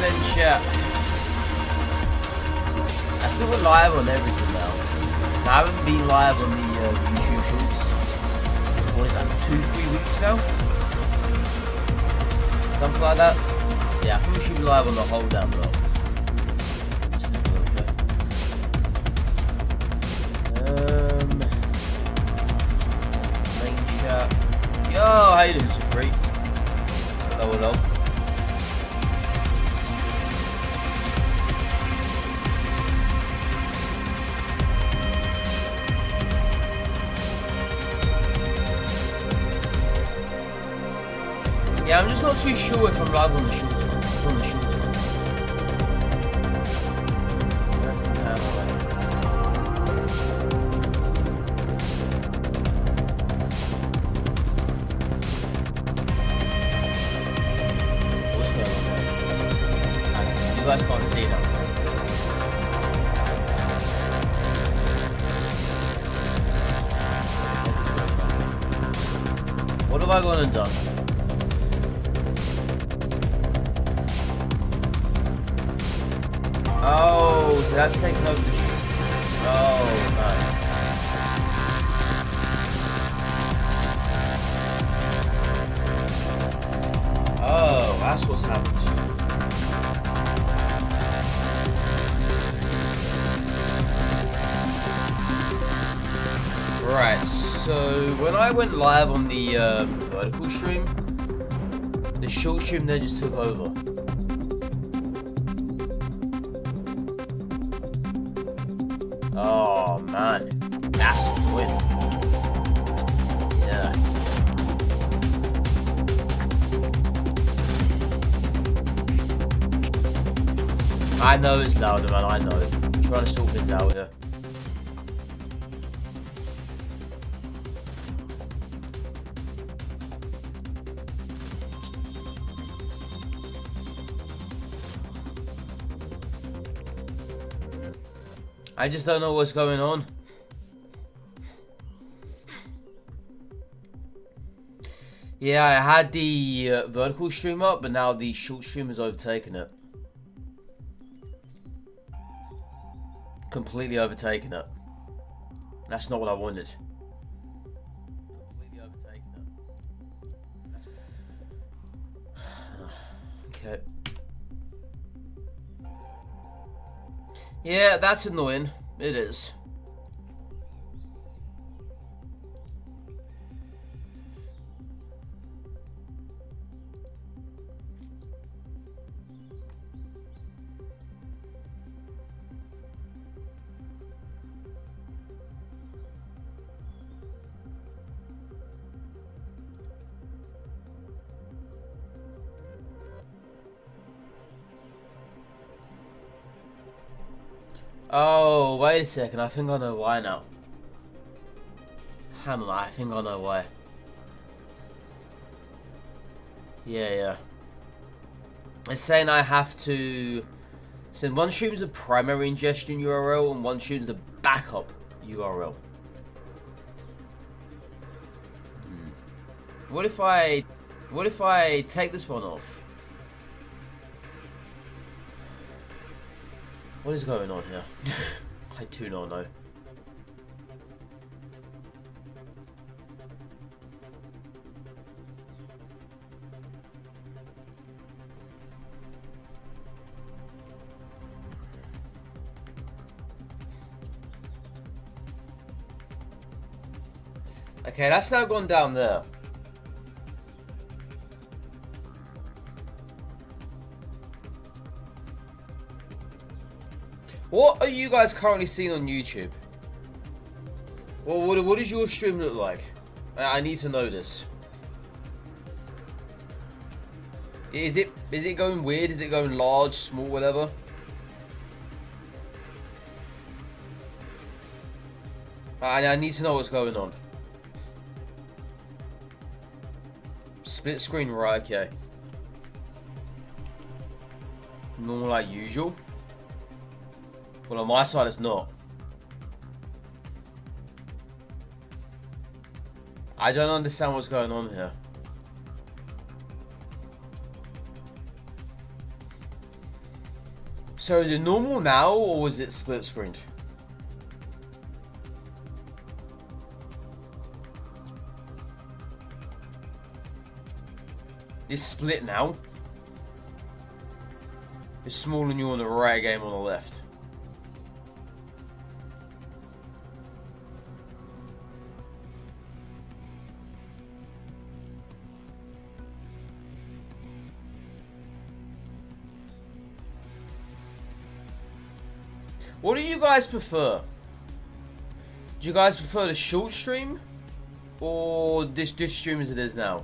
then chat. I think we're live on everything now. I haven't been live on the YouTube shorts. What is that, 2-3 weeks now? Something like that. Yeah, I think we should be live on the whole damn lot. Main chat. Yo, how you doing, Supreme? Hello, hello. Yeah, I'm just not too sure if I'm live on the short one. On the short one. What's going on there? You guys can't see that. What have I gone and done? Oh, so that's taking over the oh, no. Oh, that's what's happened. Right, so when I went live on the vertical stream, the short stream there just took over. Oh man, that's the win. Yeah. I know it's louder, man. I know. I'm trying to sort things out here. I just don't know what's going on. Yeah, I had the vertical stream up, but now the short stream has overtaken it. Completely overtaken it. That's not what I wanted. Completely overtaken it. Okay. Yeah, that's annoying. It is. Oh, wait a second. I think I know why now. Hang on, I think I know why. Yeah. It's saying I have to send one stream's the primary ingestion URL and one stream's the backup URL. What if I take this one off? What is going on here? I do not know. Okay, that's now gone down there. What are you guys currently seeing on YouTube? Well, what does your stream look like? I need to know this. Is it going weird? Is it going large, small, whatever? I need to know what's going on. Split screen, right? Okay. Normal like usual. Well, on my side, it's not. I don't understand what's going on here. So is it normal now, or is it split screened? It's split now. It's small and you on the right, game on the left. What do you guys prefer? Do you guys prefer the short stream or this stream as it is now?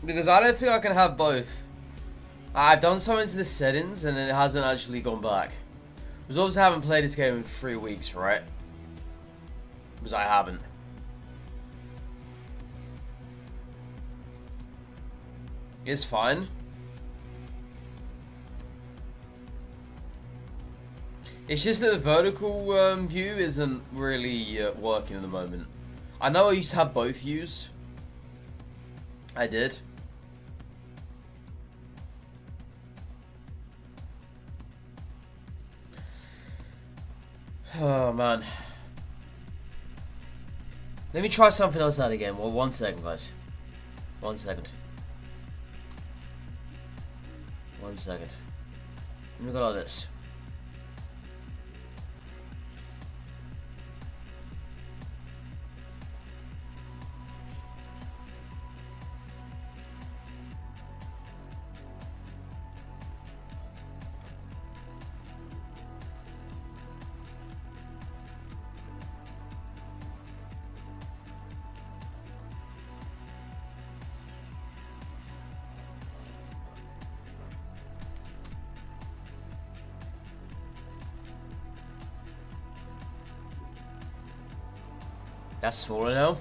Because I don't think I can have both. I've done something to the settings and it hasn't actually gone back. Because obviously I haven't played this game in 3 weeks, right? Because I haven't. It's fine. It's just that the vertical view isn't really working at the moment. I know I used to have both views. I did. Oh man. Let me try something else out again. Well, 1 second, guys. 1 second. 1 second. Let me go like this. That's smaller now.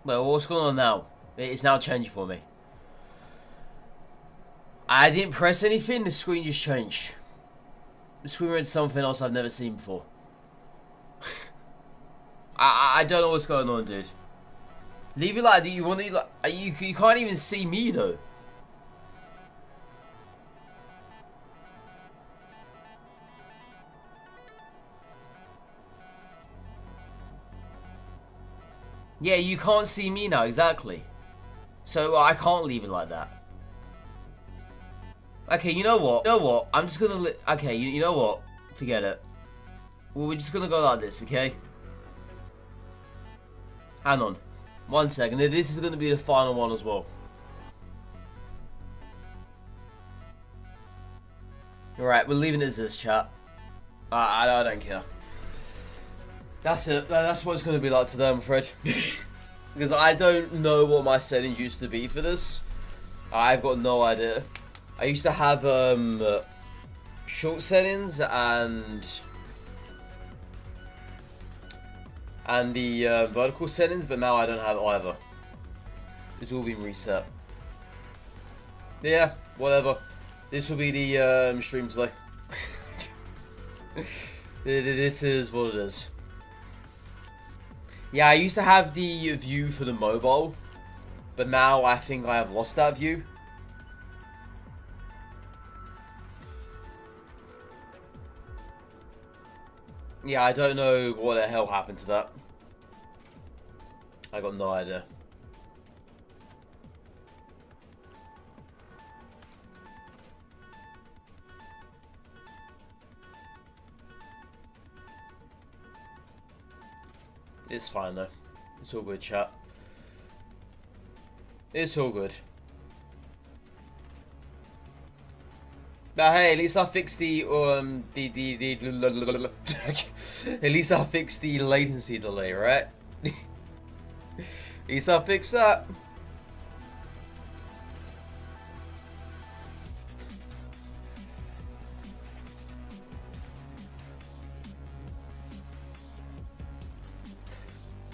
Well, what's going on now? It's now changed for me. I didn't press anything, the screen just changed. The screen read something else I've never seen before. I don't know what's going on, dude. Leave it like that. You want to like you can't even see me though. Yeah, you can't see me now, exactly. So I can't leave it like that. Okay, you know what? You know what? I'm just gonna okay, you know what? Forget it. Well, we're just gonna go like this, okay? Hang on. 1 second. This is gonna be the final one as well. Alright, we're leaving it as this, chat. I don't care. That's it. That's what it's going to be like today, I'm afraid. Because I don't know what my settings used to be for this. I've got no idea. I used to have short settings and the vertical settings, but now I don't have either. It's all been reset. Yeah, whatever. This will be the stream today. This is what it is. Yeah, I used to have the view for the mobile, but now I think I have lost that view. Yeah, I don't know what the hell happened to that. I got no idea. It's fine though. It's all good, chat. It's all good. But hey, at least I fixed the at least I fixed the latency delay, right? At least I fixed that.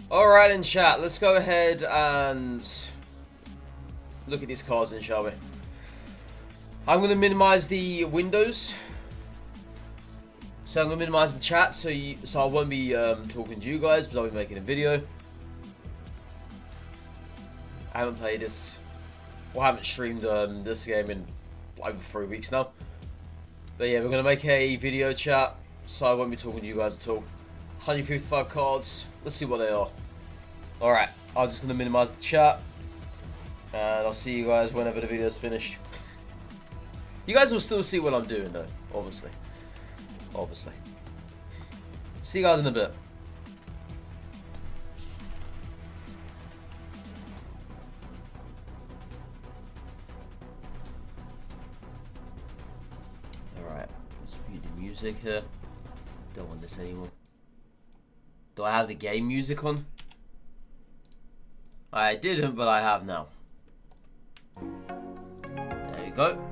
Alright, in chat, let's go ahead and look at these cards then, shall we? I'm going to minimize the windows. So I'm going to minimize the chat so I won't be talking to you guys, but I'll be making a video. I haven't played this, well, I haven't streamed this game in over 3 weeks now. But yeah, we're going to make a video chat, so I won't be talking to you guys at all. 155 cards, let's see what they are. Alright, I'm just going to minimize the chat. And I'll see you guys whenever the video's finished. You guys will still see what I'm doing though, obviously. Obviously. See you guys in a bit. Alright, let's mute the music here. Don't want this anymore. Do I have the game music on? I didn't, but I have now. There you go.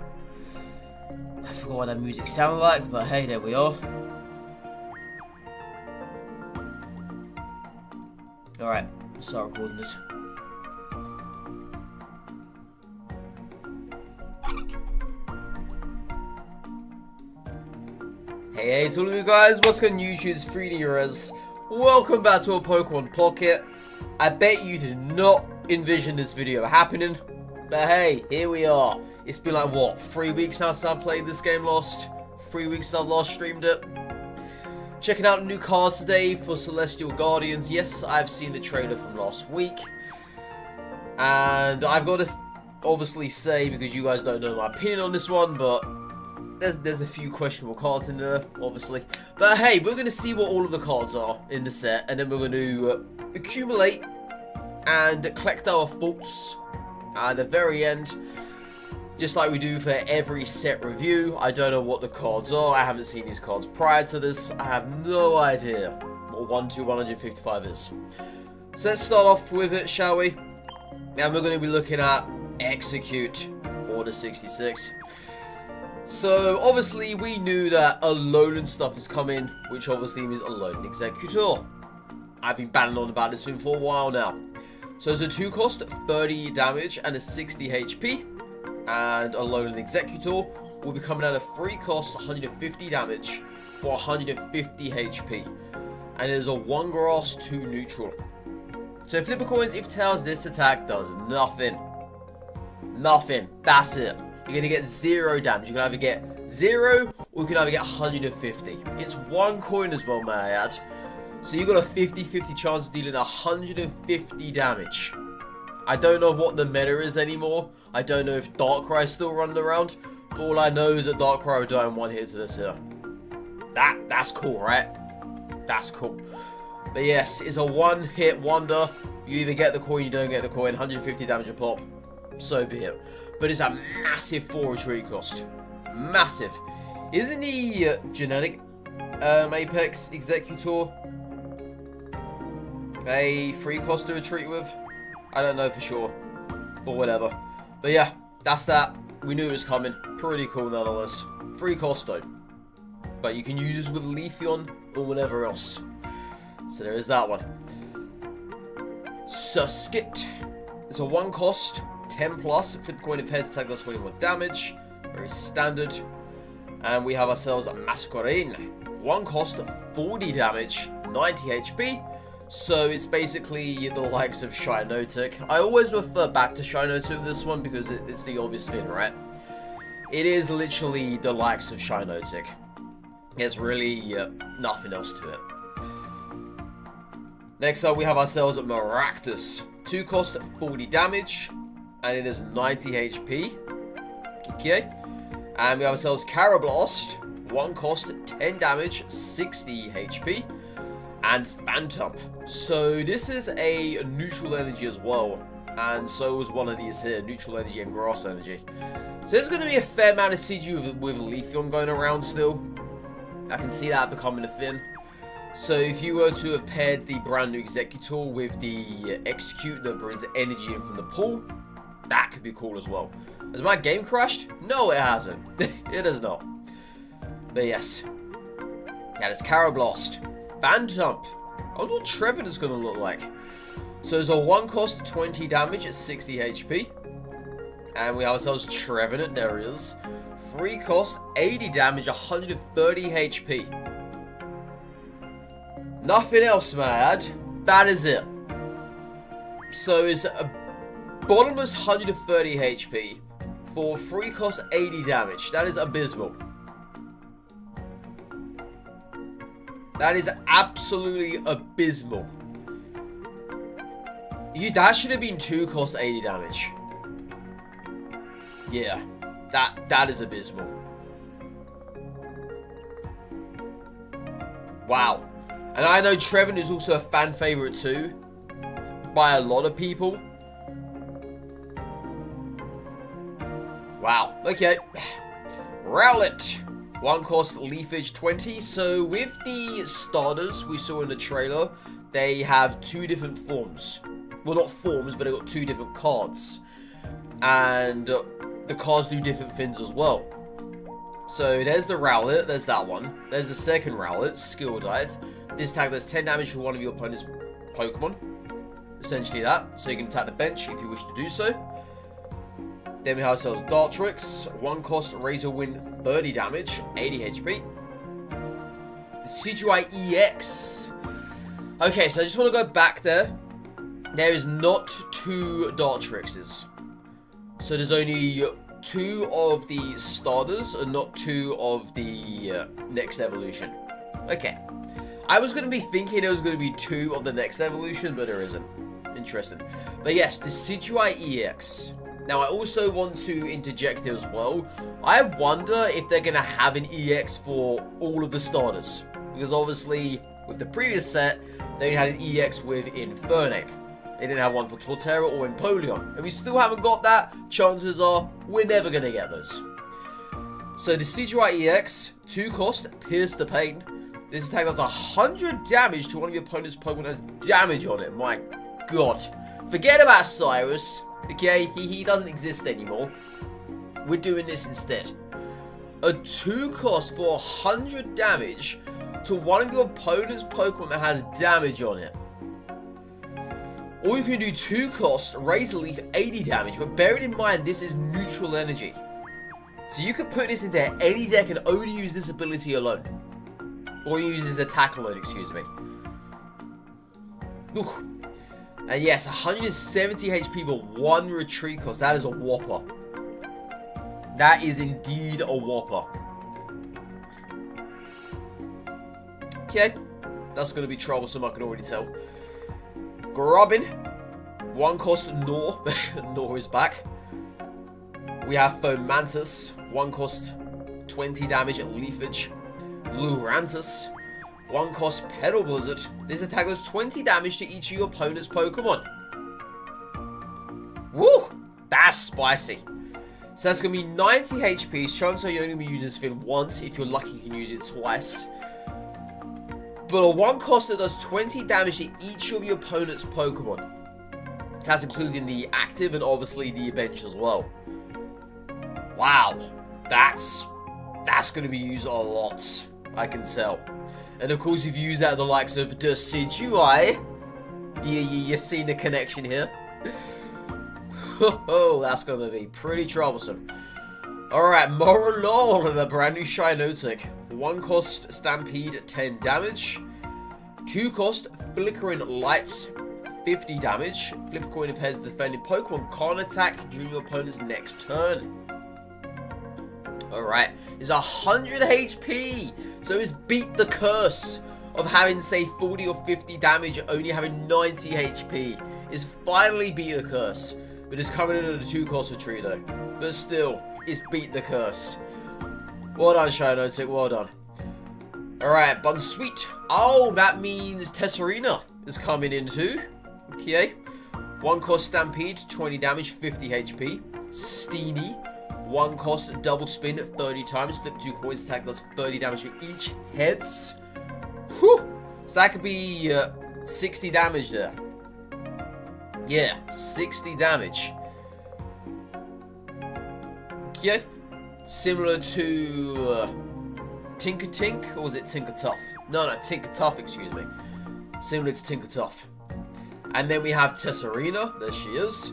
I forgot what that music sounded like, but hey, there we are. Alright, let's start recording this. Hey to all of you guys, what's going on YouTube? It's 3DRez. Welcome back to a Pokemon Pocket. I bet you did not envision this video happening, but hey, here we are. It's been like, what, 3 weeks now since I played this game last? 3 weeks since I last streamed it. Checking out new cards today for Celestial Guardians. Yes, I've seen the trailer from last week. And I've got to obviously say, because you guys don't know my opinion on this one, but there's a few questionable cards in there, obviously. But hey, we're going to see what all of the cards are in the set, and then we're going to accumulate and collect our thoughts at the very end. Just like we do for every set review. I don't know what the cards are. I haven't seen these cards prior to this. I have no idea what 1-155 is. So let's start off with it, shall we? And we're going to be looking at Execute Order 66. So obviously we knew that Alolan stuff is coming, which obviously means Alolan Executor. I've been battling on about this thing for a while now. So it's a 2 cost, 30 damage and a 60 HP. And Alolan Executor will be coming at a 3 cost, 150 damage for 150 HP. And it is a 1 grass, 2 neutral. So flip a coins, if tails, this attack does nothing. Nothing. That's it. You're going to get 0 damage. You can either get 0 or you can either get 150. It's 1 coin as well, may I add. So you've got a 50-50 chance of dealing 150 damage. I don't know what the meta is anymore. I don't know if Darkrai is still running around. But all I know is that Darkrai will die in 1 hit to this here. That's cool, right? That's cool. But yes, it's a 1-hit wonder. You either get the coin, you don't get the coin. 150 damage a pop. So be it. But it's a massive 4 retreat cost. Massive. Isn't he genetic Apex Executor a 3 cost to retreat with? I don't know for sure. But whatever. But yeah, that's that. We knew it was coming. Pretty cool nonetheless. 3 cost though. But you can use this with Leafeon or whatever else. So there is that one. Surskit. It's a 1 cost. 10 plus, flip coin if heads, attack does 21 damage. Very standard. And we have ourselves a Masquerain. 1 cost, 40 damage, 90 HP. So it's basically the likes of Shiinotic. I always refer back to Shiinotic with this one because it's the obvious thing, right? It is literally the likes of Shiinotic. There's really nothing else to it. Next up we have ourselves a Maractus. 2 cost, 40 damage. And it is 90 HP. Okay. And we have ourselves Carablast. 1 cost, 10 damage, 60 HP. And Phantom. So this is a neutral energy as well. And so is one of these here. Neutral energy and grass energy. So there's going to be a fair amount of CG with Leafeon going around still. I can see that becoming a thing. So if you were to have paired the brand new Executor with the Execute that brings energy in from the pool, that could be cool as well. Has my game crashed? No, it hasn't. It has not. But yes. That is Carablast. Phantom. I wonder what Trevenant is going to look like. So there's a 1 cost 20 damage at 60 HP. And we have ourselves Trevenant, there he is. 3 cost 80 damage, 130 HP. Nothing else, man. That is it. So it's a bottomless 130 HP for 3 cost 80 damage. That is abysmal. That is absolutely abysmal. That should have been 2 cost 80 damage. Yeah, that is abysmal. Wow. And I know Trevenant is also a fan favorite too, by a lot of people. Wow. Okay. Rowlet. 1 cost Leafage 20. So with the starters we saw in the trailer, they have 2 different forms. Well, not forms, but they've got 2 different cards. And the cards do different things as well. So there's the Rowlet, there's that one. There's the second Rowlet, Skill Dive. This attack does 10 damage to one of your opponent's Pokemon. Essentially that. So you can attack the bench if you wish to do so. Then we have ourselves Dartrix. 1 cost Razor Wind, 30 damage, 80 HP. The Decidueye EX. Okay, so I just want to go back there. There is not 2 Dartrixes. So there's only 2 of the starters and not 2 of the next evolution. Okay. I was going to be thinking there was going to be 2 of the next evolution, but there isn't. Interesting. But yes, the Decidueye EX. Now, I also want to interject here as well. I wonder if they're going to have an EX for all of the starters. Because obviously, with the previous set, they had an EX with Infernape. They didn't have one for Torterra or Empoleon. And we still haven't got that. Chances are, we're never going to get those. So, the Decidueye EX, 2 cost, Pierce the Pain. This attack does 100 damage to one of your opponent's Pokemon that has damage on it. My god. Forget about Cyrus. Okay, he doesn't exist anymore. We're doing this instead. A 2 cost for 100 damage to one of your opponent's Pokemon that has damage on it. Or you can do 2 cost, Razor Leaf, 80 damage, but bearing in mind this is neutral energy. So you can put this into any deck and only use this ability alone. Or use his attack alone, excuse me. Ooh. And yes, 170 HP for 1 retreat cost. That is a whopper. That is indeed a whopper. Okay. That's going to be troublesome, I can already tell. Grubbin. 1 cost Nor. Nor is back. We have Fomantis. 1 cost 20 damage at Leafage. Lurantis. 1 cost Pedal Blizzard. This attack does 20 damage to each of your opponent's Pokemon. Woo! That's spicy. So that's going to be 90 HP. Chances are you're only going to use this thing once. If you're lucky, you can use it twice. But a 1 cost that does 20 damage to each of your opponent's Pokemon. That's including the active and obviously the bench as well. Wow. That's going to be used a lot. I can tell. And of course, if you use that at the likes of Decidueye, you see the connection here. Oh, that's going to be pretty troublesome. Alright, Morolol and a brand new Shiinotic. 1 cost Stampede, 10 damage. 2 cost Flickering Lights, 50 damage. Flip a coin if heads, the defending Pokemon can't attack during your opponent's next turn. Alright, it's 100 HP. So it's beat the curse of having, say, 40 or 50 damage, only having 90 HP. It's finally beat the curse. But it's coming in at a 2 cost retreat though. But still, it's beat the curse. Well done, Shiinotic, well done. Alright, Bunsweet. Oh, that means Tesserina is coming in too. Okay. 1 cost Stampede, 20 damage, 50 HP. Steenie. 1 cost Double Spin 30 times. Flip 2 coins, attack does 30 damage for each heads. Whew! So that could be 60 damage there. Yeah, 60 damage. Okay. Similar to Tinkertink, or was it Tinkertuff? No, Tinkertuff, excuse me. Similar to Tinkertuff. And then we have Tesserina. There she is.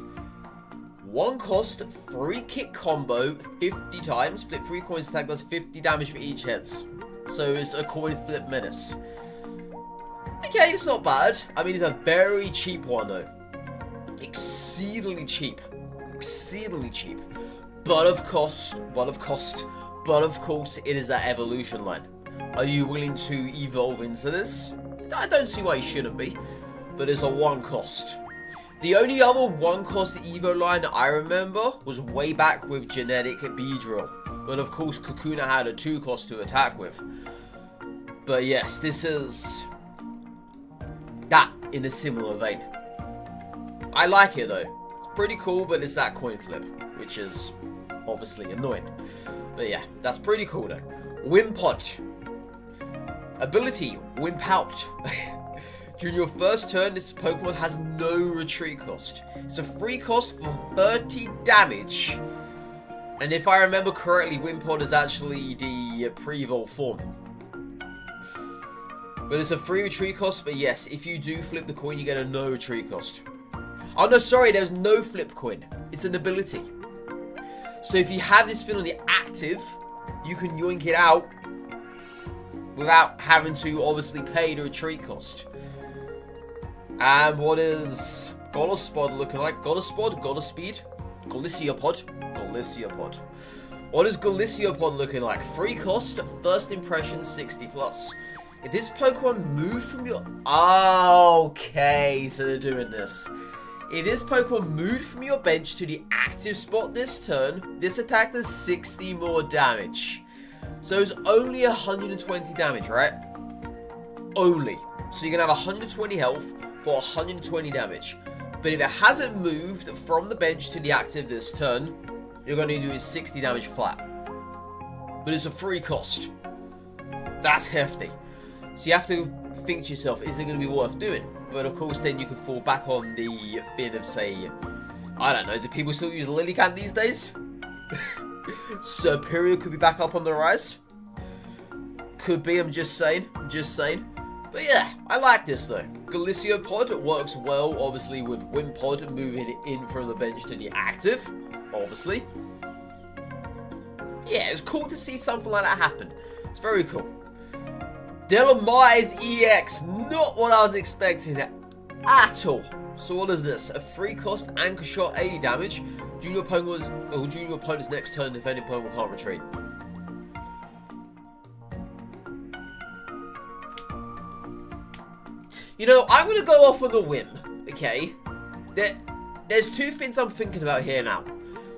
1 cost, free kick combo 50 times. Flip 3 coins, attack does 50 damage for each hits. So it's a coin flip menace. Okay, it's not bad. I mean, it's a very cheap one though. Exceedingly cheap. Exceedingly cheap. But of course, it is that evolution line. Are you willing to evolve into this? I don't see why you shouldn't be. But it's a 1 cost. The only other 1 cost Evo line that I remember was way back with Genetic Beedrill. But of course, Kakuna had a 2 cost to attack with. But yes, this is that in a similar vein. I like it though. It's pretty cool, but it's that coin flip, which is obviously annoying. But yeah, that's pretty cool though. Wimpod. Ability, Wimp Out. During your first turn, this Pokemon has no retreat cost. It's a free cost for 30 damage. And if I remember correctly, Wimpod is actually the pre-evolved form. But it's a free retreat cost, but yes, if you do flip the coin, you get a no retreat cost. Oh no, sorry, there's no flip coin. It's an ability. So if you have this thing on the active, you can yoink it out without having to obviously pay the retreat cost. And what is Golospod looking like? Golospod, Golospeed, Galiciopod, Galiciopod. What is Galiciopod looking like? Free cost, first impression 60 plus. If this Pokemon moved from your... Okay, so they're doing this. If this Pokemon moved from your bench to the active spot this turn, this attack does 60 more damage. So it's only 120 damage, right? Only. So you're going to have 120 health for 120 damage. But if it hasn't moved from the bench to the active this turn, you're going to do is 60 damage flat. But it's a free cost. That's hefty. So you have to think to yourself, is it going to be worth doing? But of course then you can fall back on the fin of, say, I don't know, do people still use Lilligant these days? Serperior could be back up on the rise. Could be, I'm just saying. But yeah, I like this though. Galiciopod works well, obviously, with Wimpod moving in from the bench to the active, obviously. Yeah, it's cool to see something like that happen. It's very cool. Delamise EX, not what I was expecting at all. So what is this? A free cost anchor shot, 80 damage. Junior opponent's next turn, defending Pokemon can't retreat. You know, I'm going to go off on a whim, okay? There's 2 things I'm thinking about here now.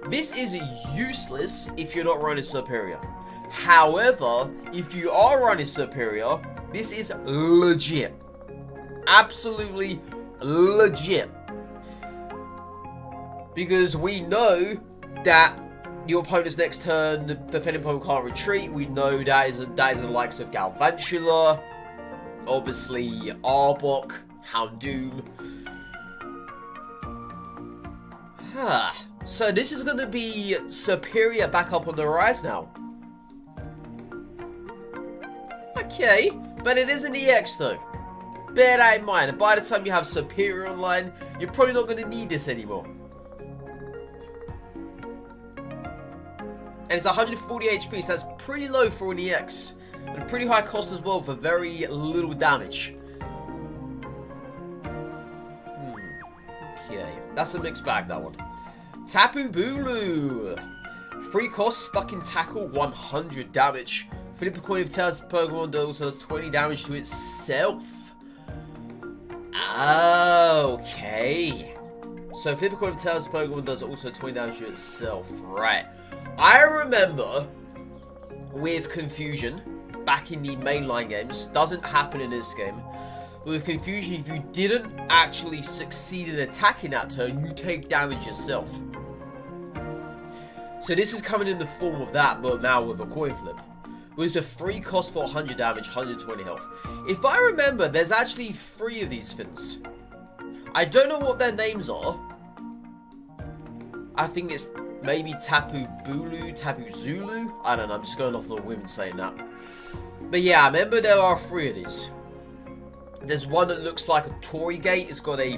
This is useless if you're not running Serperior. However, if you are running Serperior, this is legit. Absolutely legit. Because we know that your opponent's next turn, the defending opponent can't retreat. We know that is the likes of Galvantula, obviously Arbok, Houndoom. So this is going to be Serperior back up on the rise now. Okay, but it is an EX though. Bear that in mind, and by the time you have Serperior online, you're probably not going to need this anymore. And it's 140 HP, so that's pretty low for an EX. And pretty high cost as well for very little damage. Okay, that's a mixed bag, that one. Tapu Bulu. Free cost, stuck in tackle, 100 damage. Flip a coin if Tails Pokemon also does 20 damage to itself. Okay. So flip a coin if Tails Pokemon does also 20 damage to itself. Right. I remember with Confusion, back in the mainline games, doesn't happen in this game. But with Confusion, if you didn't actually succeed in attacking that turn, you take damage yourself. So this is coming in the form of that, but now with a coin flip. But it's a free cost for 100 damage, 120 health. If I remember, there's actually 3 of these things. I don't know what their names are. I think it's maybe Tapu Bulu, Tapu Zulu. I don't know, I'm just going off the whim saying that. But yeah, I remember there are 3 of these. There's one that looks like a Torii Gate. It's got a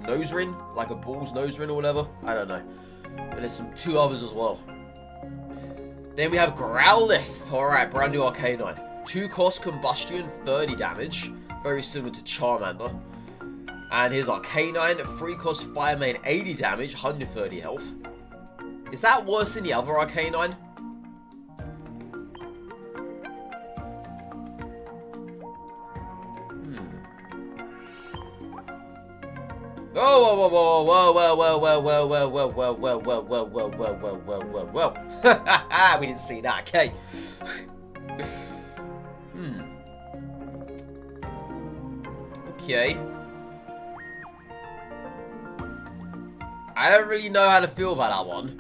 nose ring, like a bull's nose ring or whatever. I don't know. And there's two others as well. Then we have Growlithe. Alright, brand new Arcanine. 2 cost combustion, 30 damage. Very similar to Charmander. And here's Arcanine. 3 cost fire main, 80 damage, 130 health. Is that worse than the other Arcanine? Whoa, whoa, whoa, whoa, whoa, whoa, whoa, whoa, whoa, whoa, whoa, whoa, whoa, whoa, whoa, whoa, whoa, whoa, whoa, whoa. We didn't see that, okay. Okay. I don't really know how to feel about that one.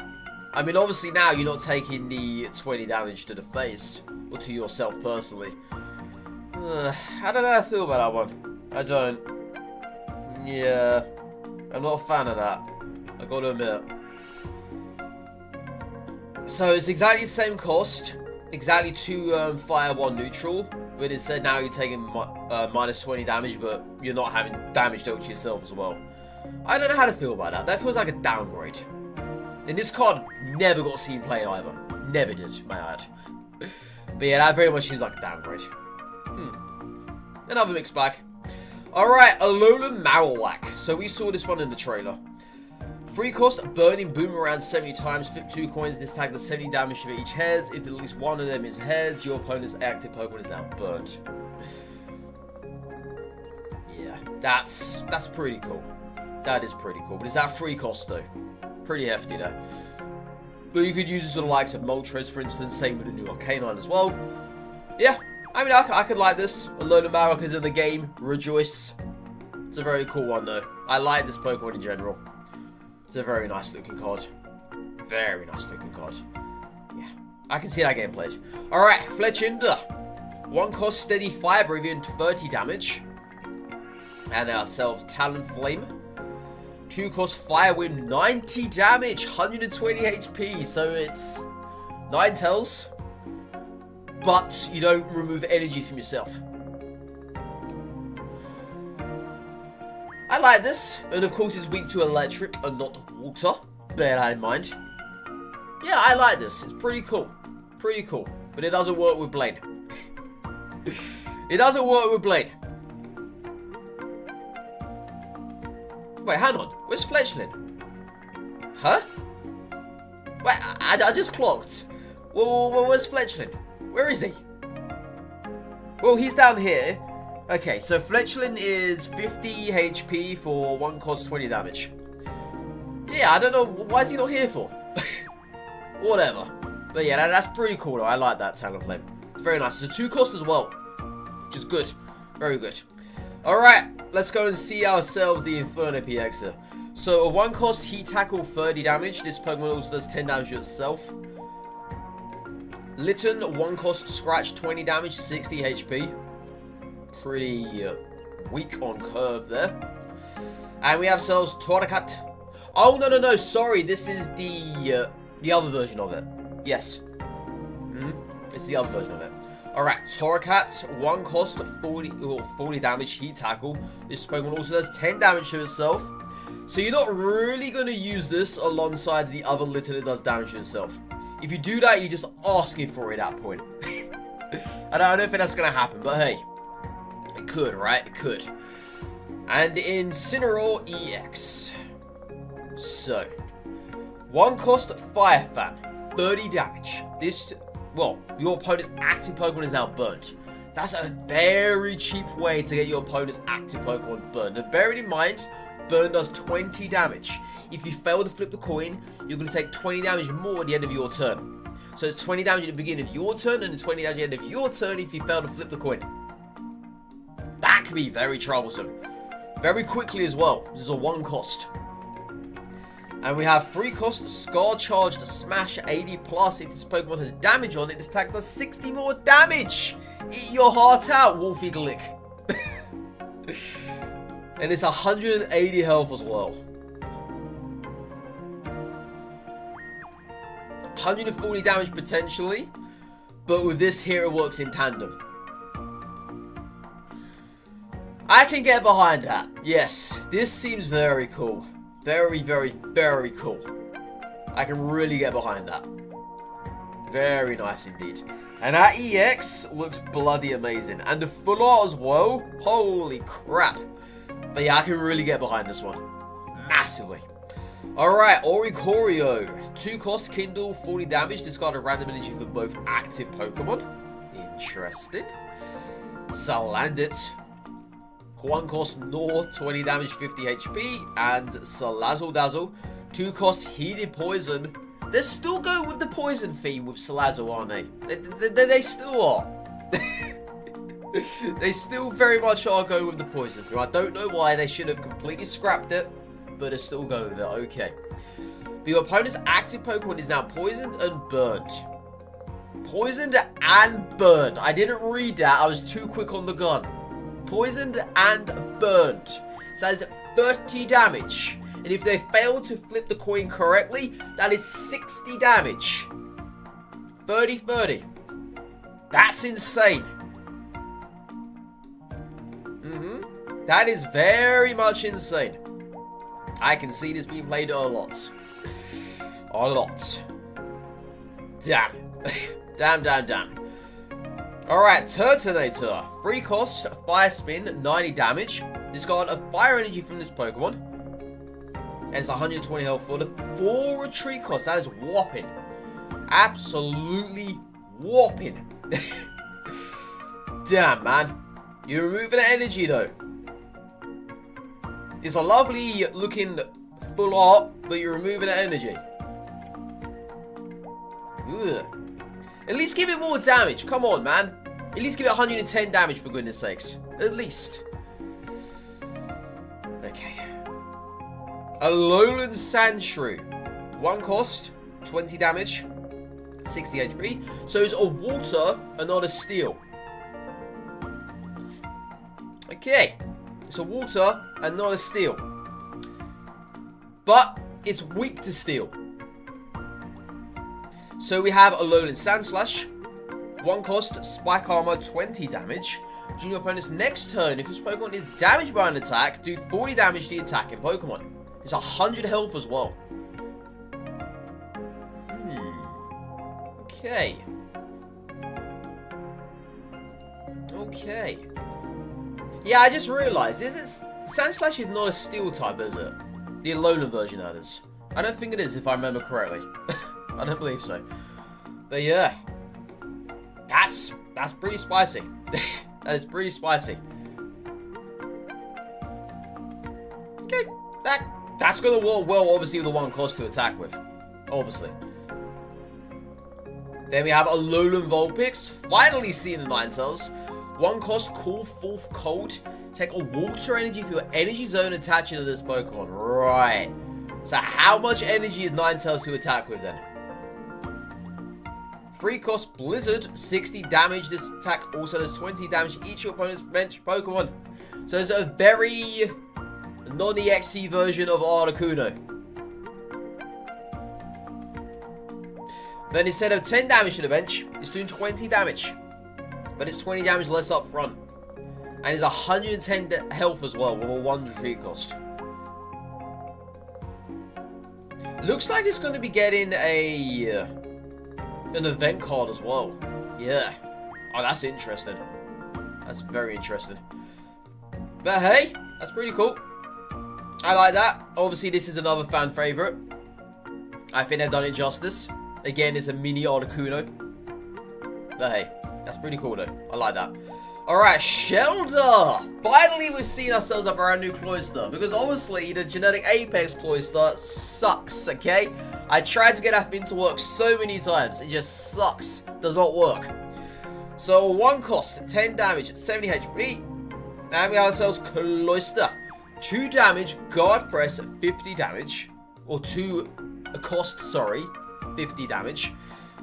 I mean, obviously now you're not taking the 20 damage to the face, or to yourself personally. I don't know how to feel about that one. I don't. Yeah. I'm not a fan of that. I gotta admit. So it's exactly the same cost. Exactly 2 fire, 1 neutral. But it said now you're taking minus 20 damage, but you're not having damage dealt to yourself as well. I don't know how to feel about that. That feels like a downgrade. And this card never got seen playing either. Never did, may I add. But yeah, that very much seems like a downgrade. Another mixed bag. Alright, Alolan Marowak. So we saw this one in the trailer. 3 cost, burning boomerang 70 times, flip 2 coins, this tag does 70 damage for each heads. If at least one of them is heads, your opponent's active Pokemon is now burnt. Yeah, that's pretty cool. That is pretty cool. But is that 3 cost though? Pretty hefty there. But you could use this on the likes of Moltres, for instance, same with the new Arcanine as well. Yeah. I mean, I could like this. Alolan Marowak is in the game. Rejoice. It's a very cool one, though. I like this Pokemon in general. It's a very nice looking card. Very nice looking card. Yeah. I can see that getting played. Alright, Fletchinder. 1 cost steady fire, breathing 30 damage. And ourselves Talonflame. 2 cost fire wind, 90 damage, 120 HP. So it's Ninetales. But you don't remove energy from yourself. I like this. And of course it's weak to electric and not water. Bear that in mind. Yeah, I like this. It's pretty cool. Pretty cool. But it doesn't work with Blade. It doesn't work with Blade. Wait, hang on. Where's Fletchling? Huh? Wait, I just clocked. Well, where's Fletchling? Where is he? Well, he's down here. Okay, so Fletchling is 50 HP for 1 cost 20 damage. Yeah, I don't know. Why is he not here for? Whatever. But yeah, that's pretty cool though. I like that Talonflame. It's very nice. It's a 2 cost as well, which is good. Very good. Alright, let's go and see ourselves the Inferno PX. So a 1 cost heat tackle 30 damage. This Pokemon also does 10 damage to itself. Litten, 1 cost scratch 20 damage, 60 HP. Pretty weak on curve there. And we have ourselves Torracat. Oh no, sorry, this is the other version of it. Yes. It's the other version of it. Alright, Torracat, 1 cost 40 damage heat tackle. This Pokemon also does 10 damage to itself. So you're not really going to use this alongside the other Litten that does damage to itself. If you do that, you're just asking for it at that point. I don't think that's going to happen, but hey. It could, right? It could. And Incineroar EX. So. 1 cost Fire Fan. 30 damage. This, well, your opponent's active Pokemon is now burnt. That's a very cheap way to get your opponent's active Pokemon burned. Now, bearing in mind, burn does 20 damage. If you fail to flip the coin, you're going to take 20 damage more at the end of your turn. So it's 20 damage at the beginning of your turn, and it's 20 damage at the end of your turn if you fail to flip the coin. That can be very troublesome. Very quickly as well. This is a 1 cost. And we have 3 cost Scar Charge to smash 80 plus. If this Pokemon has damage on it, this attack does 60 more damage. Eat your heart out, Wolfie Glick. And it's 180 health as well. 140 damage potentially. But with this here, it works in tandem. I can get behind that. Yes, this seems very cool. Very, very, very cool. I can really get behind that. Very nice indeed. And that EX looks bloody amazing. And the full art as well. Holy crap. But yeah, I can really get behind this one. Massively. Alright, Oricorio. 2 cost, Kindle, 40 damage. Discard a random energy for both active Pokemon. Interesting. Salandit. 1 cost, Gnaw, 20 damage, 50 HP. And Salazzle Dazzle. 2 cost, Heated Poison. They're still going with the poison theme with Salazzle, aren't they? They still are. They still very much are going with the poison theme. I don't know why. They should have completely scrapped it. But they're still going with it. Okay. But your opponent's active Pokemon is now poisoned and burnt. Poisoned and burned. I didn't read that. I was too quick on the gun. Poisoned and burnt. So that is 30 damage. And if they fail to flip the coin correctly, that is 60 damage. 30-30. That's insane. That is very much insane. I can see this being played a lot. A lot. Damn. Damn. Alright, Turtonator. 3 cost, Fire Spin, 90 damage. Discard a Fire Energy from this Pokemon. And it's 120 health for the 4 retreat cost. That is whopping. Absolutely whopping. Damn, man. You're removing the energy, though. It's a lovely looking full art, but you're removing the energy. Ugh. At least give it more damage. Come on, man. At least give it 110 damage, for goodness sakes. At least. Okay. Alolan Sandshrew. 1 cost, 20 damage, 60 HP. So it's a water and not a steel. Okay. It's a water and not a steel. But it's weak to steel. So we have Alolan Sandslash. 1 cost, Spike Armor, 20 damage. During your opponent's next turn, if this Pokemon is damaged by an attack, do 40 damage to the attacking Pokemon. It's 100 health as well. Okay. Okay. Yeah, I just realised, Sandslash is not a steel type, is it? The Alolan version, that is. I don't think it is, if I remember correctly. I don't believe so. But yeah. That's pretty spicy. That is pretty spicy. Okay, that's gonna work well, obviously, with the 1 cost to attack with. Obviously. Then we have Alolan Vulpix. Finally seeing the Ninetales. 1 cost, Cool, Fourth Cold. Take a water energy for your energy zone attaching to this Pokemon. Right. So how much energy is Ninetales to attack with then? 3 cost, Blizzard. 60 damage. This attack also does 20 damage to each of your opponent's bench Pokemon. So it's a very non-EXE version of Articuno. Then instead of 10 damage to the bench, it's doing 20 damage. But it's 20 damage less up front. And it's 110 health as well with a 1 retreat cost. Looks like it's going to be getting an event card as well. Yeah. Oh, that's interesting. That's very interesting. But hey, that's pretty cool. I like that. Obviously, this is another fan favorite. I think they've done it justice. Again, it's a mini Articuno. But hey, that's pretty cool though. I like that. Alright, Shellder! Finally, we've seen ourselves a brand new Cloyster. Because obviously, the Genetic Apex Cloyster sucks, okay? I tried to get that thing to work so many times. It just sucks. Does not work. So, 1 cost, 10 damage, 70 HP. And we have ourselves Cloyster. 2 damage, guard press, 50 damage. Or 2 cost, sorry, 50 damage.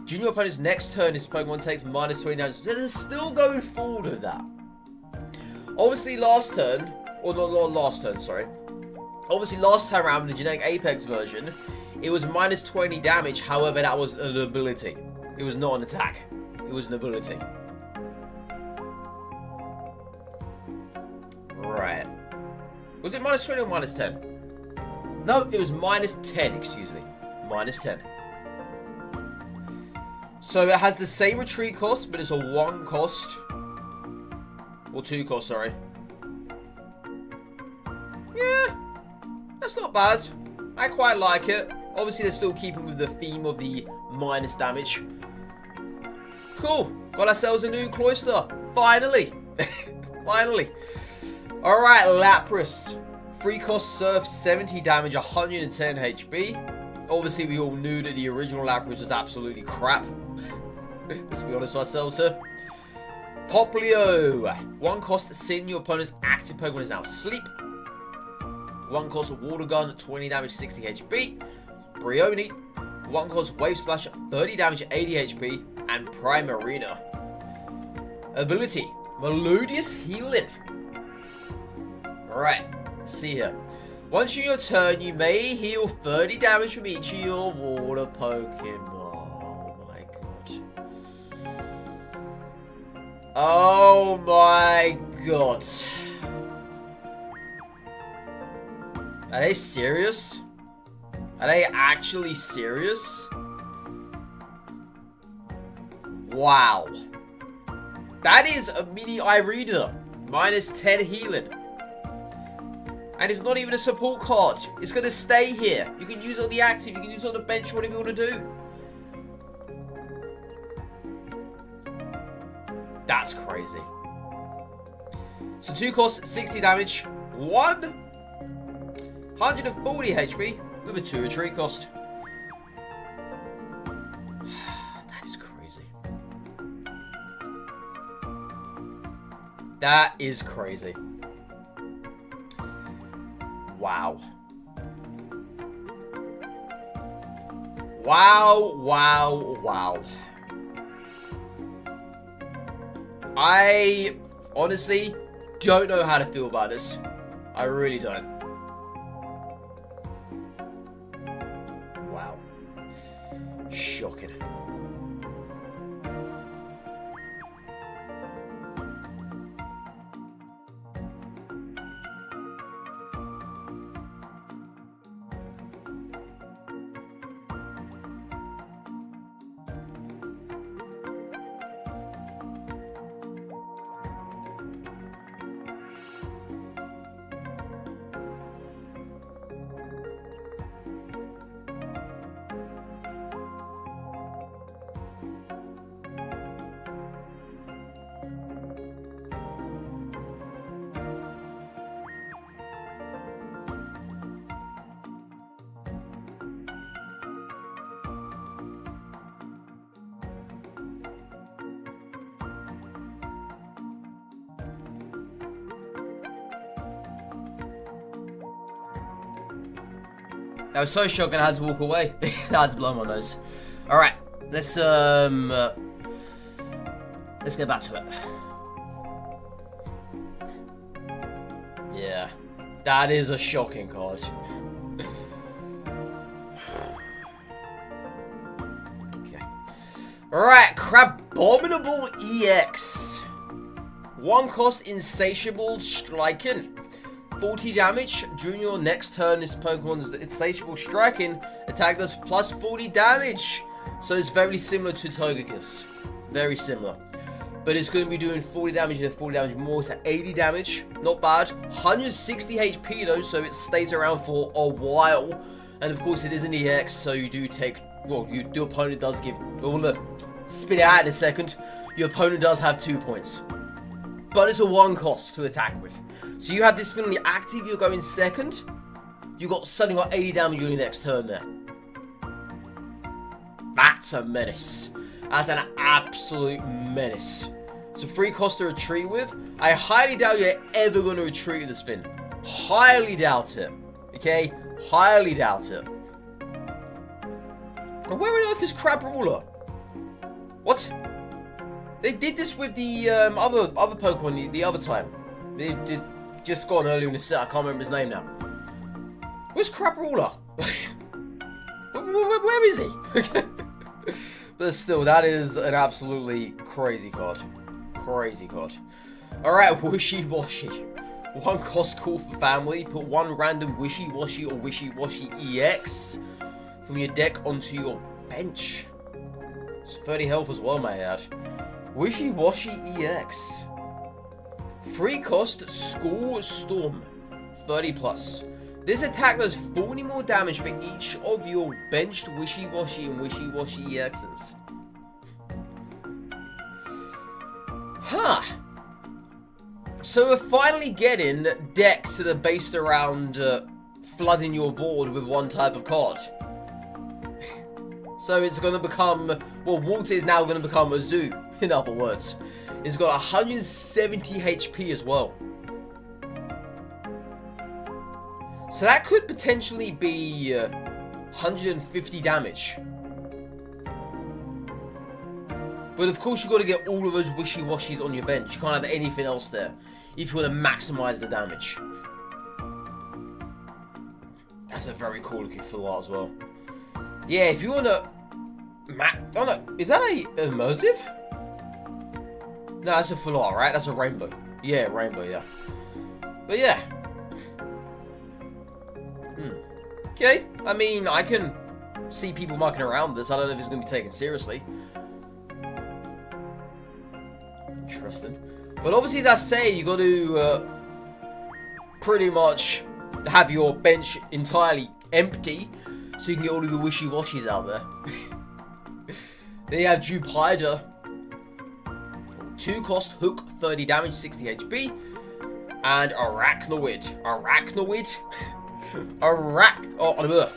During your opponent's next turn, this Pokemon takes minus 20 damage. So they're still going forward with that. Obviously, last turn, or not last turn, sorry. Obviously, last time around, the Genetic Apex version, it was minus 20 damage. However, that was an ability. It was not an attack. It was an ability. Right. Was it minus 20 or minus 10? No, it was minus 10, excuse me. Minus 10. So it has the same retreat cost, but it's a 1 cost. Or 2 cost, sorry. Yeah, that's not bad. I quite like it. Obviously, they're still keeping with the theme of the minus damage. Cool. Got ourselves a new Cloyster. Finally. Finally. Alright, Lapras. 3 cost Surf, 70 damage, 110 HP. Obviously, we all knew that the original Lapras was absolutely crap. Let's be honest with ourselves here. Poplio. 1 cost Sin, your opponent's active Pokemon is now asleep. 1 cost Water Gun, 20 damage, 60 HP. Brioni. 1 cost Wave Splash, 30 damage, 80 HP. And Primarina. Ability. Melodious Healing. Alright, let's see here. Once in your turn, you may heal 30 damage from each of your water Pokemon. Oh my god. Oh my god. Are they serious? Are they actually serious? Wow. That is a mini eye reader. Minus 10 healing. And it's not even a support card. It's going to stay here. You can use it on the active. You can use it on the bench. Whatever you want to do. That's crazy. So 2 costs, 60 damage. 140 HP with a 2 retreat cost. That is crazy. That is crazy. Wow. Wow, wow, wow. I honestly don't know how to feel about this. I really don't. Wow. Shocking. That was so shocking I had to walk away. That's blown my nose. Alright, let's get back to it. Yeah. That is a shocking card. Okay. Alright, Crabominable EX. 1 cost Insatiable Striking. 40 damage. During your next turn, this Pokemon's Insatiable Striking attack does plus 40 damage. So it's very similar to Togekiss. Very similar. But it's going to be doing 40 damage and 40 damage more, so 80 damage. Not bad. 160 HP though, so it stays around for a while. And of course it is an EX, so you do take, well, your opponent does give, well look, spit it out in a second. Your opponent does have 2 points. But it's a 1 cost to attack with. So you have this thing on the active, you're going second. You suddenly got 80 damage on your next turn there. That's a menace. That's an absolute menace. It's a 3 cost to retreat with. I highly doubt you're ever going to retreat with this thing. Highly doubt it. Okay? Highly doubt it. And where on earth is Crabrawler? What? They did this with the other Pokemon the other time. They did just gone earlier in the set. I can't remember his name now. Where's Crabrawler? Where is he? But still, that is an absolutely crazy card. Crazy card. Alright, Wishy Washy. 1 cost call for family. Put 1 random Wishy-Washy or Wishy-Washy EX from your deck onto your bench. It's 30 health as well, may I add. Wishy-Washy EX. 3 cost School Storm. 30 plus. This attack does 40 more damage for each of your benched Wishy-Washy and Wishy-Washy EXs. Huh. So we're finally getting decks that are based around flooding your board with 1 type of card. So it's going to become... Well, Water is now going to become a zoo, in other words. It's got 170 HP as well. So that could potentially be 150 damage. But of course you've got to get all of those Wishy-Washies on your bench. You can't have anything else there if you want to maximize the damage. That's a very cool looking full art as well. Yeah, if you want to... Oh no, is that a immersive? No, that's a full art, right? That's a rainbow. Yeah, rainbow, yeah. But yeah. Okay, I mean, I can see people mucking around this. I don't know if it's going to be taken seriously. Interesting. But obviously, as I say, you got to pretty much have your bench entirely empty so you can get all of your Wishy-Washies out there. Then you have Jupiter. 2 cost hook, 30 damage, 60 HP. And Arachnoid. Arachnoid? Oh,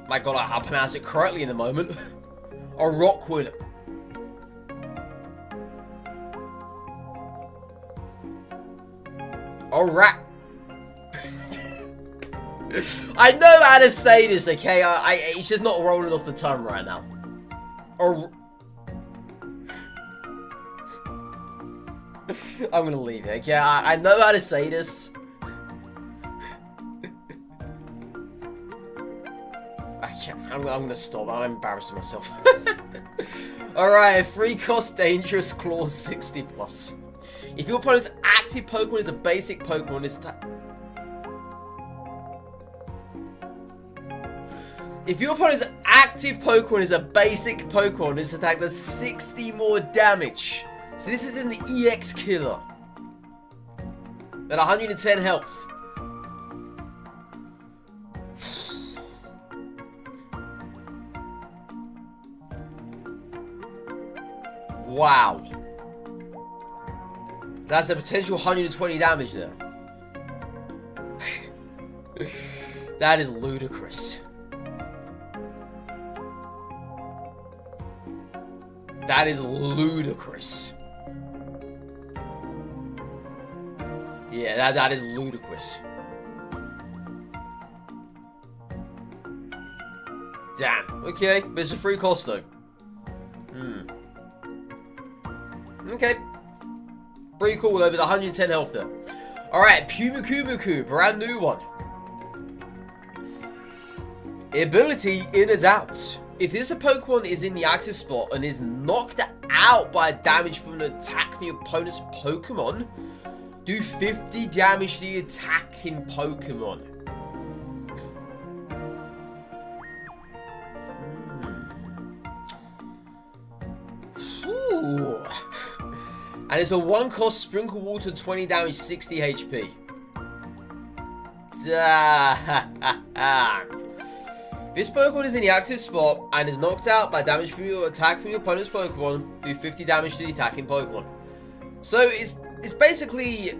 my god, I'll pronounce it correctly in a moment. Arachnoid. I know how to say this, okay? It's just not rolling off the tongue right now. I'm gonna leave it, okay? I know how to say this. I'm gonna stop. I'm embarrassing myself. Alright, 3 cost Dangerous Claw 60 plus. If your opponent's active Pokemon is a basic Pokemon, If your opponent's active Pokemon is a basic Pokemon, this attack does 60 more damage. So this is in the EX killer. At 110 health. Wow. That's a potential 120 damage there. That is ludicrous. That is ludicrous. Yeah, that is ludicrous. Damn. Okay, but it's a free cost though. Okay. Pretty cool though, with 110 health there. Alright, Pumukubuku, brand new one. Ability in and out. If this Pokemon is in the active spot and is knocked out by damage from an attack from your opponent's Pokemon, do 50 damage to the attacking Pokemon. Ooh. And it's a 1 cost Sprinkle Water, 20 damage, 60 HP. This Pokemon is in the active spot and is knocked out by damage from your attack from your opponent's Pokemon. Do 50 damage to the attacking Pokemon. So it's basically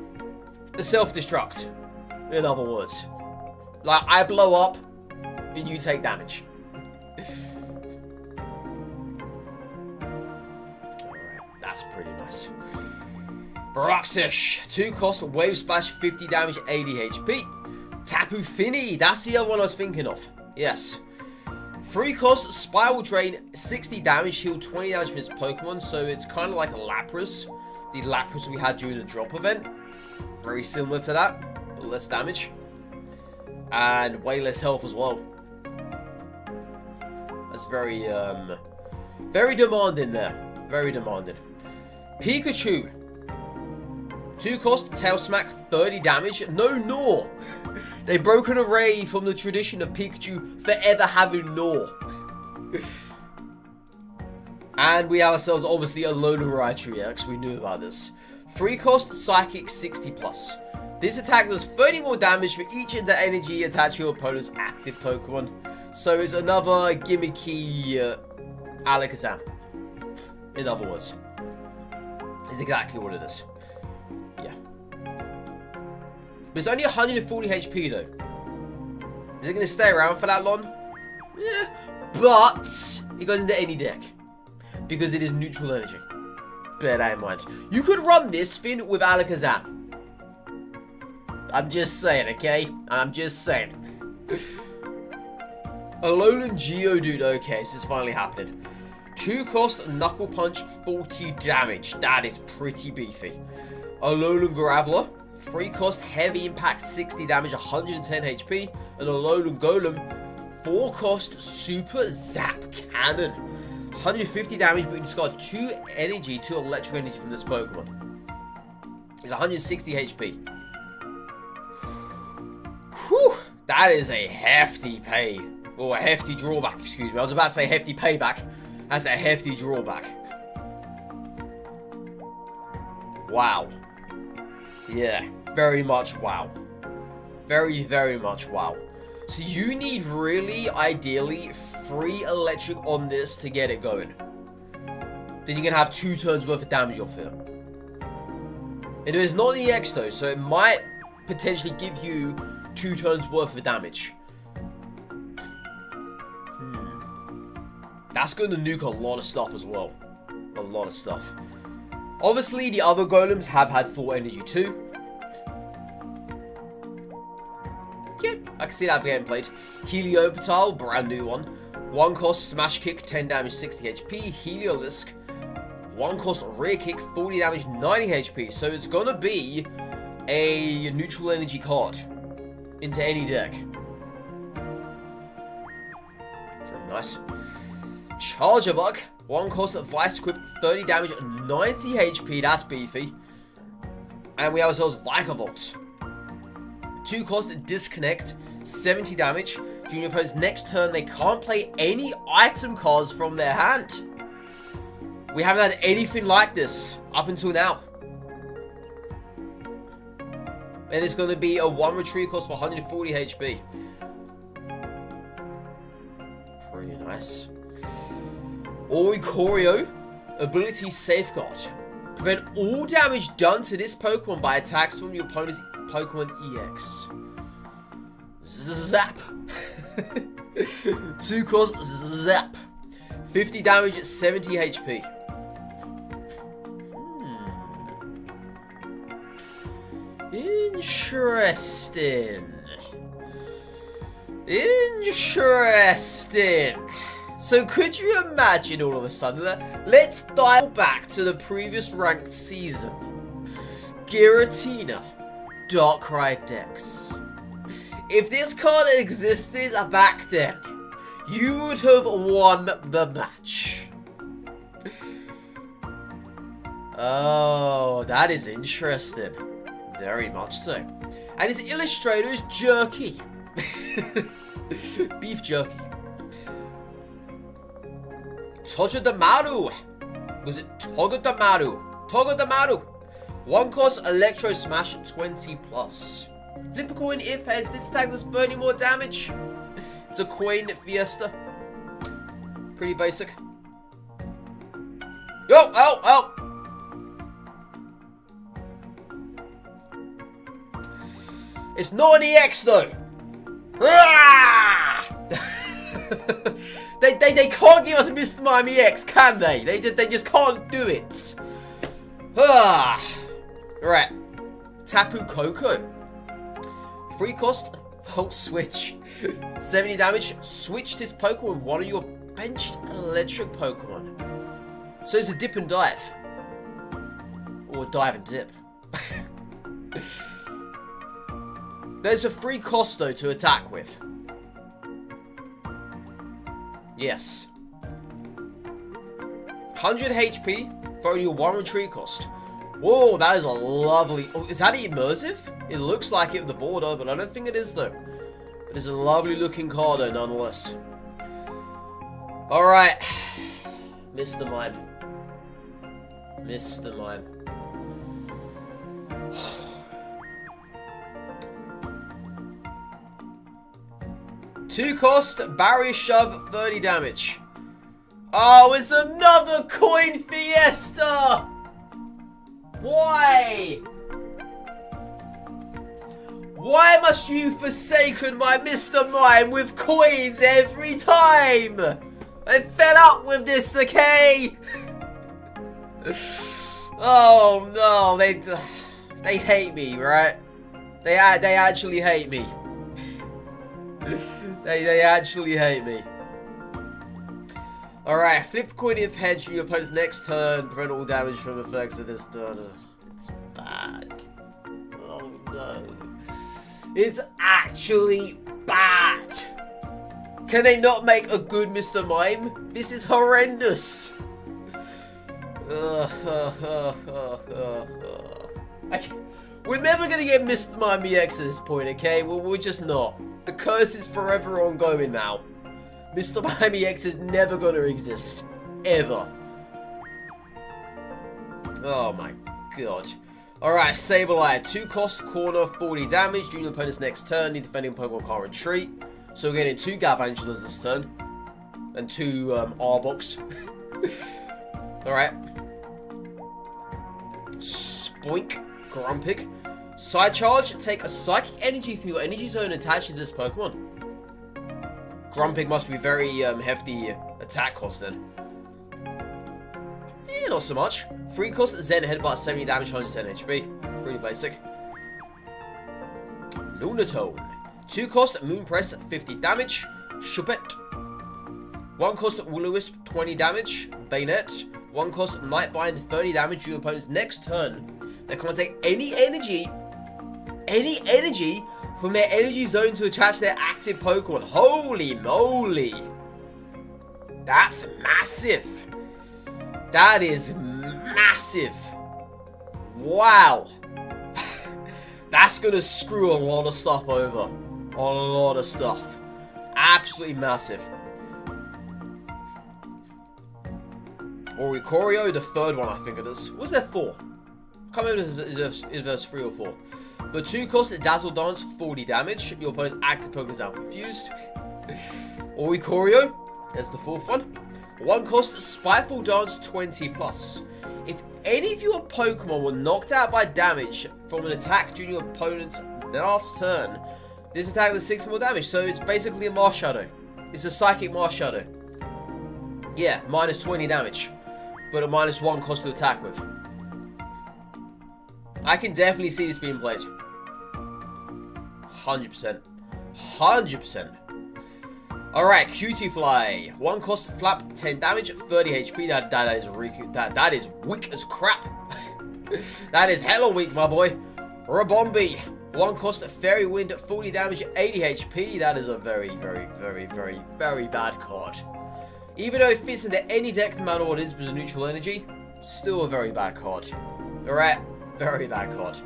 a self-destruct. In other words, like I blow up and you take damage. Alright, that's pretty nice. Baroxish, 2 cost Wave Splash, 50 damage, 80 HP. Tapu Fini, that's the other one I was thinking of. Yes. 3 cost Spiral Drain, 60 damage, heal 20 damage from its Pokemon, so it's kind of like a Lapras. The Lapras we had during the drop event. Very similar to that, but less damage. And way less health as well. That's very, very demanding there. Very demanding. Pikachu. 2 cost, Tail Smack, 30 damage. No Gnaw. They broke an array from the tradition of Pikachu forever having Gnaw. And we have ourselves, obviously, a Alolan Raichu EX. We knew about this. 3 cost, Psychic, 60+. This attack does 30 more damage for each energy attached to your opponent's active Pokemon. So it's another gimmicky Alakazam. In other words. It's exactly what it is. Yeah. But it's only 140 HP though. Is it going to stay around for that long? Yeah. But it goes into any deck. Because it is neutral energy. Bear that in mind. You could run this thing with Alakazam. I'm just saying, okay? I'm just saying. Alolan Geodude. Okay, this is finally happening. 2 cost, Knuckle Punch, 40 damage. That is pretty beefy. Alolan Graveler. 3 cost, Heavy Impact, 60 damage, 110 HP. And Alolan Golem. 4 cost, Super Zap Cannon. 150 damage, but you discard 2 energy, 2 electric energy from this Pokemon. It's 160 HP. Whew, that is a hefty pay. Or a hefty drawback, excuse me. I was about to say hefty payback. That's a hefty drawback. Wow. Yeah, very much wow. Very, very much wow. So you need really, ideally, 3 electric on this to get it going. Then you're going to have 2 turns worth of damage off it. And it is not the EX though, so it might potentially give you 2 turns worth of damage. That's going to nuke a lot of stuff as well. A lot of stuff. Obviously, the other golems have had full energy too. Yeah, I can see that getting played. Helioptile, brand new one. 1 cost, Smash Kick, 10 damage, 60 HP. Heliolisk, 1 cost, Rear Kick, 40 damage, 90 HP. So it's going to be a neutral energy card into any deck. Very nice. Charger Bug, 1 cost, Vice Grip, 30 damage, 90 HP. That's beefy. And we have ourselves Vikavolt. 2 cost, Disconnect, 70 damage. Junior opponent's next turn, they can't play any item cards from their hand. We haven't had anything like this up until now. And it's going to be a 1 retreat cost for 140 HP. Pretty nice. Oricorio, ability Safeguard. Prevent all damage done to this Pokemon by attacks from your opponent's Pokemon EX. Zap. 2 cost, Zap. 50 damage at 70 HP. Interesting. Interesting. So could you imagine all of a sudden that, let's dial back to the previous ranked season. Giratina, Darkrai Dex. If this card existed back then, you would have won the match. Oh, that is interesting. Very much so. And his illustrator is Jerky. Beef jerky. Togedemaru. Was it Togedemaru? Togedemaru. 1 cost, Electro Smash, 20 plus. Flip a coin if heads. This tag does 30 more damage. It's a coin Fiesta. Pretty basic. Yo, oh. It's not an EX though. They can't give us Mr. Mime EX, can they? They just can't do it. Right. Tapu Koko. 3 cost, Volt Switch. 70 damage. Switch this Pokemon with one of your benched electric Pokemon. So it's a dip and dive. Or dive and dip. There's a 3 cost though to attack with. Yes. 100 HP for only a 1 retreat cost. Whoa, that is a lovely... Oh, is that immersive? It looks like it with the border, but I don't think it is, though. It is a lovely looking card, though, nonetheless. Alright. Mr. Mime. Mr. Mime. Two cost, barrier shove, 30 damage. Oh, it's another coin fiesta! Why? Why must you forsaken my Mr. Mime with coins every time? I'm fed up with this, okay? Oh no, they hate me, right? They actually hate me. They actually hate me. Alright, flip coin if hedge your opponent's next turn, prevent all damage from effects of this turn. It's bad. Oh no. It's actually bad. Can they not make a good Mr. Mime? This is horrendous. We're never gonna get Mr. Mime EX at this point, okay? Well, we're just not. The curse is forever ongoing now. Mr. Mime EX is never gonna exist. Ever. Oh my god. Alright, Sableye. 2 cost, corner, 40 damage. During the opponent's next turn, the defending Pokemon can't retreat. So we're getting 2 Gavangelas this turn. And 2 Arbok. Alright. Spoink. Grumpig. Side charge. Take a Psychic Energy through your Energy Zone attached to this Pokemon. Grumpig must be very hefty attack cost then. Yeah, not so much. 3 cost, Zen Headbutt, 70 damage, 110 HP. Really basic. Lunatone. 2 cost, Moon Press, 50 damage. Shuppet. 1 cost, Will-O-Wisp, 20 damage. Bayonet. 1 cost, Nightbind, 30 damage during your opponent's next turn. They can't take any energy from their energy zone to attach their active Pokemon. Holy moly. That's massive. That is massive. Wow. That's gonna screw a lot of stuff over. A lot of stuff. Absolutely massive. Oricorio, the third one I think it is. What's there 4? I can't remember if there's 3 or 4. But 2 cost, Dazzle Dance, 40 damage. Your opponent's active Pokemon is now confused. Oricorio, there's the 4th one. 1 cost, Spiteful Dance, 20 plus. If any of your Pokemon were knocked out by damage from an attack during your opponent's last turn, this attack does 6 more damage. So it's basically a Marshadow. It's a Psychic Marshadow. Yeah, minus 20 damage. But a minus 1 cost to attack with. I can definitely see this being played. 100%. 100%. Alright, Cutiefly. 1 cost, flap, 10 damage, 30 HP. That is weak as crap. That is hella weak, my boy. Rabombi. 1 cost, Fairy Wind, 40 damage, 80 HP. That is a very, very, very, very, very bad card. Even though it fits into any deck, no matter what it is, with a neutral energy, still a very bad card. Alright. Very bad card.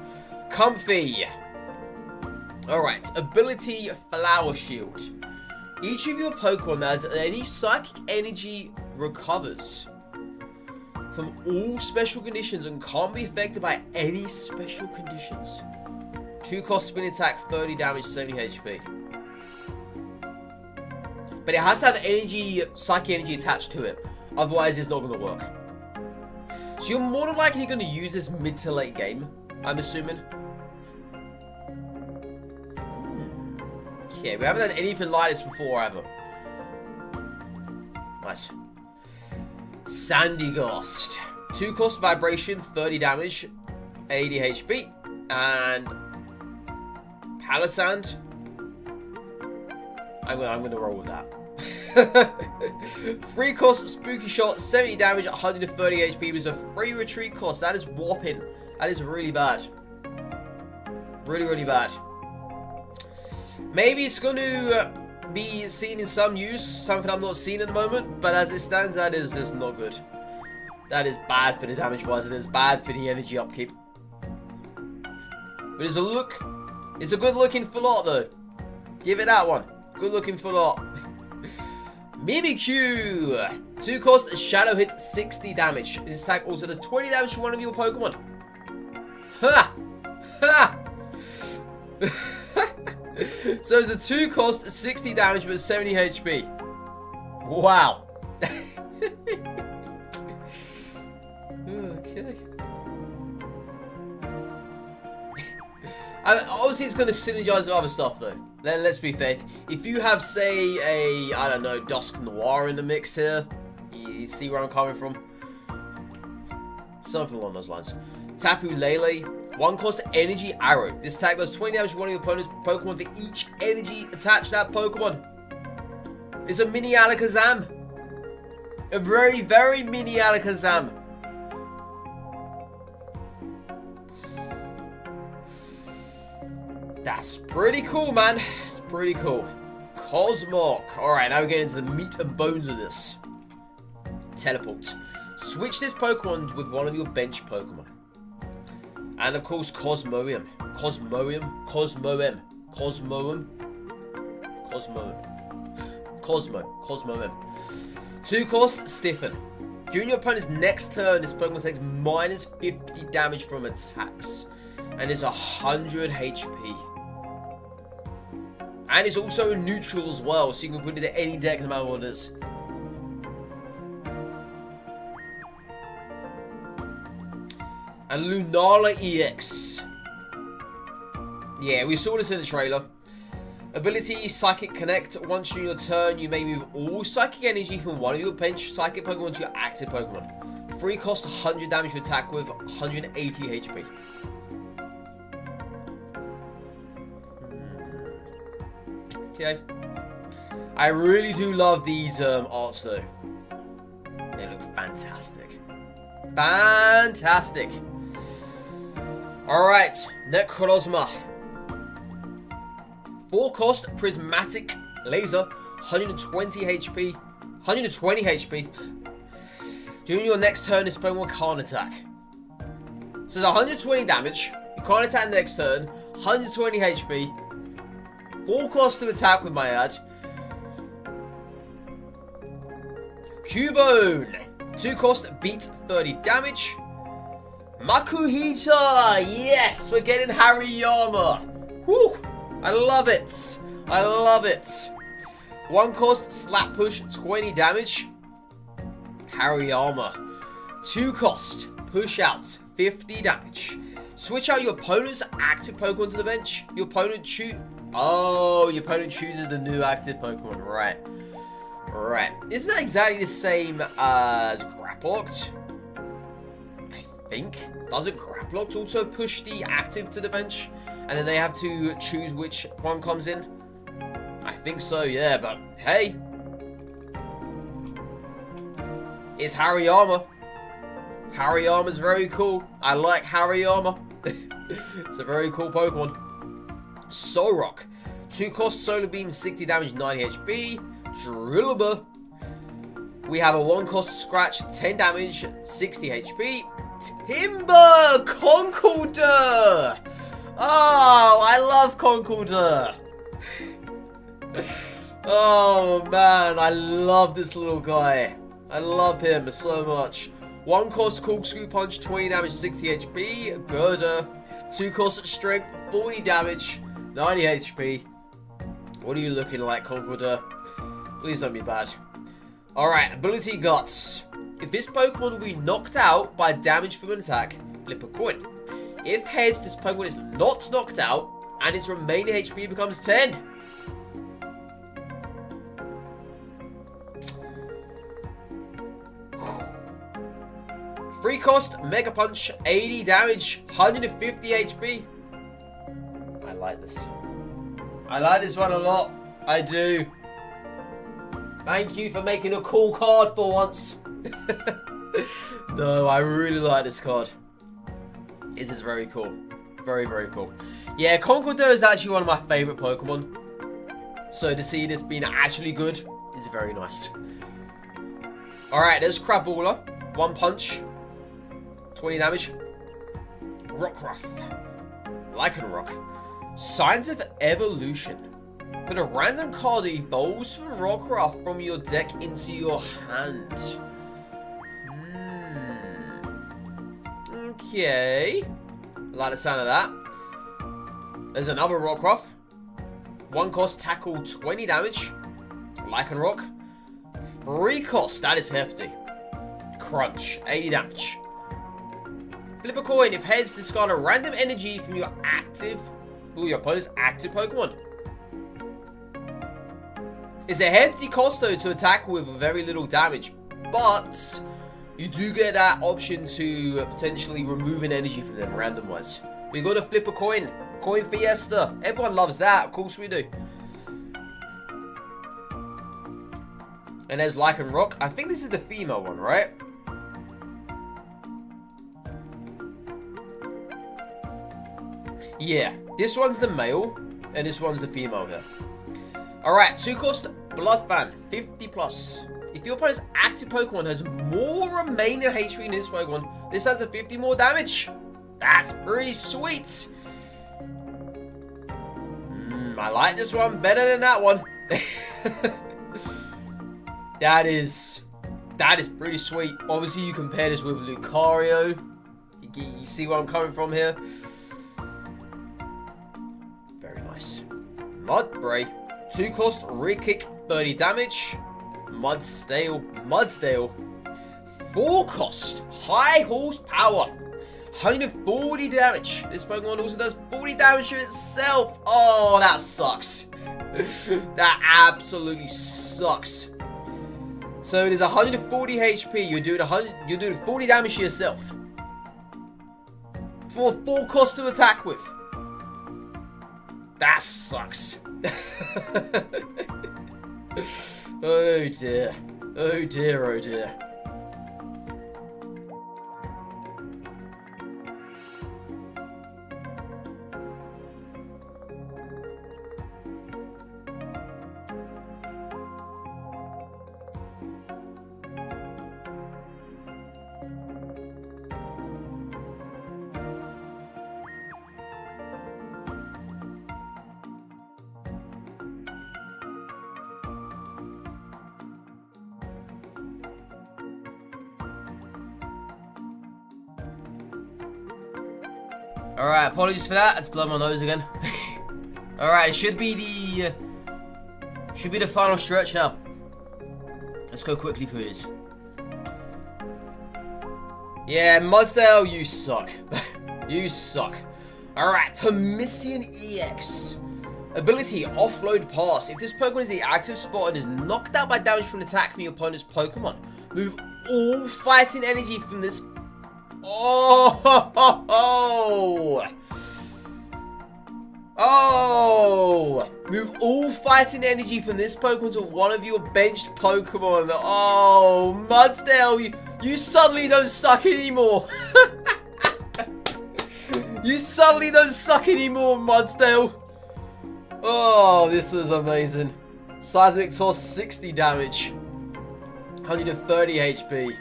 Comfy. Alright. Ability Flower Shield. Each of your Pokemon that has any psychic energy recovers from all special conditions and can't be affected by any special conditions. 2 cost, spin attack, 30 damage, 70 HP. But it has to have energy, psychic energy attached to it. Otherwise, it's not going to work. So you're more than likely going to use this mid to late game, I'm assuming. Okay, we haven't done anything like this before, ever. Nice. Sandygast. 2 cost, Vibration, 30 damage, 80 HP. And Palisand. I'm gonna roll with that. 3 cost, Spooky Shot, 70 damage, 130 HP with a free retreat cost. That is whopping. That is really bad. Really, really bad. Maybe it's going to be seen in some use, something I'm not seeing at the moment, but as it stands, that is just not good. That is bad for the damage-wise, and it's bad for the energy upkeep. But it's a look. It's a good-looking full art, though. Give it that one. Good-looking full art. Mimikyu. 2 cost, Shadow hit, 60 damage. This attack also does 20 damage to one of your Pokemon. Ha! Ha! So it's a 2 cost, 60 damage with 70 HP. Wow. Okay. Obviously, it's going to synergize with other stuff, though. Let's be fair. If you have, say, I don't know, Dusk Noir in the mix here, you see where I'm coming from? Something along those lines. Tapu Lele, 1 cost energy arrow. This attack does 20 damage to one of your opponent's Pokemon for each energy attached to that Pokemon. It's a mini Alakazam. A very, very mini Alakazam. That's pretty cool, man. It's pretty cool. Cosmog. Alright, now we're getting into the meat and bones of this. Teleport. Switch this Pokemon with one of your bench Pokemon. And of course, Cosmoem. Cosmoem. Cosmoem. Cosmoem. Cosmoem. Cosmoem. 2 cost, Stiffen. During your opponent's next turn, this Pokemon takes minus 50 damage from attacks. And is 100 HP. And it's also neutral as well, so you can put it into any deck no matter what it is. And Lunala EX. Yeah, we saw this in the trailer. Ability, Psychic Connect. Once during your turn, you may move all Psychic Energy from one of your bench Psychic Pokemon to your active Pokemon. 3 cost, 100 damage to attack with 180 HP. Okay. I really do love these arts, though. They look fantastic. Fantastic. Alright, Necrozma. 4 cost, Prismatic Laser, 120 HP. 120 HP. During your next turn, this Pokemon can't attack. So it's 120 damage. You can't attack next turn. 120 HP. 4 cost to attack with my ad. Cubone. 2 cost, beat 30 damage. Makuhita. Yes, we're getting Hariyama. Woo. I love it. I love it. 1 cost, slap push, 20 damage. Hariyama. 2 cost, push out, 50 damage. Switch out your opponent's active Pokemon to the bench. Your opponent chooses the new active Pokemon. Right. Right. Isn't that exactly the same as Graplocked? I think. Doesn't Graplocked also push the active to the bench? And then they have to choose which one comes in? I think so, yeah, but hey. It's Hariyama. Hariyama's very cool. I like Hariyama. It's a very cool Pokemon. Solrock. 2 cost, Solar Beam, 60 damage, 90 HP. Drillbur. We have a 1 cost Scratch, 10 damage, 60 HP. Timber! Conkeldurr! Oh, I love Conkeldurr. Oh, man. I love this little guy. I love him so much. 1 cost Corkscrew Punch, 20 damage, 60 HP. Girder. 2 cost Strength, 40 damage, 90 HP. What are you looking like, Conkeldurr? Please don't be bad. Alright, Ability Guts. If this Pokemon will be knocked out by damage from an attack, flip a coin. If heads, this Pokemon is not knocked out, and its remaining HP becomes 10. Free cost, Mega Punch, 80 damage, 150 HP. I like this. I like this one a lot. I do. Thank you for making a cool card for once. No, I really like this card. This is very cool. Very, very cool. Yeah, Conkeldurr is actually one of my favourite Pokemon. So to see this being actually good is very nice. Alright, there's Crabrawler. 1 punch. 20 damage. Rockruff. Lycanroc. Signs of Evolution. Put a random card that evolves from Rockruff from your deck into your hand. Okay. I like the sound of that. There's another Rockruff. 1 cost, tackle, 20 damage. Lycanroc. 3 cost, that is hefty. Crunch, 80 damage. Flip a coin. If heads, discard a random energy from your opponent's active Pokemon. It's a hefty cost though to attack with very little damage, but you do get that option to potentially remove an energy from them random wise. We got to flip a coin. Coin Fiesta. Everyone loves that. Of course we do. And there's Lycanroc. I think this is the female one, right? Yeah. This one's the male, and this one's the female here. Alright, 2 cost, Blood Fan, 50 plus. If your opponent's active Pokemon has more remaining HP in this Pokemon, this has a 50 more damage. That's pretty sweet. I like this one better than that one. That is pretty sweet. Obviously, you compare this with Lucario. You see where I'm coming from here? Very nice. Mudbray. 2 cost, rear kick, 30 damage. Mudsdale. 4 cost, high horsepower, 140 damage. This Pokemon also does 40 damage to itself. Oh, that sucks. That absolutely sucks. So it is 140 HP. You're doing 40 damage to yourself for 4 cost to attack with. That sucks. Oh dear. Oh dear, oh dear. Alright, apologies for that. I had to blow my nose again. Alright, it should be the final stretch now. Let's go quickly through this. Yeah, Mudsdale, you suck. You suck. Alright, Permission EX. Ability, Offload Pass. If this Pokemon is the active spot and is knocked out by damage from an attack from your opponent's Pokemon, move all fighting energy from this... Oh! Move all fighting energy from this Pokemon to one of your benched Pokemon. Oh, Mudsdale, you suddenly don't suck anymore. You suddenly don't suck anymore, Mudsdale. Oh, this is amazing. Seismic Toss, 60 damage. 130 HP.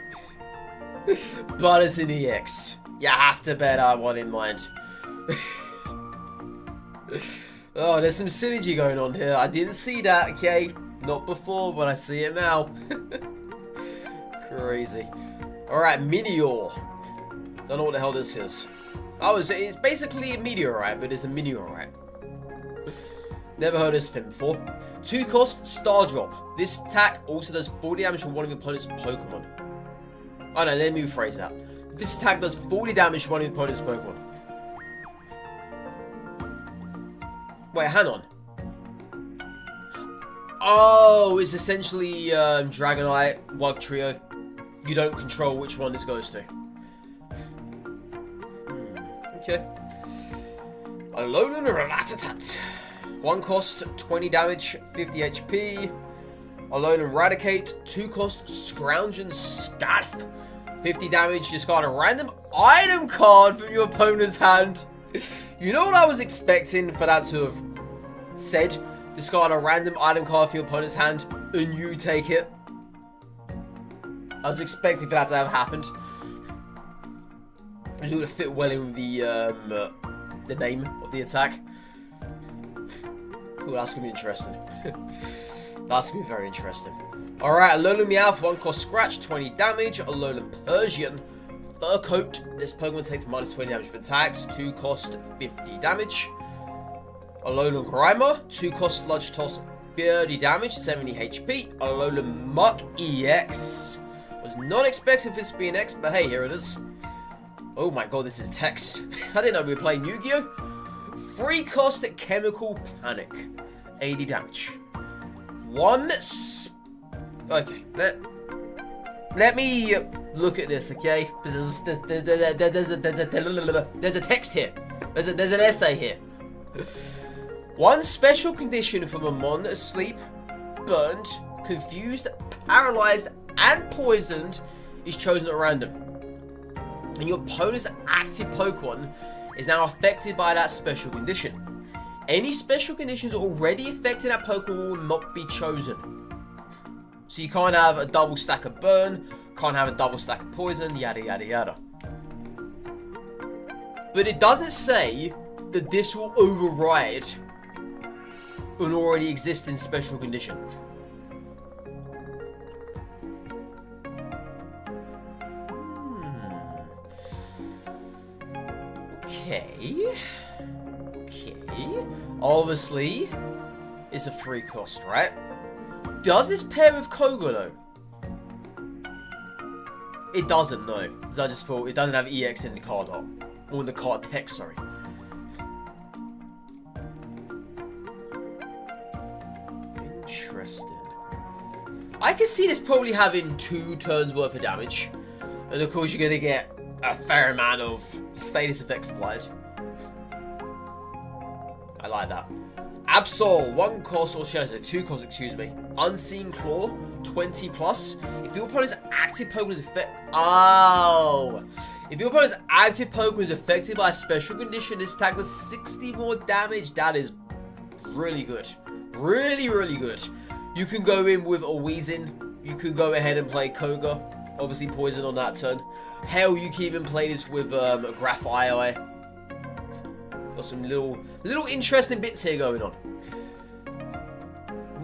Butters in EX. You have to bear that one in mind. Oh, there's some synergy going on here. I didn't see that, okay? Not before, but I see it now. Crazy. Alright, Meteor. Don't know what the hell this is. Oh, it's basically a meteorite, but it's a meteorite. Never heard of this thing before. 2 cost, Star Drop. This attack also does 40 damage to one of your opponent's Pokemon. Oh no, let me rephrase that. This attack does 40 damage to one of your opponent's Pokemon. Wait, hang on. Oh, it's essentially Dragonite, Wugtrio. You don't control which one this goes to. Okay. Alolan Rattata. 1 cost, 20 damage, 50 HP. Alolan Eradicate, 2 cost, Scrounging Scath. 50 damage, discard a random item card from your opponent's hand. You know what I was expecting for that to have said? Discard a random item card from your opponent's hand, and you take it. I was expecting for that to have happened. It would fit well in with the name of the attack. Ooh, that's gonna be interesting. That's gonna be very interesting. Alright, Alolan Meowth, 1 cost scratch, 20 damage. Alolan Persian, Fur Coat. This Pokemon takes minus 20 damage for attacks, 2 cost 50 damage. Alolan Grimer, 2 cost Sludge Toss, 30 damage, 70 HP. Alolan Muck EX. Was not expecting this to be an X, but hey, here it is. Oh my god, this is text. I didn't know we were playing Yu-Gi-Oh! 3 cost Chemical Panic, 80 damage. Okay, let me look at this, okay? Because there's a text here. There's an essay here. 1 special condition from a mon asleep, burned, confused, paralyzed, and poisoned is chosen at random. And your opponent's active Pokemon is now affected by that special condition. Any special conditions already affecting that Pokemon will not be chosen. So you can't have a double stack of burn, can't have a double stack of poison, yada yada yada. But it doesn't say that this will override an already existing special condition. Okay. Obviously, it's a 3 cost, right? Does this pair with Koga though? It doesn't, no. Because I just thought it doesn't have EX in the card art. Or in the card text, sorry. Interesting. I can see this probably having 2 turns worth of damage. And of course you're going to get a fair amount of status effects applied. I like that. Absol, 1 cost, or should I say 2 cost, excuse me. Unseen Claw, 20 plus. If your opponent's active Pokemon is if your opponent's active Pokemon is affected by a special condition, this attack does 60 more damage. That is really good. Really, really good. You can go in with a Weezing. You can go ahead and play Koga. Obviously poison on that turn. Hell, you can even play this with Graphite. Got some little interesting bits here going on.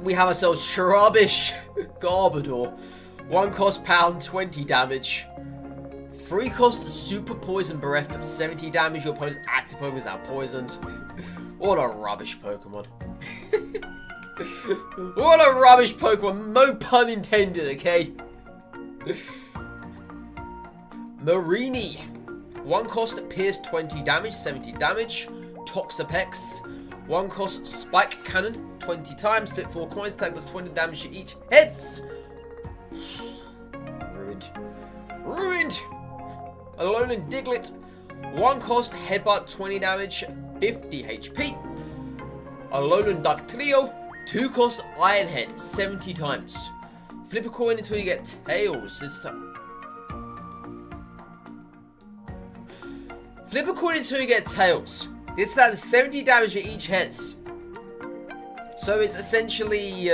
We have ourselves Trubbish Garbodor. 1 cost pound, 20 damage. 3 cost Super Poison Breath, 70 damage. Your opponent's active Pokemon is now poisoned. What a rubbish Pokemon. What a rubbish Pokemon. No pun intended, okay? Marini. 1 cost Pierce, 20 damage, 70 damage. Toxapex. 1 cost Spike Cannon, 20 times. Flip 4 coins, attack does 20 damage to each. Heads! Ruined. Ruined! Alolan Diglett. 1 cost Headbutt, 20 damage, 50 HP. Alolan Dugtrio. 2 cost Iron Head, 70 times. Flip a coin until you get Tails. This time. Flip a coin until you get Tails. This does 70 damage to each heads. So it's essentially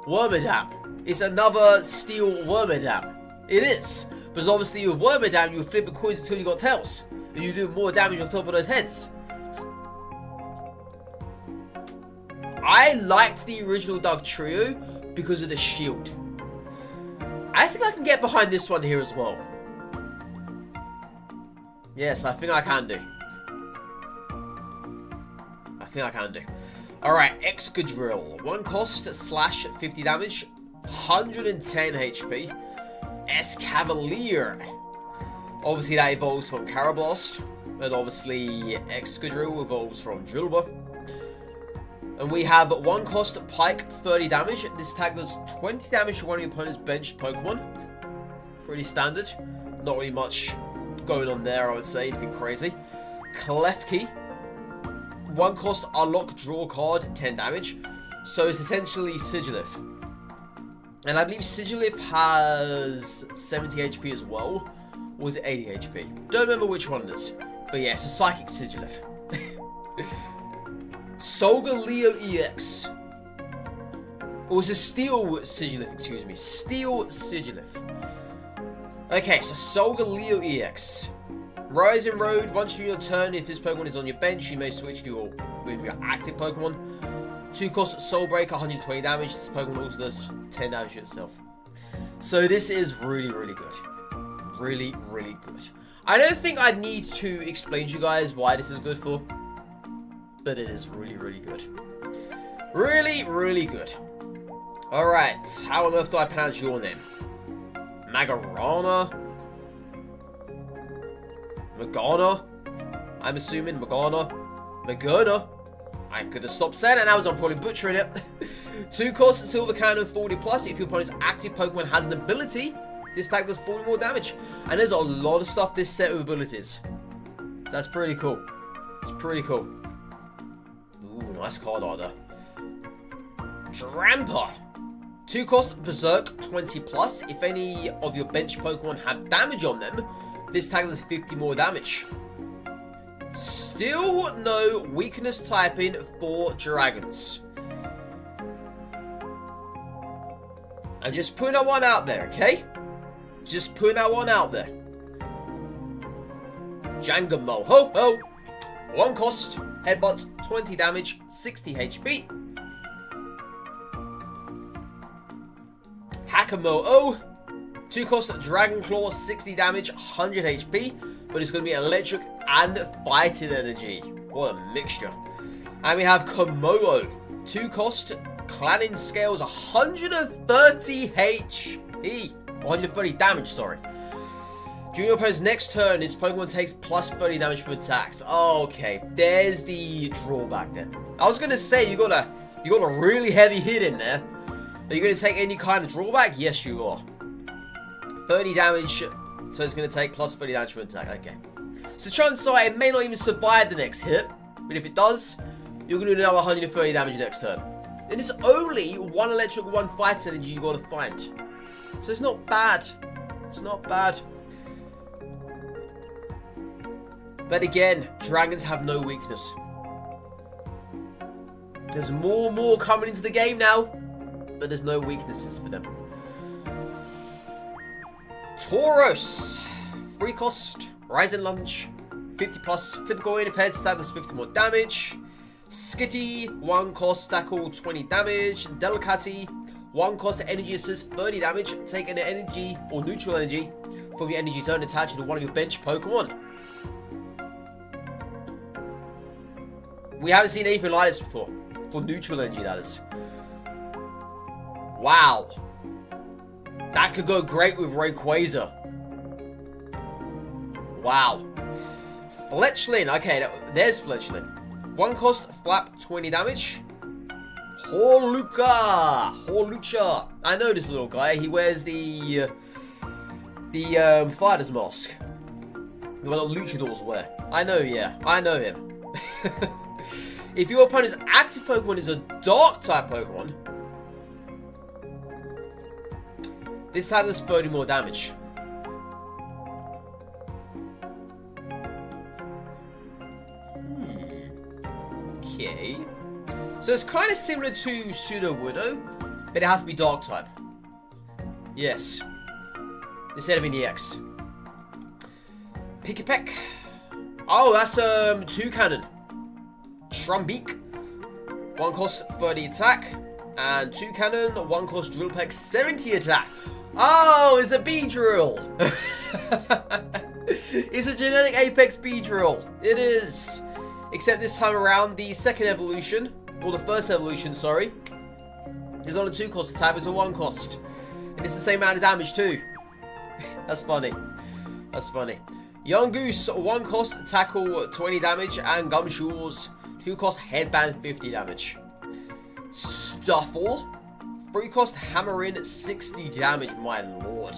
Wormadam. It's another Steel Wormadam. It is. Because obviously with Wormadam, you flip the coins until you got Tails. And you do more damage on top of those heads. I liked the original Dugtrio because of the shield. I think I can get behind this one here as well. Yes, I think I can do. Alright, Excadrill. 1 cost, slash 50 damage, 110 HP. Escavalier. Obviously that evolves from Carablast. And obviously Excadrill evolves from Drillbur. And we have 1 cost Pike, 30 damage. This attack does 20 damage to one of your opponent's benched Pokemon. Pretty standard. Not really much going on there, I would say. Anything crazy. Klefki. 1 cost unlock, draw card, 10 damage. So it's essentially Sigilyph. And I believe Sigilyph has 70 HP as well. Or is it 80 HP? Don't remember which one it is. But yeah, it's a Psychic Sigilyph. Solgaleo EX. Or it's a Steel Sigilyph, excuse me. Steel Sigilyph. Okay, so Solgaleo EX. Rising Road, once in your turn, if this Pokemon is on your bench, you may switch to your active Pokemon. 2 cost Soul Breaker, 120 damage. This Pokemon also does 10 damage to itself. So this is really, really good. Really, really good. I don't think I need to explain to you guys why this is good for, but it is really, really good. Really, really good. Alright, how on earth do I pronounce your name? Magarana? Magana? I'm assuming Magana? Magana? I'm gonna stop saying it now as I'm probably butchering it. 2 cost Silver Cannon 40 plus. If your opponent's active Pokemon has an ability, this tag does 40 more damage. And there's a lot of stuff this set with abilities. That's pretty cool. It's pretty cool. Ooh, nice card art there. Tramper. 2 cost Berserk 20 plus. If any of your bench Pokemon have damage on them, this tag does 50 more damage. Still no weakness typing for dragons. I'm just putting that one out there, okay? Just putting that one out there. Jangamo. Ho ho! 1 cost, headbutt, 20 damage, 60 HP. Hakamo-O. 2 cost, Dragon Claw, 60 damage, 100 HP. But it's going to be electric and fighting energy. What a mixture. And we have Komodo. 2 cost, Cladding Scales, 130 HP. 130 damage, sorry. During your opponent's next turn, this Pokemon takes plus 30 damage for attacks. Okay, there's the drawback then. I was going to say, you got a really heavy hit in there. Are you going to take any kind of drawback? Yes, you are. 30 damage, so it's going to take plus 30 damage for attack. Okay. So chances are it may not even survive the next hit, but if it does, you're going to do another 130 damage next turn. And it's only 1 electric, 1 fight energy you got to find. So it's not bad. It's not bad. But again, dragons have no weakness. There's more and more coming into the game now, but there's no weaknesses for them. Tauros. 3 cost, Rise and Lunge, 50 plus, flip a coin if heads, stab does 50 more damage. Skitty, 1 cost, tackle, 20 damage. Delicati, 1 cost, energy assist, 30 damage. Take an energy or neutral energy from your energy zone attached to one of your bench Pokemon. We haven't seen anything like this before. For neutral energy, that is. Wow. That could go great with Rayquaza. Wow. Fletchling. Okay, there's Fletchling. 1 cost, flap, 20 damage. Hawlucha. I know this little guy. He wears the fighter's mask. The one that luchadors wear. I know, yeah. I know him. If your opponent's active Pokemon is a Dark-type Pokemon, this type does 30 more damage. Okay. So it's kind of similar to Sudowoodo, but it has to be Dark-type. Yes. Instead of an EX. Pikipek. Oh, that's Toucannon. Trumbeak. 1 cost, 30 attack. And Toucannon, 1 cost, Drill Peck, 70 attack. Oh, it's a Beedrill. It's a genetic Apex Beedrill. It is. Except this time around, the second evolution, or the first evolution, sorry, is on a 2 cost attack, it's a 1 cost. And it's the same amount of damage too. That's funny. That's funny. Young Goose, 1 cost, tackle, 20 damage, and Gumshoes, 2 cost, headband, 50 damage. Stuffle, 3 cost, hammer in, 60 damage, my lord.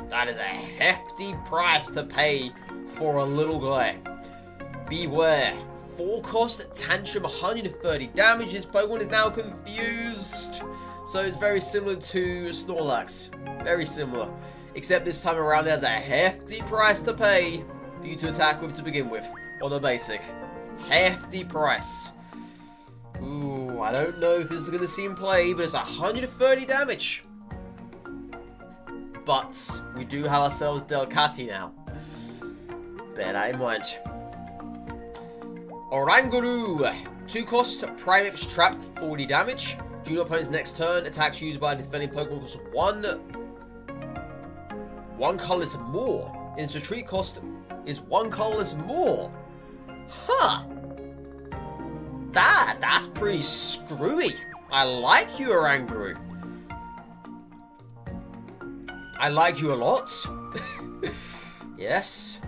That is a hefty price to pay for a little guy. Beware. 4 cost, Tantrum, 130 damage. His Pokemon is now confused. So it's very similar to Snorlax. Very similar. Except this time around there's a hefty price to pay for you to attack with to begin with. On a basic. Hefty price. Ooh, I don't know if this is going to see him play, but it's 130 damage. But we do have ourselves Delcatty now. Bear that in mind. Oranguru. 2 cost, Primeape's Trap, 40 damage. During your opponent's next turn, attacks used by a defending Pokemon cost 1 colorless more. And its retreat cost is 1 colorless more. Huh. That's pretty screwy. I like you, Oranguru. I like you a lot. Yes.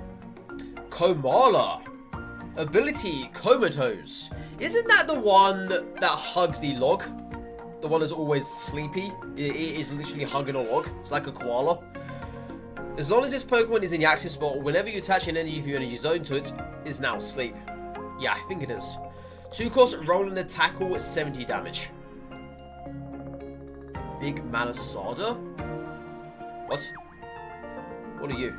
Komala. Ability, Comatose. Isn't that the one that hugs the log? The one that's always sleepy? It is literally hugging a log. It's like a koala. As long as this Pokemon is in the active spot, whenever you attach an energy from your energy zone to it, it's now asleep. Yeah, I think it is. 2 cost, rolling the tackle at 70 damage. Big Malasada? What? What are you?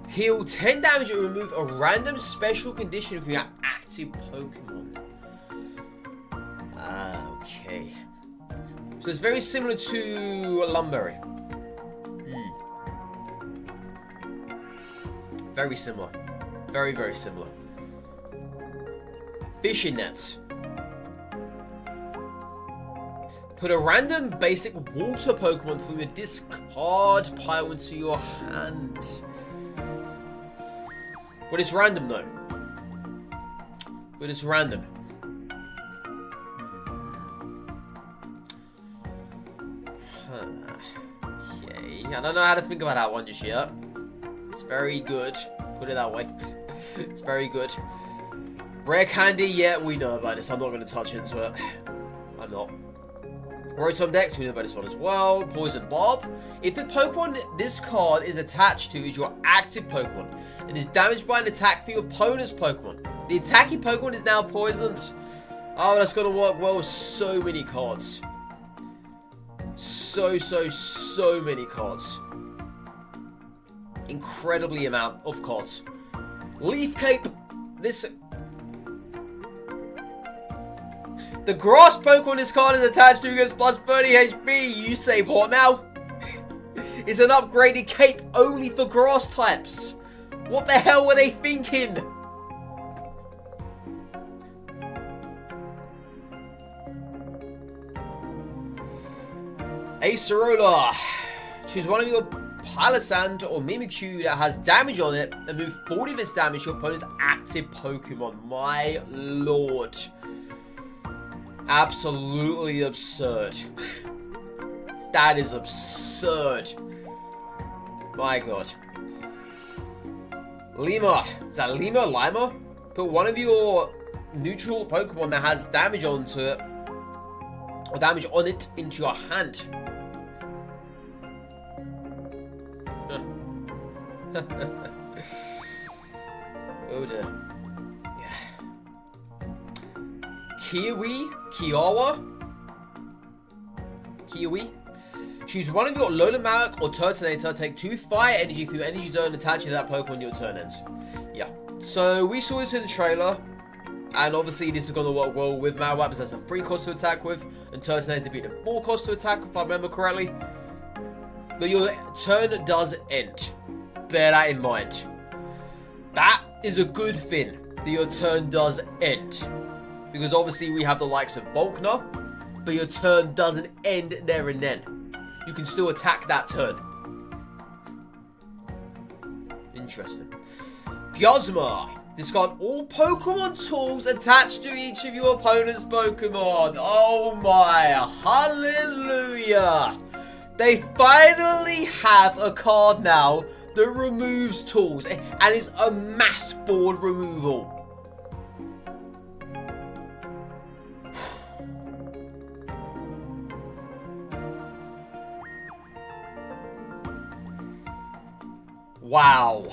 Heal 10 damage and remove a random special condition from your active Pokemon. Ah, okay. So it's very similar to Lumberry. Very similar. Very, very similar. Fishing nets. Put a random basic water Pokemon from your discard pile into your hand. But it's random though. But it's random. Okay. I don't know how to think about that one just yet. It's very good. Put it that way. It's very good. Rare candy, yeah, we know about this. I'm not going to touch into it. I'm not. Rotom Dex, we know about this one as well. Poison Bob. If the Pokemon this card is attached to is your active Pokemon and is damaged by an attack for your opponent's Pokemon, the attacking Pokemon is now poisoned. Oh, that's going to work well with so many cards. So many cards. Incredibly amount of cards. Leaf Cape. This... The grass Pokemon this card is attached to gets plus 30 HP. You say what now? It's an upgraded cape only for grass types. What the hell were they thinking? Acerola. Choose one of your Palisand or Mimikyu that has damage on it and move 40 of its damage to your opponent's active Pokemon. My lord. Absolutely absurd. That is absurd. My god. Lima. Is that Lima? Lima? Put one of your neutral Pokemon that has damage onto it, or damage on it, into your hand. Oh dear. Kiawe? Choose one of your Alolan Marek or Turtonator, take 2 fire energy for your energy zone attached to that Pokemon your turn ends. Yeah. So we saw this in the trailer, and obviously this is going to work well with Marowak because that's a 3 cost to attack with, and Turtonator being a 4 cost to attack if I remember correctly. But your turn does end. Bear that in mind. That is a good thing, that your turn does end. Because obviously we have the likes of Volkner, but your turn doesn't end there and then. You can still attack that turn. Interesting. Gyazma. Discard all Pokemon tools attached to each of your opponent's Pokemon. Oh my, hallelujah. They finally have a card now that removes tools, and it's a mass board removal. Wow.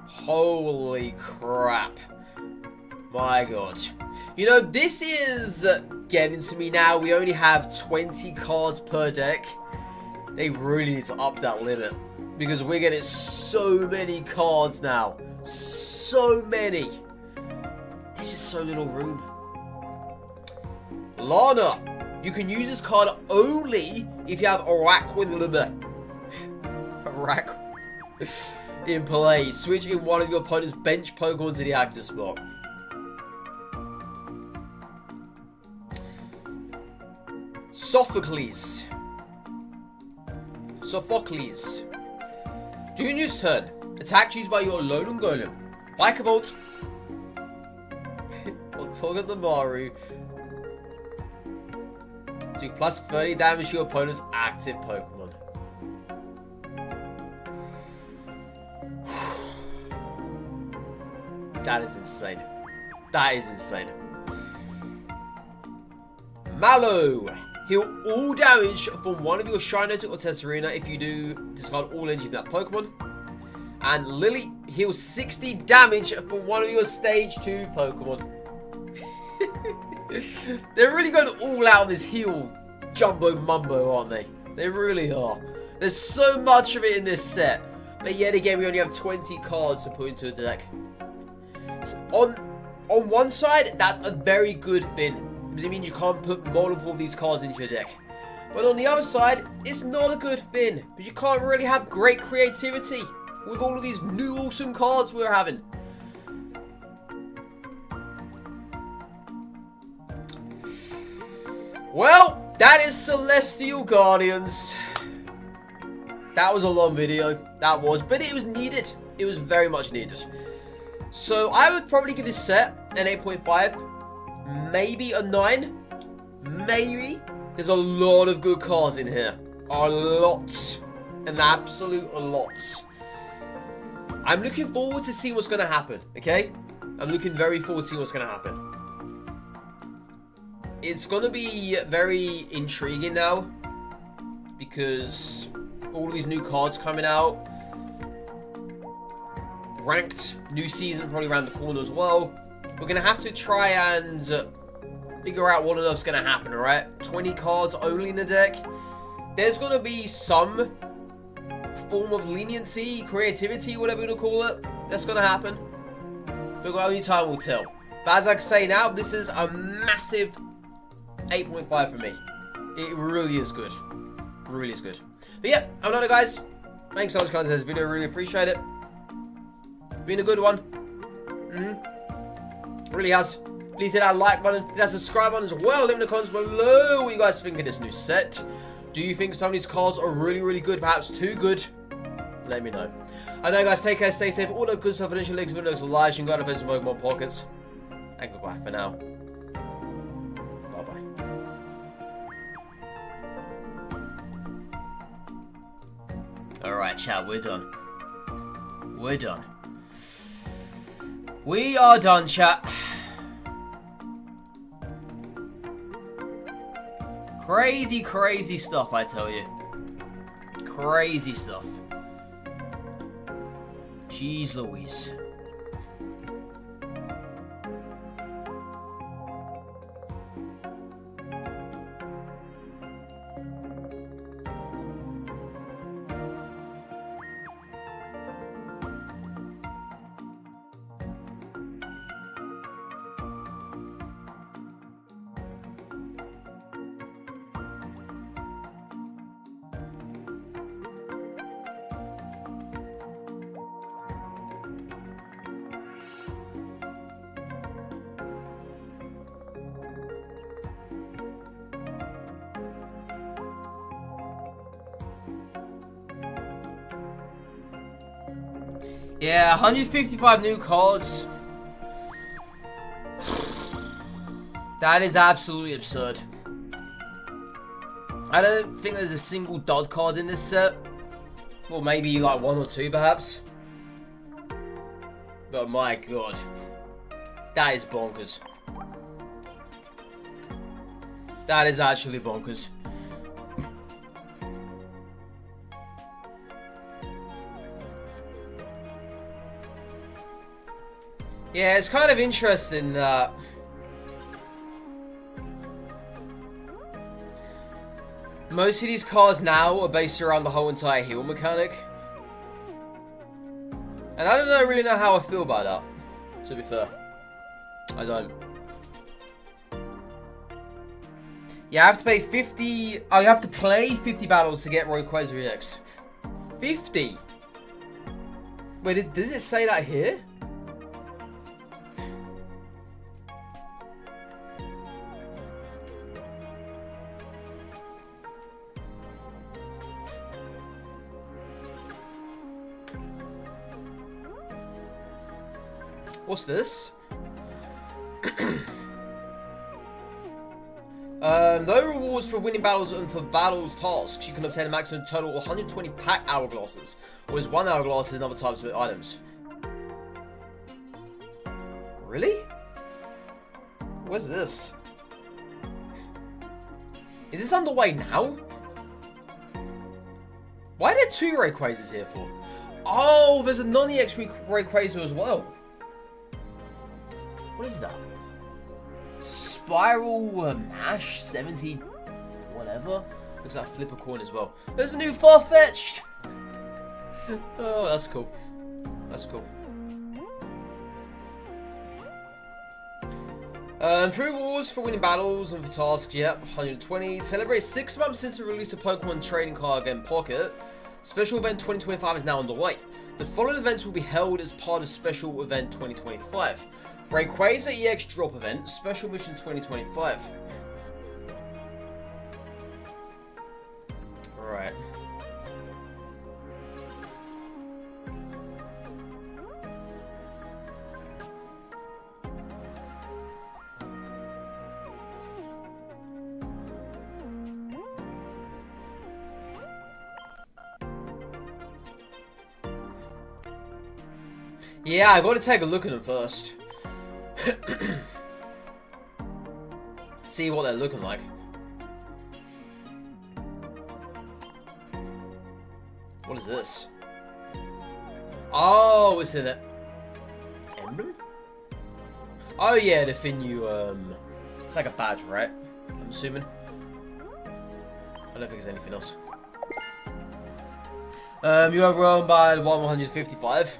Holy crap. My god. You know, this is getting to me now. We only have 20 cards per deck. They really need to up that limit, because we're getting so many cards now. So many. There's just so little room. Lana. You can use this card only if you have Araquanid rack in play. Switch in one of your opponent's bench Pokemon to the active spot. Sophocles. Junior's turn. Attack used by your Alolan Golem. Bike Bolt. Or Togedemaru. Do plus 30 damage to your opponent's active Pokemon. That is insane. That is insane. Mallow. Heal all damage from one of your Shiinotic or Tessarina if you do discard all energy from that Pokemon. And Lily, heal 60 damage from one of your Stage 2 Pokemon. They're really going all out on this heal jumbo mumbo, aren't they? They really are. There's so much of it in this set. But yet again, we only have 20 cards to put into a deck. So on one side, that's a very good thing. Because it means you can't put multiple of these cards into your deck. But on the other side, it's not a good thing. Because you can't really have great creativity with all of these new awesome cards we're having. Well, that is Celestial Guardians. That was a long video. That was. But it was needed. It was very much needed. So I would probably give this set an 8.5. Maybe a 9. Maybe. There's a lot of good cards in here. A lot. An absolute lot. I'm looking forward to seeing what's going to happen. Okay? I'm looking very forward to seeing what's going to happen. It's going to be very intriguing now. Because all these new cards coming out. Ranked new season probably around the corner as well. We're going to have to try and figure out what on earth's going to happen, alright? 20 cards only in the deck. There's going to be some form of leniency, creativity, whatever you want to call it. That's going to happen. But only time will tell. But as I can say now, this is a massive 8.5 for me. It really is good. Really is good. But yeah, I'm Nono, guys. Thanks so much for watching this video. Really appreciate it. Been a good one. Really has. Please hit that like button, hit that subscribe button as well. Leave in the comments below what you guys think of this new set. Do you think some of these cards are really, really good? Perhaps too good? Let me know. I know, guys. Take care, stay safe. All that good stuff. Financial links, videos, lives. You can go to play some Pokemon Pockets. And goodbye for now. Bye-bye. Alright, chat. We're done. We're done. We are done, chat. Crazy, crazy stuff, I tell you. Crazy stuff. Jeez Louise. Yeah, 155 new cards. That is absolutely absurd. I don't think there's a single dud card in this set. Well, maybe like 1 or 2 perhaps. But my god. That is bonkers. That is actually bonkers. Yeah, it's kind of interesting that most of these cards now are based around the whole entire heal mechanic. And I don't really know how I feel about that, to be fair. I don't. You have to pay 50... Oh, you have to play 50 battles to get Rayquaza EX. 50. Wait, does it say that here? What's this? No rewards for winning battles and for battles tasks. You can obtain a maximum total of 120 pack hourglasses, or is 1 hourglass in other types of items. Really? Where's this? Is this underway now? Why are there 2 Rayquazas here for? Oh, there's a non-EX Rayquaza as well. What is that? Spiral Mash 70 whatever. Looks like Flipper Coin as well. There's a new Farfetch'd. Oh, that's cool. That's cool. Free rewards for winning battles and for tasks, yep, 120. Celebrate 6 months since the release of Pokemon Trading Card Game Pocket. Special Event 2025 is now underway. The following events will be held as part of Special Event 2025. Rayquaza EX Drop Event, Special Mission 2025. Alright. Yeah, I gotta take a look at them first. See what they're looking like. What is this? Oh, is it an emblem? Oh yeah, the thing you it's like a badge, right? I'm assuming. I don't think there's anything else. You are owned by 155.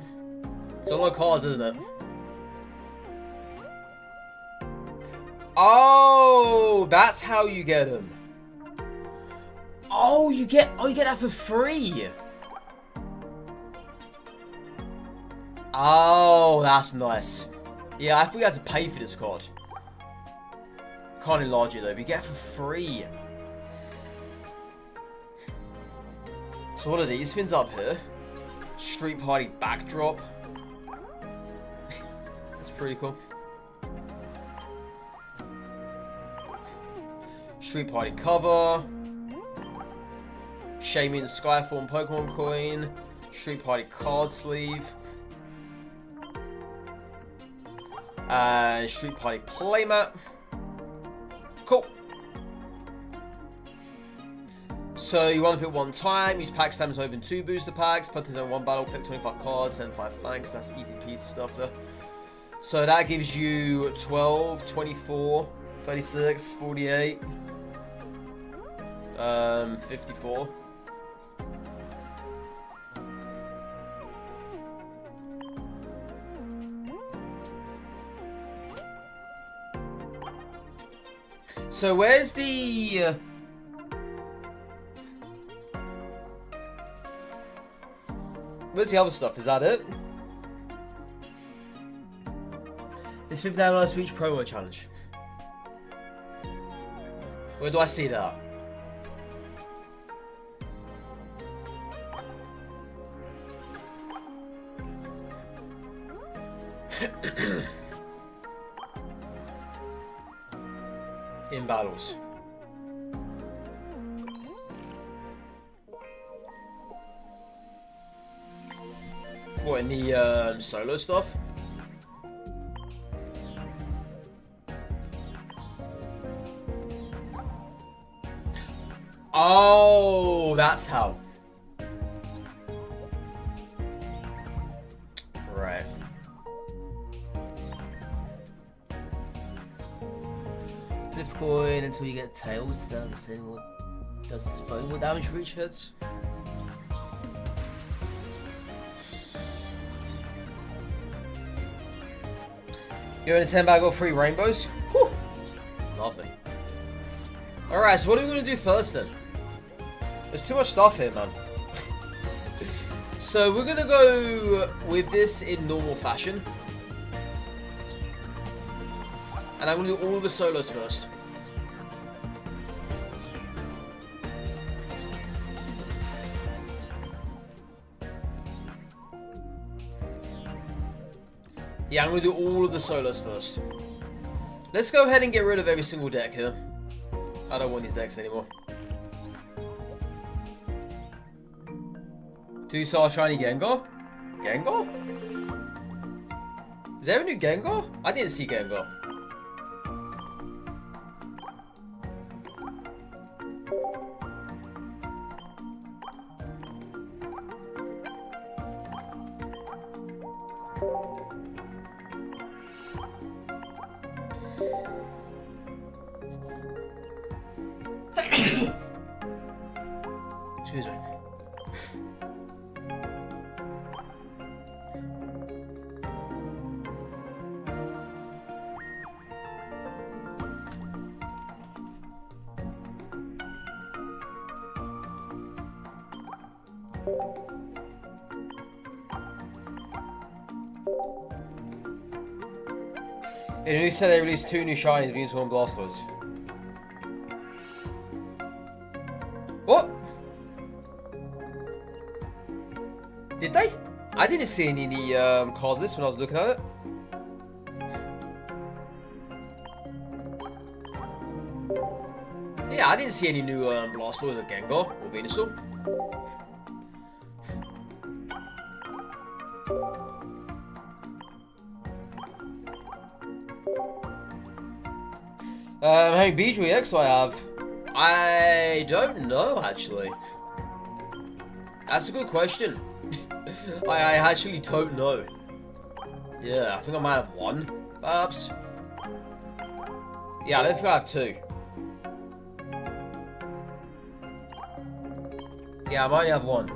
It's a lot of cards, isn't it? Oh, that's how you get them. Oh, you get that for free. Oh, that's nice. Yeah, I thought you had to pay for this card. Can't enlarge it though, but you get it for free. So what are these things up here? Street Party backdrop. That's pretty cool. Street Party cover. Shaymin Skyform Pokemon coin. Street Party card sleeve. Street Party playmat. Cool. So you want to pick one time, use pack stamps to open 2 booster packs, put it in 1 battle, click 25 cards, send 5 thanks. That's easy peasy stuff there. So that gives you 12, 24, 36, 48, 54. So where's the other stuff? Is that it? It's $50 for each promo challenge. Where do I see that? In battles. What, in the solo stuff? Oh, that's how. Right. Flip coin until you get tails. Does this phone more damage for each hits? You're in a 10 bag of 3 rainbows? Whew. Lovely. Alright, so what are we going to do first then? There's too much stuff here, man. so we're gonna go with this in normal fashion. And I'm gonna do all the solos first. Yeah, I'm gonna do all of the solos first. Let's go ahead and get rid of every single deck here. I don't want these decks anymore. 2-star shiny Gengar? Gengar? Is there a new Gengar? I didn't see Gengar. Excuse me. In a new set, they released 2 new shinies, Venusaur and Blastoise. What? Did they? I didn't see any cards this when I was looking at it. Yeah, I didn't see any new Blastoise or Gengar or Venusaur. How many Beedrill EX do I have? I don't know, actually. That's a good question. I actually don't know. Yeah, I think I might have 1, perhaps. Yeah, I don't think I have 2. Yeah, I might have 1.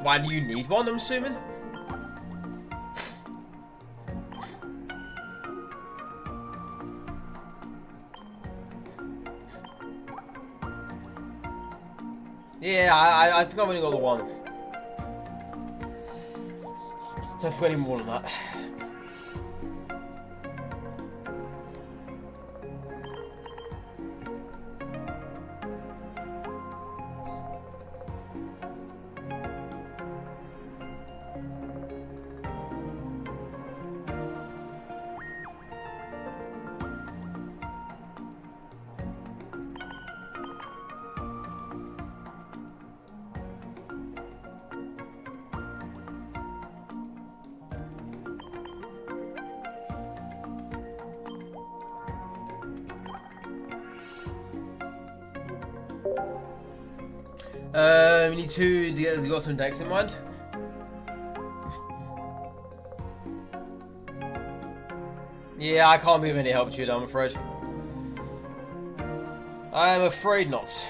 Why do you need 1, I'm assuming? Yeah, I think I've only got the 1. Don't forget any more than that. We need to you got some decks in mind? Yeah, I can't be of any help to you, I'm afraid. I'm afraid not.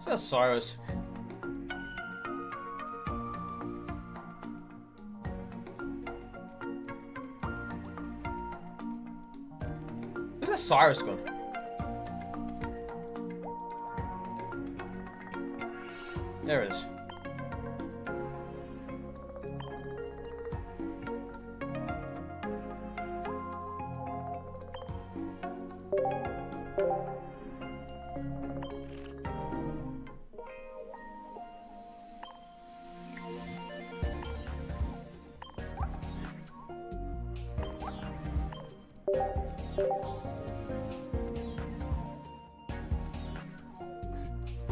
That's Cyrus. Where's that Cyrus gone? There it is.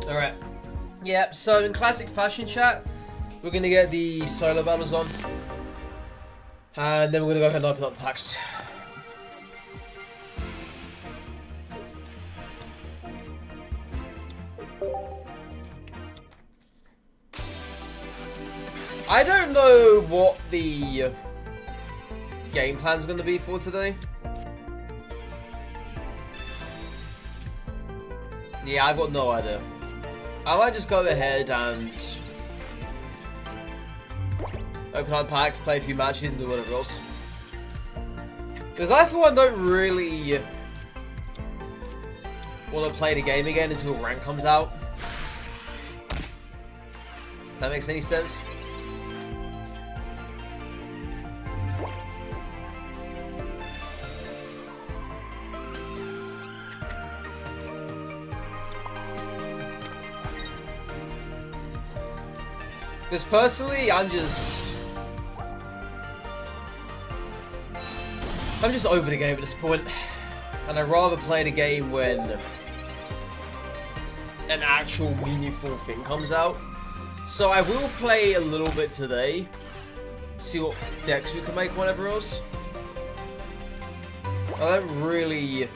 Alright. Yeah, so in classic fashion, chat, we're going to get the solo battles on. And then we're going to go ahead and open up the packs. I don't know what the game plan's going to be for today. Yeah, I've got no idea. I might just go ahead and open up packs, play a few matches, and do whatever else. Because I, for one, don't really want to play the game again until rank comes out. If that makes any sense. Because personally, I'm just over the game at this point, and I'd rather play the game when an actual meaningful thing comes out. So I will play a little bit today, see what decks we can make, whatever else. I don't really.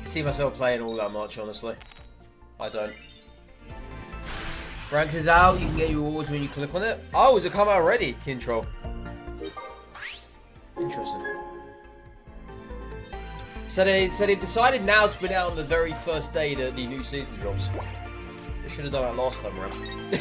See myself playing all that much, honestly. I don't. Rank is out, you can get your rewards when you click on it. Oh, has it come out already, Kintroll? Interesting. So they decided now to put it out on the very first day that the new season drops. They should have done that last time around.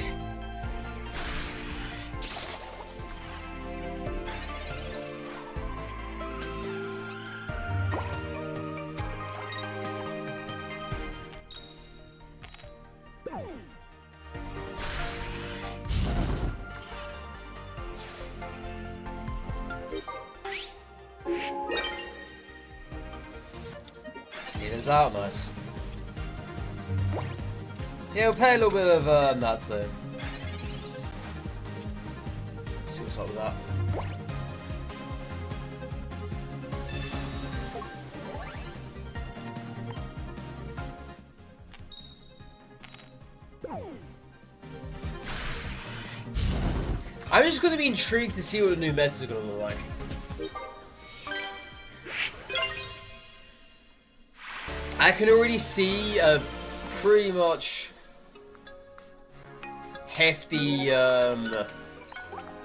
It is out, nice. Yeah, we'll play a little bit of nuts then. See what's up with that. I'm just going to be intrigued to see what the new metas are going to look like. I can already see a pretty much hefty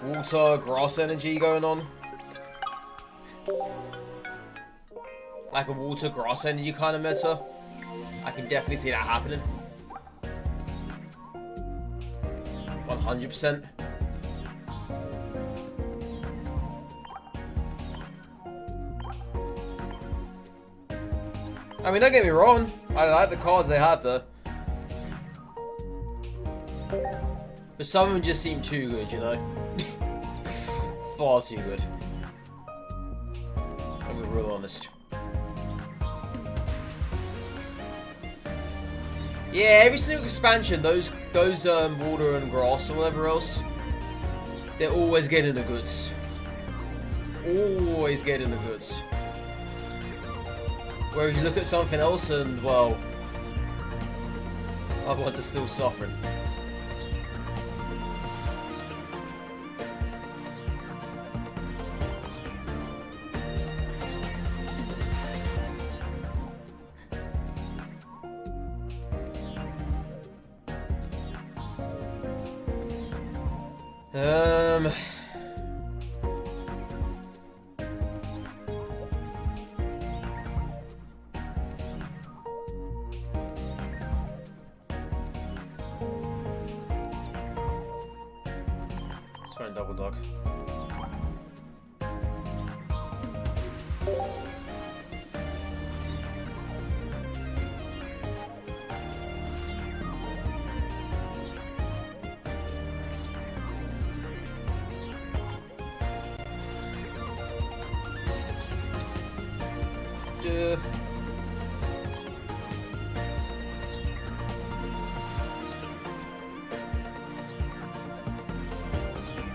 water grass energy going on. Like a water grass energy kind of meta. I can definitely see that happening. 100%. I mean, don't get me wrong, I like the cards they have there. But some of them just seem too good, you know? Far too good. I'm being real honest. Yeah, every single expansion, those water and grass and whatever else, they're always getting the goods. Always getting the goods. Whereas you look at something else and, well, other ones are still suffering. Let's try and double dog.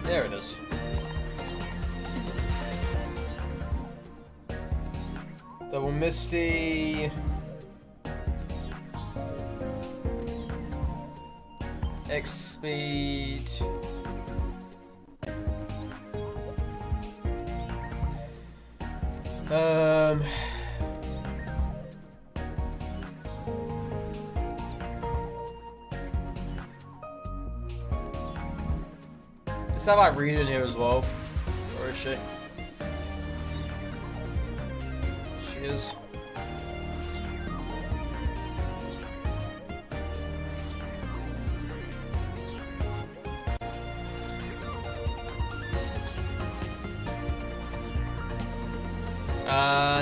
There it is. Double Misty. X speed. Let's have Irene in here as well. Where is she? She is.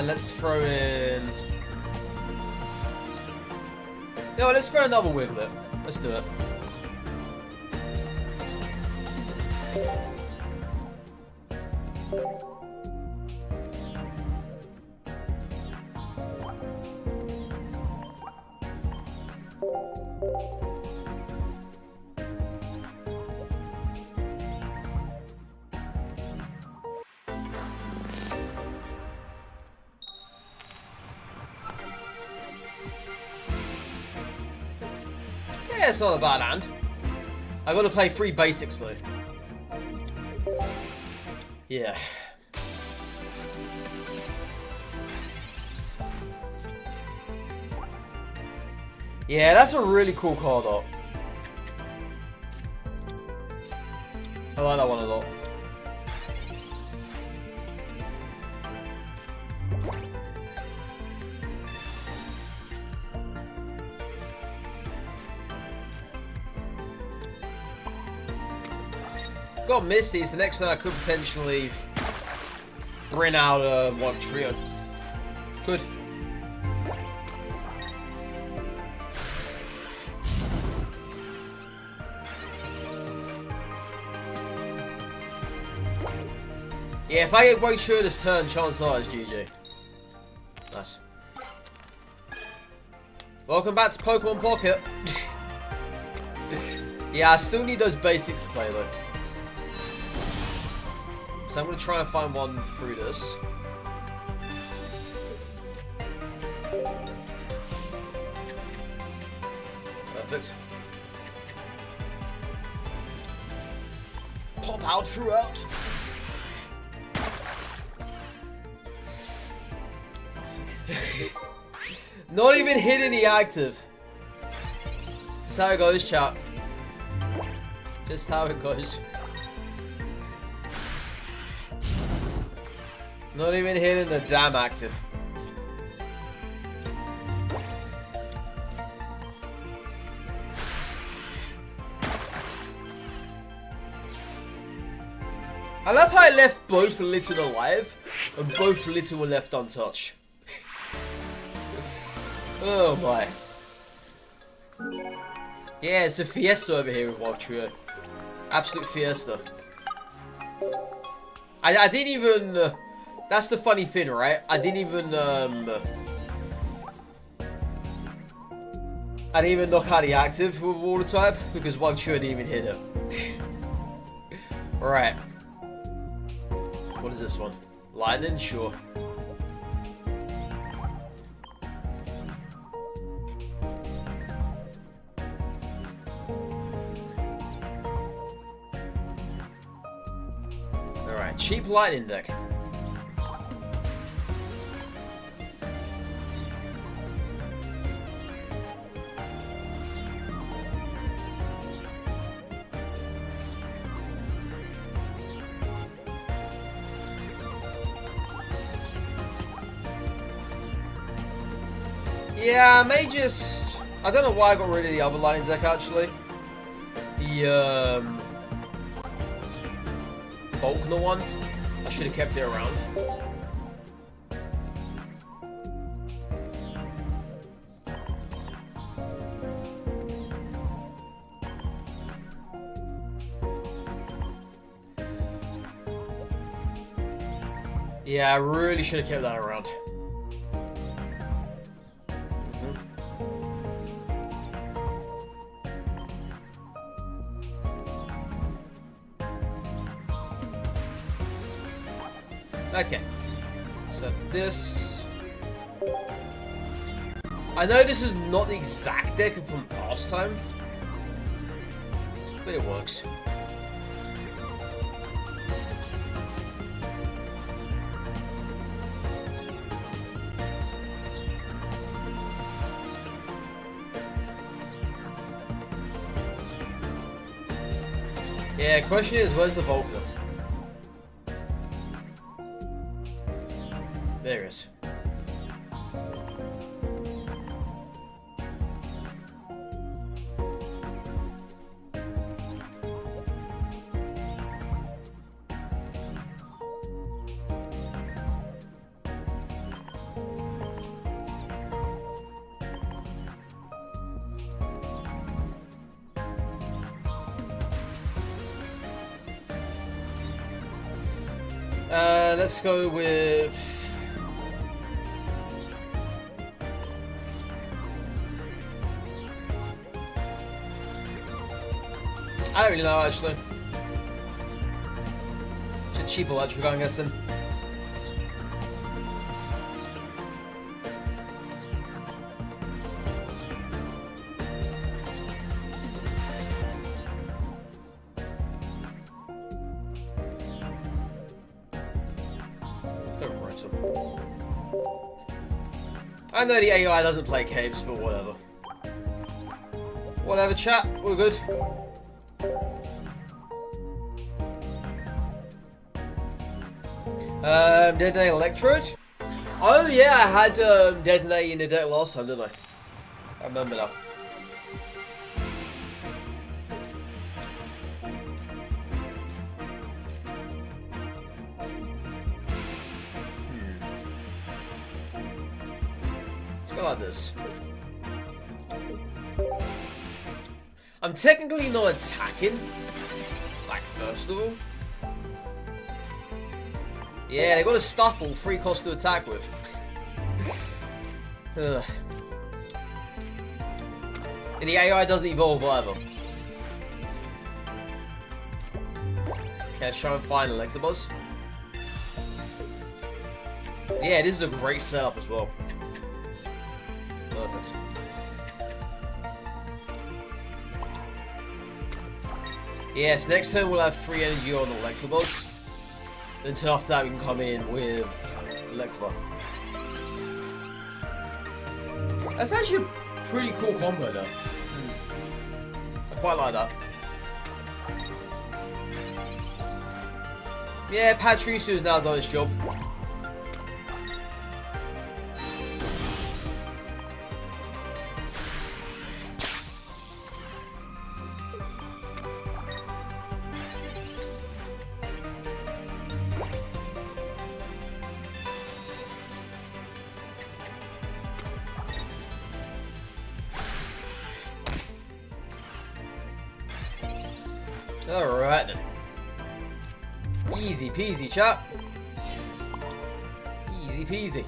Let's throw in... No, let's throw another Wiglet. Let's do it. Yeah, it's not a bad hand. I gotta play 3 basics though. Yeah. Yeah, that's a really cool card art. I like that one a lot. Got Misty, so next time I could potentially bring out a one trio. Good. Yeah, if I get White Trio this turn, chance are it's GG. Nice. Welcome back to Pokemon Pocket. Yeah, I still need those basics to play though. So I'm going to try and find one through this. Perfect. Pop out throughout. Not even hit any active. Just how it goes, chat. Just how it goes. Not even hitting the damn active. I love how I left both Litten alive and both Litten were left untouched. Oh my. Yeah, it's a fiesta over here with Wild Trio. Absolute fiesta. I didn't even... that's the funny thing, right? I didn't even knock out the active with Water type because Wild Trio didn't even hit it. Right. What is this one? Lightning? Sure. Alright, cheap lightning deck. Yeah, I may just... I don't know why I got rid of the other lightning deck actually. The Volkner one. I should have kept it around. Yeah, I really should have kept that around. Okay, so this... I know this is not the exact deck from last time, but it works. Yeah, question is, where's the Vulcan? There it is. Let's go with... I don't really know, actually. It's a cheap electric, I'm guessing. I know the AI doesn't play capes, but whatever. Whatever, chat. We're good. Detonate Electrode? Oh yeah, I had Detonate in the deck last time, didn't I? I remember now. Let's go like this. I'm technically not attacking, like, first of all. Yeah, they got a Stuffle, 3 cost to attack with. And the AI doesn't evolve either. Okay, let's try and find Electabuzz. Yeah, this is a great setup as well. Perfect. Yes, next turn we'll have 3 energy on Electabuzz. Then turn after that we can come in with Electabuzz. That's actually a pretty cool combo though. I quite like that. Yeah, Patricio has now done his job. Alright then. Easy peasy, chap. Easy peasy.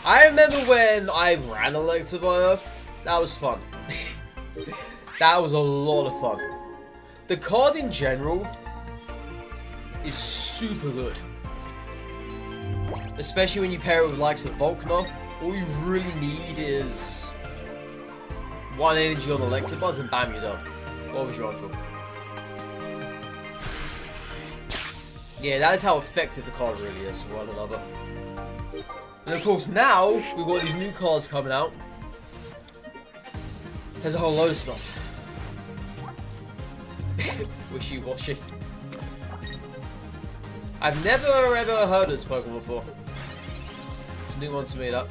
I remember when I ran Electivire. That was fun. That was a lot of fun. The card in general is super good. Especially when you pair it with likes of Volkner. All you really need is 1 energy on Electabuzz and bam, you're done. What was your answer? Yeah, that is how effective the card really is for one another. And of course now, we've got these new cards coming out. There's a whole load of stuff. Wishy-washy. I've never ever heard of this Pokemon before. It's a new one to me, that.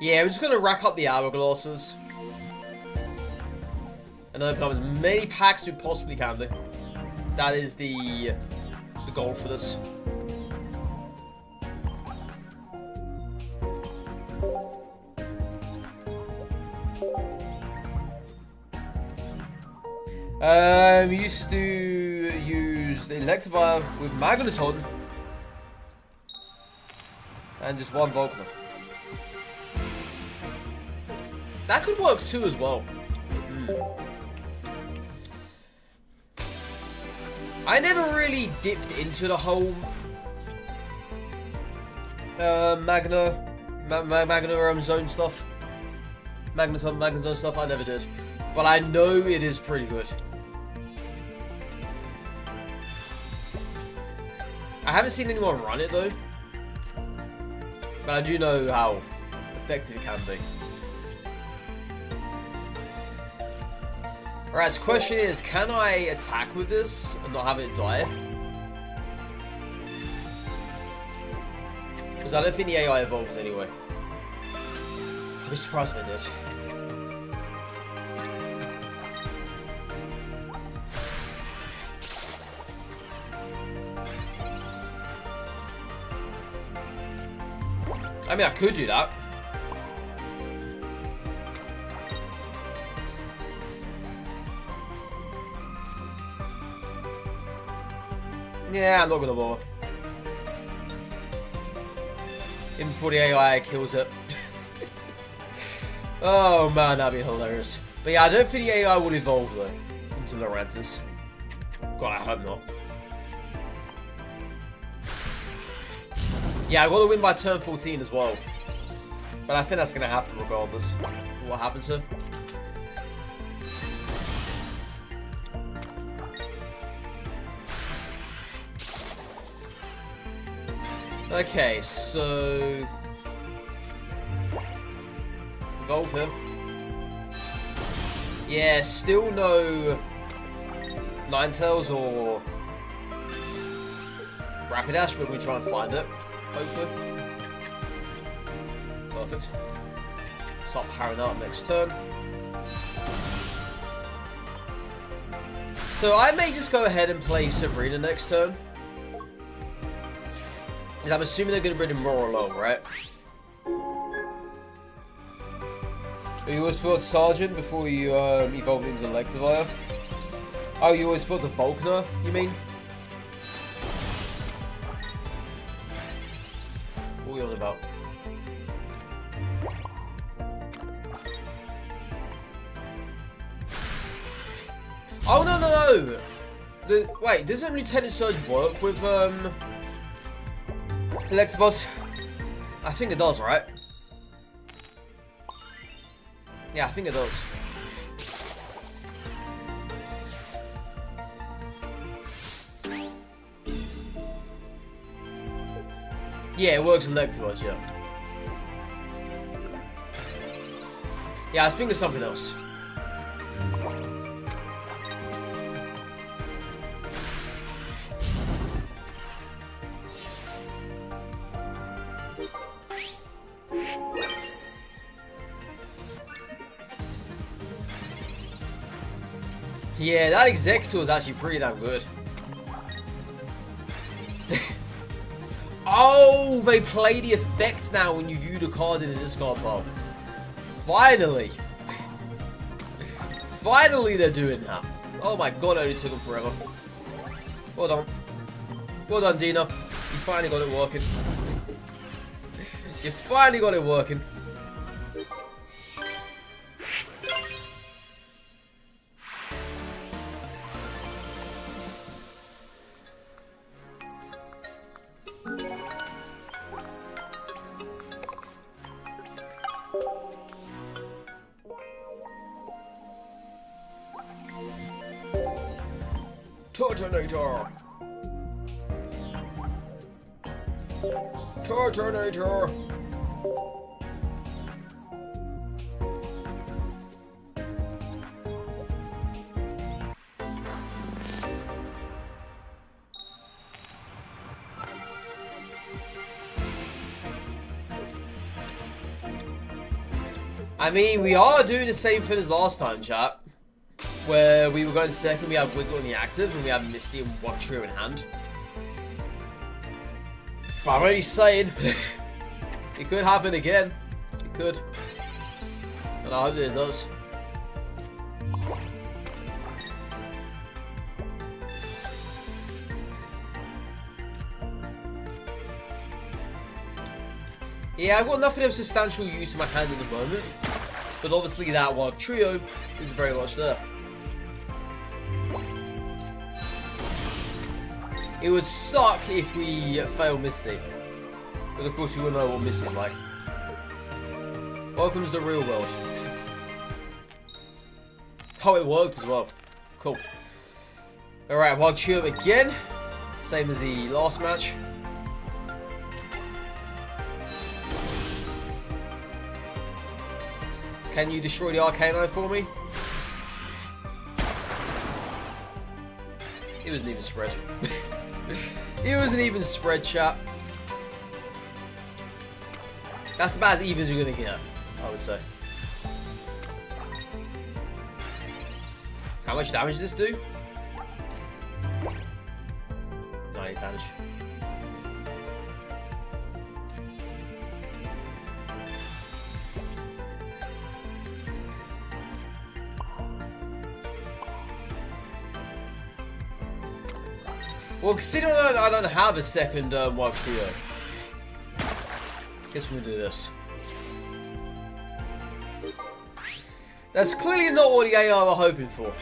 Yeah, we're just gonna rack up the Hourglosses. And open up as many packs as we possibly can do. That is the goal for this. We used to use the Electivire with Magneton and just 1 Volkner. That could work too as well. I never really dipped into the whole Magna Zone stuff. Magna Zone stuff, I never did. But I know it is pretty good. I haven't seen anyone run it though. But I do know how effective it can be. Alright, so the question is, can I attack with this and not have it die? Because I don't think the AI evolves anyway. I'd be surprised if it did. I mean, I could do that. Yeah, I'm not gonna bother. Even before the AI kills it. Oh man, that'd be hilarious. But yeah, I don't think the AI will evolve though into Lurantis. God, I hope not. Yeah, I got to win by turn 14 as well. But I think that's going to happen regardless of what happens to him. Okay, so... Evolve him. Yeah, still no... Ninetales or... Rapidash, but we try and find it. Hopefully. Perfect. Start powering up next turn. So I may just go ahead and play Sabrina next turn. Because I'm assuming they're going to bring him more along, right? You always fought Sergeant before you evolved into Electivire? Oh, you always fought a Volkner, you mean? What are we on about? Oh, no! Wait, doesn't Lieutenant Surge work with, Electabuzz? I think it does, right? Yeah, I think it does. Yeah, it works with Electabuzz, yeah. Yeah, I was thinking of something else. Yeah, that Executor is actually pretty damn good. Oh, they play the effect now when you view the card in the discard pile. Finally! Finally they're doing that. Oh my god, it only took them forever. Well done. Well done, Dina. You finally got it working. You finally got it working. Turtonator! Turtonator! I mean, we are doing the same thing as last time, chat. Where we were going second, we have Wiggle in the active, and we have Misty and Wugtrio in hand. But I'm only saying, it could happen again. It could. And I hope that it does. Yeah, I've got nothing of substantial use in my hand at the moment. But obviously that Wugtrio is very much there. It would suck if we fail Misty. But of course you will know what Misty's like. Welcome to the real world. Oh, it worked as well. Cool. Alright, Wagyu again. Same as the last match. Can you destroy the Arcanine for me? It wasn't even spread. It wasn't even spread, chat. That's about as even as you're gonna get, I would say. How much damage does this do? 90 damage. Well, considering I don't have a second Wild Trio, guess we'll do this. That's clearly not what the AI were hoping for.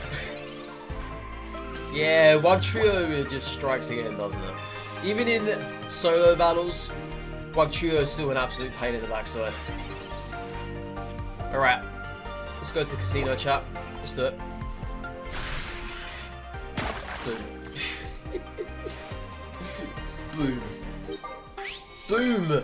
Yeah, Wild Trio just strikes again, doesn't it? Even in solo battles, Wild Trio is still an absolute pain in the backside. Alright, let's go to the casino, chat. Let's do it. Boom. Boom. Boom!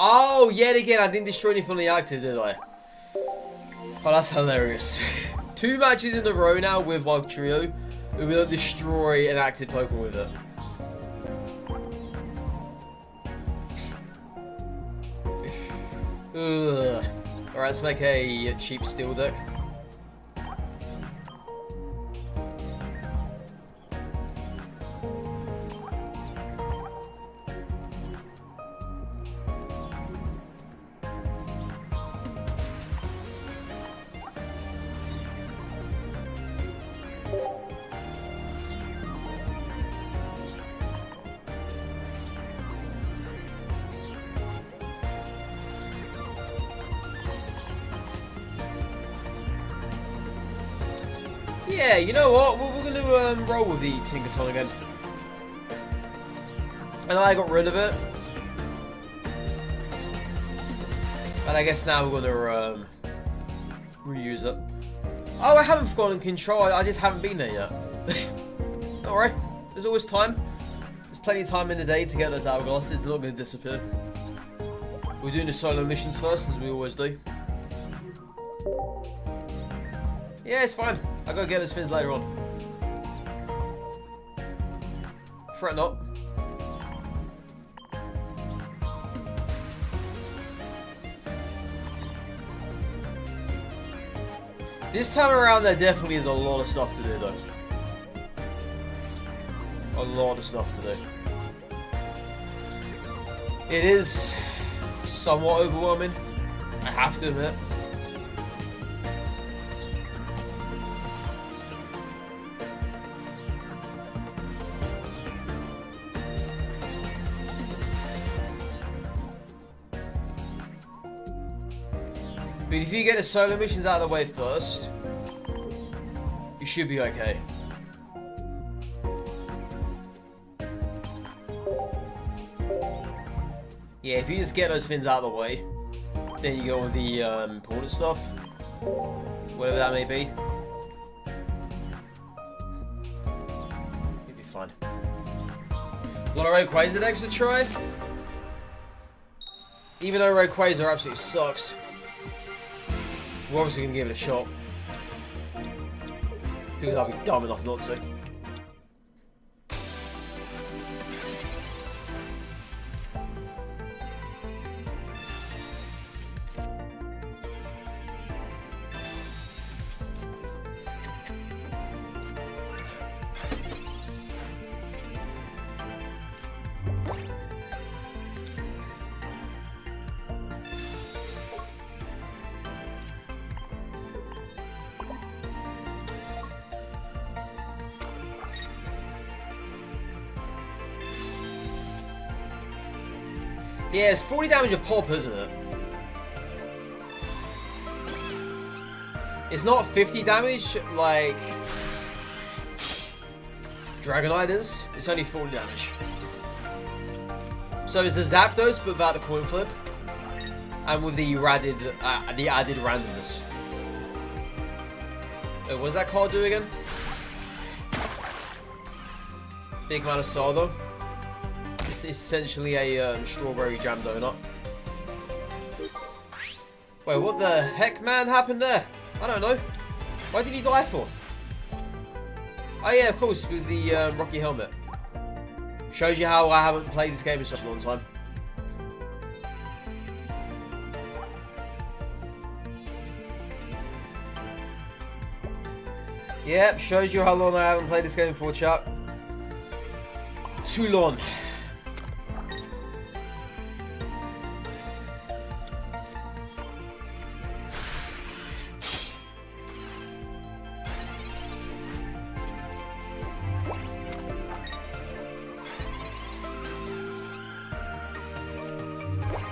Oh, yet again, I didn't destroy anything on the active, did I? Oh, that's hilarious. 2 matches in a row now with Wild Trio. We will destroy an active Pokemon with it. Ugh. Alright, let's make a cheap steel deck. Yeah, you know what? We're going to roll with the Tinkaton again. And I got rid of it. And I guess now we're going to reuse it. Oh, I haven't forgotten Control. I just haven't been there yet. Alright, there's always time. There's plenty of time in the day to get those hourglasses. They're not going to disappear. We're doing the solo missions first, as we always do. Yeah, it's fine. I'll go get those fins later on. Fret not. This time around, there definitely is a lot of stuff to do, though. A lot of stuff to do. It is somewhat overwhelming, I have to admit. But if you get the solo missions out of the way first, you should be okay. Yeah, if you just get those fins out of the way, then you go with the important stuff, whatever that may be. You'll be fine. A lot of Rayquaza decks to try. Even though Rayquaza absolutely sucks. We're obviously going to give it a shot. Because I'll be dumb enough not to. Yeah, it's 40 damage a pop, isn't it? It's not 50 damage like Dragonite is. It's only 40 damage. So it's a Zapdos, but without the coin flip, and with the added randomness. What does that card do again? Big man of Sardo. It's essentially a strawberry jam donut. Wait, what the heck, man, happened there? I don't know. Why did he die for? Oh yeah, of course, it was the Rocky Helmet. Shows you how I haven't played this game in such a long time. Yep, shows you how long I haven't played this game for, chat. Too long.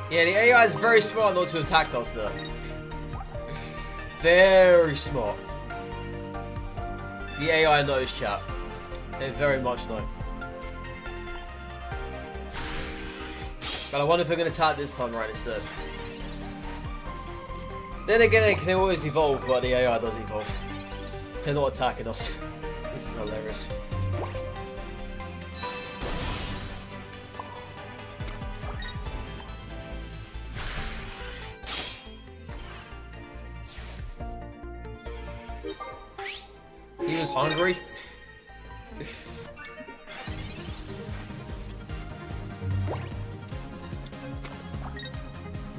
Yeah, the AI is very smart not to attack us though. Very smart. The AI knows, chat. They very much know. But I wonder if they're going to attack this time right instead. Then again, they can always evolve, but the AI does evolve. They're not attacking us. This is hilarious. He was hungry.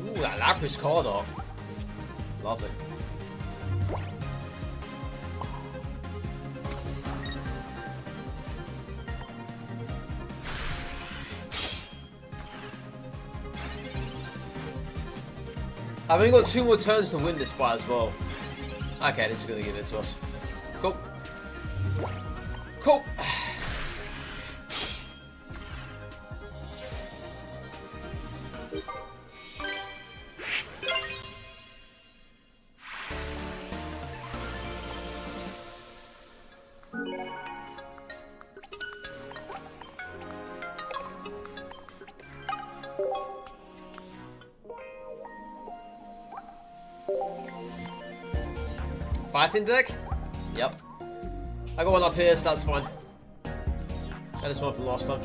Ooh, that Lapras card art. Love it. I've only got 2 more turns to win this fight as well. Okay, this is going to give it to us. Cool. Cool. Fighting deck? Yep. I got one up here, so that's fine. That is one from last time.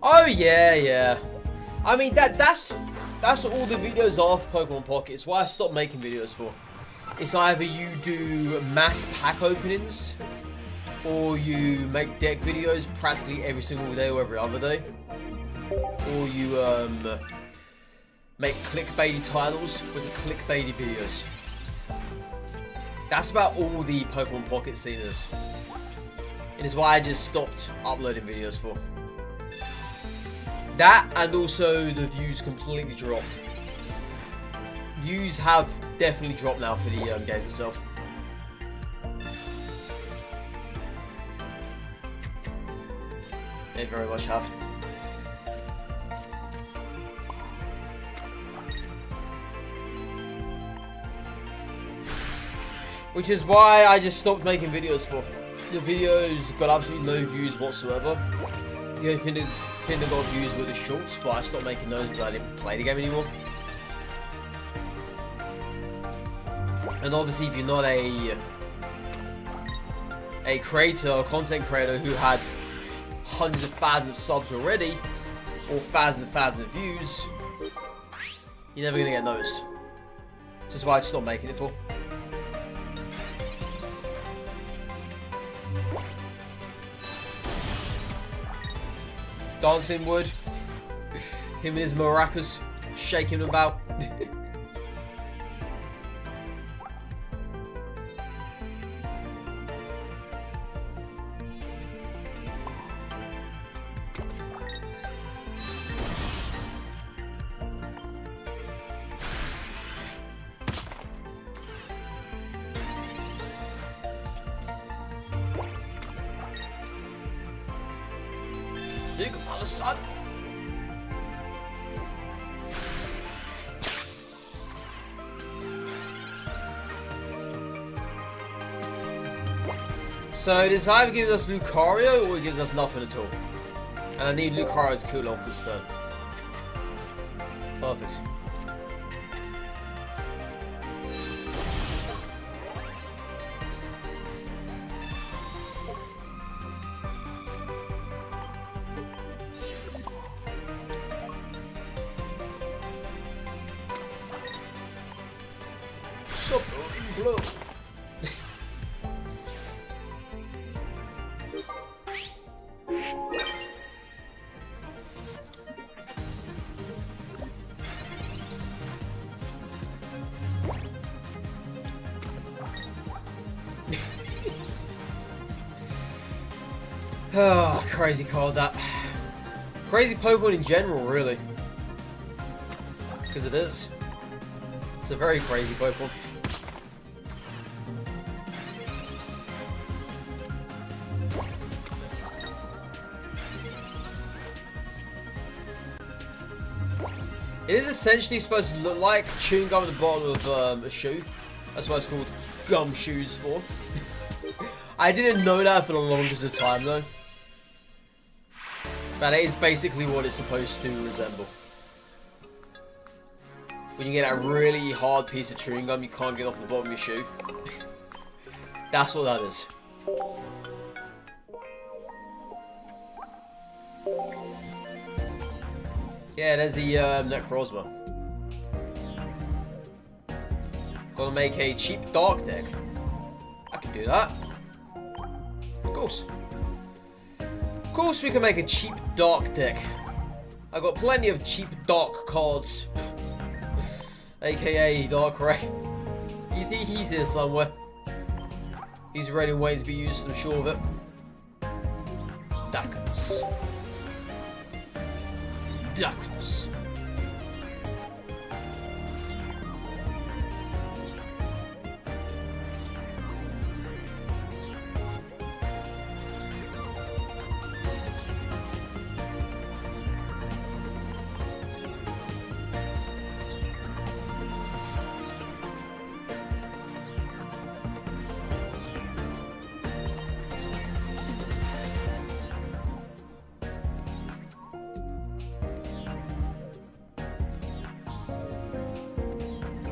Oh yeah, yeah. I mean that's all the videos are for Pokemon Pocket. It's why I stopped making videos for. It's either you do mass pack openings, or you make deck videos practically every single day or every other day, or you make clickbaity titles with clickbaity videos. That's about all the Pokemon Pocket scene is. It is why I just stopped uploading videos for. That, and also the views completely dropped. Views have definitely dropped now for the game itself. They very much have. Which is why I just stopped making videos for. The videos got absolutely no views whatsoever. The only thing that got views were the shorts, but I stopped making those because I didn't play the game anymore. And obviously if you're not a creator or content creator who had hundreds of thousands of subs already, or thousands of views, you're never going to get noticed. Which is why I just stopped making it for. Dancing Wood, him and his maracas, shaking about. Big mother son. So this either gives us Lucario or it gives us nothing at all. And I need Lucario to cool off this turn. Perfect. Super in blue. Oh, crazy card that. Crazy Pokemon in general, really. Because it is. It's a very crazy Pokemon. It is essentially supposed to look like chewing gum at the bottom of a shoe. That's why it's called gum shoes for. I didn't know that for the longest of time though. That is basically what it's supposed to resemble. When you get that really hard piece of chewing gum you can't get off the bottom of your shoe. That's what that is. Yeah, there's the Necrozma. Gonna make a cheap dark deck. I can do that. Of course. Of course we can make a cheap dark deck. I got plenty of cheap dark cards. AKA Darkrai. He's here somewhere. He's ready and waiting to be used, I'm sure of it. Darkness. Darkness.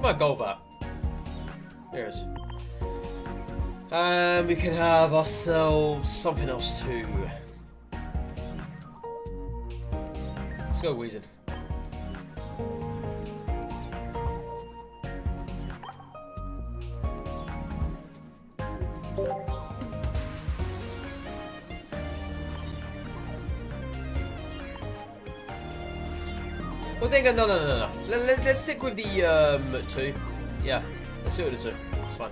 My Golbat. There it is. And we can have ourselves something else too. Let's go Weezing. Well, no. Let's stick with the 2. Yeah, let's do it with the 2. It's fine.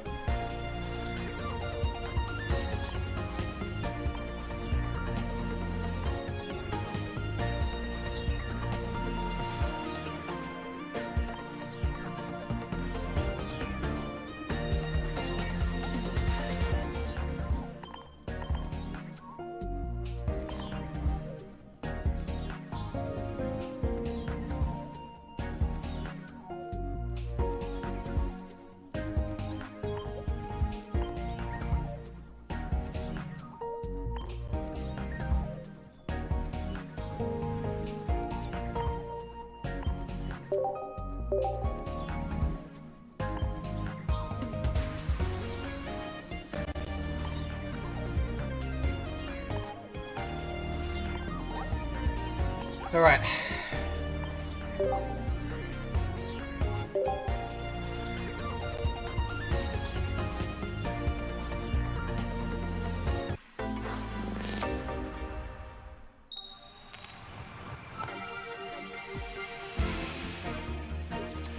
All right.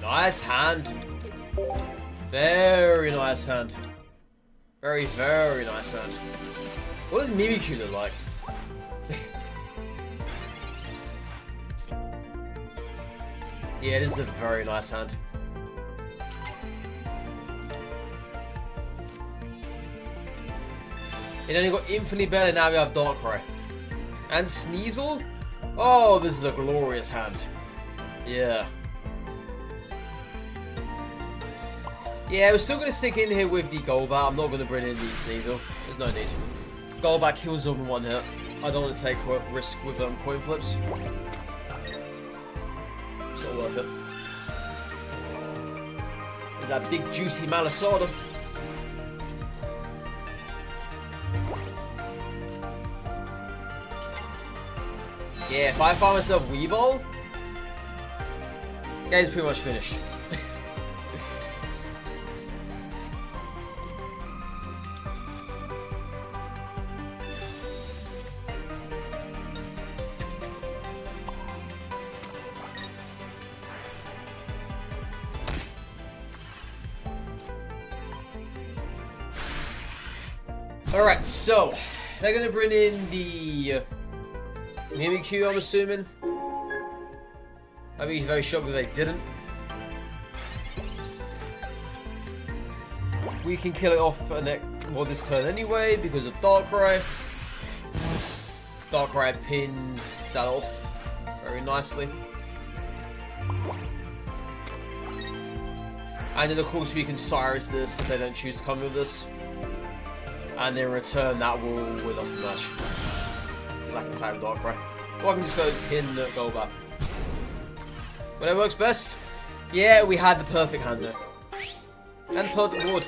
Nice hand. Very nice hand. Very, very nice hand. What does Mimikyu look like? Yeah, this is a very nice hand. It only got infinitely better, now we have Darkrai. And Sneasel? Oh, this is a glorious hand. Yeah. Yeah, we're still going to stick in here with the Golbat. I'm not going to bring in the Sneasel. There's no need. Golbat kills them in one hit. I don't want to take risk with coin flips. It's not worth it. There's that big juicy Malasada. Yeah, if I find myself Weavile, game's pretty much finished. Alright, so they're gonna bring in the Mimikyu, I'm assuming. I'd be very shocked if they didn't. We can kill it off this turn anyway because of Darkrai. Darkrai pins that off very nicely. And then of course we can Cyrus this if they don't choose to come with us. And in return that will win us the match. Because I can time Darkrai. Or I can just go pin the Golbat. Whatever works best. Yeah, we had the perfect hand there. And the perfect board.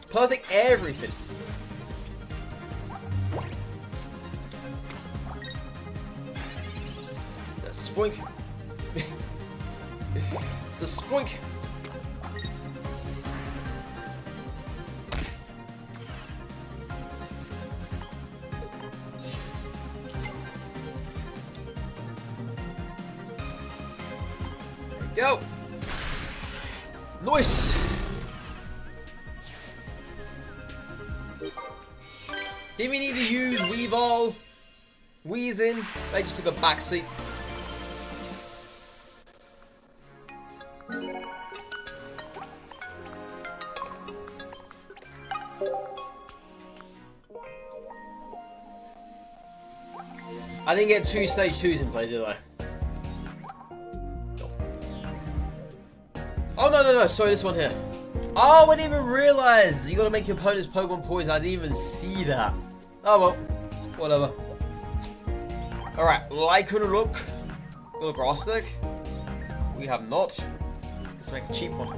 Perfect everything. That's a spoink. It's a spoink. Go! Nice! Didn't we need to use Weavile? Weezing? They just took a backseat. I didn't get 2 stage 2s in play, did I? Oh, no, sorry, this one here. Oh, I didn't even realize. You gotta make your opponent's Pokemon poison. I didn't even see that. Oh, well. Whatever. Alright, Lycanroc. Got a Grass Stick. We have not. Let's make a cheap one.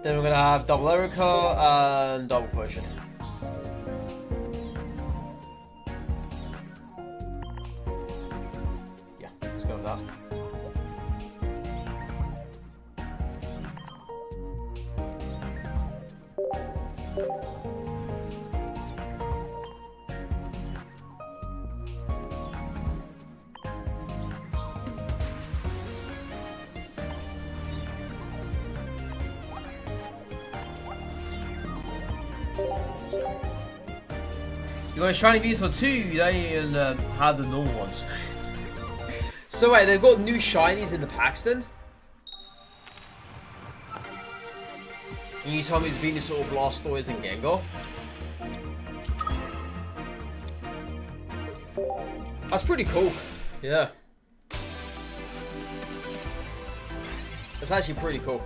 Then we're gonna have double Erica and double potion. Yeah, let's go with that. You got a shiny Venusaur too, they have the normal ones. So wait, they've got new shinies in the packs then? And you tell me it's Venusaur, Blastoise and Gengar? That's pretty cool. Yeah. That's actually pretty cool.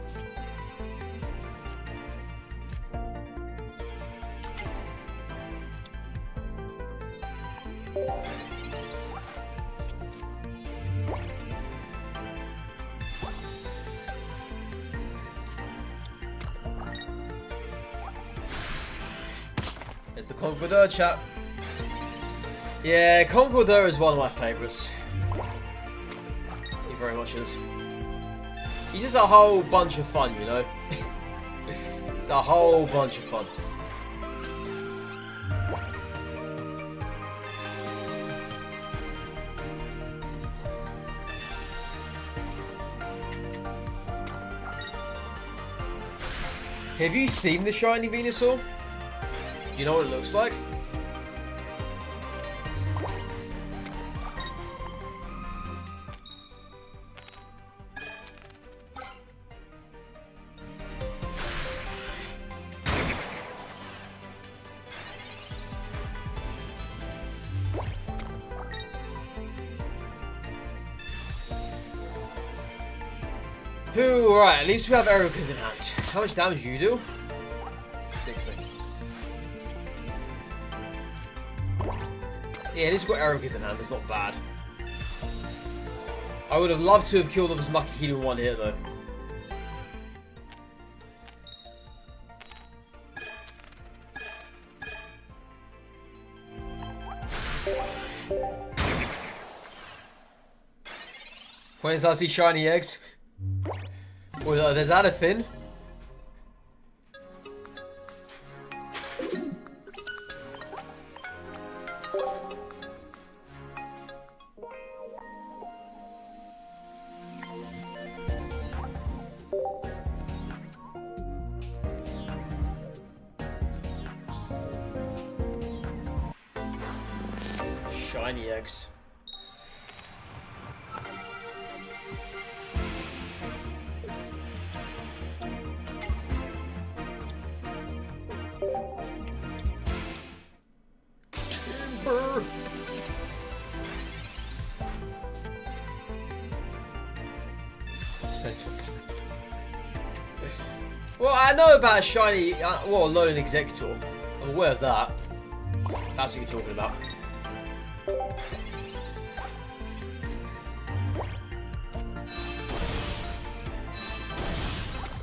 It's the Conqueror chat. Yeah, Conqueror is one of my favourites. He very much is. He's just a whole bunch of fun, you know? It's a whole bunch of fun. Have you seen the shiny Venusaur? Do you know what it looks like? Right, at least we have Erica's in hand. How much damage do you do? 60. Yeah, at least we've got Erica's in hand, that's not bad. I would have loved to have killed this Makihiro in one hit though. When's I see shiny eggs? Well, is that a fin? Shiny eggs. Well, I know about shiny, well, Lone Executor. I'm aware of that. That's what you're talking about.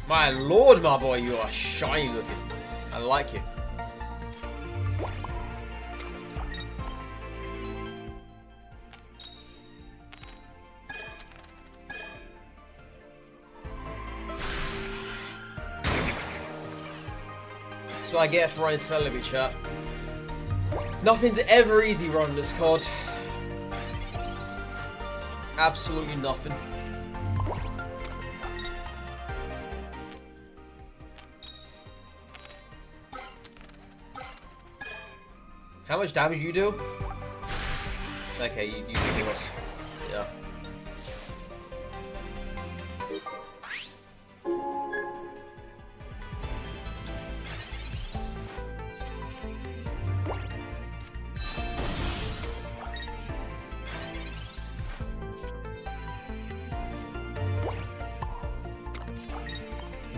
My lord, my boy, you are shiny looking. I like you. That's what I get for running Celebi, chat. Nothing's ever easy running this card. Absolutely nothing. How much damage you do? Okay, you do us. Yeah.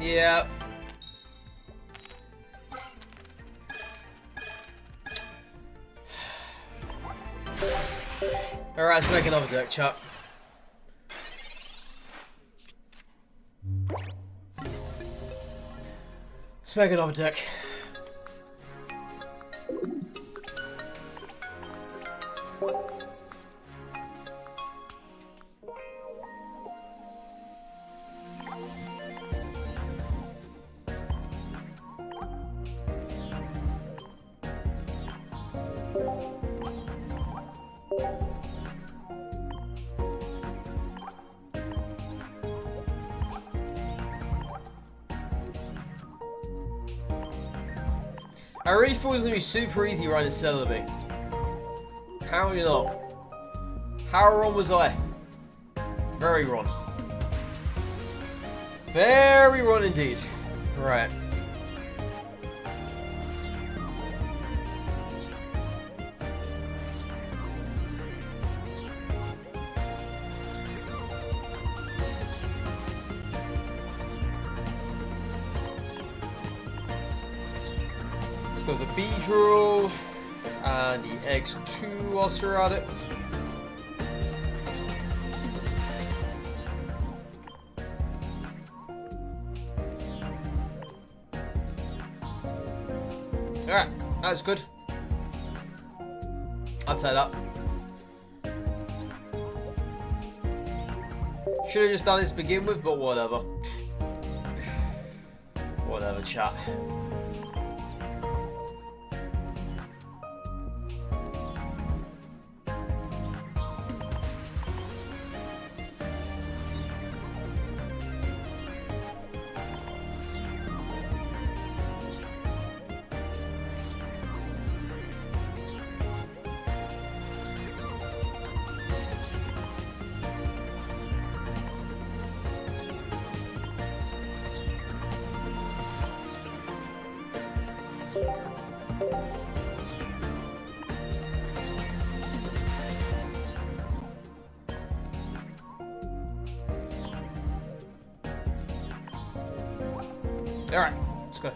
Yeah. Alright, let's make another deck, chat. Let's make another deck. I really thought it was going to be super easy running Celebi. Apparently not. How wrong was I? Very wrong. Very wrong indeed. Right. Got the Beedrill and the X2 whilst we're at it. Alright, that's good. I'd say that. Should have just done this to begin with, but whatever. Whatever, chat. Alright, let's go.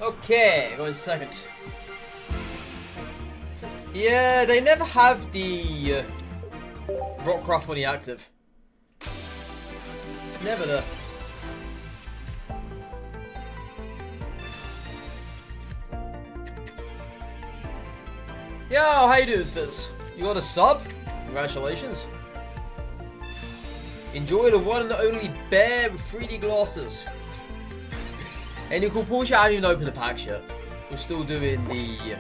Okay, going second. Yeah, they never have the Rockcraft when he active. It's never there. Yo, how you doing, Fizz? You got a sub? Congratulations. Enjoy the one and only bear with 3D glasses. And you can Porsche, I haven't even opened the packs yet. We're still doing the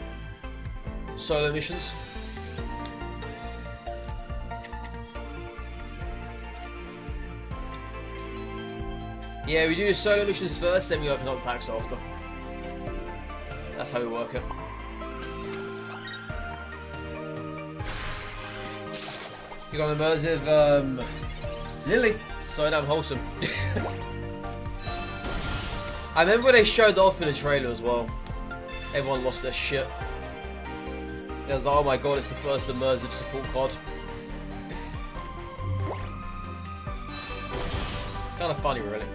solo missions. Yeah, we do the solo missions first, then we open up the packs after. That's how we work it. You got an immersive Lily. So damn wholesome. I remember when they showed off in the trailer as well. Everyone lost their shit. It was like, oh my god, it's the first immersive support card. It's kind of funny, really.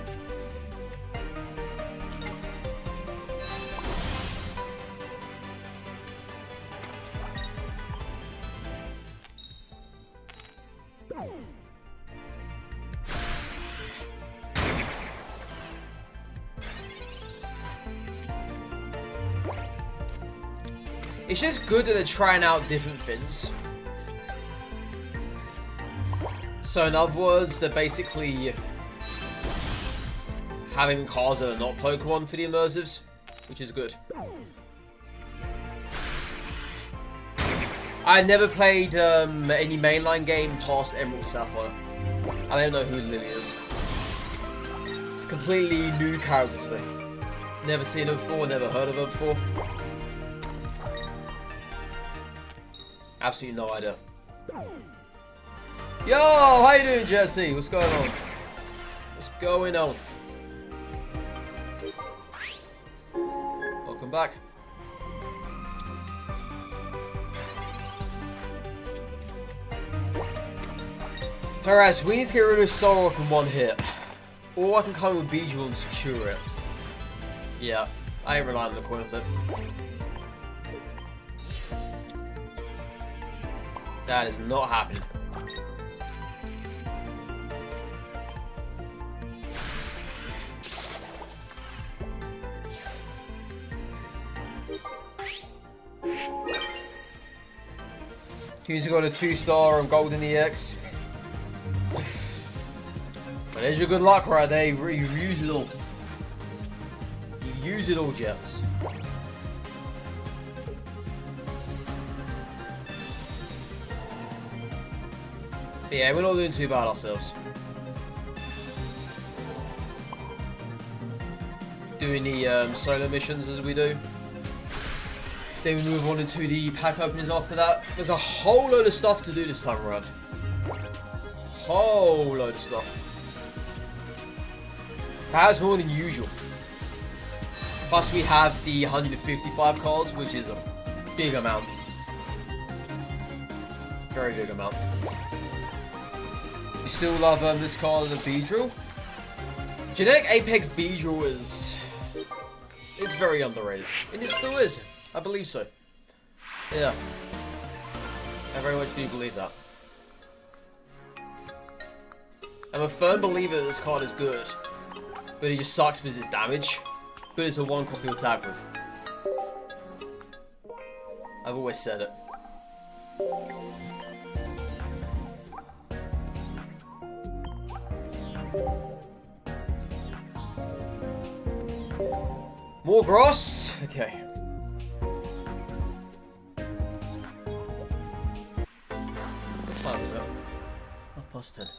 It's just good that they're trying out different things. So in other words, they're basically having cards that are not Pokemon for the immersives, which is good. I never played any mainline game past Emerald Sapphire. I don't know who Lily is. It's a completely new character to me. Never seen her before, never heard of her before. Absolutely no idea. Yo, how you doing, Jesse? What's going on? What's going on? Welcome back. Alright, so we need to get rid of Solrock in one hit. Or I can come with Beedrill and secure it. Yeah, I ain't relying on the coin flip. That is not happening. He's got a 2-star on Golden EX. But there's your good luck right there. You use it all. You use it all, Jets. But yeah, we're not doing too bad ourselves. Doing the solo missions as we do. Then we move on into the pack openings after that. There's a whole load of stuff to do this time around. Whole load of stuff. Perhaps more than usual. Plus we have the 155 cards, which is a big amount. Very big amount. You still love this card and the Beedrill? Genetic Apex Beedrill is... it's very underrated. And it still is. I believe so. Yeah. I very much do believe that. I'm a firm believer that this card is good. But he just sucks with his damage. but it's a one cost to attack with. I've always said it. More grass? Okay. What time is it? 10:30.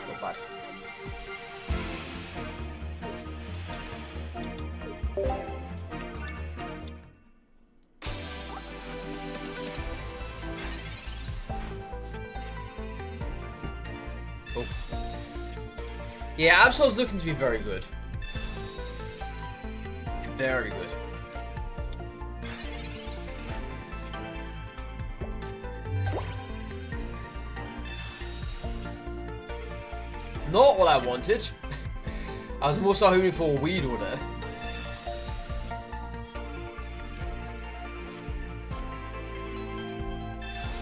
Not bad. Oh. Yeah, Absol's looking to be very good. Very good. Not what I wanted. I was more so hoping for a Weedle there.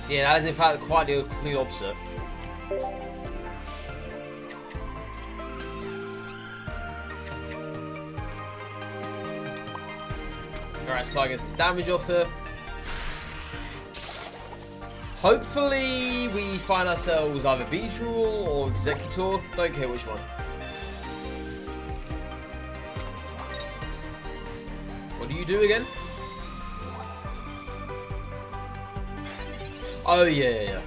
Yeah, that is in fact quite the complete opposite. Alright, so I get some damage off her. Hopefully we find ourselves either Beedrill or Executor. Don't care which one. What do you do again? Oh yeah.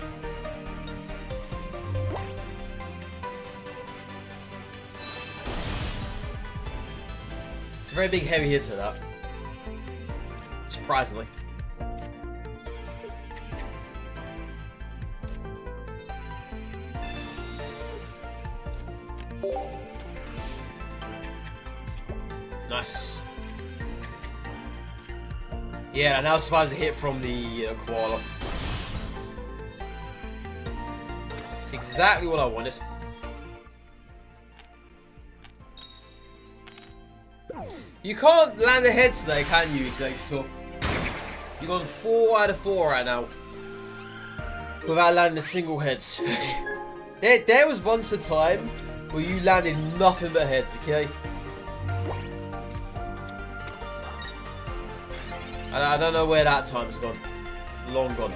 It's a very big heavy hitter, that. Surprisingly. Nice. Yeah, I now survives a hit from the koala. It's exactly what I wanted. You can't land a head today, can you, Executor? You've gone 4 out of 4 right now. Without landing a single heads. there was once a time where you landed nothing but heads, okay? I don't know where that time's gone. Long gone.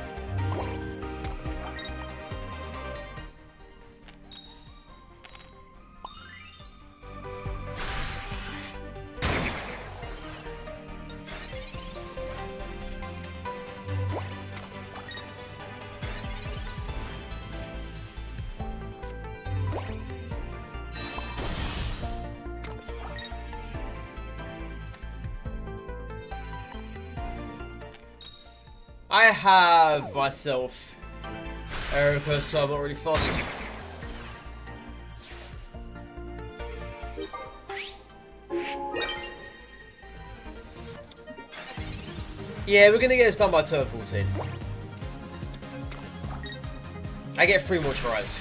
I have myself Erica, so I'm not really fussed. Yeah, we're gonna get this done by turn 14. I get 3 more tries.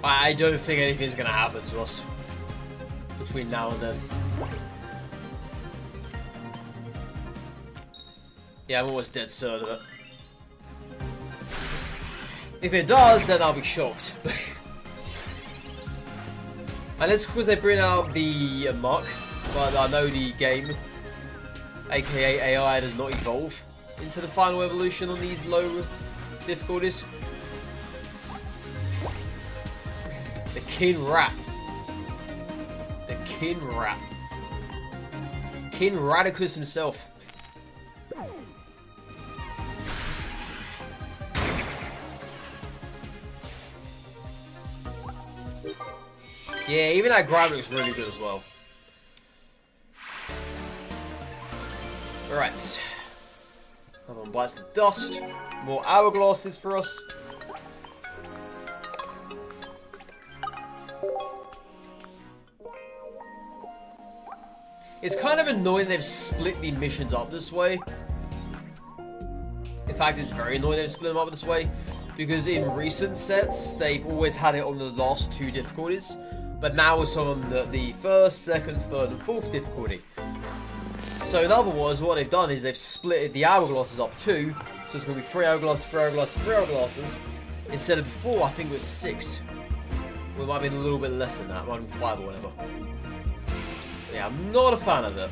I don't think anything's gonna happen to us between now and then. Yeah, I'm almost dead certain of it. If it does, then I'll be shocked. And it's because they bring out the Muck, but I know the game, aka AI, does not evolve into the final evolution on these low difficulties. The King Rat. The King Rat. King Radicus himself. Yeah, even that grind looks really good as well. Alright. Another one bites the dust. More hourglasses for us. It's kind of annoying they've split the missions up this way. In fact, it's very annoying they've split them up this way. Because in recent sets, they've always had it on the last 2 difficulties. But now it's on the first, second, third, and fourth difficulty. So in other words, what they've done is they've split the hourglasses up 2. So it's going to be 3 hourglasses, 3 hourglasses, 3 hourglasses. Instead of before, I think it was 6. Well, it might have been a little bit less than that. It might have been 5 or whatever. Yeah, I'm not a fan of it.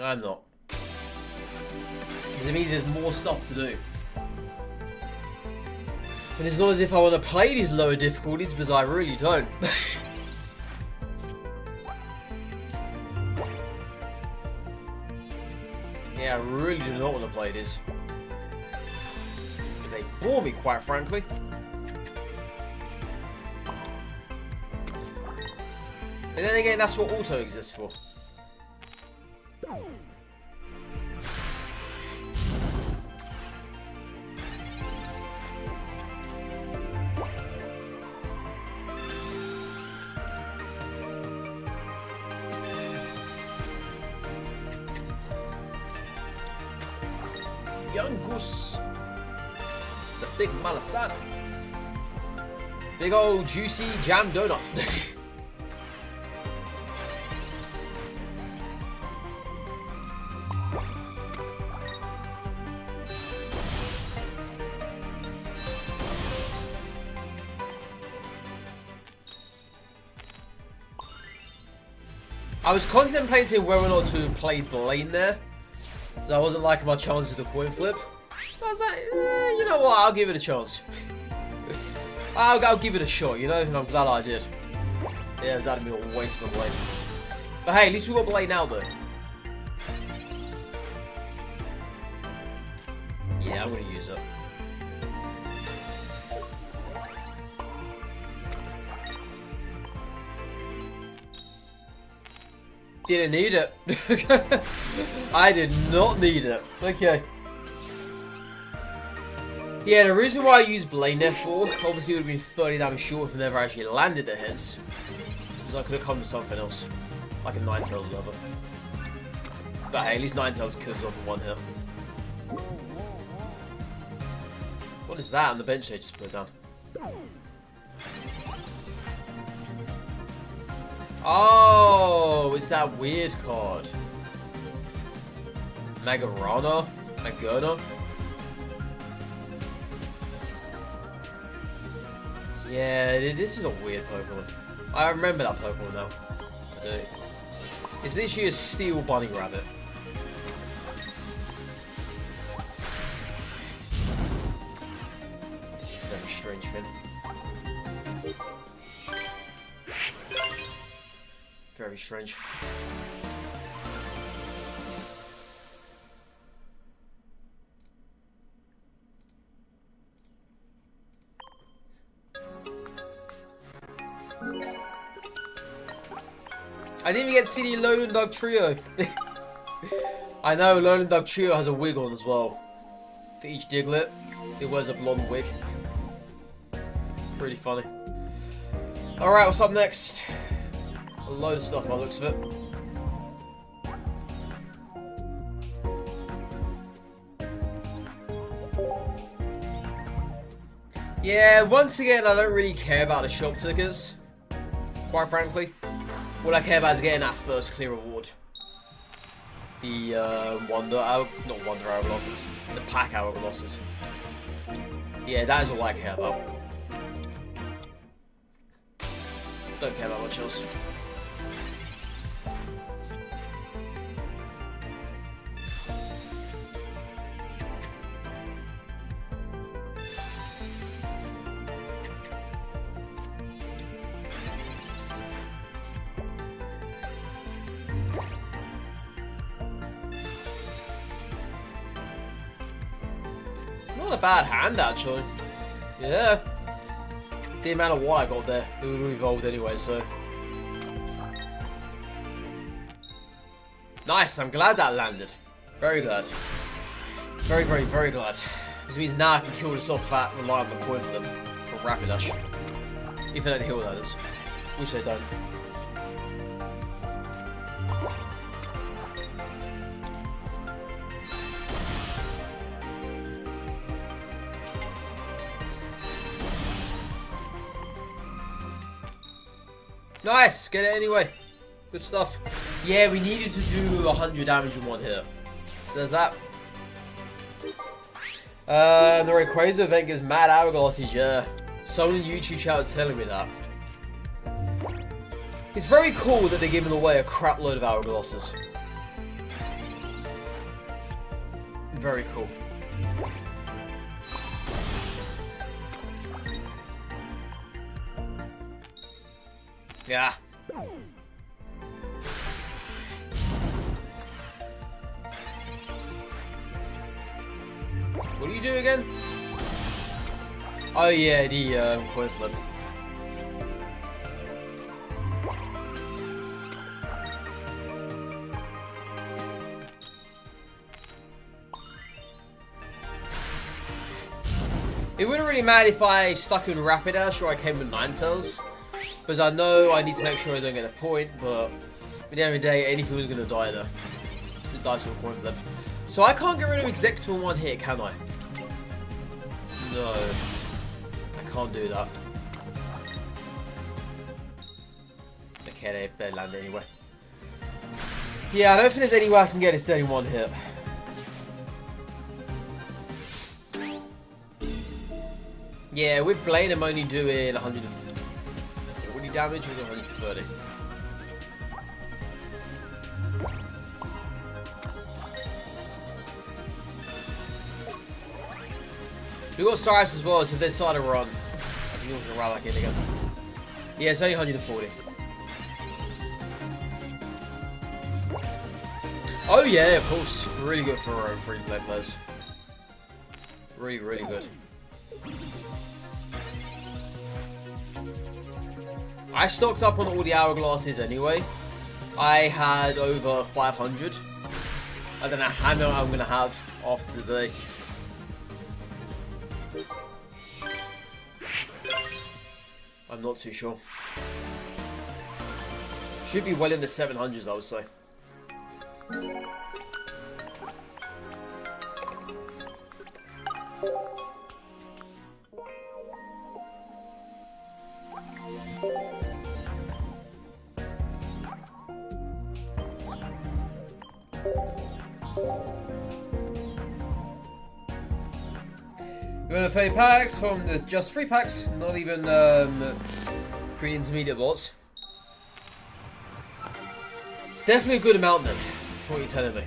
I'm not. Because it means there's more stuff to do. And it's not as if I want to play these lower difficulties, because I really don't. Yeah, I really do not want to play this. Because they bore me, quite frankly. And then again, that's what auto exists for. Young Goose. The big malasada. Big old juicy jam donut. I was contemplating whether or not to play Blaine there. I wasn't liking my chances of the coin flip. I was like, you know what, I'll give it a chance. I'll give it a shot, you know, and I'm glad I did. Yeah, it was been a waste of a Blaine. But hey, at least we got Blaine now though. Yeah, I'm gonna use it. Didn't need it. I did not need it. Okay. Yeah, the reason why I used Blaine there for, obviously it would have been 30 damage short if I never actually landed the hits. Because I could have come to something else. Like a Ninetales lover. But hey, at least Ninetales kills off one hit. What is that on the bench they just put down? Oh, it's that weird card. Magarana? Magerna? Yeah, this is a weird Pokemon. I remember that Pokemon now. I do. It's literally a steel bunny rabbit. It's a very strange thing. Very strange. I didn't even get to see the Lone Dog Trio. I know Lone Dog Trio has a wig on as well. For each Diglett, it wears a blonde wig. Pretty funny. Alright, what's up next? A load of stuff by the looks of it. Yeah, once again, I don't really care about the shop tickets. Quite frankly. All I care about is getting that first clear reward. The Wonder Hour, not Wonder Hour losses, the Pack Hour losses. Yeah, that is all I care about. Don't care about much else. Not a bad hand, actually. Yeah. The amount of what I got there, it would have evolved anyway, so. Nice, I'm glad that landed. Very glad. Very, very, very glad. This means now I can kill this off at reliable coin for them. For Rapidash. If they don't heal, that is. Which they don't. Nice, get it anyway. Good stuff. Yeah, we needed to do 100 damage in one hit. There's that. The Rayquaza event gives mad hourglasses, yeah. Someone in YouTube chat was telling me that. It's very cool that they're giving away a crap load of hourglasses. Very cool. Yeah. What do you do again? Oh yeah, the coin flip. It wouldn't really matter if I stuck in Rapidash or I came with Ninetales, because I know I need to make sure I don't get a point, but at the end of the day, anything was going to die there. Just dies from a coin flip. So I can't get rid of Executor in one hit, can I? No. I can't do that. Okay, they land anyway. Yeah, I don't think there's any way I can get this dead in one hit. Yeah, with Blaine, I'm only doing 140 damage or 130. We got Cyrus as well, so if they decide to run, I think he's gonna run back in again. Yeah, it's only 140. Oh yeah, of course. Really good for free play players. Really, really good. I stocked up on all the hourglasses anyway. I had over 500. I don't know how many I'm going to have after today. I'm not too sure. Should be well in the 700s, I would say. We're gonna 30 packs from the just 3 packs, not even pre-intermediate bots. It's definitely a good amount then, from what you're telling me.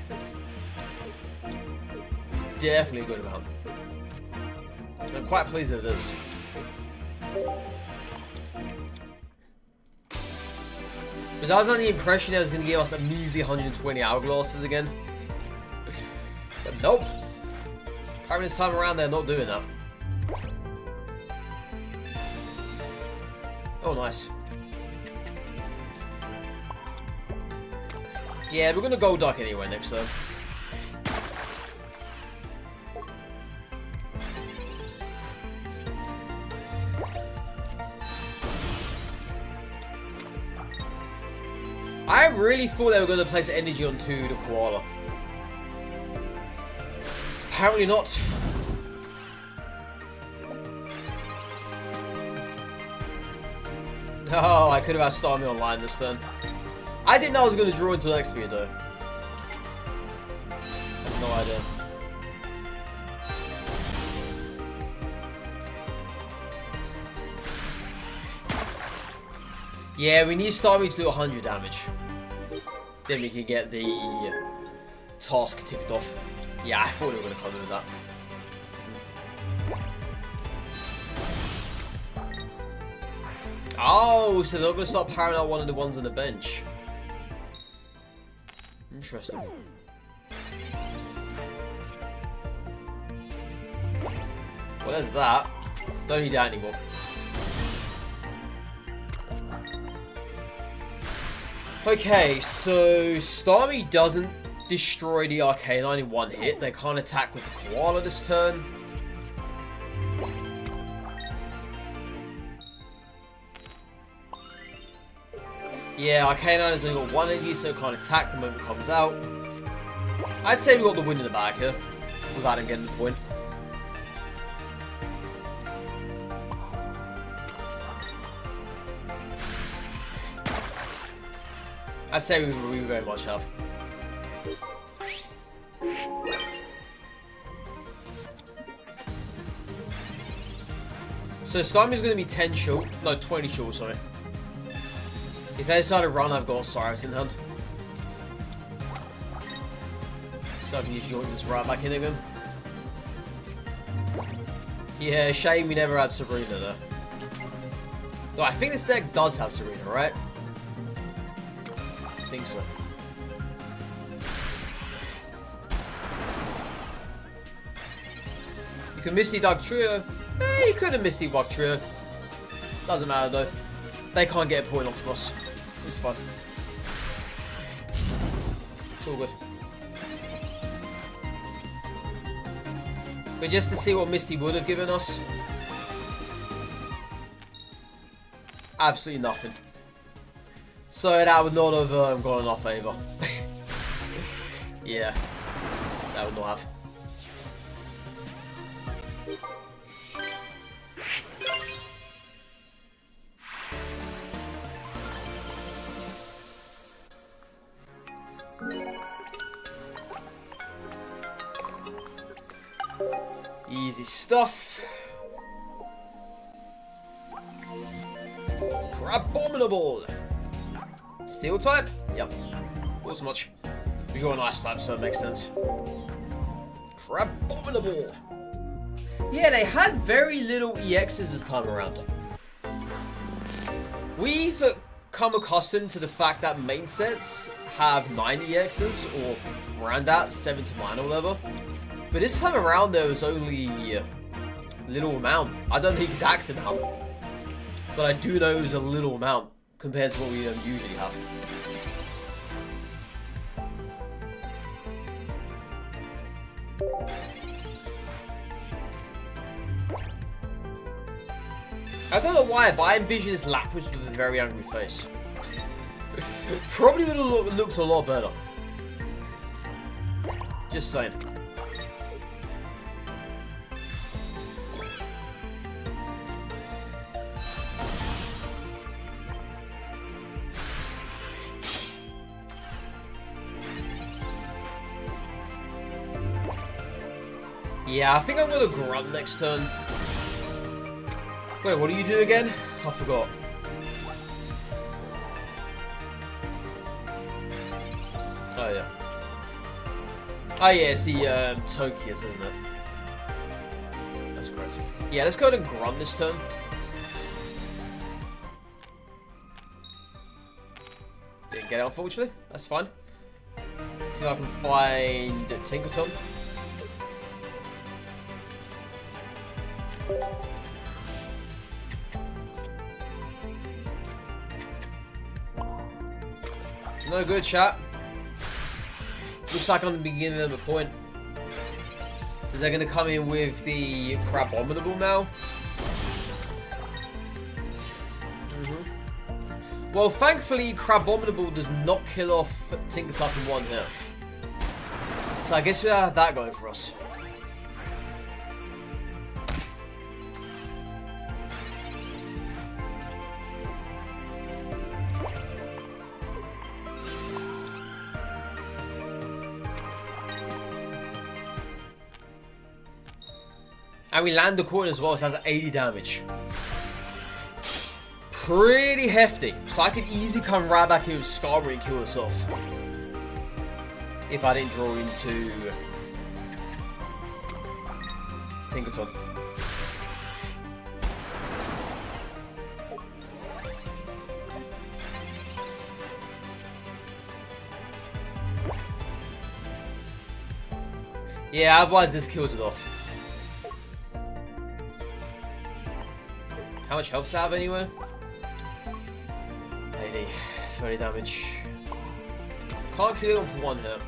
Definitely a good amount. I'm quite pleased that it is. Because I was under the impression that it was going to give us a measly 120 hourglasses again. But nope. Apparently this time around they're not doing that. Oh, nice. Yeah, we're going to Gold Duck anyway next though. I really thought they were going to place energy onto the Koala. Apparently not. Oh, I could have had Starmie online this turn. I didn't know I was going to draw into XP though. I have no idea. Yeah, we need Starmie to do 100 damage. Then we can get the task ticked off. Yeah, I thought we were going to come with that. Oh, so they're not going to start powering out one of the ones on the bench. Interesting. Well, there's that. Don't need that anymore. Okay, so Starmie doesn't destroy the Arcanine in one hit. They can't attack with the Koala this turn. Yeah, Arcanine has only got 1 energy, so it can't attack the moment it comes out. I'd say we got the win in the bag here, without him getting the point. I'd say we very much have. So Starmie's going to be 10 short, no 20 short, sorry. If they decide to run, I've got Cyrus in hand. So I can just join this right back in again. Yeah, shame we never had Sabrina though. No, I think this deck does have Sabrina, right? I think so. You can Misty Dark Trio. You could have Misty Dark Trio. Doesn't matter though. They can't get a point off of us. It's fun. It's all good. But just to see what Misty would have given us. Absolutely nothing. So that would not have gone in our favour. Yeah. That would not have. Easy stuff. Crabominable. Steel type? Yep. Not so much. We got an ice type, so it makes sense. Crabominable. Yeah, they had very little EXs this time around. We've come accustomed to the fact that main sets have 9 EXs, or around that, 7 to 9 or whatever. But this time around, there was only a little amount. I don't know the exact amount, but I do know it was a little amount compared to what we usually have. I don't know why, but I envision this Lapras with a very angry face. Probably would have looked a lot better. Just saying. Yeah, I think I'm gonna grunt next turn. Wait, what do you do again? I forgot. Oh yeah. Oh yeah, it's the Tokias, isn't it? That's correct. Yeah, let's go ahead and grunt this turn. Didn't get it, unfortunately. That's fine. Let's see if I can find Tinkaton. It's no good, chat. Looks like I'm the beginning of a point. Is they going to come in with the Crabominable now? Well, thankfully, Crabominable does not kill off Tinkaton in one hit. So I guess we have that going for us. And we land the coin as well, so it has 80 damage. Pretty hefty. So I could easily come right back here with Skarmory and kill us off. If I didn't draw into Tinkaton. Yeah, otherwise this kills it off. How much health does it have anyway? 80, 30 damage. Can't kill him for one hit.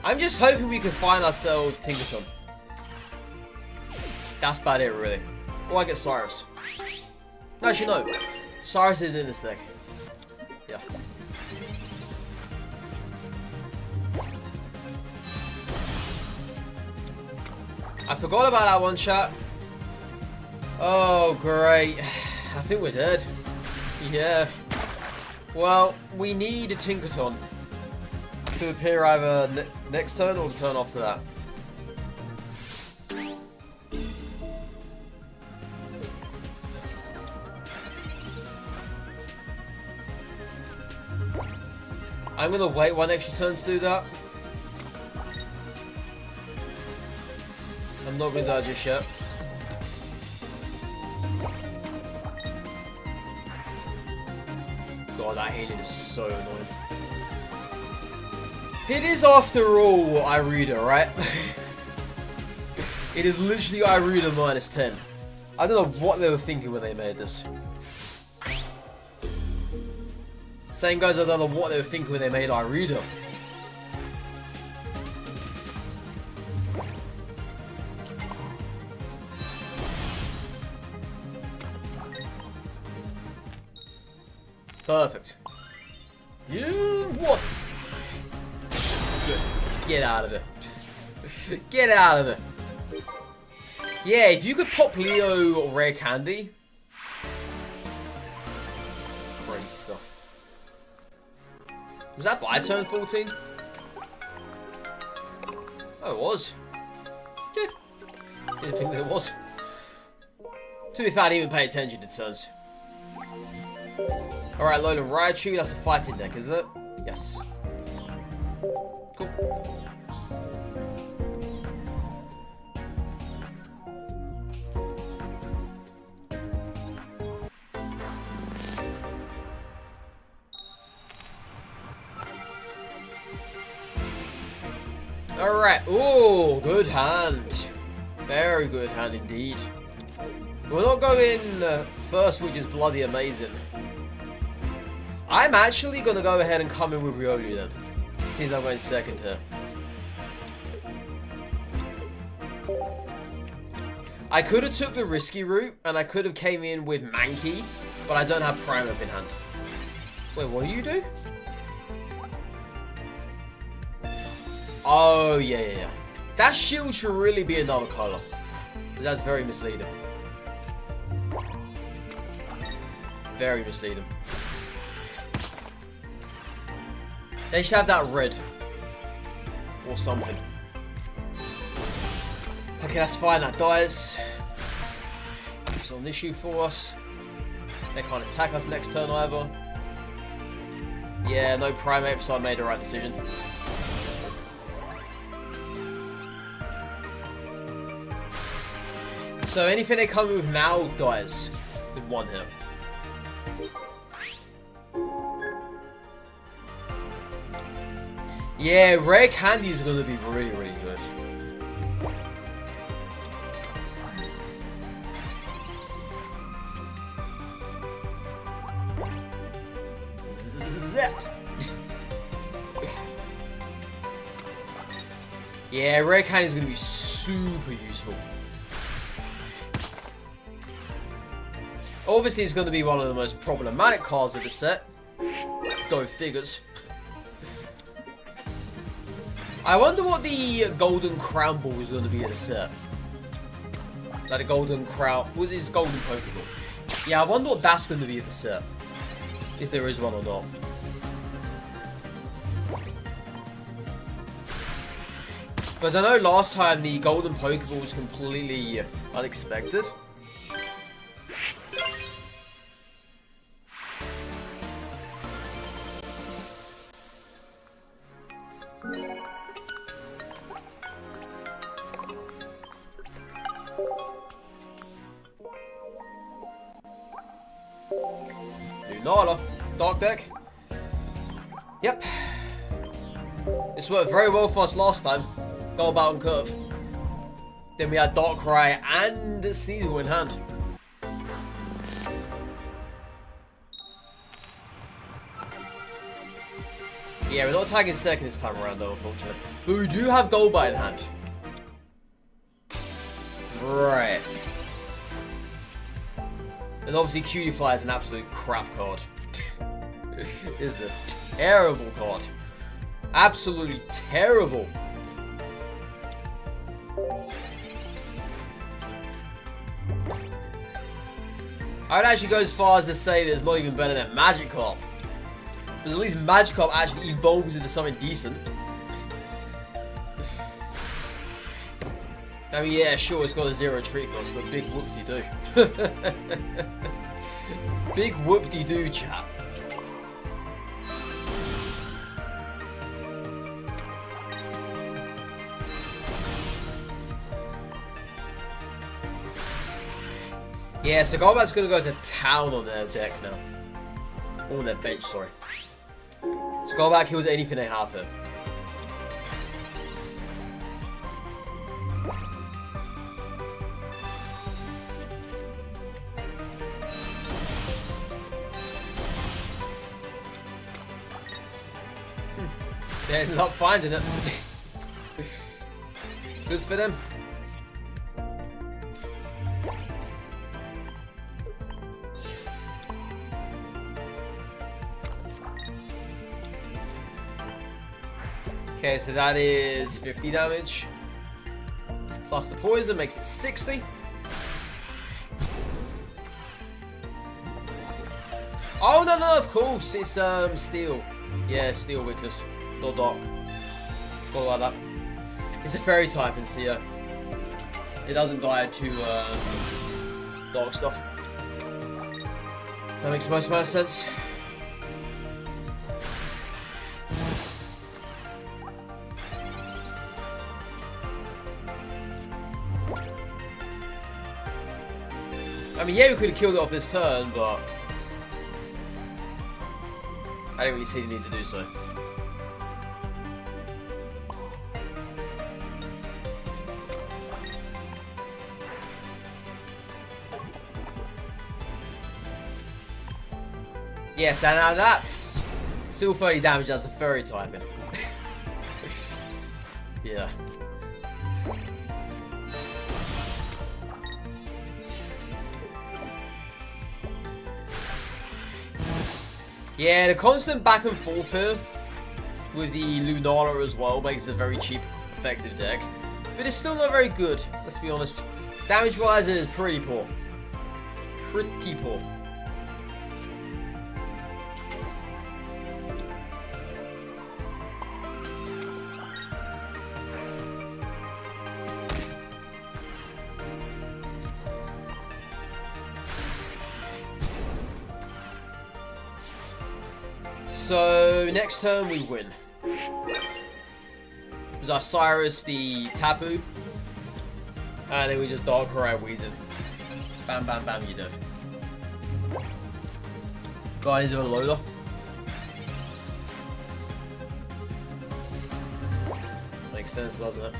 I'm just hoping we can find ourselves Tinkaton. That's about it, really. Or I get Cyrus. No, actually, no. Cyrus is in this deck. Yeah. I forgot about that one, chat. Oh, great. I think we're dead. Yeah. Well, we need a Tinkaton to appear either next turn or the turn after that. I'm gonna wait one extra turn to do that. I'm not gonna do that just yet. God, that healing is so annoying. It is, after all, Irida, right? It is literally Irida -10. I don't know what they were thinking when they made this. Same goes, I don't know what they were thinking when they made Irida. Perfect. You what? Good. Get out of it. Get out of it. Yeah, if you could pop Leo or Rare Candy. Crazy stuff. Was that by turn 14? Oh, it was. Yeah. Didn't think there was. To be fair, I didn't even pay attention to turns. Alright, load of Raichu. That's a fighting deck, isn't it? Yes. Cool. Alright, ooh, good hand. Very good hand indeed. We're not going first, which is bloody amazing. I'm actually going to go ahead and come in with Riolu then. Since I'm going second here. I could have took the risky route, and I could have came in with Mankey, but I don't have Prime Whip in hand. Wait, what do you do? Oh, yeah. That shield should really be another color. That's very misleading. Very misleading. They should have that red. Or something. Okay, that's fine. That dies. It's not an issue for us. They can't attack us next turn either. Yeah, no Primeape, so I made the right decision. So anything they come with now dies with one hit. Yeah, Rare Candy is going to be really, really good. Yeah, Rare Candy is going to be super useful. Obviously, it's going to be one of the most problematic cards of the set. Go figures. I wonder what the Golden Crown Ball is going to be in the set. Like the Golden Crown... What is his Golden Pokeball? Yeah, I wonder what that's going to be in the set. If there is one or not. Because I know last time the Golden Pokeball was completely unexpected. Lunala, Dark deck. Yep. This worked very well for us last time. Gold Battle Curve. Then we had Darkrai and Sneasel in hand. Yeah, we're not tagging second this time around though, unfortunately. But we do have Golbat in hand. Right. And obviously Cutify is an absolute crap card. It's a terrible card. Absolutely terrible. I would actually go as far as to say that it's not even better than Magikarp. Because at least Magikarp actually evolves into something decent. I mean, yeah, sure, it's got a 0 treat cost, but big whoop-de-doo. Big whoop-de-doo, chap. Yeah, so Golbat's going to go to town on their deck now. On their bench, sorry. So Golbat kills anything they have here. They ended up finding it. Good for them. Okay, so that is 50 damage. Plus the poison makes it 60. Oh, no, of course. It's steel. Yeah, steel weakness. Not dark. All like that. It's a fairy type in Sia. It doesn't die to dark stuff. That makes the most amount of sense. I mean, yeah, we could have killed it off this turn, but I didn't really see the need to do so. Yes, and now that's still 30 damage as a fairy typing. Yeah. Yeah, the constant back and forth here with the Lunala as well makes it a very cheap, effective deck. But it's still not very good, let's be honest. Damage-wise, it is pretty poor. Pretty poor. So, next turn we win. It was our Cyrus, the Tapu. And then we just Darkrai Weezing. Bam, bam, bam, you do. Guardians of a Loader. Makes sense, doesn't it?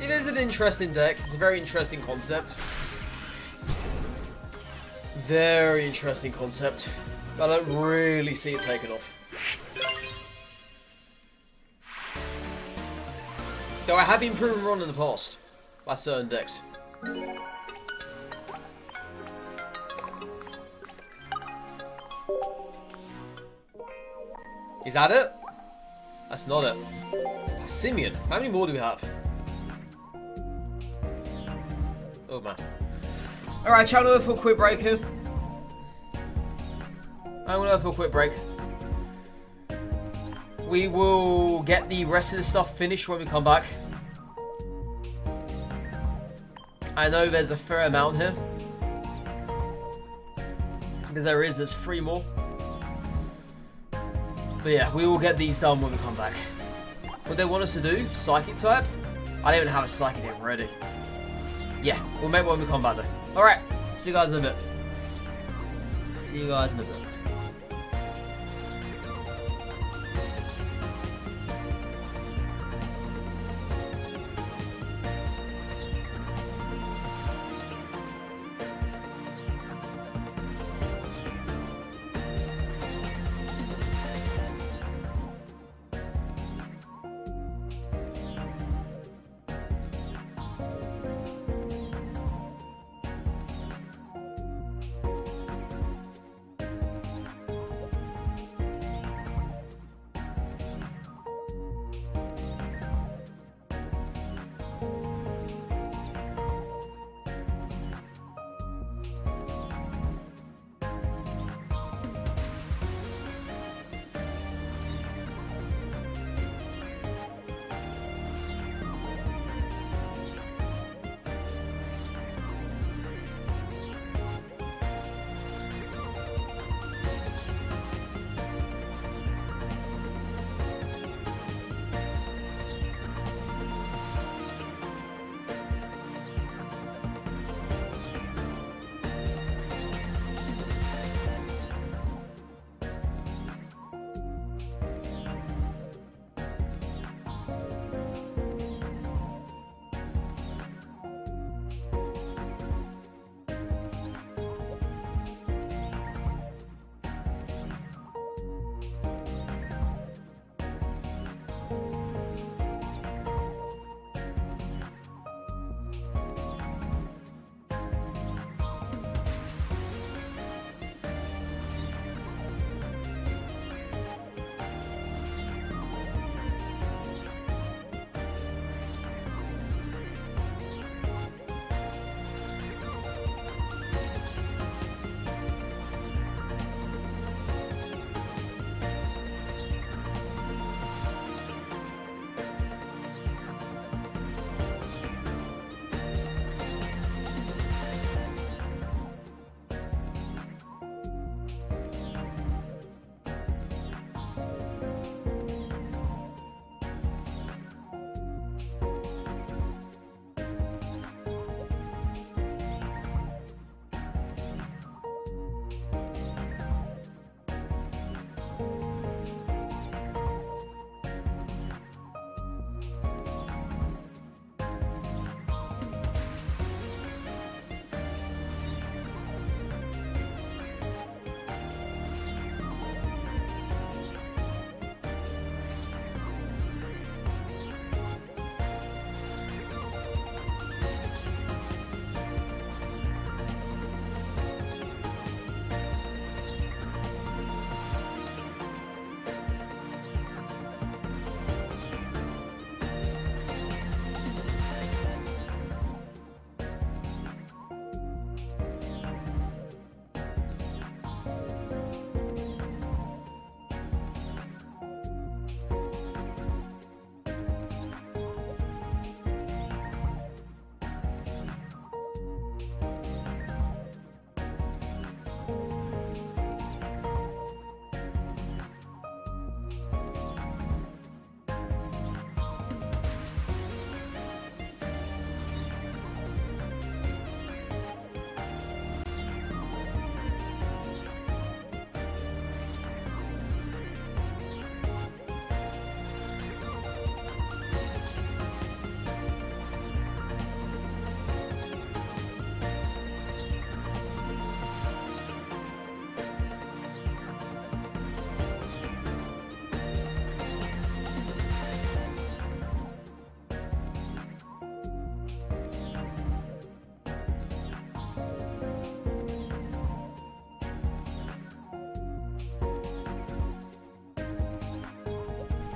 It is an interesting deck. It's a very interesting concept. Very interesting concept. But I don't really see it taking off. Though I have been proven wrong in the past by certain decks. Is that it? That's not it. Simeon. How many more do we have? Oh man. Alright, chat, I'm gonna go for a quick break here. I'm gonna go for a quick break. We will get the rest of the stuff finished when we come back. I know there's a fair amount here. Because there's 3 more. But yeah, we will get these done when we come back. What they want us to do? Psychic type? I don't even have a Psychic deck ready. Yeah, we'll make one when we come back though. Alright, see you guys in a bit. See you guys in a bit.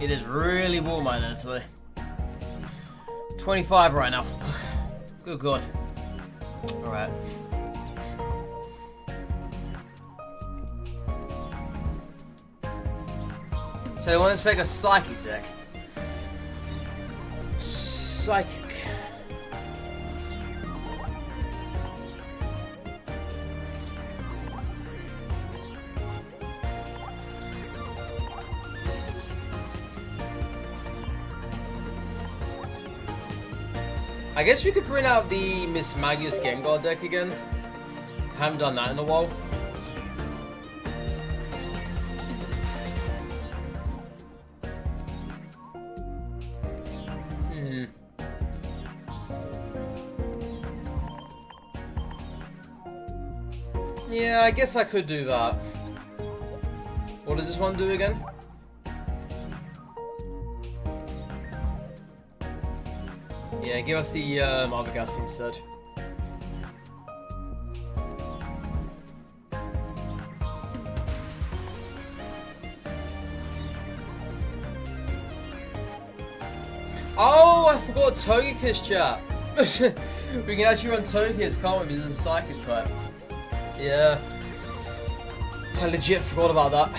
It is really warm out there today. 25 right now. Good God. Alright. So I want to pick a psychic deck. Psychic. I guess we could bring out the Miss Magius Gengar deck again. Haven't done that in a while. Yeah, I guess I could do that. What does this one do again? Yeah, give us the Arbogast instead. Oh, I forgot Togekiss, chat. We can actually run Togekiss, can't we? Because it's a Psychic type. Yeah. I legit forgot about that.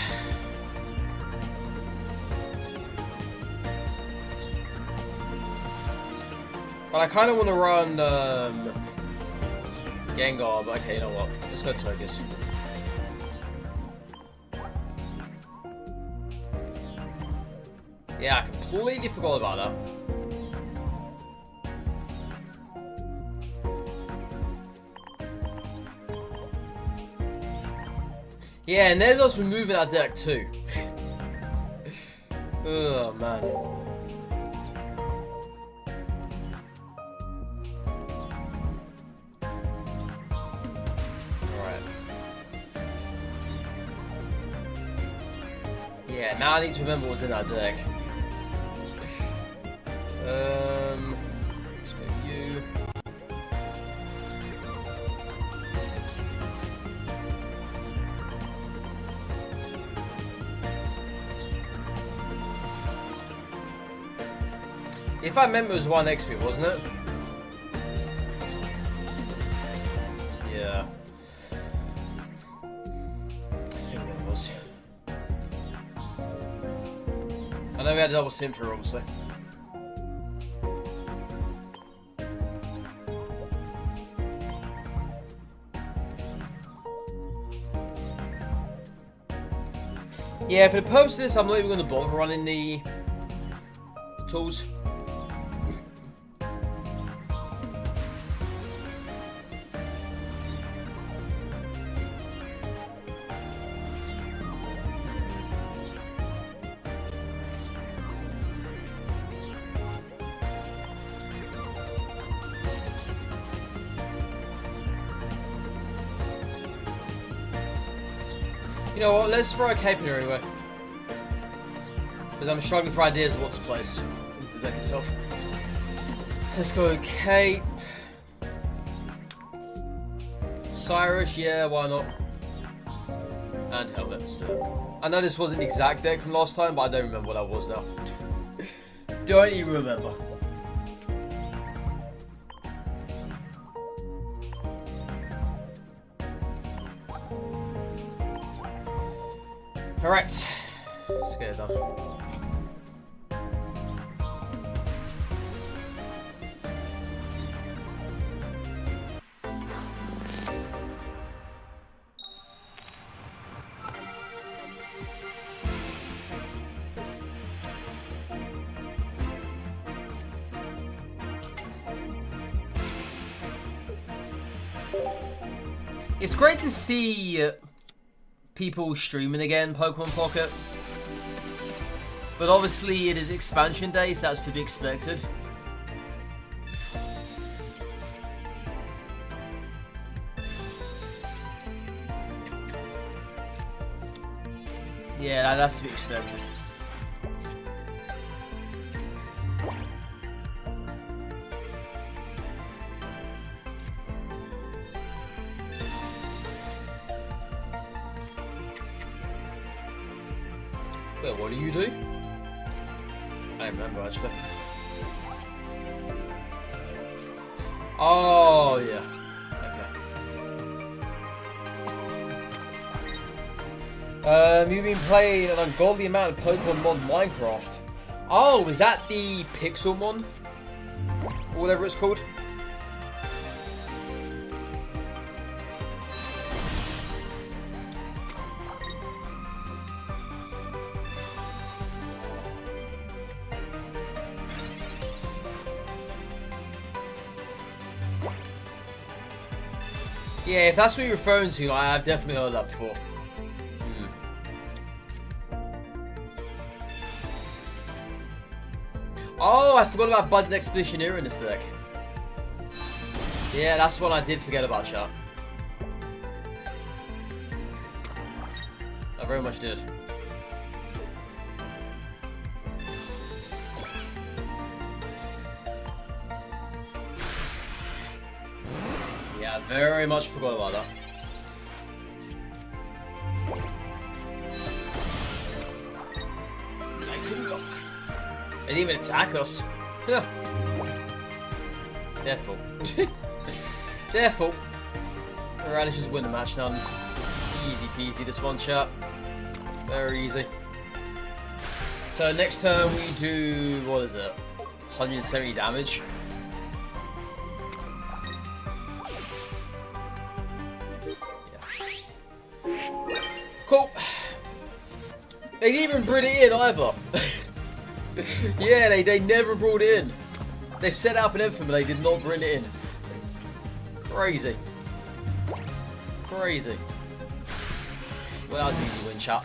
But I kind of want to run Gengar, but okay, you know what? Let's go Togekiss. Yeah, I completely forgot about that. Yeah, and there's us removing our deck too. Oh man. Alright. Yeah, now I need to remember what's in that deck. Let's go you. If I remember, it was 1 XP, wasn't it? Yeah. I think it was. I know we had a double Symphony, obviously. Yeah, for the purpose of this, I'm not even going to bother running the tools. You know what, let's throw a cape in here anyway. Because I'm struggling for ideas of what to place into the deck itself. So let's go cape. Cyrus, yeah, why not? And helmet, let's do it. I know this wasn't the exact deck from last time, but I don't remember what that was now. Don't even remember. Alright, let's get it done. It's great to see people streaming again Pokemon Pocket, but obviously it is expansion day, so that's to be expected. Yeah, that's to be expected. Wait, what do you do? I remember actually. Oh yeah. Okay. You've been playing an ungodly amount of Pokemon mod Minecraft. Oh, is that the Pixelmon? Or whatever it's called. Yeah, if that's what you're referring to, like, I've definitely heard that before. Oh, I forgot about Bud Expeditioneer in this deck. Yeah, that's one I did forget about, chat. I very much did. Yeah, I very much forgot about that. They didn't even attack us. Yeah. Their fault. Their fault. Alright, let's just win the match now. Easy peasy this one, chat. Very easy. So next turn we do, what is it? 170 damage. Yeah. Cool. They didn't even bring it in either. Yeah, they never brought it in. They set up an infant, but they did not bring it in. Crazy. Crazy. Well, that was an easy win, chat.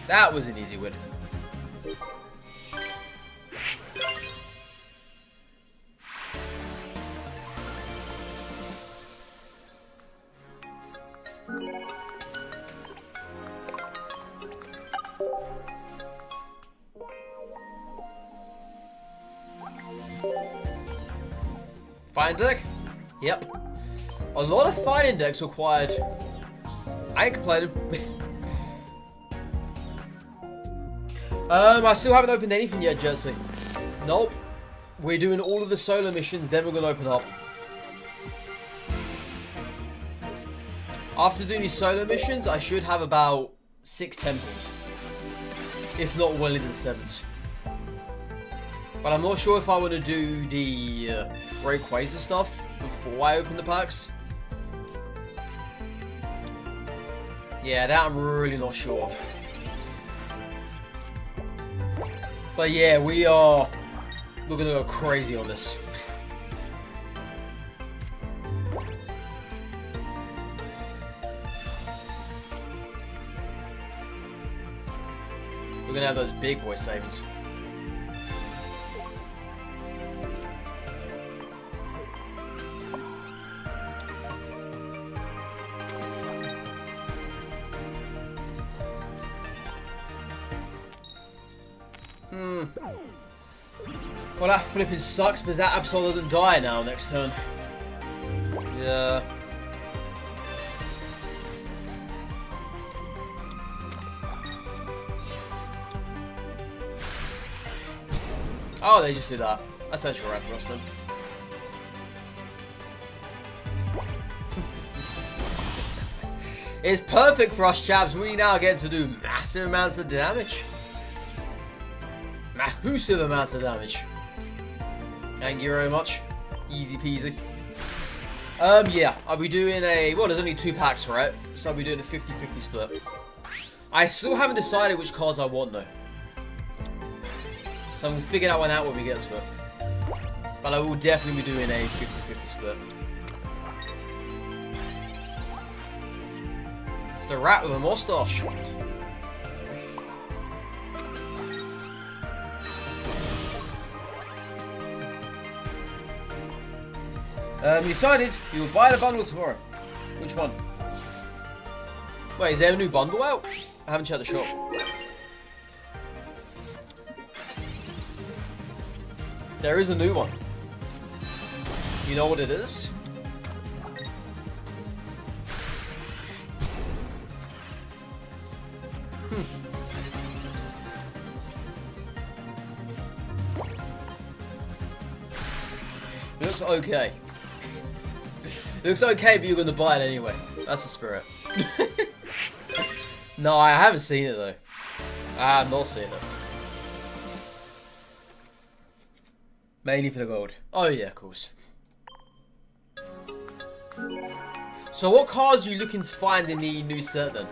That was an easy win. Fighting deck? Yep. A lot of fighting decks required. I ain't complaining. I still haven't opened anything yet, Jersey. Nope. We're doing all of the solo missions, then we're gonna open up. After doing these solo missions, I should have about 6 temples. If not well into the 7s. But I'm not sure if I want to do the Rayquaza stuff before I open the packs. Yeah, that I'm really not sure of. But yeah, we're gonna go crazy on this. We're gonna have those big boy savings. Well, that flipping sucks because that Absol doesn't die now next turn. Yeah. Oh, they just do that. That's actually right for us then. It's perfect for us, chaps. We now get to do massive amounts of damage. Massive amounts of damage. Thank you very much. Easy peasy. Yeah, I'll be doing a... Well, there's only 2 packs, right? So I'll be doing a 50-50 split. I still haven't decided which cards I want, though. So I'm going to figure that one out when we get to it. But I will definitely be doing a 50-50 split. It's the rat with a mustache. You decided you will buy the bundle tomorrow. Which one? Wait, is there a new bundle out? I haven't checked the shop. There is a new one. You know what it is? looks okay. It looks okay, but you're gonna buy it anyway. That's the spirit. No, I haven't seen it though. I have not seen it. Mainly for the gold. Oh yeah, of course. So what cards are you looking to find in the new set then?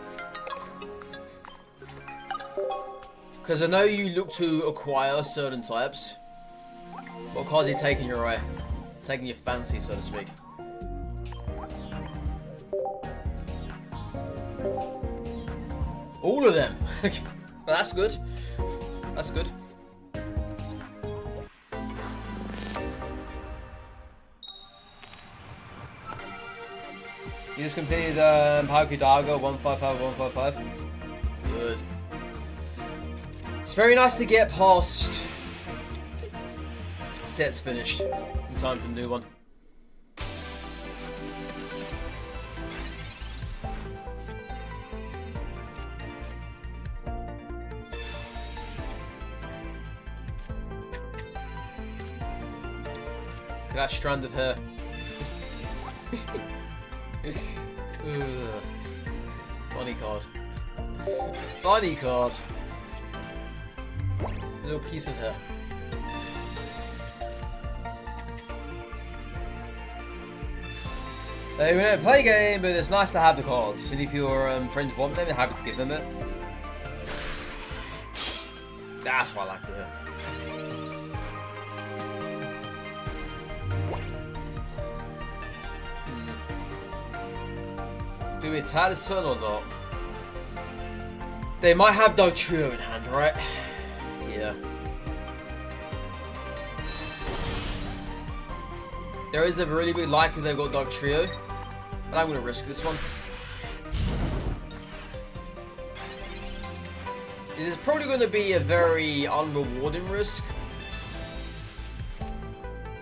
Because I know you look to acquire certain types. What cards are you taking your eye? Taking your fancy, so to speak. All of them. Well, that's good. That's good. You just completed Hakudaga 155 155. Good. It's very nice to get past sets finished in time for the new one. Look at that strand of hair. Funny card. Funny card. A little piece of hair. We don't play a game, but it's nice to have the cards. And if your friends want them, you're happy to give them it. That's what I like to hear. Do we attack this turn or not? They might have Dugtrio in hand, right? Yeah. There is a really big likelihood they've got Dugtrio, but I'm going to risk this one. This is probably going to be a very unrewarding risk,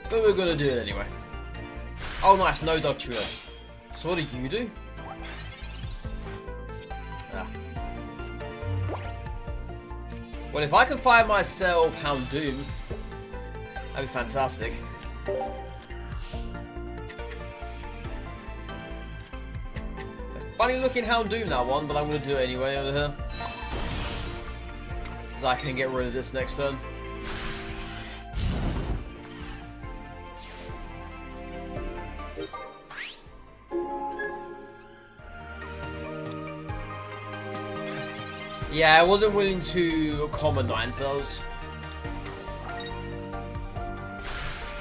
but we're going to do it anyway. Oh nice, no Dugtrio. So what do you do? Ah. Well, if I can find myself Houndoom, that'd be fantastic. Funny looking Houndoom, that one, but I'm going to do it anyway over here. So I can get rid of this next turn. Yeah, I wasn't willing to common Ninetales.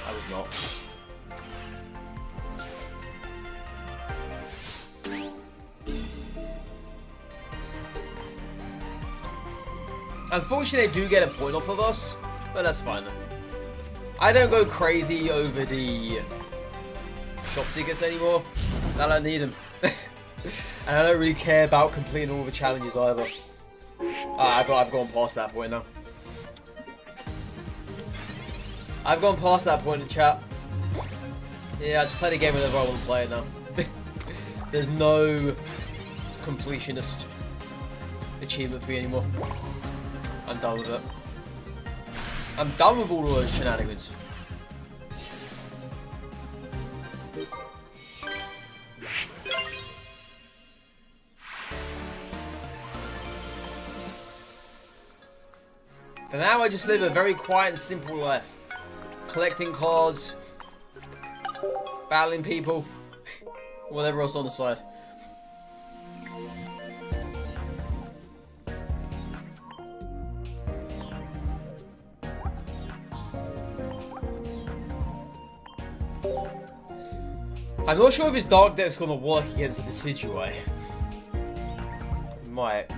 I was not. Unfortunately, they do get a point off of us, but that's fine. I don't go crazy over the shop tickets anymore. I don't need them. And I don't really care about completing all the challenges either. I've gone past that point now. I've gone past that point in chat. Yeah, I just play the game whenever I want to play it now. There's no completionist achievement for me anymore. I'm done with it. I'm done with all those shenanigans. For now, I just live a very quiet and simple life. Collecting cards, battling people, whatever else on the side. I'm not sure if his Dark Deck's gonna work against the Decidueye. It might.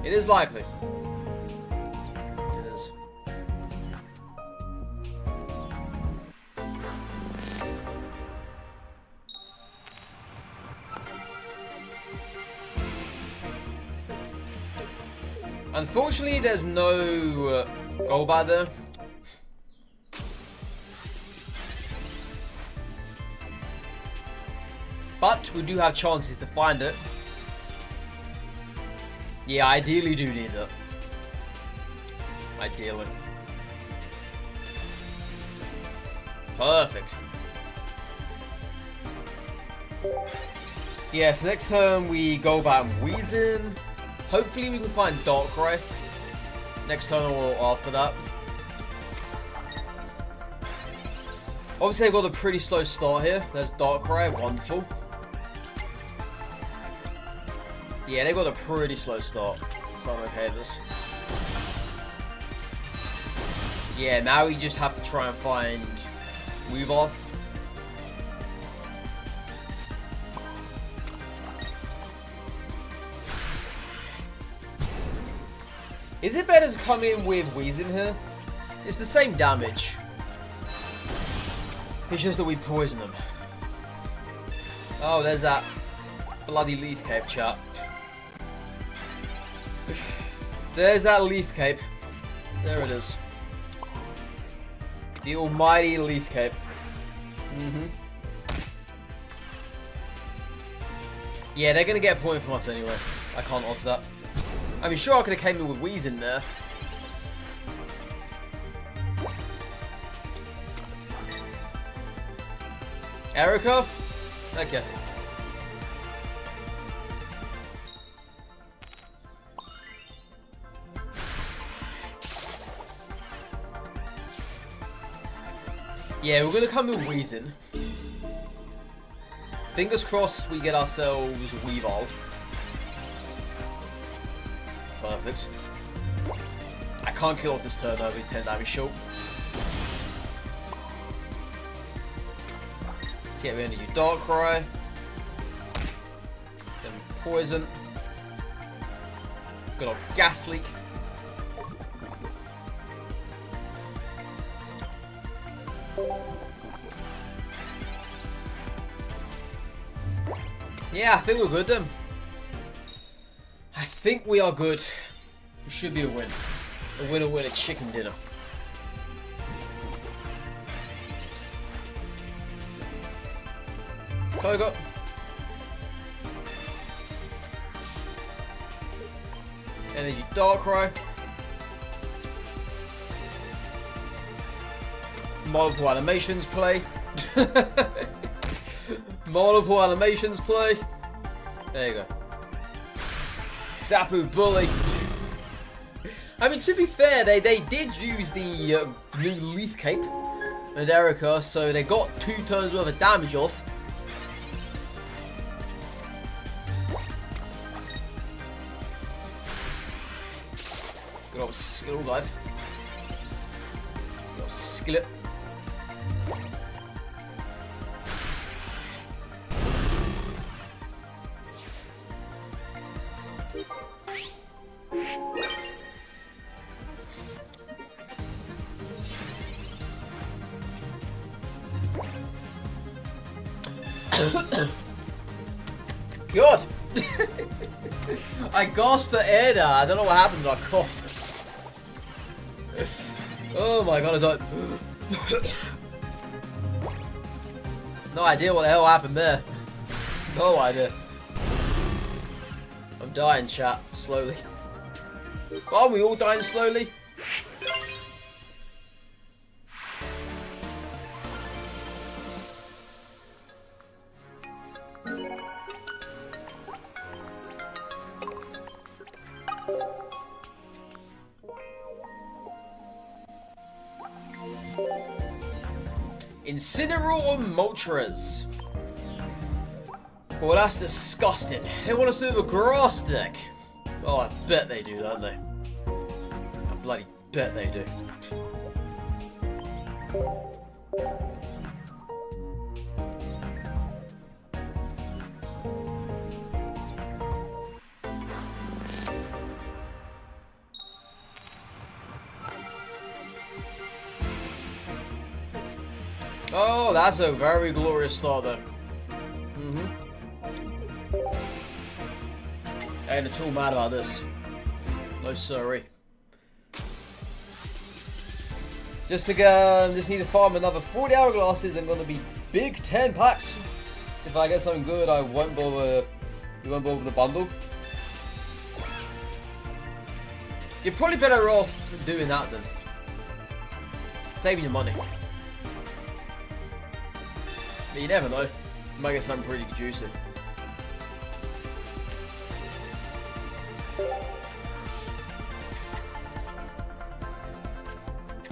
It is likely. It is. Unfortunately, there's no Golbat there. But we do have chances to find it. Yeah, ideally do need it. Ideally. Perfect. Yeah, so next turn we go back Weezing. Hopefully we can find Darkrai next turn or after that. Obviously they've got a pretty slow start here. There's Darkrai, wonderful. Yeah, they've got a pretty slow start. So I'm okay with this. Yeah, now we just have to try and find Weavile. Is it better to come in with Weezing here? It's the same damage. It's just that we poison them. Oh, there's that bloody Leaf Cape, chat. There's that Leaf Cape. There it is. The almighty Leaf Cape. Yeah, they're gonna get a point from us anyway. I can't alter that. I mean, sure, I could have came in with Weezing there. Erica? Okay. Yeah, we're gonna come in with Weezing. Fingers crossed we get ourselves Weavile. Perfect. I can't kill off this turn though, with 10 damage short. So yeah, we're gonna use Darkrai. Then Poison. Good old Gas Leak. Yeah, I think we're good then. I think we are good. It should be a win. A winner win a chicken dinner. Koga. Energy Darkrai. Multiple animations play. Multiple animations play. There you go. Zapu Bully. I mean, to be fair, they did use the new Leaf Cape and Erica, so they got 2 turns worth of damage off. Good old skill dive. Good old skillip. God! I gasped for air there. I don't know what happened, but I coughed. Oh my god, I died. No idea what the hell happened there. No idea. I'm dying, chat. Slowly. Aren't we all dying slowly? Incineroar and Moltres. Well, that's disgusting. They want us to do a grass deck. Oh, I bet they do, don't they? I bloody bet they do. Oh, that's a very glorious start then. I ain't at all mad about this. No sorry. Just need to farm another 40 hourglasses and gonna be big 10 packs. If I get something good, I won't bother. You won't bother with the bundle. You're probably better off doing that then. Saving your money. But you never know. You might get something pretty juicy.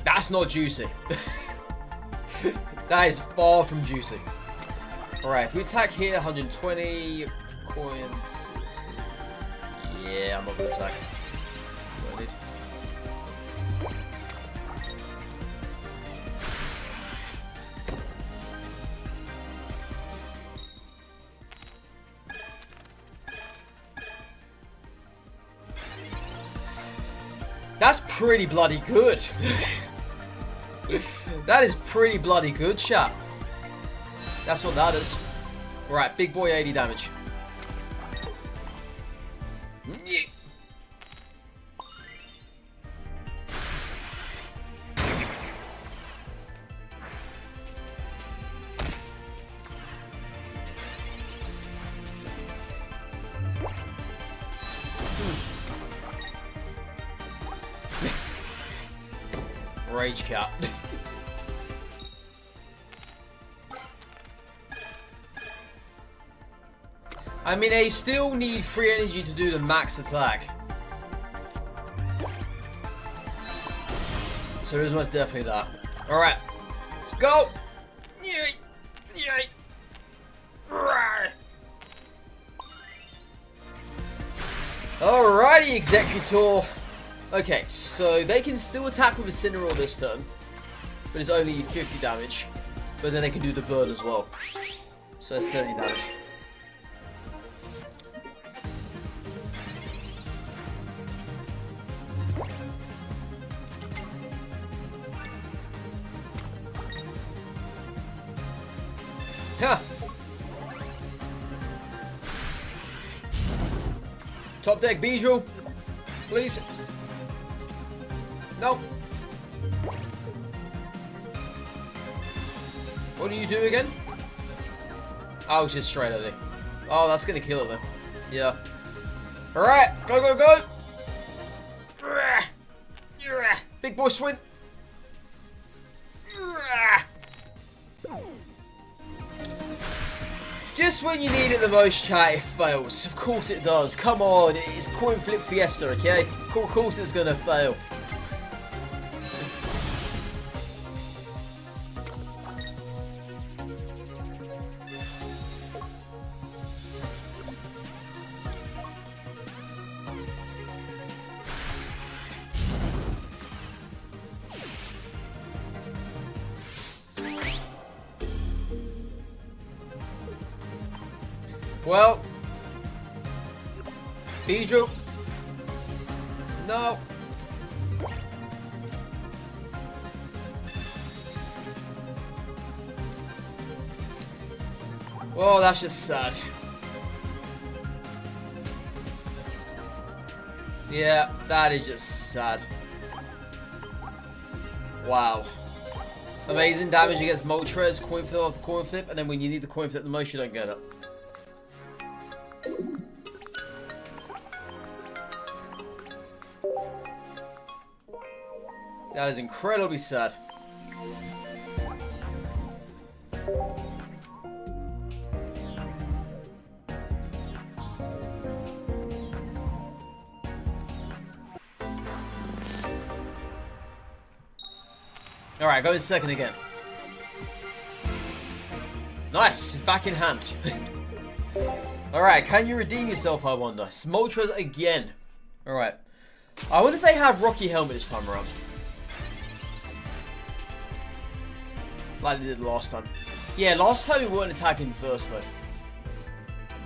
That's not juicy. That is far from juicy. Alright, if we attack here, 120 coins. Yeah, I'm not gonna attack. What I need. That's pretty bloody good. That is pretty bloody good, chat. That's what that is. Right, big boy 80 damage. Rage cap. I mean, they still need free energy to do the max attack. So there's most definitely that. Alright. Let's go! Yay! Yay! Alrighty, Executor. Okay, so they can still attack with Incineroar this turn. But it's only 50 damage. But then they can do the burn as well. So it's 70 damage. Huh. Top deck Beedrill, please. No. What do you do again? Oh, it's just straight at it. Oh, that's gonna kill it though. Yeah. Alright, go, go, go! Big boy swing! Just when you need it the most, chat, it fails. Of course it does. Come on, it's Coin Flip Fiesta, okay? Of course it's gonna fail. Well, Beedrill. No. Well, that's just sad. Yeah, that is just sad. Wow. Amazing damage against Moltres, coin flip after coin flip, and then when you need the coin flip the most, you don't get it. That is incredibly sad. Alright, go in second again. Nice, it's back in hand. Alright, can you redeem yourself, I wonder? Smolters again. Alright. I wonder if they have Rocky Helmet this time around. Like they did last time. Yeah, last time we weren't attacking first though.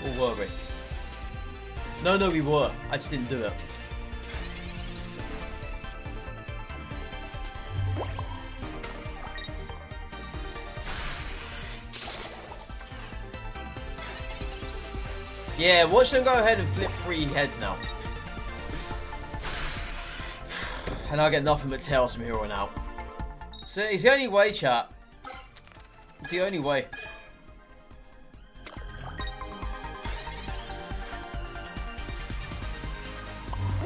Or were we? No, we were. I just didn't do it. Yeah, watch them go ahead and flip 3 heads now. And I'll get nothing but tails from here on out. So it's the only way, chat. It's the only way.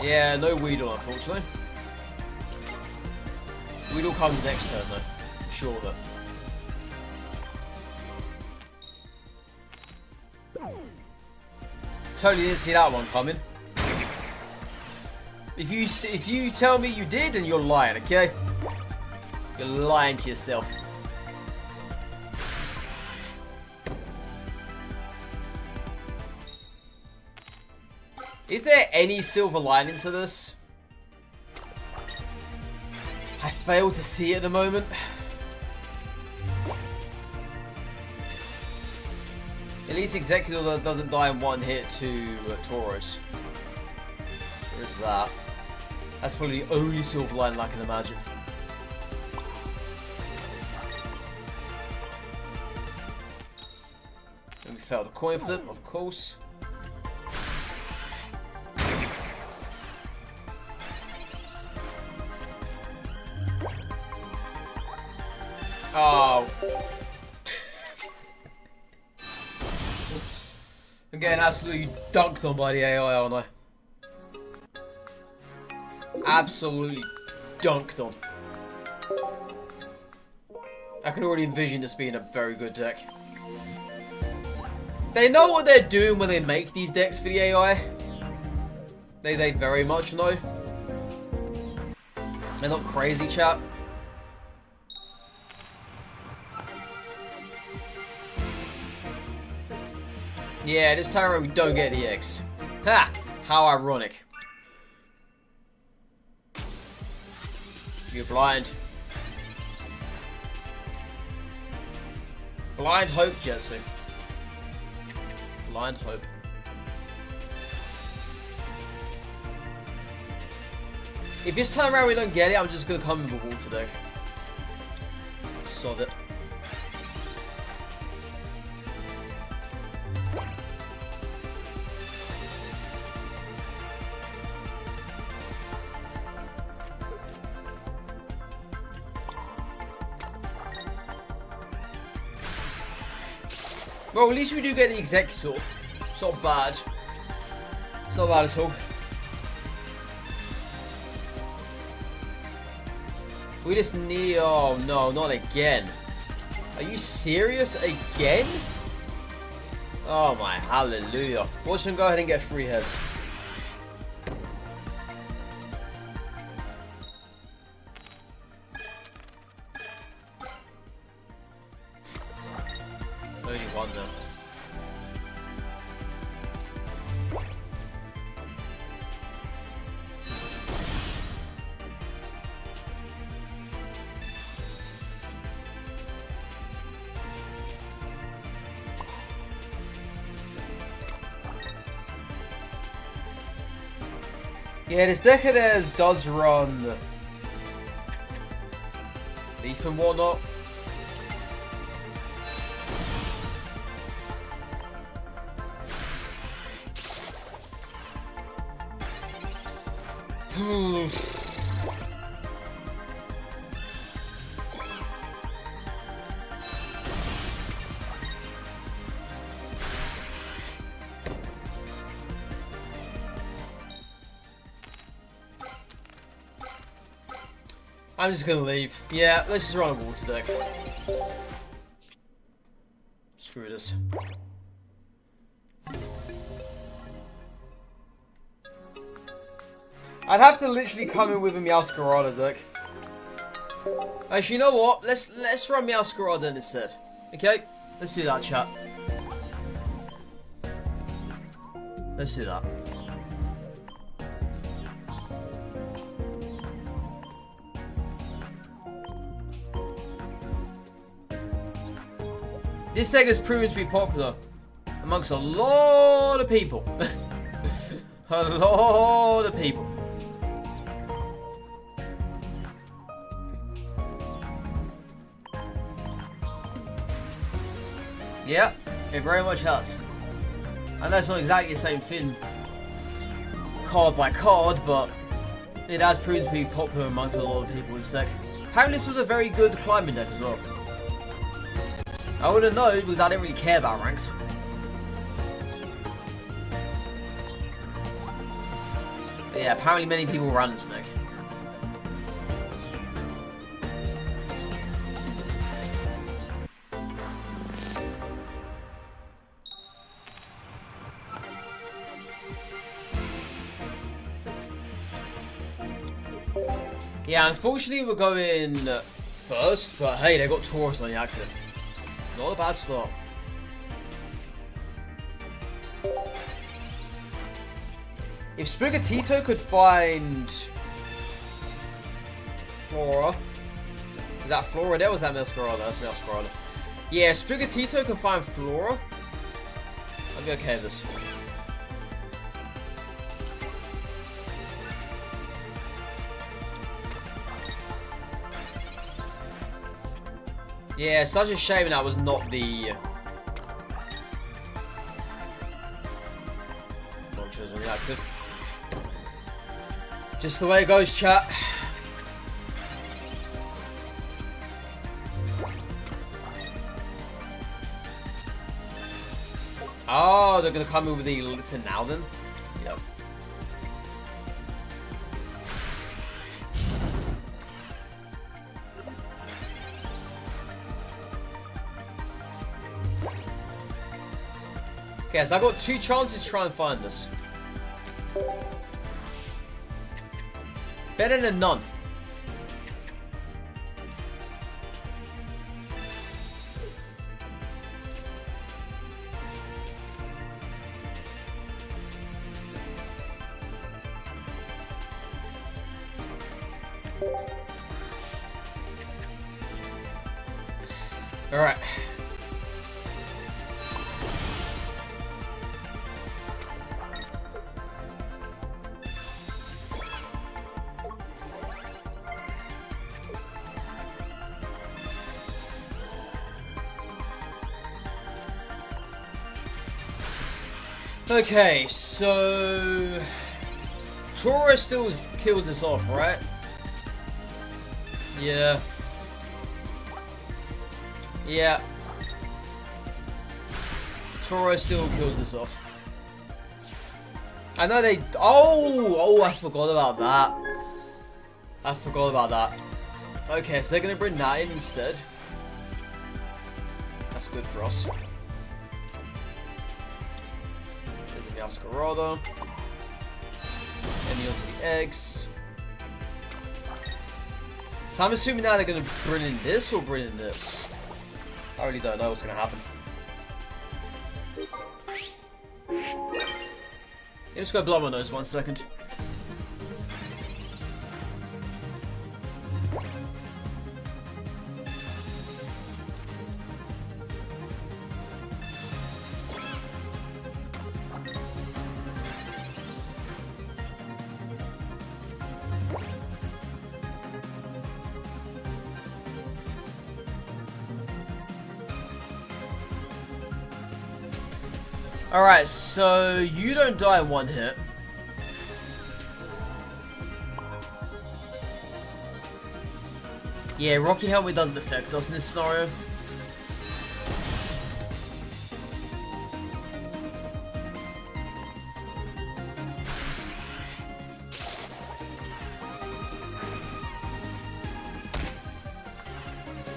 Yeah, no Weedle, unfortunately. Weedle comes next turn, though. I'm sure of it. Totally didn't see that one coming. If you tell me you did, then you're lying, okay? You're lying to yourself. Is there any silver lining to this? I fail to see it at the moment. At least Executor doesn't die in one hit to Tauros. There is that. That's probably the only silver lining I can imagine. And we failed a coin flip, of course. Oh. I'm getting absolutely dunked on by the AI, aren't I? Absolutely dunked on. I can already envision this being a very good deck. They know what they're doing when they make these decks for the AI. They very much know. They're not crazy, chat. Yeah, this time around we don't get the X. Ha! How ironic. You're blind. Blind hope, Jetsu. Blind hope. If this time around we don't get it, I'm just gonna come with a water deck. Sod it. Well, at least we do get the Executor. It's not bad. It's not bad at all. We just need... Oh, no, not again. Are you serious? Again? Oh, my hallelujah. Watch them go ahead and get 3 heads. Only one, though. Yeah, this Decadez does run Leaf and whatnot. I'm just gonna leave. Yeah, let's just run a water deck. Screw this. I'd have to literally come in with a Meowscarada deck. Actually, you know what? Let's run Meowscarada instead. Okay? Let's do that, chat. Let's do that. This deck has proven to be popular amongst a lot of people. A lot of people. Yeah, it very much has. I know it's not exactly the same thing card by card, but it has proven to be popular amongst a lot of people in this deck. Apparently this was a very good climbing deck as well. I wouldn't know because I didn't really care about ranked. But yeah, apparently many people ran this deck. Yeah, unfortunately we're going first, but hey, they got Tauros on the active. Not a bad start. If Sprigatito could find Flora, is that Flora there or was that Meowscarada? That's Meowscarada. Yeah, if Sprigatito can find Flora, I'd be okay with this. Yeah, such a shame that was not the launchers on the active. Just the way it goes, chat. Oh, they're gonna come in with the Elixir now then? Yep. Okay, so I got 2 chances to try and find this. It's better than none. All right. Okay, so Tauros still kills us off, right? Yeah. Yeah. Tauros still kills us off. I know they... Oh, I forgot about that. I forgot about that. Okay, so they're going to bring that in instead. That's good for us. There's a Meowscarada. And the onto the eggs. So I'm assuming now they're going to bring in this or bring in this. I really don't know what's going to happen. I'm just going to blow my nose 1 second. Alright, so you don't die in 1 hit. Yeah, Rocky Helmet doesn't affect us in this scenario.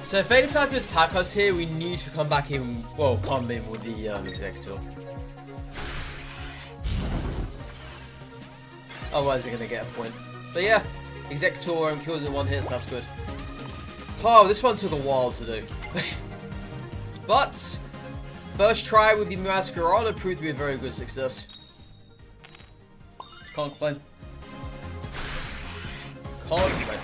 So if they decide to attack us here, we need to come back in, well, come in with the Executor. Otherwise they're going to get a point. But yeah, Executor kills in 1 hit, so that's good. Oh, this one took a while to do. But, first try with the Meowscarada proved to be a very good success. Can't complain. Can't complain.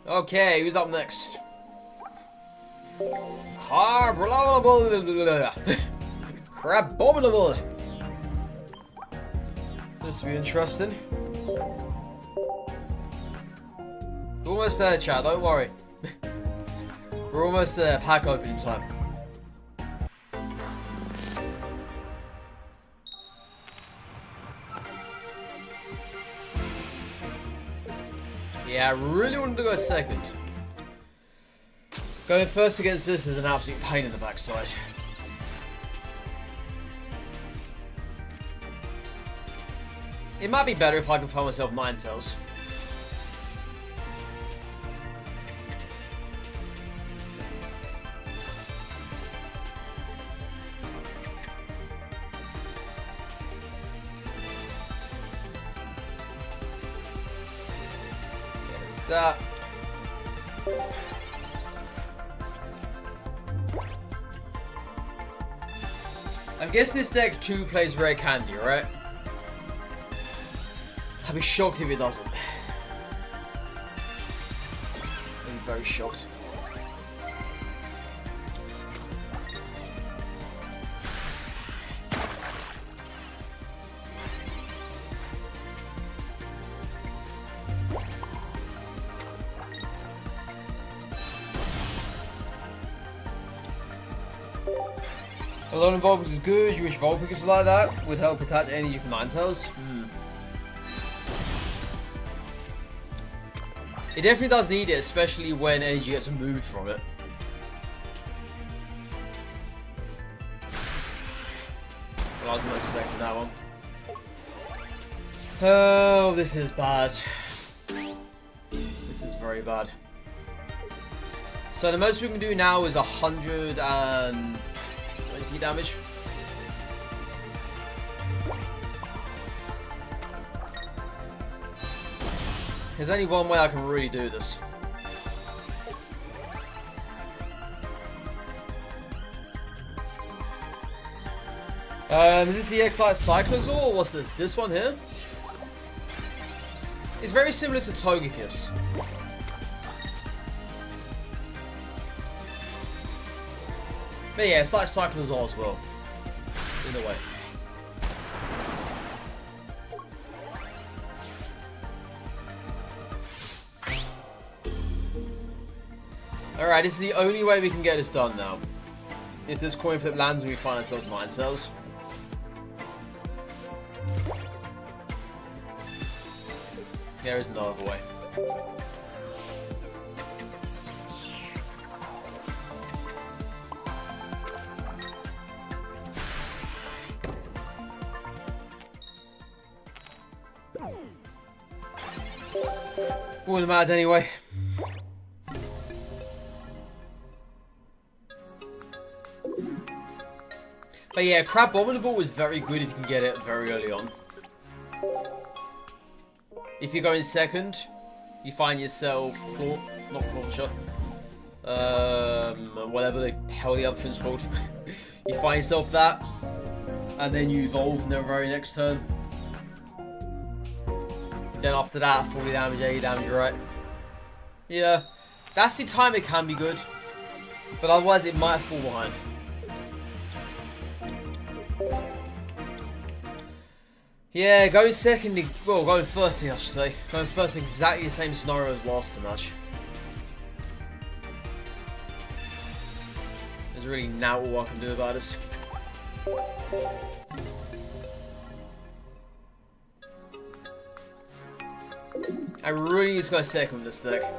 Okay, who's up next? Crabominable. This will be interesting. We're almost there, chat, don't worry. We're almost there, pack opening time. Yeah, I really wanted to go second. Going first against this is an absolute pain in the backside. It might be better if I can find myself Ninetales. There's that. I'm guessing this deck 2 plays Rare Candy, right? I'd be shocked if it doesn't. I'd be very shocked. Alone in Vulpix is good. You wish Vulpix like that would help attach energy from Ninetales. It definitely does need it, especially when energy gets removed from it. Well, I was not expecting that one. Oh, this is bad. This is very bad. So the most we can do now is 120 damage. There's only one way I can really do this. Is this the X-Light Cyclosaur or what's this? This one here? It's very similar to Togekiss. But yeah, it's like Cyclosaur as well. Either way. Alright, this is the only way we can get this done now. If this coin flip lands and we find ourselves Ninetales. There is no other way. Wouldn't matter anyway. But yeah, Crabominable is very good if you can get it very early on. If you go in second, you find yourself not Clauncher. Whatever the hell the other thing's called. You find yourself that, and then you evolve in the very next turn. Then after that, 40 damage, 80 damage, right? Yeah, that's the time it can be good, but otherwise it might fall behind. Yeah, going second, well, going first, I should say. Going first, exactly the same scenario as last match. There's really now all I can do about this. I really need to go second with this deck.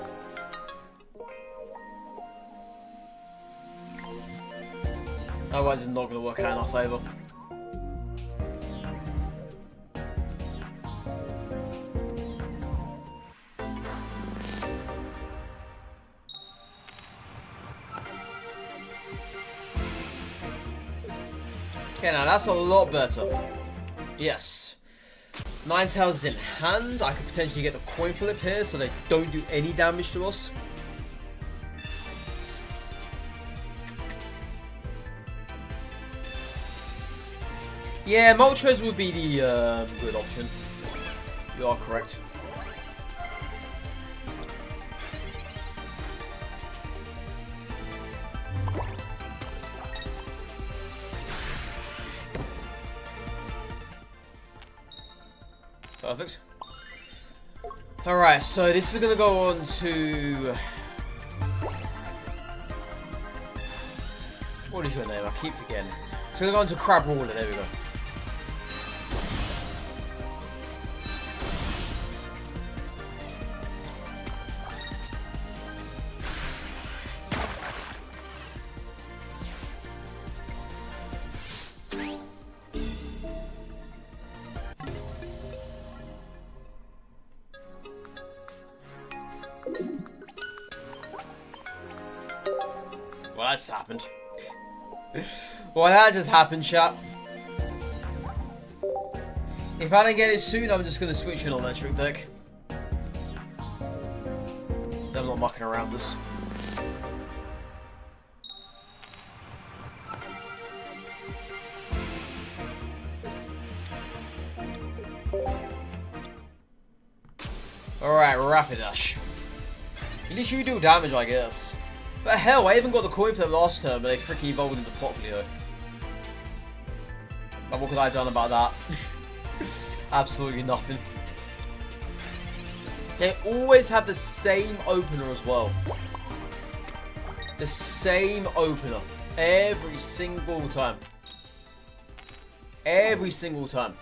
Otherwise, it's not going to work out in our favour. Okay, now that's a lot better. Yes. Ninetales is in hand. I could potentially get the coin flip here so they don't do any damage to us. Yeah, Moltres would be the good option. You are correct. Perfect. Alright, so this is going to go on to... What is your name? I keep forgetting. It's going to go on to Crabrawler, there we go. well, that just happened. Well, that just happened, chat. If I don't get it soon, I'm just gonna switch to an electric deck. I'm not mucking around this. Alright, Rapidash. You literally do damage, I guess. But hell, I even got the coin for them last turn, but they freaking evolved into Popplio. Like, what could I have done about that? Absolutely nothing. They always have the same opener as well. The same opener. Every single time. Every single time.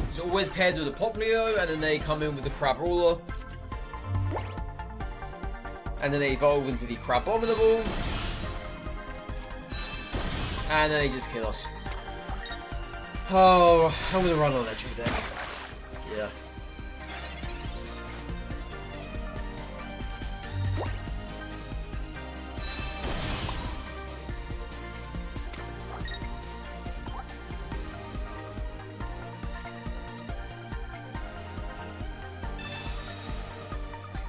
It's always paired with a Popplio, and then they come in with the Crabrawler. And then they evolve into the Crabominable. And then they just kill us. Oh, I'm gonna run on electric deck. Yeah.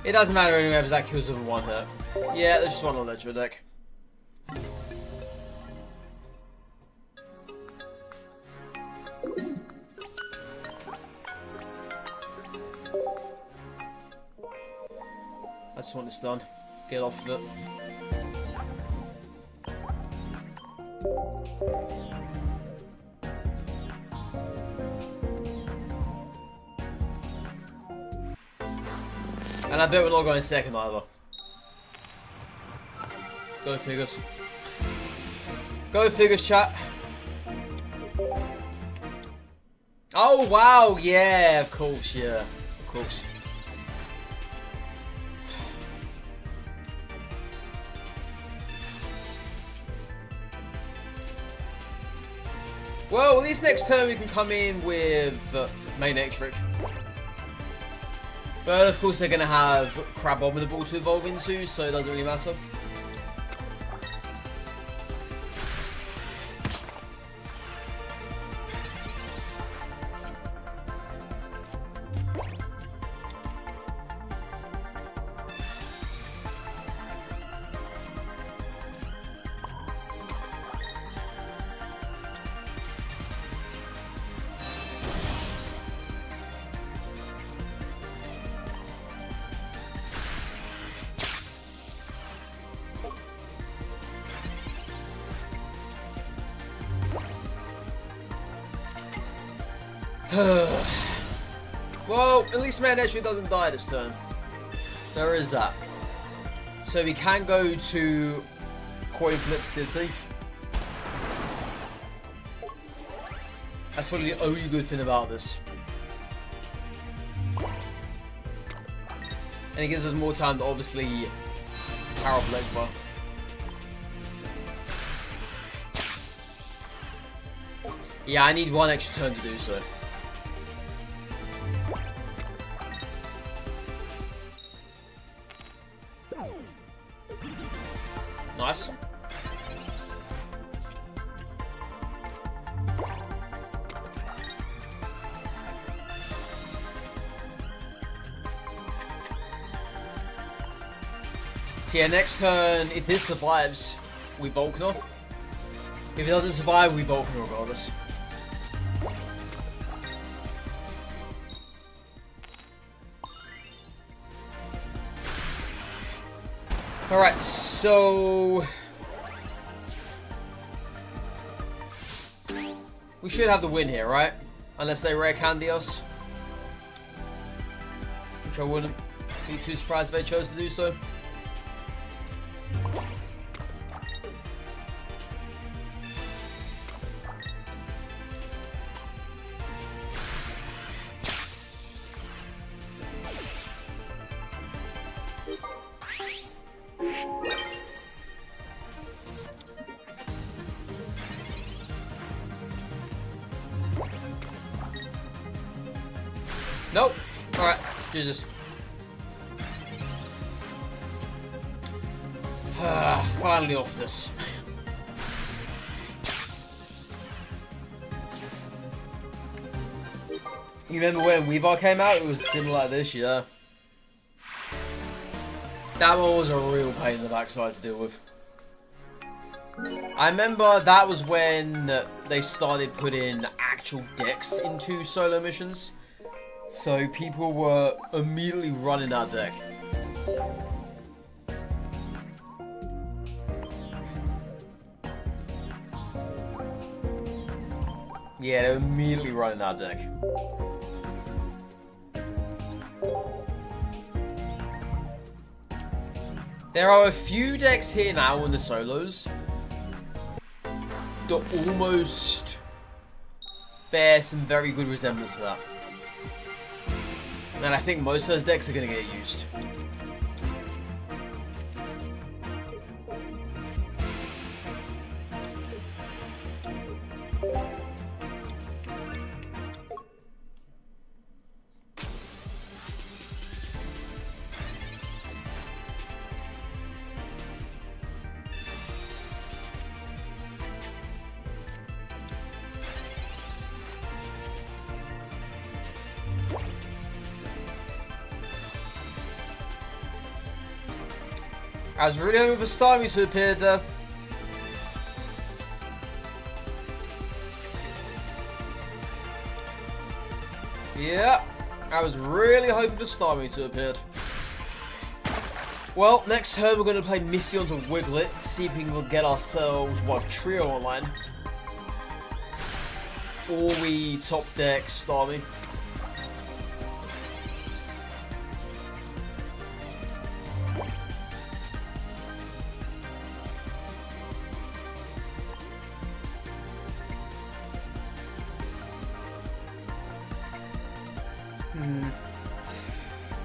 It doesn't matter anyway because that kills with one hit. Yeah, let's just run on electric deck. I just want this done. Get off of it. And I bet we're not going second either. Go figures. Go figures, chat. Oh wow, yeah, of course, yeah, of course. Well, at least next turn we can come in with main Electric. But of course they're going to have Crabominable to evolve into, so it doesn't really matter. Well, at least Man actually doesn't die this turn. There is that. So we can go to Coin Flip City. That's probably the only good thing about this. And it gives us more time to obviously power up Legbar. Yeah, I need one extra turn to do so. Nice. So yeah, next turn, if this survives, we Volkner. If it doesn't survive, we Volkner regardless. Alright, so we should have the win here, right? Unless they rare candy us. Which I wouldn't be too surprised if they chose to do so. Nope. Alright. Jesus. Finally off this. You remember when Weavile came out? It was similar like this, yeah. That one was a real pain in the backside to deal with. I remember that was when they started putting actual decks into solo missions. So people were immediately running that deck. Yeah, they were immediately running that deck. There are a few decks here now in the solos that almost bear some very good resemblance to that. And I think most of those decks are going to get used. I was really hoping for Starmie to appear there. Yeah, I was really hoping for Starmie to appear. Well, next turn we're going to play Misty onto Wiglet, see if we can get ourselves one trio online. Or we top deck Starmie.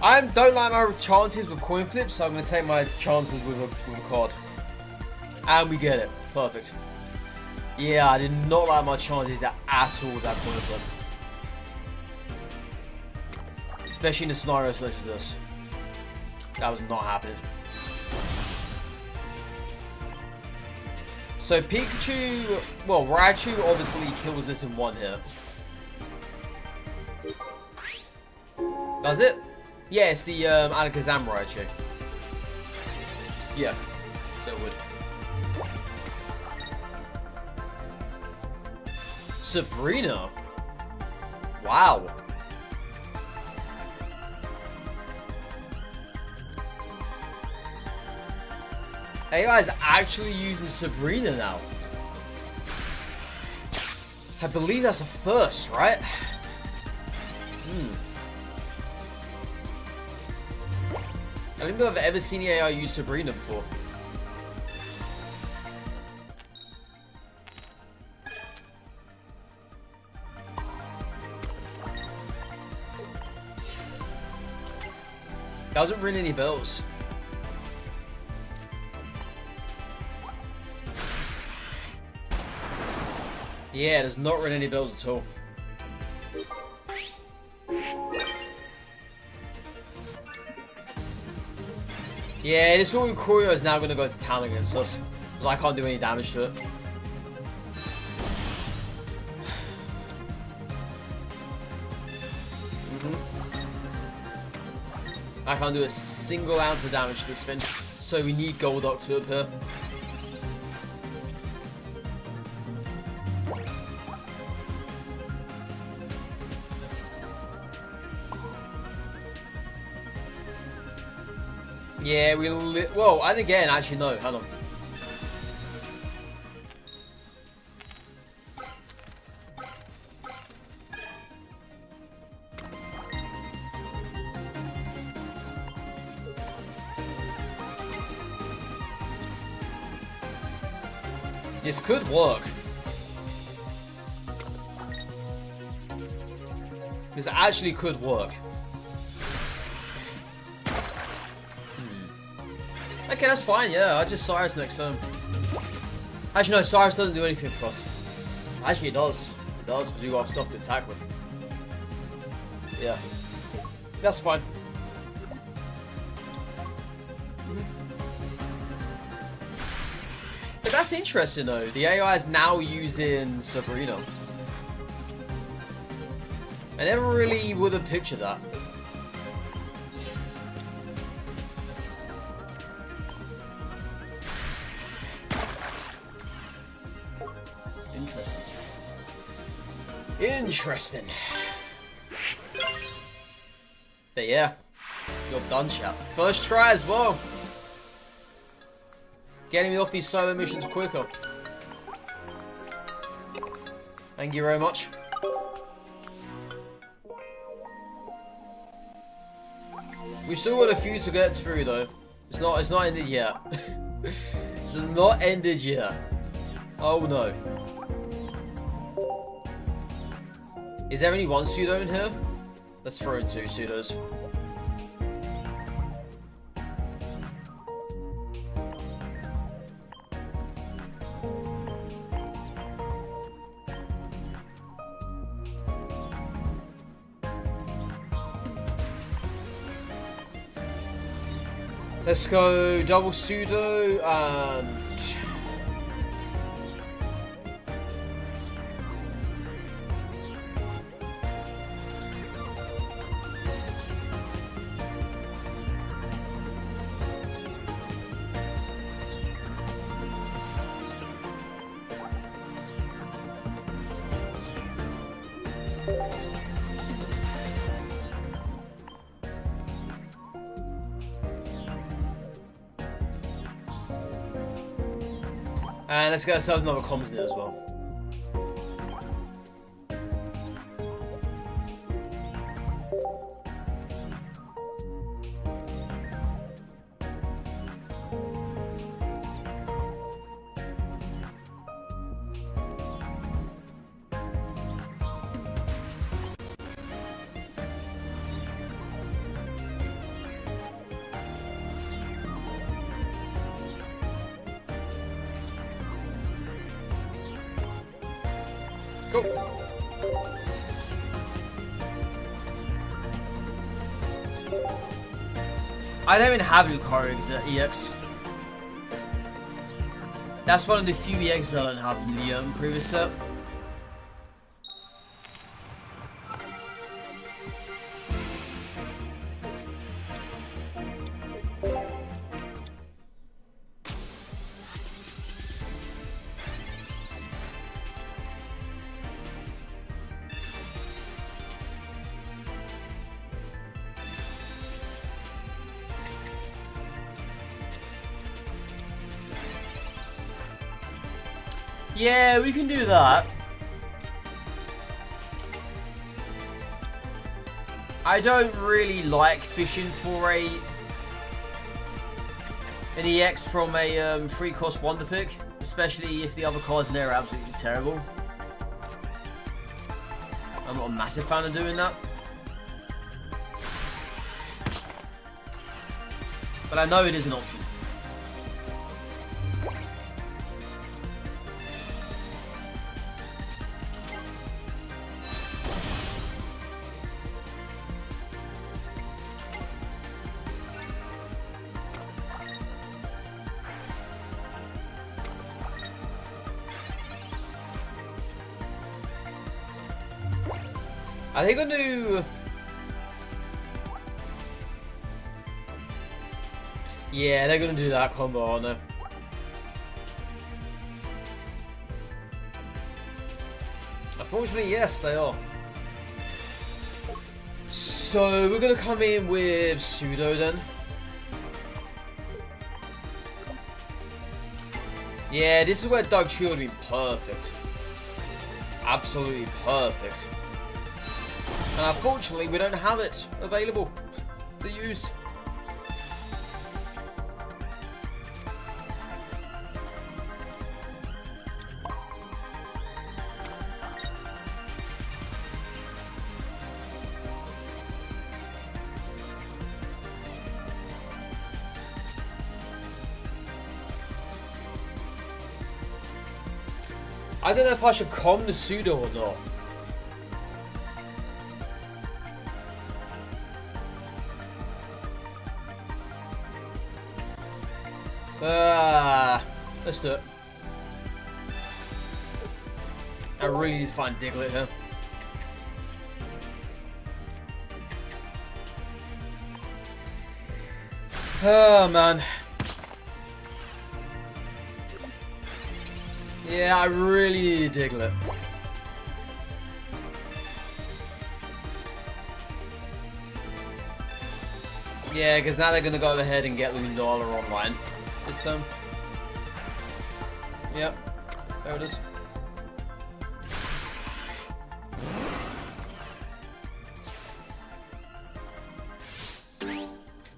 I don't like my chances with coin flips, so I'm going to take my chances with a card. And we get it. Perfect. Yeah, I did not like my chances at all with that coin flip. Especially in a scenario such as this. That was not happening. So Pikachu, well, Raichu obviously kills this in one hit. Does it? Yeah, it's the Alakazam Raichu. Yeah, so it would. Sabrina? Wow. AI is actually using Sabrina now. I believe that's a first, right? I don't think I've ever seen the AI use Sabrina before. Doesn't ring any bells. Yeah, it does not ring any bells at all. Yeah, this Oricorio is now going to go to town against us, because I can't do any damage to it. I can't do a single ounce of damage to this thing, so we need Golduck to appear. Yeah, well, and again, actually, no, hold on. This could work. This actually could work. Okay, that's fine, yeah. I just Cyrus next turn. Actually, no, Cyrus doesn't do anything for us. Actually, it does. It does, because we got stuff to attack with. Yeah. That's fine. That's interesting though. The AI is now using Sabrina. I never really would have pictured that. Interesting. Interesting. But yeah, you're done, chap. First try as well. Getting me off these solo missions quicker. Thank you very much. We still got a few to get through though. It's not ended yet. It's not ended yet. Oh no. Is there only one pseudo in here? Let's throw in 2 pseudos. Let's go double pseudo and... And let's get ourselves another comms there as well. Cool. I don't even have Lucario EX. That's one of the few EXs I don't have from the previous set. Yeah, we can do that. I don't really like fishing for an EX from a free cost wonder pick, especially if the other cards in there are absolutely terrible. I'm not a massive fan of doing that. But I know it is an option. Are they going to... Yeah, they're going to do that combo, aren't they? Unfortunately, yes, they are. So, we're going to come in with Pseudo then. Yeah, this is where Dugtrio would be perfect. Absolutely perfect. And unfortunately, we don't have it available to use. I don't know if I should calm the pseudo or not. Let's do it. I really need to find Diglett here. Oh, man. Yeah, I really need a Diglett. Yeah, because now they're going to go ahead and get Lunala online this time. Yep, there it is.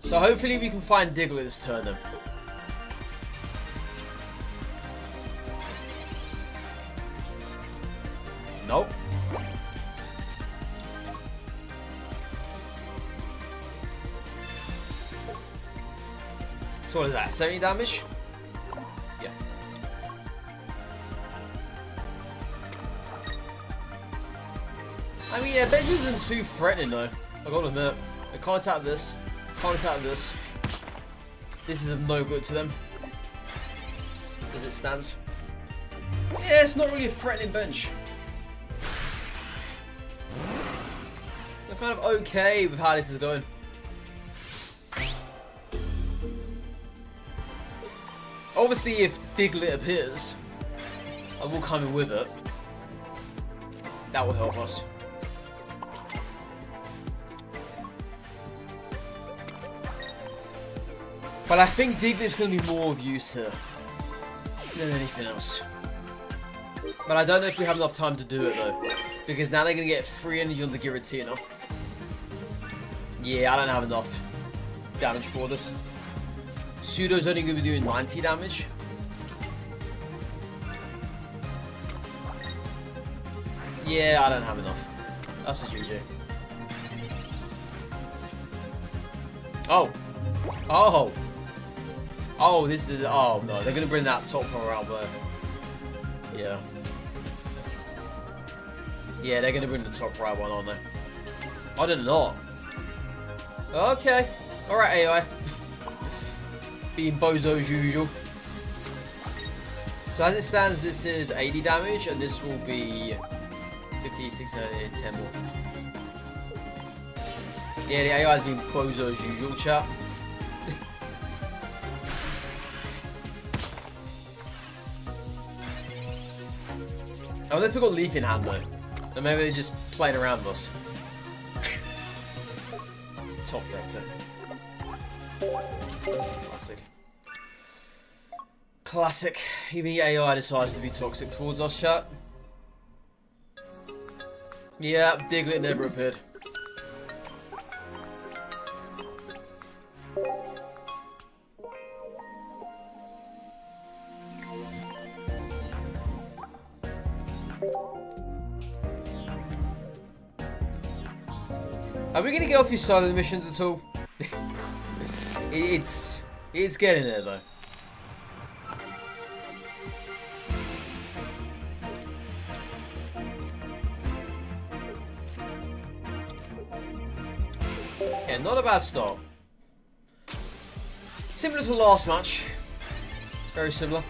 So hopefully we can find Diglett this turn then. Nope. So what is that, 70 damage? Yeah. I mean, yeah, Benji isn't too threatening though. I gotta admit. I can't attack this. Can't attack this. This is of no good to them. As it stands. Yeah, it's not really a threatening bench. I'm kind of okay with how this is going. Obviously, if Diglett appears, I will come in with it. That will help us. But I think Diglett's going to be more of use here than anything else. But I don't know if we have enough time to do it though. Because now they're going to get free energy on the Giratina. Yeah, I don't have enough damage for this. Pseudo's only going to be doing 90 damage. Yeah, I don't have enough. That's a GG. Oh. Oh. Oh, this is... Oh, no. They're going to bring that top power out there. Yeah. Yeah, they're going to bring the top right one on there. I did not. Okay. Alright, AI. Being bozo as usual. So as it stands, this is 80 damage, and this will be 50, 60, 10 more. Yeah, the AI has been bozo as usual, chat. I wonder if we got Leaf in hand though. Or maybe they're just playing around with us. Top vector. Classic. Classic. Even the AI decides to be toxic towards us, chat. Yeah, Diglett never appeared. Are we gonna get off these solo missions at all? it's getting there though. Yeah, not a bad start. Similar to the last match. Very similar.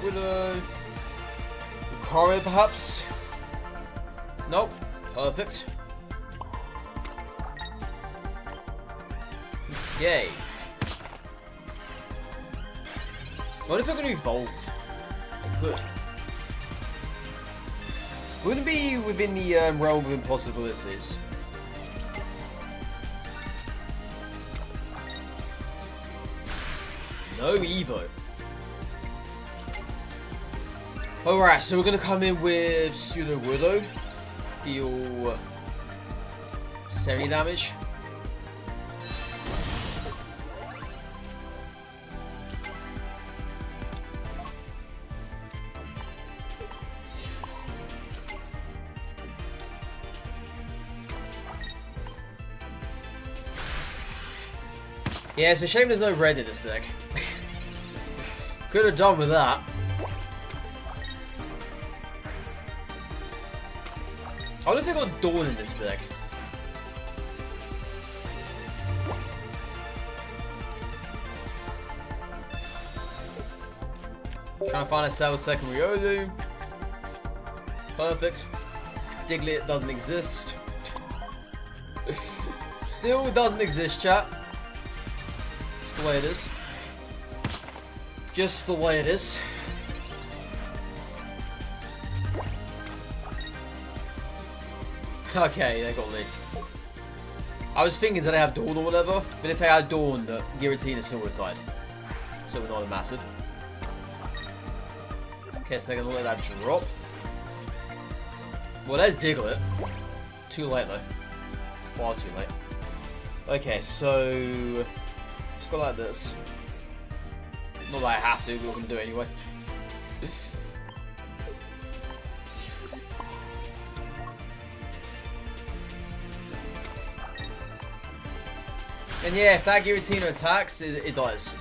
Willow. Lucario, perhaps? Nope. Perfect. Yay. What if they're going to evolve? They could. Wouldn't be within the realm of impossibilities. No Evo. Alright, so we're going to come in with Pseudo Willow. Deal 70 damage. Yeah, it's a shame there's no red in this deck. Could have done with that. I wonder if they got Dawn in this deck. Trying to find a sell second Riolu. Perfect. Diglett doesn't exist. Still doesn't exist, chat. Just the way it is. Just the way it is. Okay, they got me. I was thinking, did they have Dawn or whatever? But if they had Dawn, Giratina still would have died. So it would not have mattered. Okay, so they're gonna let that drop. Well, there's Diglett. Too late though. Far too late. Okay, so let's go like this. Not that I have to, but we're gonna do it anyway. And yeah, if that Giratina attacks, it dies.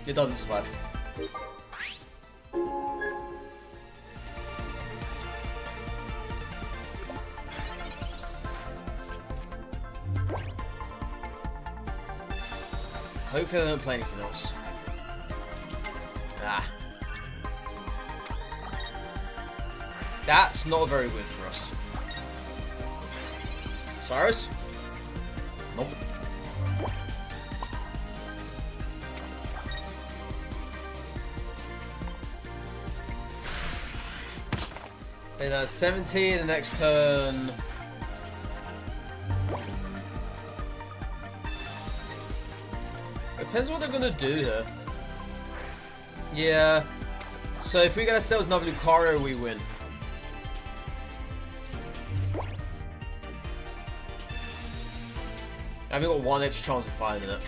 It doesn't survive. Hopefully I don't play anything else. Ah. That's not very good for us. Cyrus? Nope. And that's 17 the next turn. Depends what they're gonna do here. Yeah. So if we get ourselves another Lucario, we win. And we got one extra chance of finding it.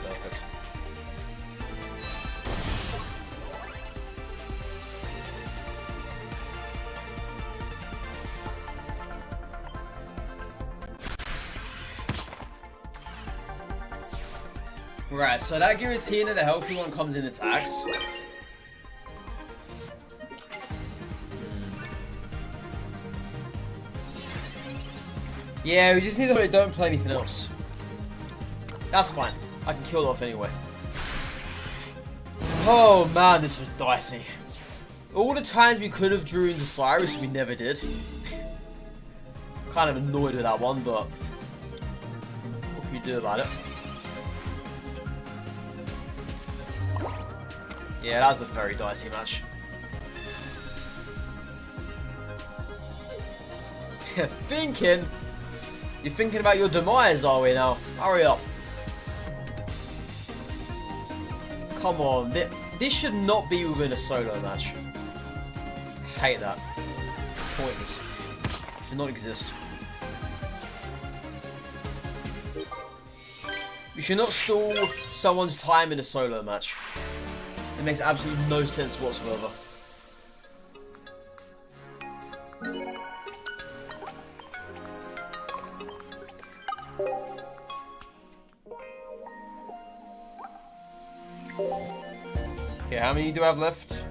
Perfect. Right, so that Giratina, the healthy one, comes in attacks. Yeah, we just need to don't play anything else. That's fine. I can kill it off anyway. Oh man, this was dicey. All the times we could have drew into Cyrus, we never did. Kind of annoyed with that one, but what can you do about it? Yeah, that was a very dicey match. You're thinking about your demise, are we now? Hurry up. Come on, this should not be within a solo match. Hate that. Pointless. Should not exist. You should not stall someone's time in a solo match. It makes absolutely no sense whatsoever. Okay, how many do I have left?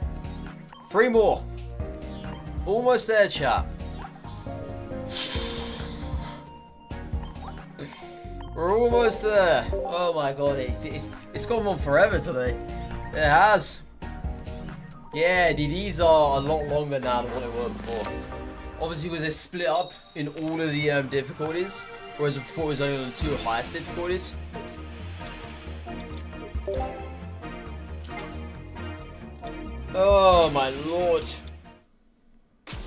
3 more. Almost there, chat. We're almost there. Oh my god, it's gone on forever today. It has. Yeah, these are a lot longer now than what they were before. Obviously, because they're split up in all of the difficulties, whereas before it was only on the 2 highest difficulties. Oh my lord.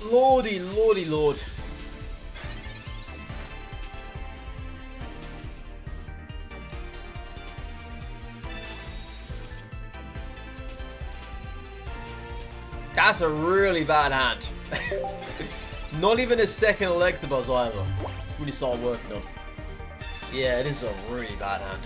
Lordy, lordy, lord. That's a really bad hand. Not even a second Electabuzz either. Really started working on. Yeah, it is a really bad hand.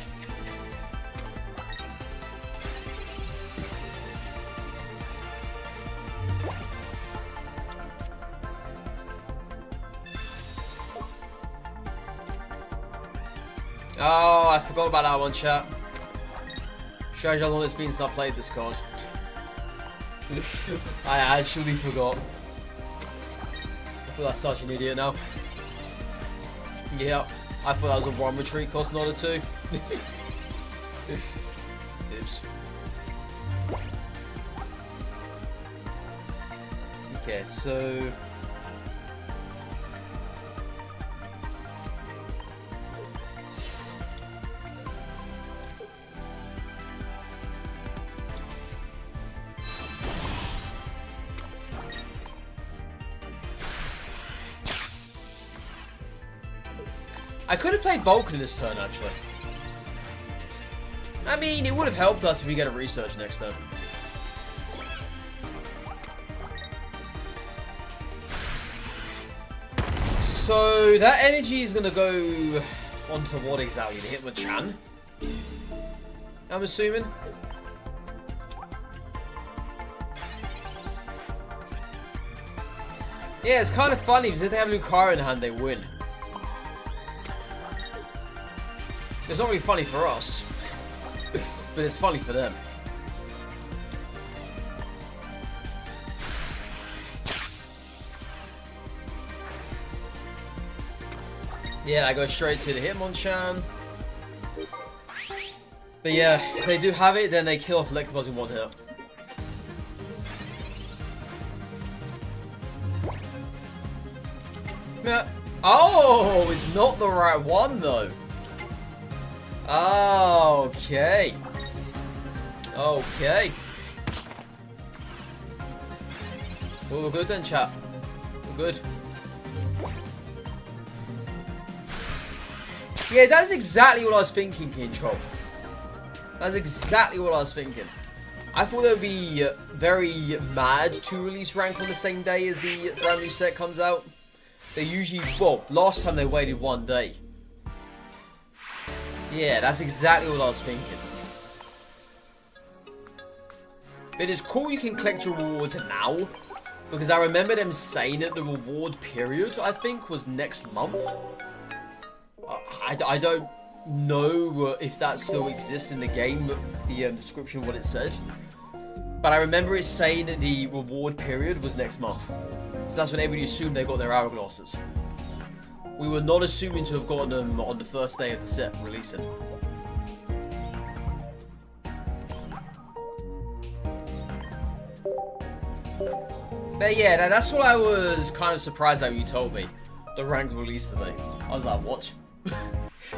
Oh, I forgot about that one, chat. Shows you how long it's been since I played this card. I actually forgot. I feel like such an idiot now. Yeah, I thought that was a 1 retreat cost, not a 2. Oops. Okay, so... I could have played Vulcan this turn, actually. I mean, it would have helped us if we get a research next turn. So, that energy is going to go onto what exactly? To Hitmonchan? I'm assuming. Yeah, it's kind of funny because if they have Lucario in hand, they win. It's not really funny for us, but it's funny for them. Yeah, I go straight to the Hitmonchan. But yeah, if they do have it, then they kill off Electabuzz in 1 hit. Yeah. Oh, it's not the right one though. Okay. Okay. Well, we're good then, chat. We're good. Yeah, that's exactly what I was thinking, Control. That's exactly what I was thinking. I thought they would be very mad to release rank on the same day as the brand new set comes out. They usually, well, last time they waited 1 day. Yeah, that's exactly what I was thinking. It is cool you can collect your rewards now, because I remember them saying that the reward period, I think, was next month. I don't know if that still exists in the game, the description of what it said. But I remember it saying that the reward period was next month. So that's when everybody assumed they got their hourglasses. We were not assuming to have gotten them on the first day of the set releasing. But yeah, that's what I was kind of surprised that you told me. The rank release today. I was like, what?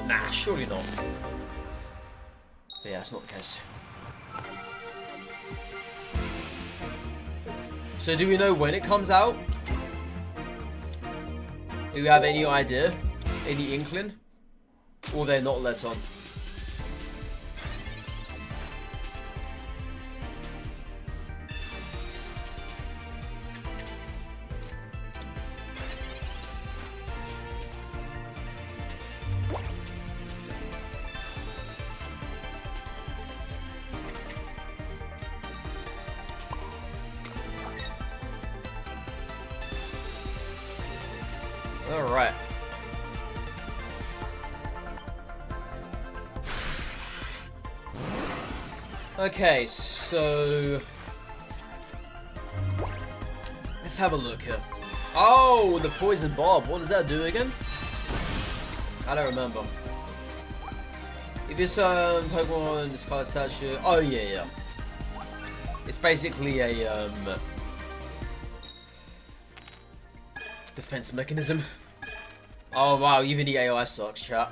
Nah, surely not. But yeah, that's not the case. So do we know when it comes out? Do we have any idea? Any inkling? Or they're not let on? Alright. Okay, so... let's have a look here. Oh, the Poison Bob. What does that do again? I don't remember. If it's Pokemon discard statue... oh, yeah. It's basically a, defense mechanism. Oh wow, even the AI sucks, chat.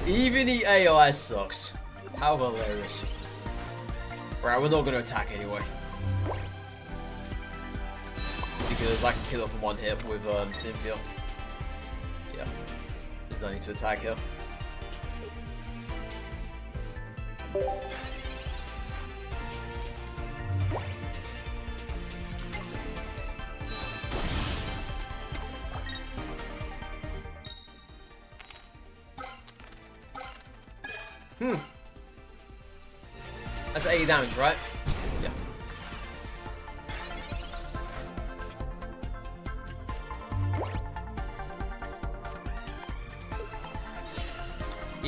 Even the AI sucks. How hilarious. Right, we're not going to attack anyway. Because I can kill it from 1 hit with Cynthia. Yeah. There's no need to attack here. That's 80 damage, right? Yeah.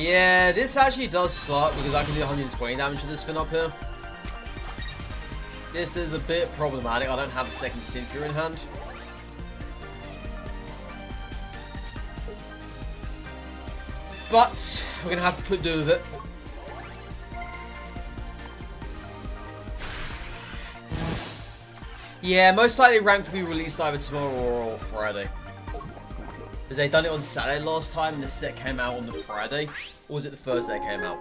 Yeah, this actually does suck because I can do 120 damage to this spin up here. This is a bit problematic. I don't have a second Cynthia in hand. But we're going to have to do with it. Yeah, most likely ranked will be released either tomorrow or Friday. Because they done it on Saturday last time and the set came out on the Friday. Or was it the Thursday it came out?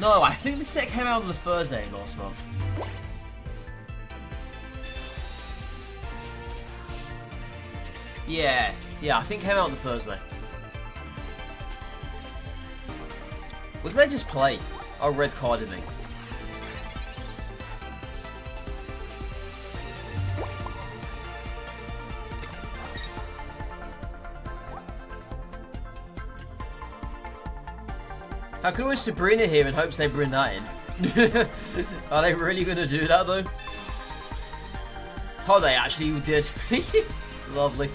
No, I think the set came out on the Thursday last month. Yeah, I think it came out on the Thursday. What did they just play? Oh, red carded me. I could always Sabrina here in hopes they bring that in. Are they really going to do that though? Oh, they actually did. Lovely.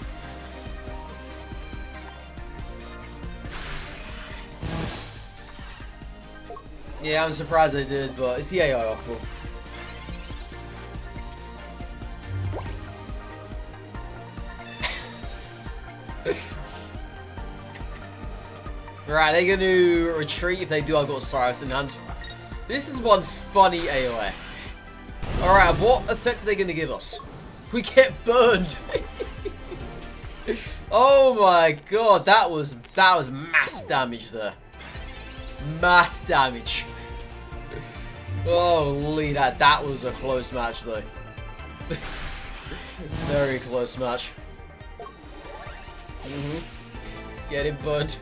Yeah, I'm surprised they did, but it's the AI after all. Right, they're going to retreat if they do. I've got Cyrus in hand. This is one funny AOA. Alright, what effect are they going to give us? We get burned. Oh my god, that was mass damage there. Mass damage. Holy, that was a close match though. Very close match. Getting burned.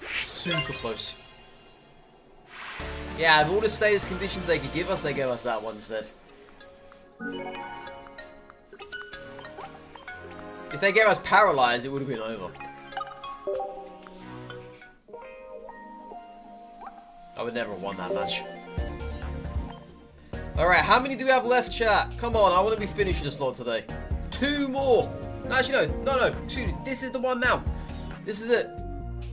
Super close. Yeah, of all the status conditions they could give us, they gave us that one instead. If they gave us paralyzed, it would have been over. I would never have won that match. Alright, how many do we have left, chat? Come on, I want to be finishing this lot today. 2 more! No, actually, no, excuse me, this is the one now. This is it.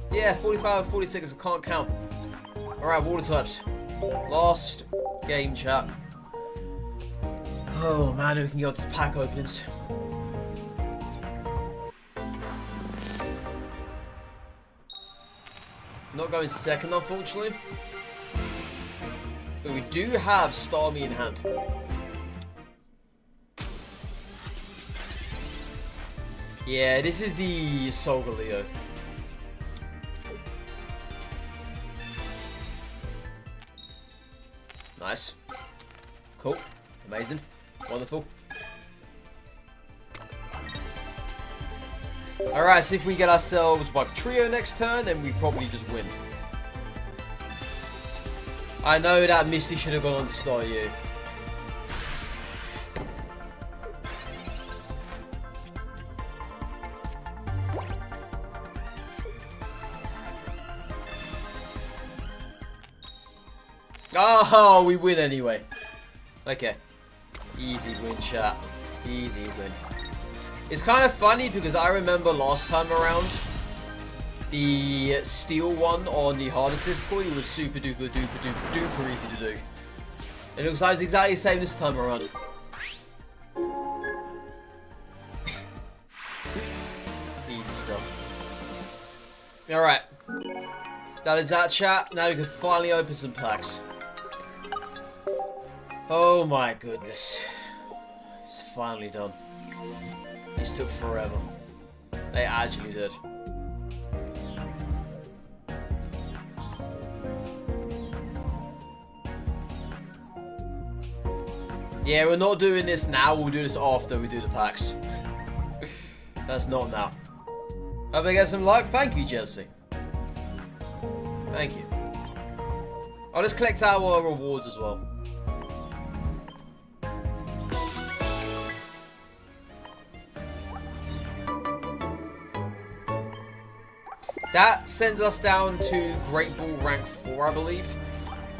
Yeah, 45, 46, I can't count. Alright, water types. Last game, chat. Oh man, we can go to the pack openings. Not going second, unfortunately. But we do have Starmie in hand. Yeah, this is the Solgaleo. Nice. Cool. Amazing. Wonderful. Alright, so if we get ourselves Wipe Trio next turn, then we probably just win. I know that Misty should have gone on to start you. Oh, we win anyway. Okay. Easy win, chat. Easy win. It's kind of funny because I remember last time around, the steel one on the hardest difficulty was super duper duper duper duper easy to do. It looks like it's exactly the same this time around. Easy stuff. Alright. That is that, chat. Now we can finally open some packs. Oh my goodness. It's finally done. This took forever. They actually did. Yeah, we're not doing this now. We'll do this after we do the packs. That's not now. Hope I get some luck. Thank you, Jesse. Thank you. I'll just collect our rewards as well. That sends us down to Great Ball rank 4, I believe.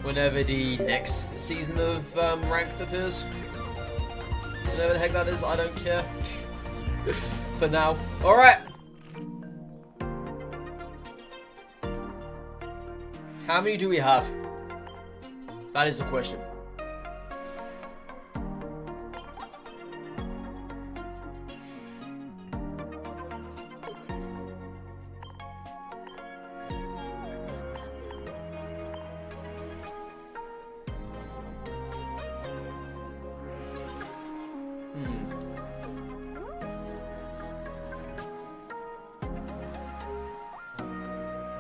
Whenever the next season of Ranked appears. Whatever the heck that is, I don't care. For now. Alright. How many do we have? That is the question.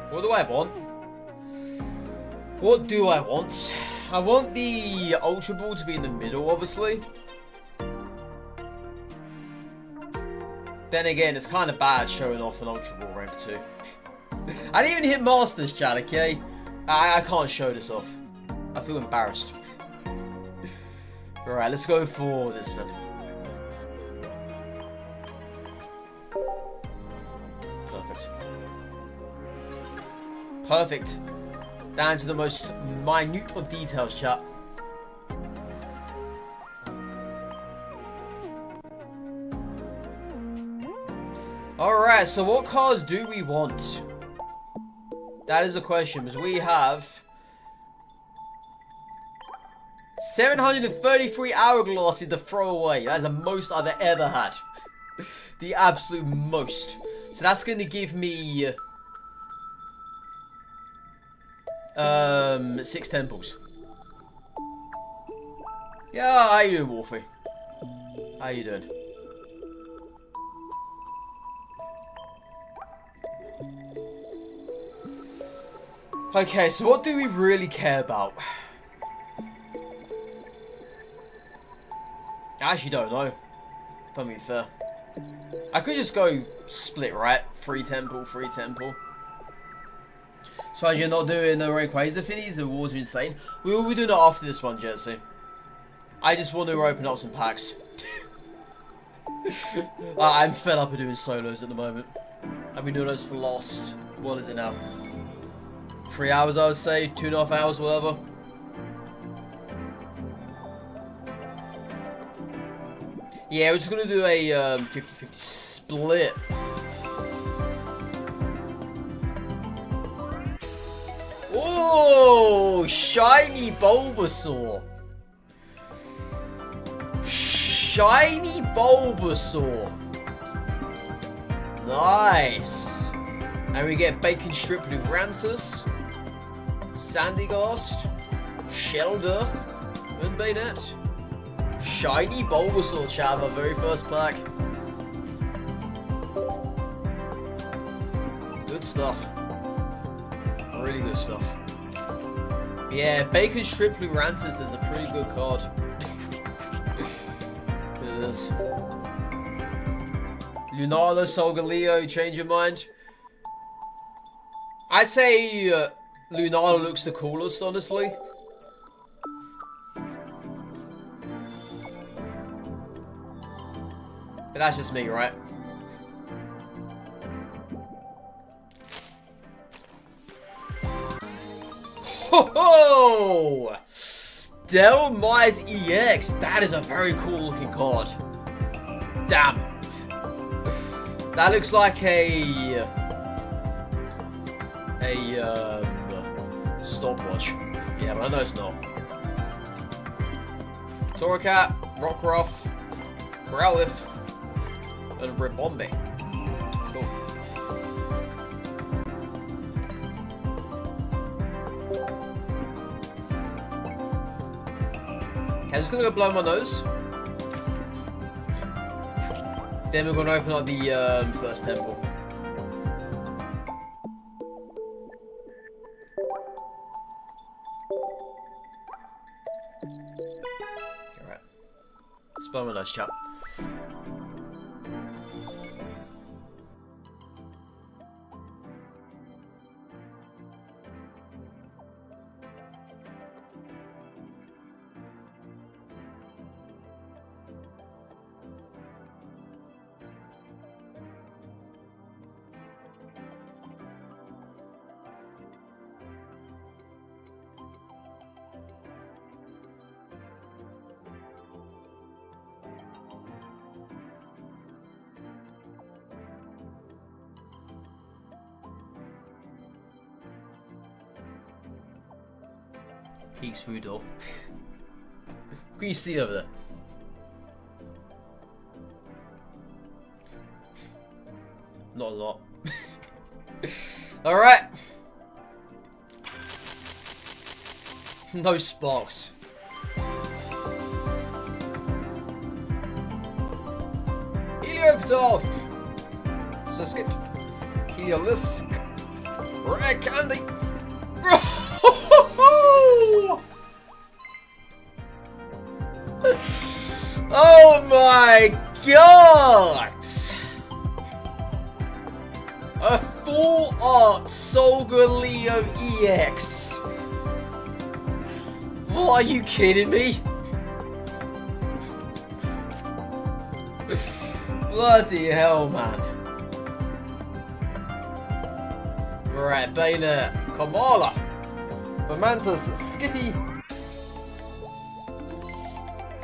What do I want? What do I want? I want the Ultra Ball to be in the middle, obviously. Then again, it's kind of bad showing off an Ultra Ball rank 2. I didn't even hit Masters, chat, okay? I can't show this off. I feel embarrassed. Alright, let's go for this then. Perfect. Perfect. Down to the most minute of details, chat. Alright, so what cars do we want? That is the question, because we have 733 hourglasses to throw away. That is the most I've ever had. The absolute most. So that's going to give me 6 temples. Yeah, how you doing, Wolfie? How you doing? Okay, so what do we really care about? I actually don't know, if I'm being fair. I could just go split, right? Free temple, free temple. Suppose you're not doing the Rayquaza thingies, the wars are insane. We will be doing it after this one, Jersey. I just want to open up some packs. I'm fed up of doing solos at the moment. I've been doing those for Lost. What is it now? 3 hours, I would say. 2.5 hours, whatever. Yeah, we're just going to do a 50-50 split. Oh, shiny Bulbasaur. Shiny Bulbasaur. Nice. And we get Bacon Strip Lurantis, Sandygast, Shelder, and Bayonet. Shiny Bulbasaur, chat, our very first pack. Good stuff. Really good stuff. Yeah, Bacon Strip Lurantis is a pretty good card. It is. Lunala, Solgaleo, change your mind? I'd say Lunala looks the coolest, honestly. But that's just me, right? Ho ho! Delmise EX. That is a very cool looking card. Damn. That looks like a stopwatch. Yeah, but I know it's not. Torracat, Rockruff, Growlithe, and Ribombay. Cool. Okay, I'm just gonna go blow my nose. Then we're gonna open up the first temple. Alright. Let's blow my nose, chap. Geeks food door. What can you see over there? Not a lot. Alright. No sparks. Helioptile! Suskit. Heliolisk. Rare candy! Oh my god! A full art Solgaleo EX! What, are you kidding me? Bloody hell, man. Right, Bayonet, Kamala, Fomantis, Skitty,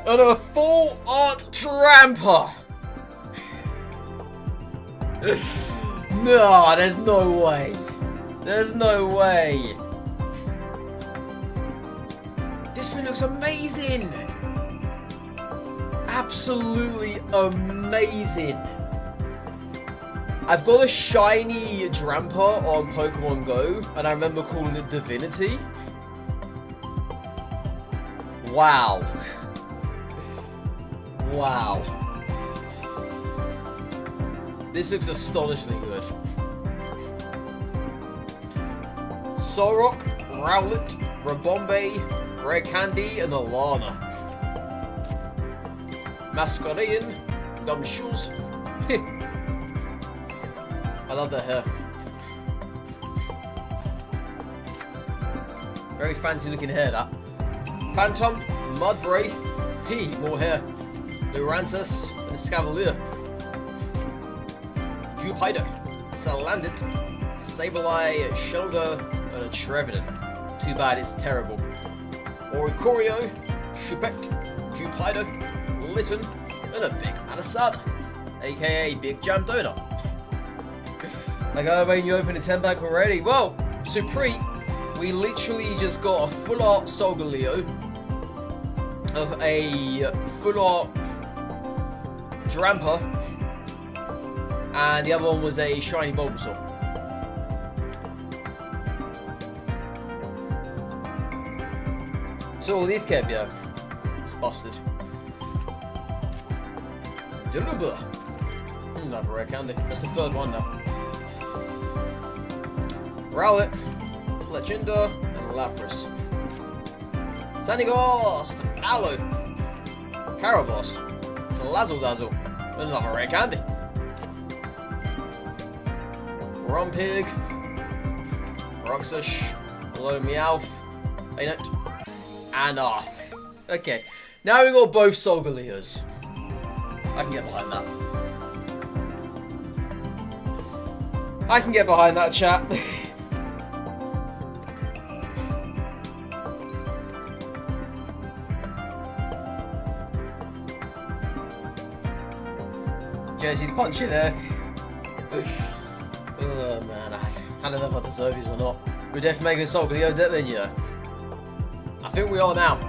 and a full art Tramper! No, there's no way. There's no way. This thing looks amazing. Absolutely amazing. I've got a shiny Dramper on Pokemon Go, and I remember calling it Divinity. Wow. Wow. This looks astonishingly good. Solrock, Rowlet, Rabombe, Rare Candy, and Alana. Masquerain, Gumshoes. I love that hair. Very fancy looking hair, that. Phantom, Mudbray, more hair. Lurantis, and Scavalier. Jupiter, Salandit, Sableye, Shoulder, and a Trevenant. Too bad it's terrible. Oricorio, Chupet, Jupiter, Litten, and a big Manasada, aka Big Jam Donut. Like, oh, when you open a 10-pack already? Well, Supreme, we literally just got a full art Solgaleo of a full art Dramper, and the other one was a shiny Bulbasaur. So Leaf Cap, yeah, it's busted. Diluba. Another rare candy. That's the third one now. Rowlet, Fletchinder, and Lapras. Sandygast, Aloe, Caraboss, Salazzle Dazzle, and another rare candy. Rumpig, Roxash, Hello Meowth, Bayonet, and okay. Now we got both Solgaleos. I can get behind that. I can get behind that, chat. Jesse's punching there. Oh man, I don't know if I deserve these or not. We're definitely making a Solgaleo deck then, yeah. I think we are now.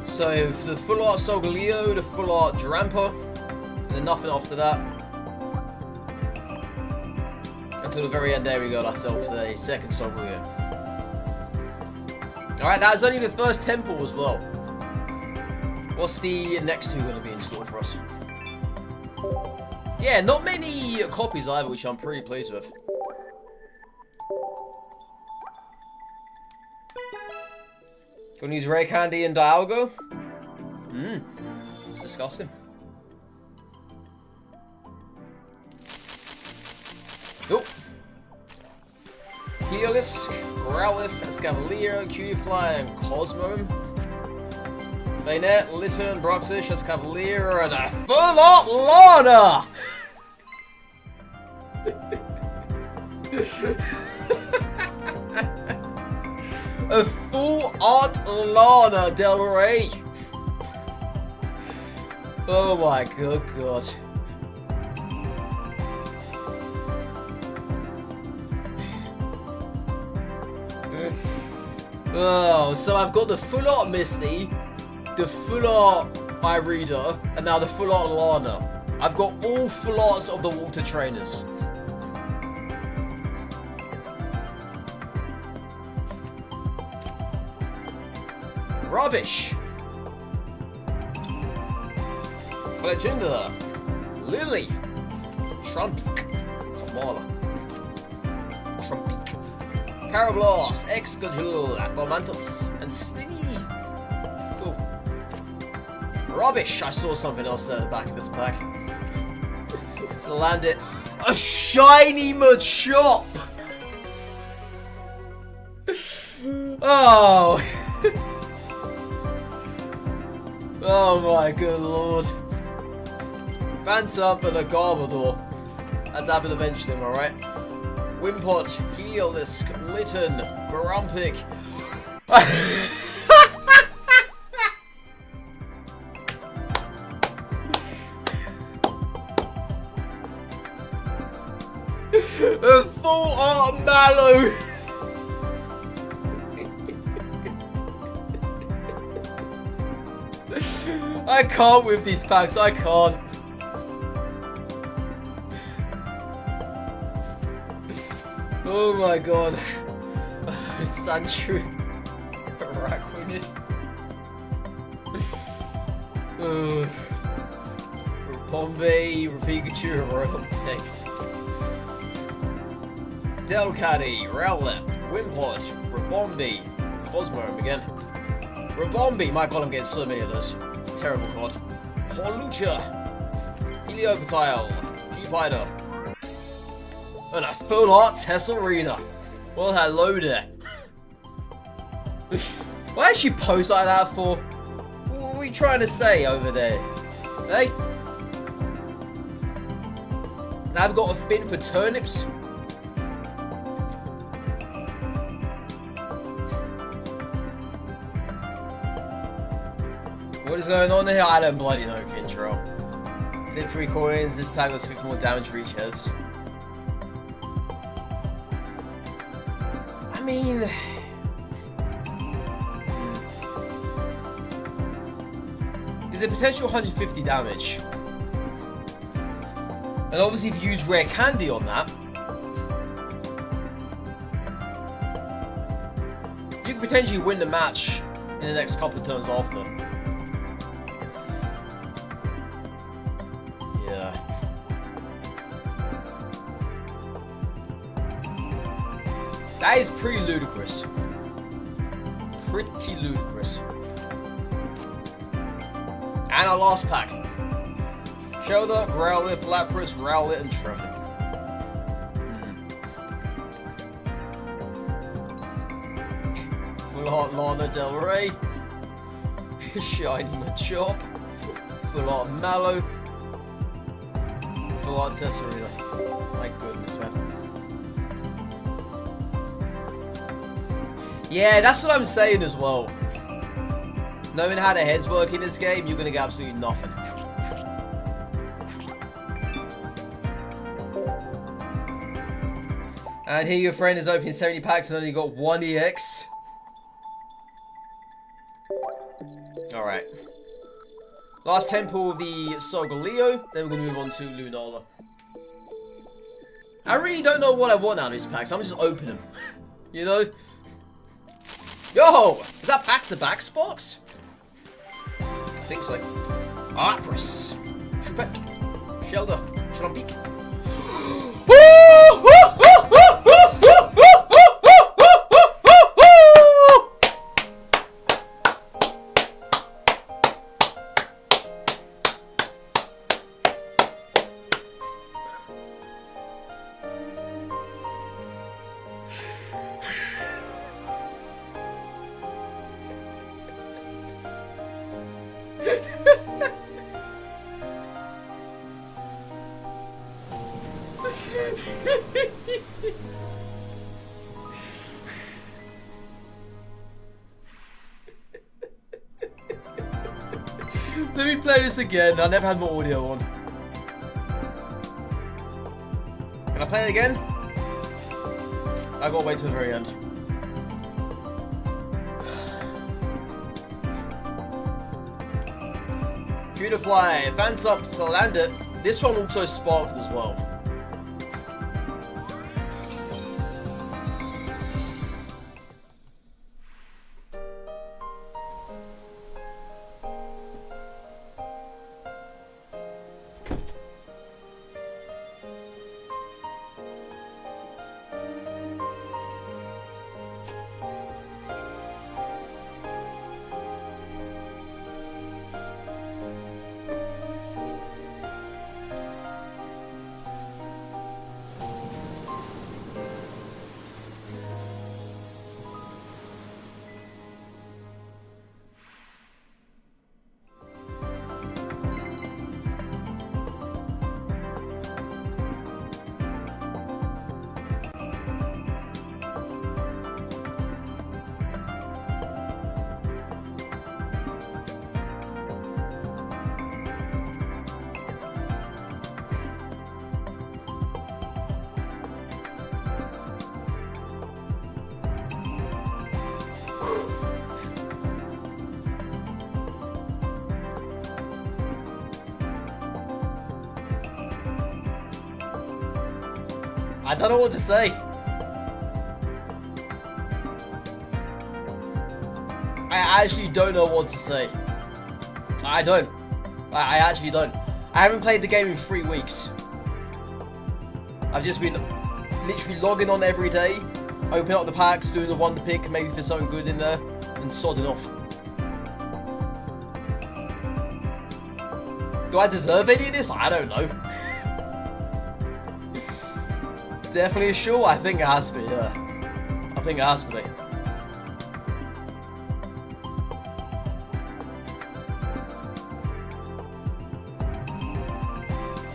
So for the full art Solgaleo, the full art Dramper, and then nothing after that. Until the very end, there we got ourselves a second Solgaleo. Alright, that's only the first temple as well. What's the next two going to be in store for us? Yeah, not many copies either, which I'm pretty pleased with. Gonna use Rare Candy and Dialga? It's disgusting. Nope. Heliolisk, Growlithe, Escavalier, Cutiefly, and Cosmo. Bayonet, Litten, Broxish, Escavalier, and a full art Lana! A full art Lana Del Rey. Oh my good god. Oh, so I've got the full art Misty, the full art Irida, and now the full art Lana. I've got all full arts of the water trainers. Rubbish. Legenda, Lily, Trumpik, Kamala, Trumpik, Carablast, Excadrill, Fomantis, and Stingy. Cool. Rubbish. I saw something else there at the back of this pack. So land it. A shiny Machop. Oh. Oh my good lord. Phantom and a Garbodor. That's happened eventually, am I right? Wimpot, Heliolisk, Litten, Grumpig. A full art Mallow. I can't with these packs, I can't. Oh my god. Sandshrew. Araquanid. Bombay, Pikachu, Royal Tex. Delcatty, Rowlet, Wimpod, Rabombi, Cosmo again. Rabombi, my god, I'm getting so many of those. Terrible card. Horlucha, Helioptile, G-Spider, and a full art Tesserina. Well, hello there. Why is she pose like that for? What are we trying to say over there? Hey? Now I've got a fin for turnips. What is going on here? I don't bloody know, Kintrell. Flip 3 coins, this time does 50 more damage for each heads. I mean... There's a potential 150 damage. And obviously if you use Rare Candy on that, you could potentially win the match in the next couple of turns after. Yeah. That is pretty ludicrous. Pretty ludicrous. And our last pack. Shelter, Growlithe, Lapras, Rowlet, and Trevor. Full Art Lana Del Rey. Shiny Machop. Full Art Mallow. Full Art Tesserina. My goodness, man. Yeah, that's what I'm saying as well. Knowing how the heads work in this game, you're going to get absolutely nothing. And here your friend is opening 70 packs and only got 1 EX. Alright. Last 10 pull of the Solgaleo, then we're going to move on to Lunala. I really don't know what I want out of these packs, I'm just opening them. You know? Yo! Is that back-to-back spots? I think so. Lapras. Choupette. Shelter. Schlampeak. Let me play this again. I never had my audio on. Can I play it again? I gotta wait till the very end. Beautifly, Phantom Salander. This one also sparked as well. I don't know what to say. I actually don't know what to say. I don't. I actually don't. I haven't played the game in 3 weeks. I've just been literally logging on every day, opening up the packs, doing the wonder pick, maybe for something good in there, and sodding off. Do I deserve any of this? I don't know. Definitely a sure. I think it has to be, yeah. I think it has to be.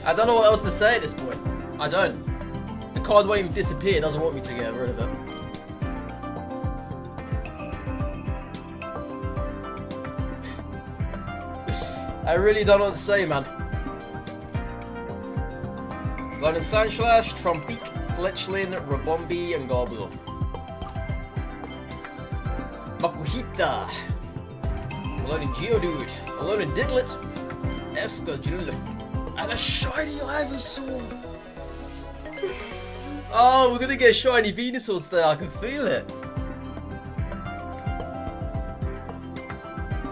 I don't know what else to say at this point. I don't. The card won't even disappear. It doesn't want me to get rid of it. I really don't know what to say, man. Vernon Sandslash, Trumpeak, Fletchling, Rabombi, and Garbodor. Makuhita. Alone in Geodude. Alone in Diglett. Escajil. And a shiny Ivysaur. Oh, we're gonna get a shiny Venusaur today. I can feel it.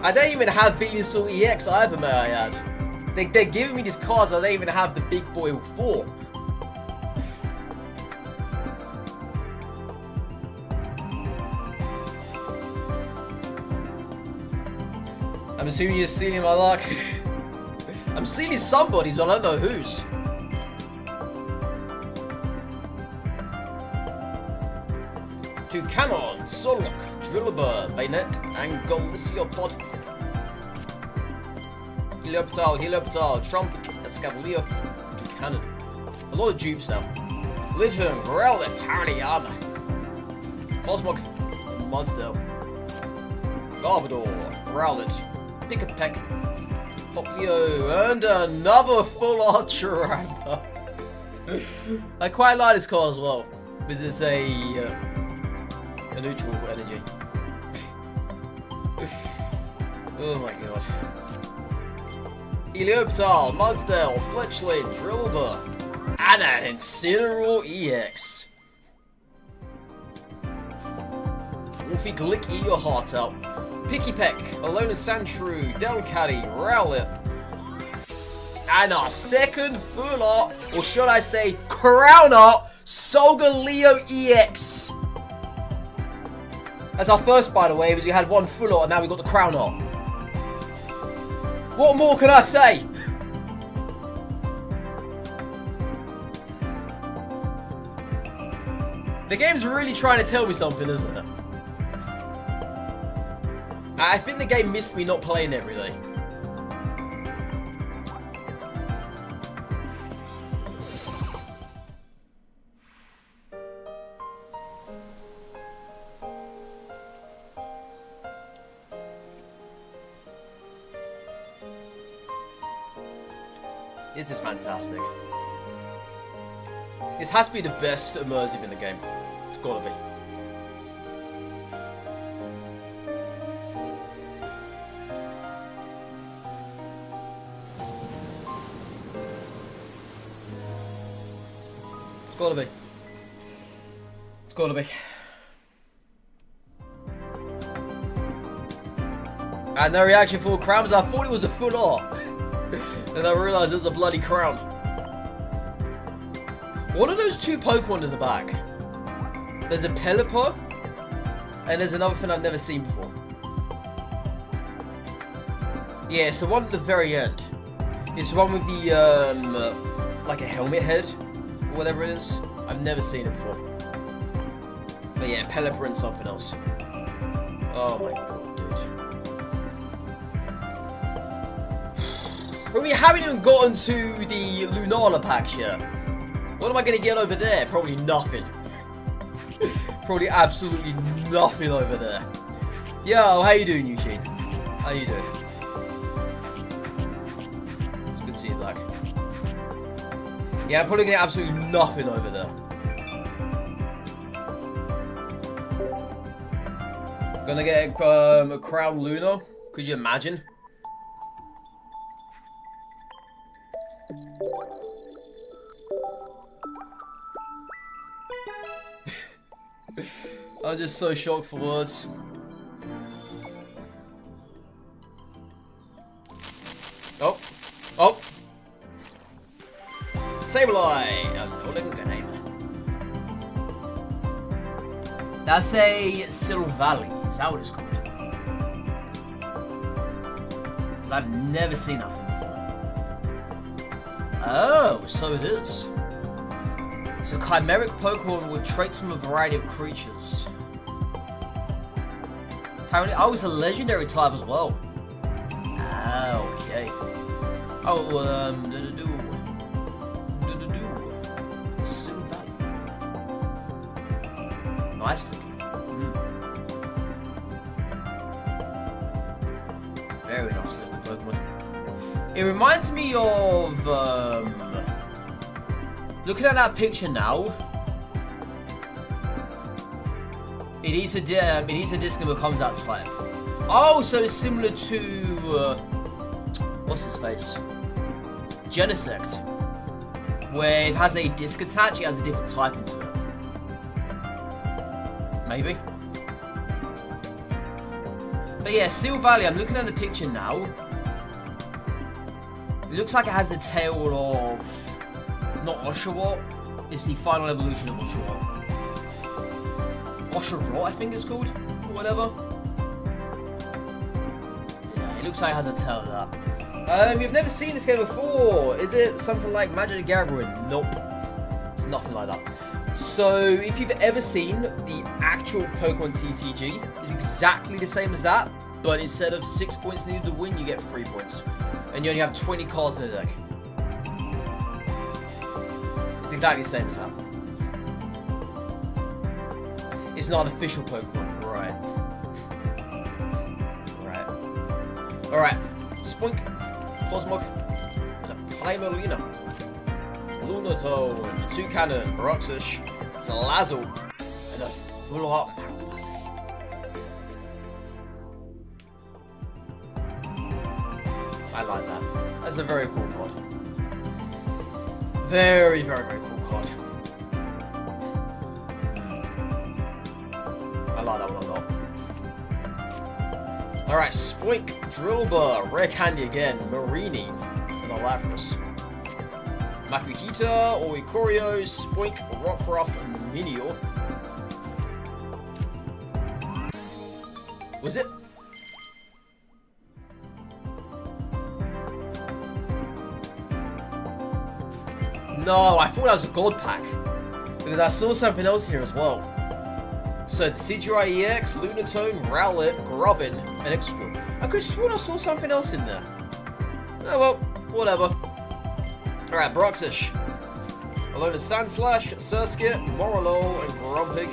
I don't even have Venusaur EX either, may I add. They're giving me these cards. I don't even have the big boy 4. I'm assuming you're stealing my luck. I'm stealing somebody's, but I don't know whose. Toucanon, Solrock, Drillbur, Bayonet, and Goliciopod. Helioptile, Trumpic, Escavalier, Toucanon. A lot of dupes now. Lidhurn, Growlithe, Hariyama. Cosmog, Mudsdale. Garbodor, Growlithe, Pick-a-Peck, Poplio, and another full Ultra Ramper. I quite like this card as well, because it's a neutral energy. Oh my god. Helioptile, Mudsdale, Fletchling, Drillbur, and an Incineroar EX. Wolfie Glick, eat your heart out. Picky-Peck, Alola Sandshrew, Delcatty, Rowlet, and our second full art, or should I say crown art, Solgaleo EX. That's our first, by the way, because we had one full art and now we got the crown art. What more can I say? The game's really trying to tell me something, isn't it? I think the game missed me not playing every day. This is fantastic. This has to be the best immersive in the game. It's gotta be. gotta be. It's gotta be. And no reaction for crowns. I thought it was a full art. And I realised it was a bloody crown. What are those two Pokemon in the back? There's a Pelipper. And there's another thing I've never seen before. Yeah, it's the one at the very end. It's the one with the, like a helmet head. Or whatever it is. I've never seen it before. But yeah, Pelipper and something else. Oh my god, dude. We haven't even gotten to the Lunala packs yet. What am I going to get over there? Probably nothing. Probably absolutely nothing over there. Yo, how you doing, Eugene? How you doing? It's good to see you back. Yeah, I'm probably going to get absolutely nothing over there. Gonna get a Crown Luna. Could you imagine? I'm just so shocked for words. Oh. Oh. Sableye. Good name. That's a Silvally. Is that what it's called? Because I've never seen that thing before. Oh, so it is. It's a chimeric Pokemon with traits from a variety of creatures. Apparently, oh, it's a legendary type as well. Ah, okay. Oh, Silvally. Nice looking. Very nice looking Pokemon. It reminds me of, looking at that picture now, it is a disc and becomes that type. Oh, so it's similar to, what's his face? Genesect. Where it has a disc attached, it has a different type into it. Maybe. But yeah, Silvally, I'm looking at the picture now. It looks like it has the tail of... not Oshawott. It's the final evolution of Oshawott. Oshawott, I think it's called. Or whatever. Yeah, it looks like it has a tail of that. You've never seen this game before. Is it something like Magic the Gathering? Nope. It's nothing like that. So, if you've ever seen the actual Pokemon TCG, it's exactly the same as that, but instead of 6 points needed to win, you get 3 points. And you only have 20 cards in the deck. It's exactly the same as that. It's not an official Pokemon. Right. Right. Alright. Spoink, Cosmog, and a Primalina. Lunatone, Toucannon, Roxas, Salazzle, and a full art Marowak. I like that. That's a very cool card. Very, very, very cool card. I like that one a lot. Alright, Spoink, Drillbur, Rare Candy again, Marini, and a Lapras. Makuhita, Oricorio, Spoink, Rockruff, and Minior. Was it? No, I thought that was a gold pack. Because I saw something else here as well. So, Decidueye EX, Lunatone, Rowlet, Grubbin, and Excadrill. I could have sworn I saw something else in there. Oh well, whatever. Alright, Broxish. Alolan Sandslash, Surskit, Morolo, and Grumpig.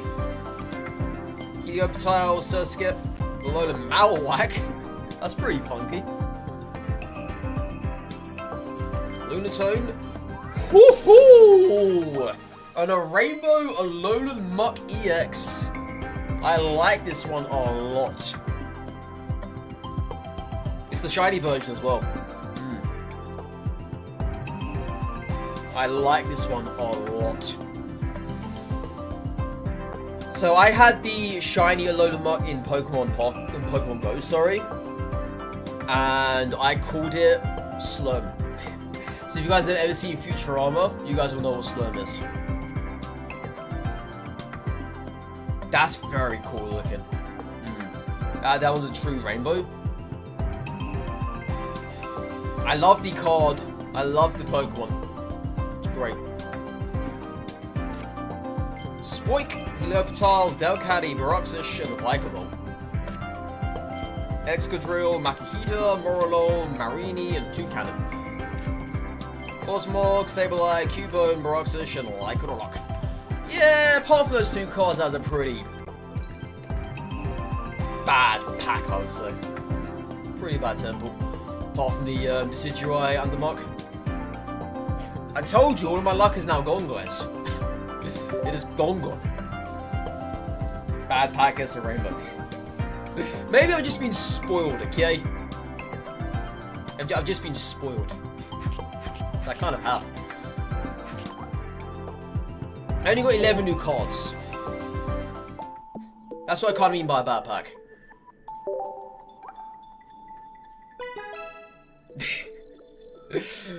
Helioptile, Surskit, Alolan Marowak. That's pretty funky. Lunatone. Woohoo! And a Rainbow Alolan Muck EX. I like this one a lot. It's the shiny version as well. I like this one a lot. So I had the shiny Alolan in Pokemon Go, sorry. And I called it Slurm. So if you guys have ever seen Futurama, you guys will know what Slurm is. That's very cool looking. That was a true rainbow. I love the card. I love the Pokemon. It's great. Spoik, Helioptile, Delcatty, Baroxys, and Vicodol. Excadrill, Makihita, Morolo, Marini, and Toucannon. Cosmog, Sableye, Cubone, Baroxys, and Lycanroc. Yeah, apart from those two cards, that's a pretty bad pack, I would say. Pretty bad temple. Apart from the Decidueye Undermark. I told you, all of my luck is now gone, guys. It is gone. Bad pack gets a rainbow. Maybe I've just been spoiled, okay? I've just been spoiled. I kind of have. I only got 11 new cards. That's what I kind of mean by a bad pack.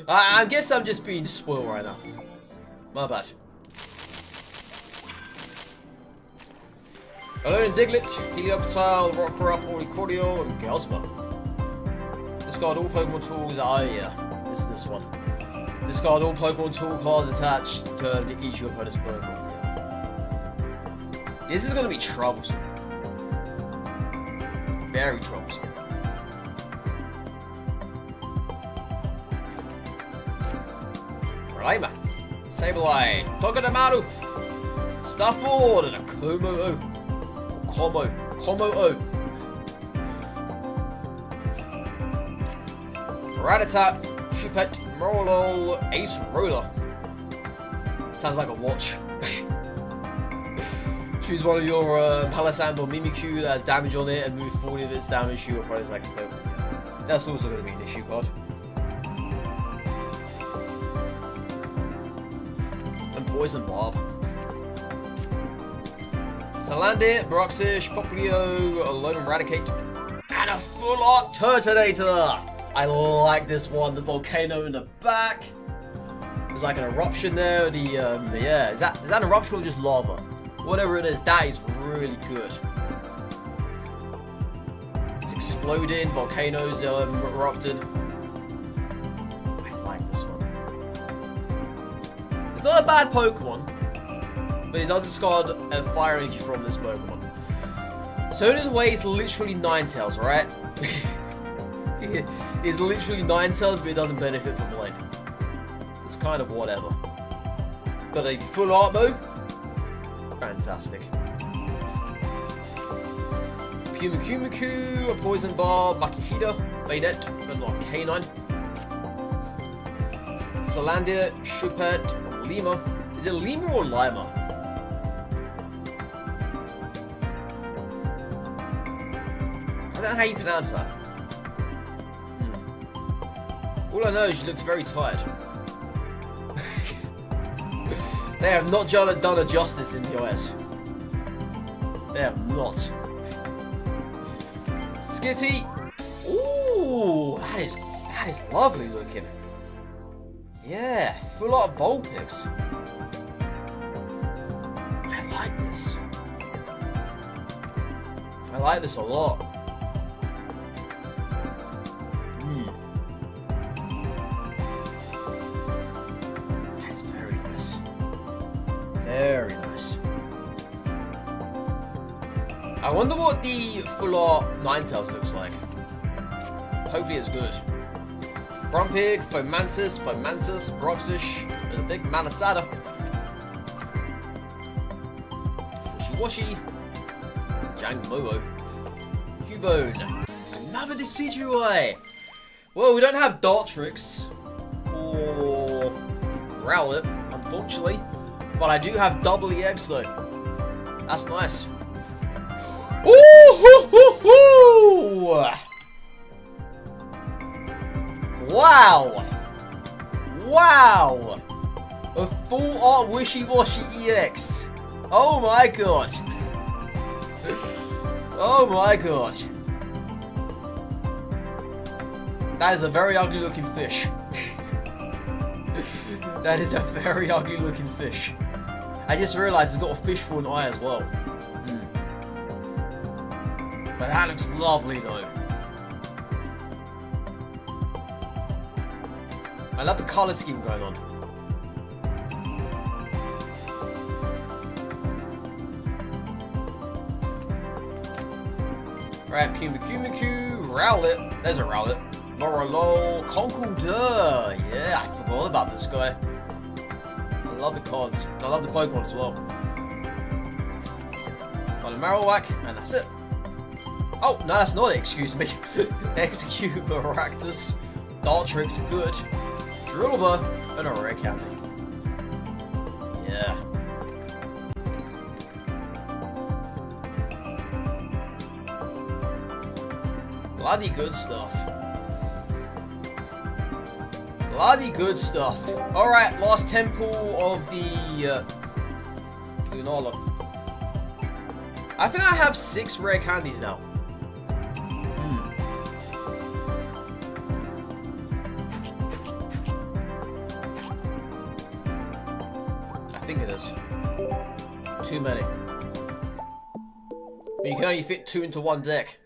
I guess I'm just being spoiled right now. My bad. Alolan Diglett, Helioptile, Rockruff, Oricorio, and Gaussma. Discard all Pokemon tools. Oh yeah, it's this one. Discard all Pokemon tool cards attached to each of your opponent's Pokemon. This is gonna be troublesome. Very troublesome. Rayma, Sableye, Togedemaru, Stafford, and a Como-O. Como-O. Rattata, Shuppet, Morolo, Ace Roller. Sounds like a watch. Choose one of your Palisand or Mimikyu that has damage on it and move 40 of its damage to your opponent's next Pokemon. That's also going to be an issue card. And Poison Barb. Salandit, Baroxys, Popplio, Alolan Raticate, and a full art Turtonator! I like this one, the volcano in the back. There's like an eruption there, yeah, is that an eruption or just lava? Whatever it is, that is really good. It's exploding, volcanoes erupting. I like this one. It's not a bad Pokemon, but it does discard a fire energy from this Pokemon. So in his way, it's literally Ninetales, right? It's literally Ninetales, but it doesn't benefit from Blade. It's kind of whatever. Got a full art mode. Fantastic. Pumakumaku, a Poison Barb, Makihita, Bayonet, but not Canine. Salandia, Shuppet, Lima. Is it Lima or Lima? I don't know how you pronounce that. All I know is she looks very tired. They have not done her justice in the OS. They have not. Skitty. Ooh, that is lovely looking. Yeah, full art Vulpix. I like this. I like this a lot. That's very nice. Very nice. I wonder what the full art Ninetales looks like. Hopefully it's good. Grumpig, Fomantis, Broxish, and a big Manasada. Wishy-Washy, Jangmo-O, Cubone, another Decidueye. Well, we don't have Dartrix or Rowlet, unfortunately, but I do have double EX though. That's nice. Ooh, hoo, hoo, hoo. Wow! Wow! A full art Wishy-Washy EX. Oh my god. Oh my god. That is a very ugly looking fish. That is a very ugly looking fish. I just realized it's got a fish for an eye as well. But that looks lovely though. I love the color scheme going on. Right, Pumacumacu, Rowlet. There's a Rowlet. Morolo, Conkeldurr. Yeah, I forgot about this guy. I love the cards. And I love the Pokemon as well. Got a Marowak, and that's it. Oh, no, that's not it, excuse me. Execute Maractus. Dartrix, good. Drillbur, and a rare candy. Yeah. Bloody good stuff. Bloody good stuff. Alright, last temple of the Lunala. I think I have 6 rare candies now. I think it is. Too many. But you can only fit 2 into one deck.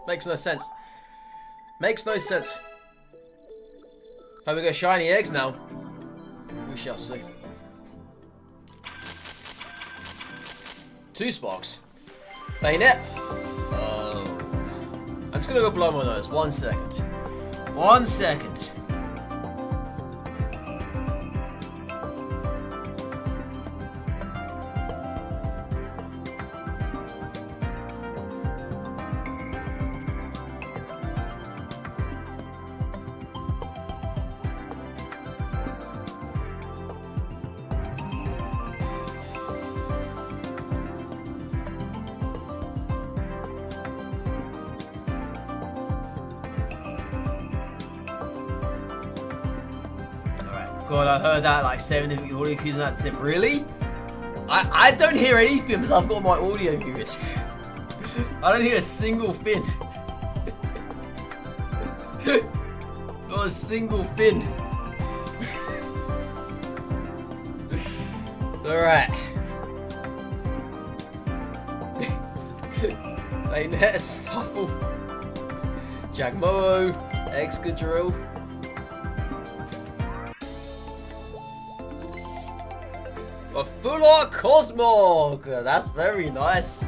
Makes no sense. Makes no sense. Have we got shiny eggs now? We shall see. 2 sparks. Bayonet. Oh. I'm just gonna go blow my nose. 1 second. 1 second. God, I heard that like 7 different audio cues and that's it. Really? I don't hear anything because I've got my audio muted. I don't hear a single fin. Not a single fin. Alright. Bayonet, Stuffle, Jagmo, Excadrill. A full art Cosmog! That's very nice.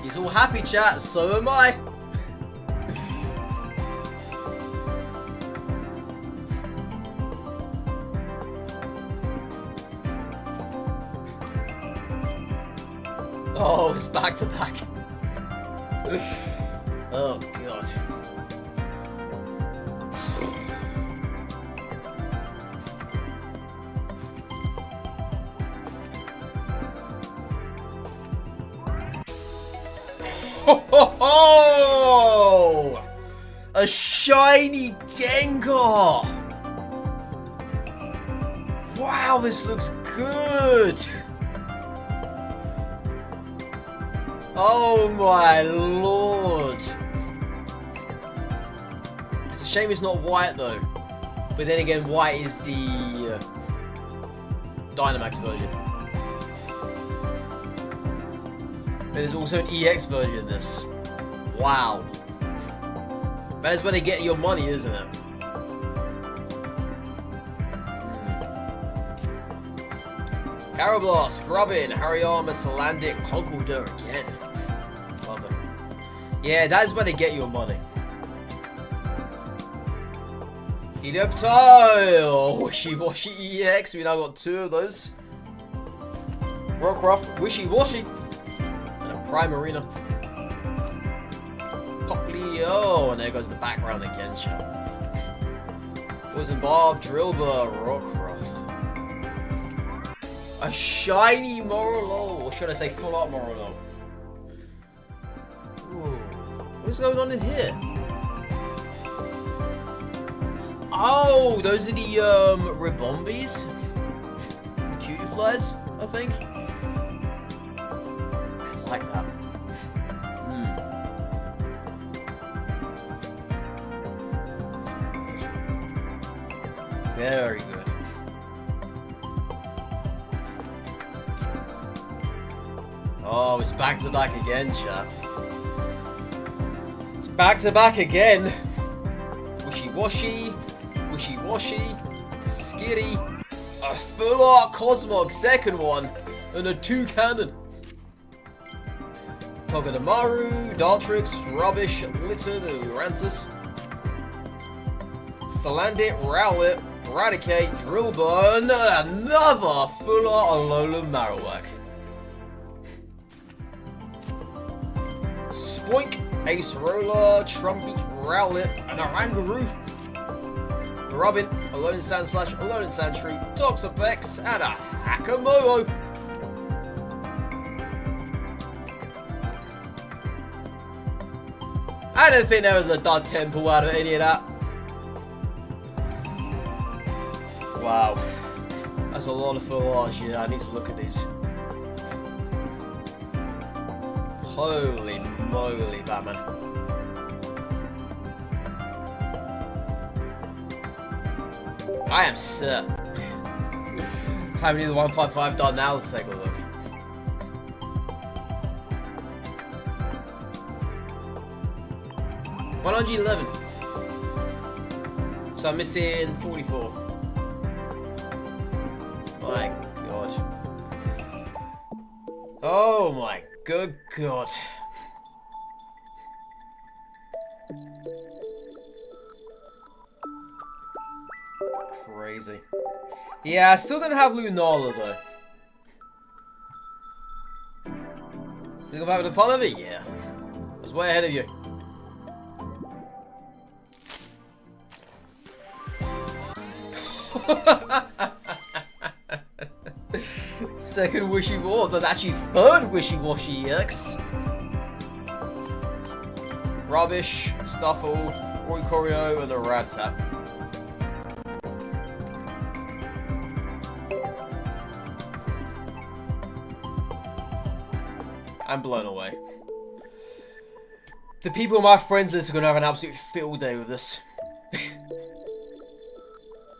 He's all happy, chat. So am I. Oh, it's back to back. Oh, God. Oh! A shiny Gengar! Wow, this looks good! Oh my lord! It's a shame it's not white though. But then again, white is the Dynamax version. There's also an EX version of this. Wow. That is where they get your money, isn't it? Carablast, Grubbin, Hariyama, Salandit, Conkeldurr again. Love it. Yeah, that is where they get your money. Helioptile, Wishy Washy EX, we now got 2 of those. Rockruff, Wishy Washy. Primarina. Poplio, and there goes the background again, chat. Poison Bob, Drillbur, Rockruff. A shiny Morolo, or should I say full art Morolo? Ooh. What is going on in here? Oh, those are the Ribombies? Cutie flies, I think. Like that. Very good. Oh, it's back to back again, chat. It's back to back again. Wishy-washy, wishy-washy, skitty, a full art Cosmog, second one, and a 2 cannon. Togedemaru, Dartrix, Rubbish, Litten, and Urantis. Salandit, Rowlet, Eradicate, Drillbur, another full art Alolan Marowak. Spoink, Ace Roller, Trumbeak, Rowlet, and a Rangaroo. Robin, Alolan Sandslash, Alolan Sandshrew, Toxapex, and a Hakamomo. I don't think there was a Dud Temple out of any of that. Wow. That's a lot of full art shit. I need to look at these. Holy moly, Batman. I am set. How many of the 155 done now? Let's take a look. $111. So I'm missing 44. My god. Oh my good god. Crazy. Yeah, I still don't have Lunala though. You go back with the fun of it? Yeah. I was way ahead of you. Second wishy-washy, that's actually third wishy-washy EX. Rubbish, Stuffle, Roy Corio, and a Radtap. I'm blown away. The people on my friends list are going to have an absolute field day with this.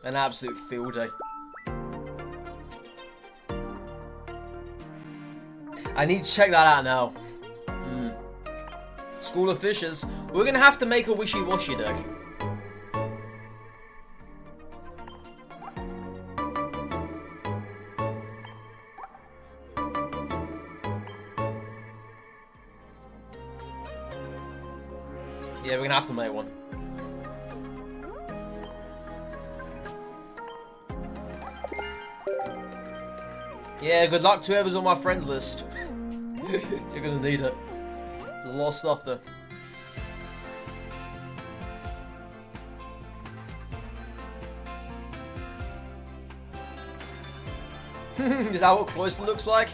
An absolute field day. I need to check that out now. School of Fishers. We're going to have to make a wishy-washy deck. Yeah, we're going to have to make one. Yeah, good luck to whoever's on my friends list. You're gonna need it. There's a lot of stuff there. Is that what Cloyster looks like?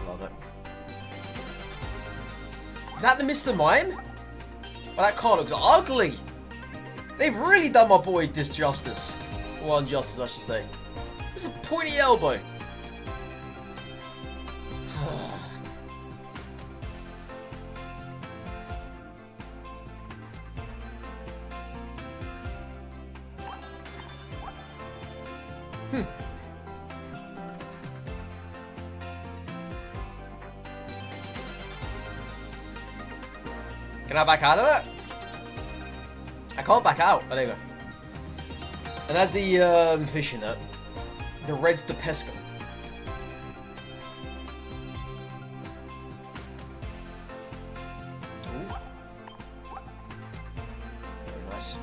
Love it. Is that the Mr. Mime? Well, that card looks ugly. They've really done my boy disjustice. Or injustice, I should say. It's a pointy elbow. Can I back out of it? I can't back out. Oh, there you go. And as the fishing net, the red de pesca. Ooh. Very nice.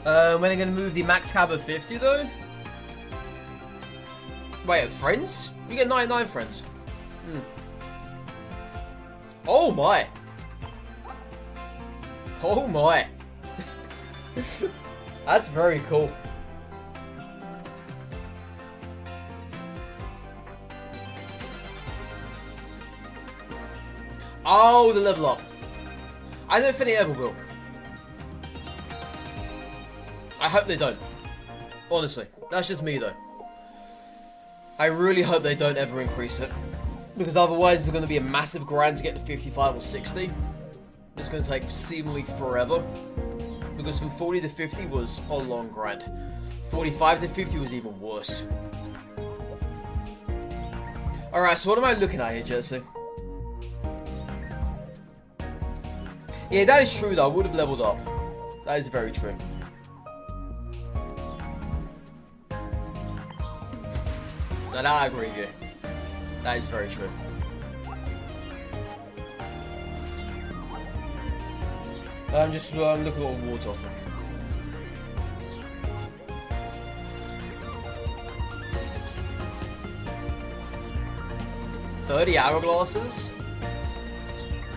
When are they going to move the max cab of 50 though? Wait, friends? You get 99 friends. Oh my! Oh my! That's very cool. Oh, the level up. I don't think they ever will. I hope they don't. Honestly. That's just me though. I really hope they don't ever increase it. Because otherwise it's going to be a massive grind to get to 55 or 60. It's going to take seemingly forever. Because from 40 to 50 was a long grind. 45 to 50 was even worse. Alright, so what am I looking at here, Jesse? Yeah, that is true though. I would have leveled up. That is very true. No, that I agree with you. That is very true. I'm just looking at what awards offer. $30 hourglasses?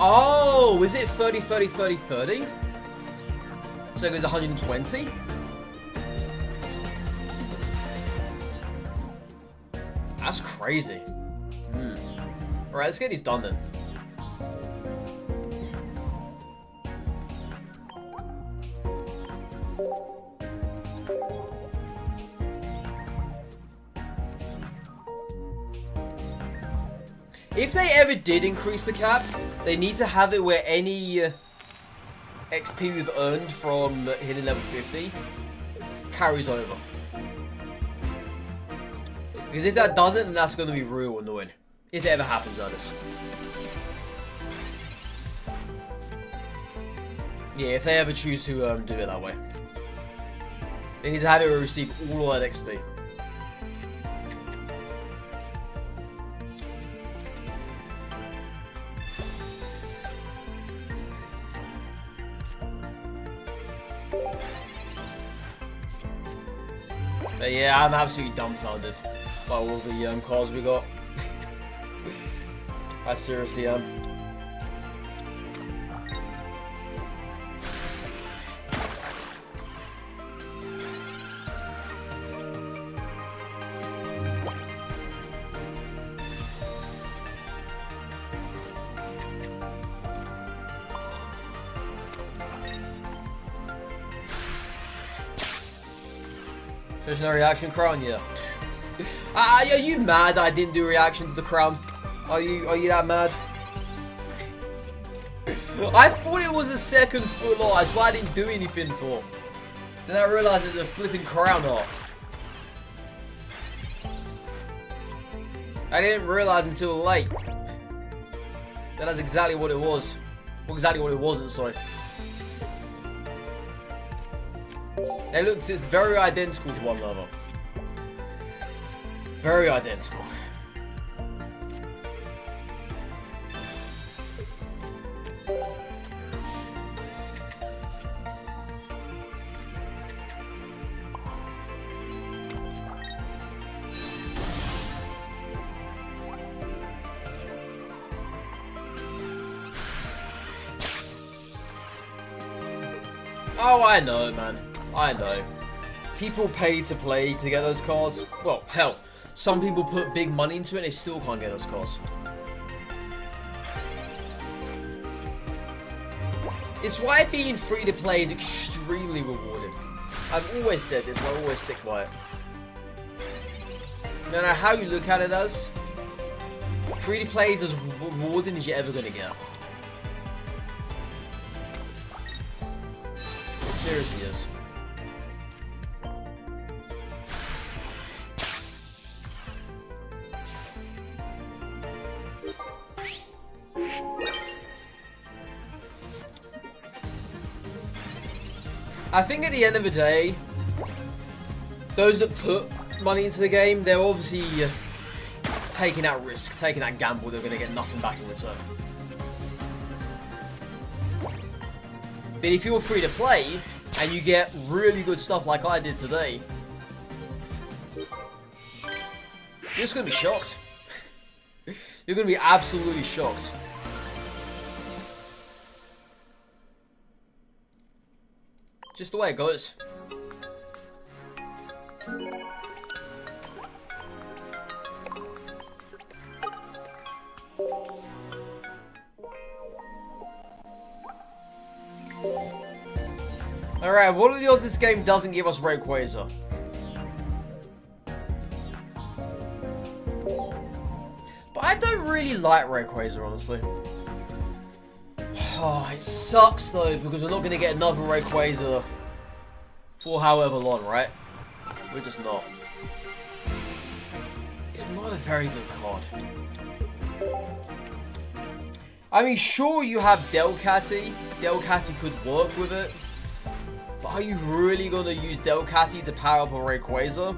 Oh, is it 30, 30, 30, 30? So it goes 120? That's crazy. Alright, let's get these done then. If they ever did increase the cap, they need to have it where any XP we've earned from hitting level 50 carries over. Because if that doesn't, then that's going to be real annoying. If it ever happens, that is. Yeah, if they ever choose to do it that way. They need to have it where we receive all that XP. But yeah, I'm absolutely dumbfounded by all the calls we got. I seriously am. There's no reaction crown, yeah. Are you mad that I didn't do reaction to the crown? Are you that mad? I thought it was a second full art, that's why I didn't do anything for. Then I realized it's a flipping crown art. I didn't realize until late. That's exactly what it was. Well, exactly what it wasn't, sorry. They looked, it's very identical to one another. Very identical. Oh, I know, man. I know. People pay to play to get those cards. Well, hell, some people put big money into it and they still can't get those cards. It's why being free to play is extremely rewarding. I've always said this and I always stick by it. No matter how you look at it as, free to play is as rewarding as you're ever going to get. It seriously is. I think at the end of the day, those that put money into the game, they're obviously taking that risk, taking that gamble, they're going to get nothing back in return. But if you're free to play, and you get really good stuff like I did today, you're just going to be shocked. You're going to be absolutely shocked. Just the way it goes. Alright, what are the odds this game doesn't give us Rayquaza? But I don't really like Rayquaza, honestly. Oh, it sucks though, because we're not going to get another Rayquaza for however long, right? We're just not. It's not a very good card. I mean, sure, you have Delcatty. Delcatty could work with it. But are you really going to use Delcatty to power up a Rayquaza?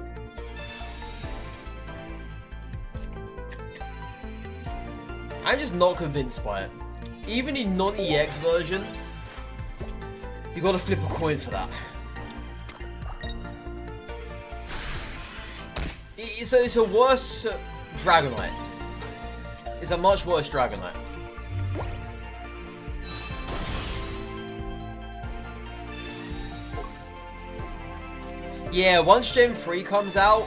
I'm just not convinced by it. Even in non-EX version, you got to flip a coin for that. It's a worse Dragonite. It's a much worse Dragonite. Yeah, once Gen 3 comes out,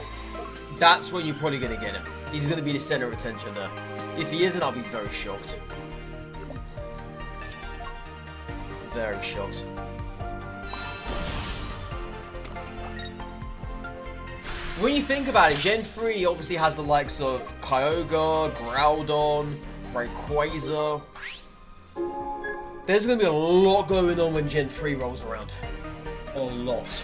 that's when you're probably going to get him. He's going to be the center of attention there. If he isn't, I'll be very shocked. Very shocked. When you think about it, Gen 3 obviously has the likes of Kyogre, Groudon, Rayquaza. There's going to be a lot going on when Gen 3 rolls around. A lot.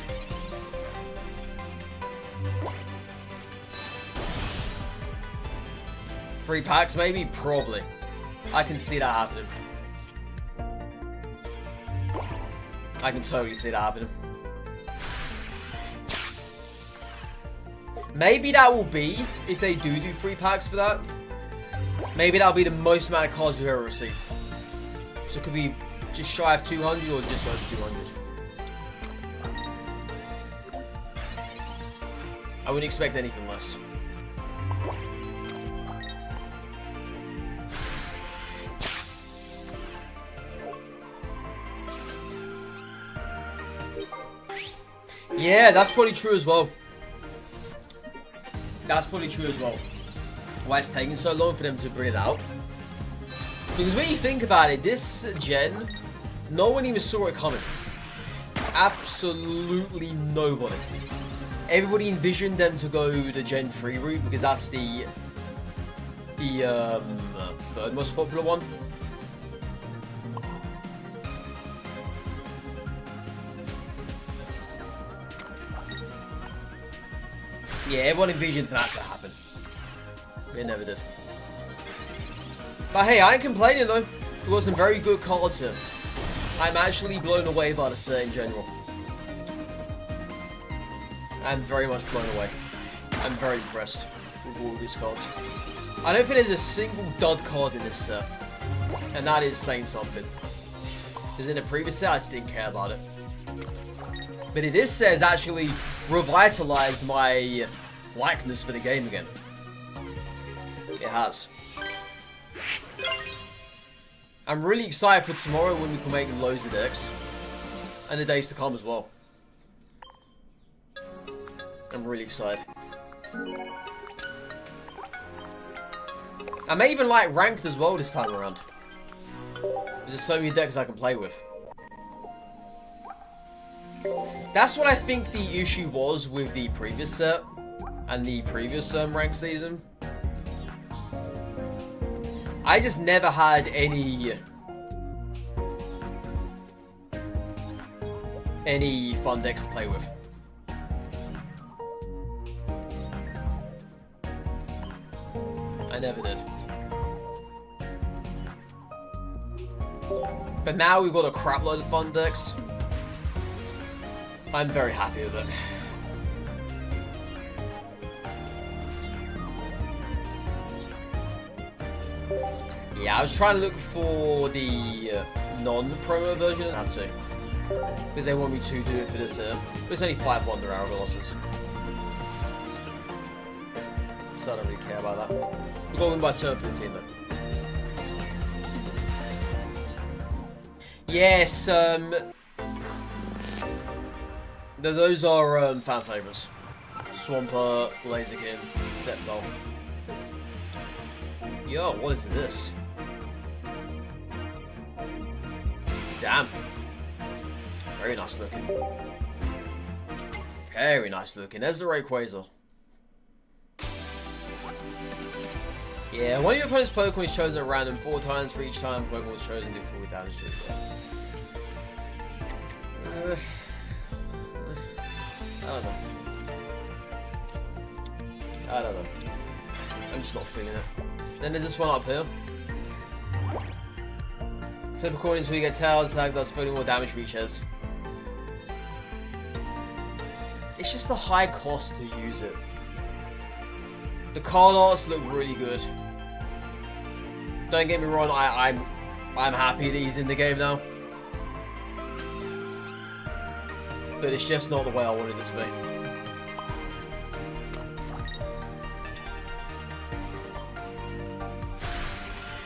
Three packs, maybe? Probably. I can see that happening. I can totally see that happening. Maybe that will be, if they do 3 packs for that, maybe that'll be the most amount of cards we've ever received. So it could be just shy of 200 or just over 200. I wouldn't expect anything less. Yeah, that's probably true as well. That's probably true as well. Why it's taking so long for them to bring it out. Because when you think about it, this gen, no one even saw it coming. Absolutely nobody. Everybody envisioned them to go the Gen 3 route because that's the third most popular one. Yeah, everyone envisioned for that to happen. It never did. But hey, I ain't complaining though. We've got some very good cards here. I'm actually blown away by the set in general. I'm very much blown away. I'm very impressed with all these cards. I don't think there's a single dud card in this set. And that is saying something. Because in the previous set, I just didn't care about it. But this set has actually revitalized my likeness for the game again. It has. I'm really excited for tomorrow when we can make loads of decks. And the days to come as well. I'm really excited. I may even like ranked as well this time around. There's so many decks I can play with. That's what I think the issue was with the previous set and the previous ranked season. I just never had any fun decks to play with. I never did. But now we've got a crap load of fun decks. I'm very happy with it. Yeah, I was trying to look for the non-promo version. I have to. Because they want me to do it for this. But it's only 5 Wonder Arrow losses. So I don't really care about that. We're going by turn 15 though. Yes, those are fan favorites. Swampert, Blaziken, Sceptile. Yo, what is this? Damn. Very nice looking. Very nice looking. There's the Rayquaza. Yeah, one of your opponent's Pokemon is chosen at random 4 times. For each time Pokemon was chosen, do 4 damage to it. I don't know. I'm just not feeling it. Then there's this one up here. Flip a coin until you get tails. Attack does 30 more damage for each has. It's just the high cost to use it. The card arts look really good. Don't get me wrong, I'm happy that he's in the game now. But it's just not the way I wanted it to be.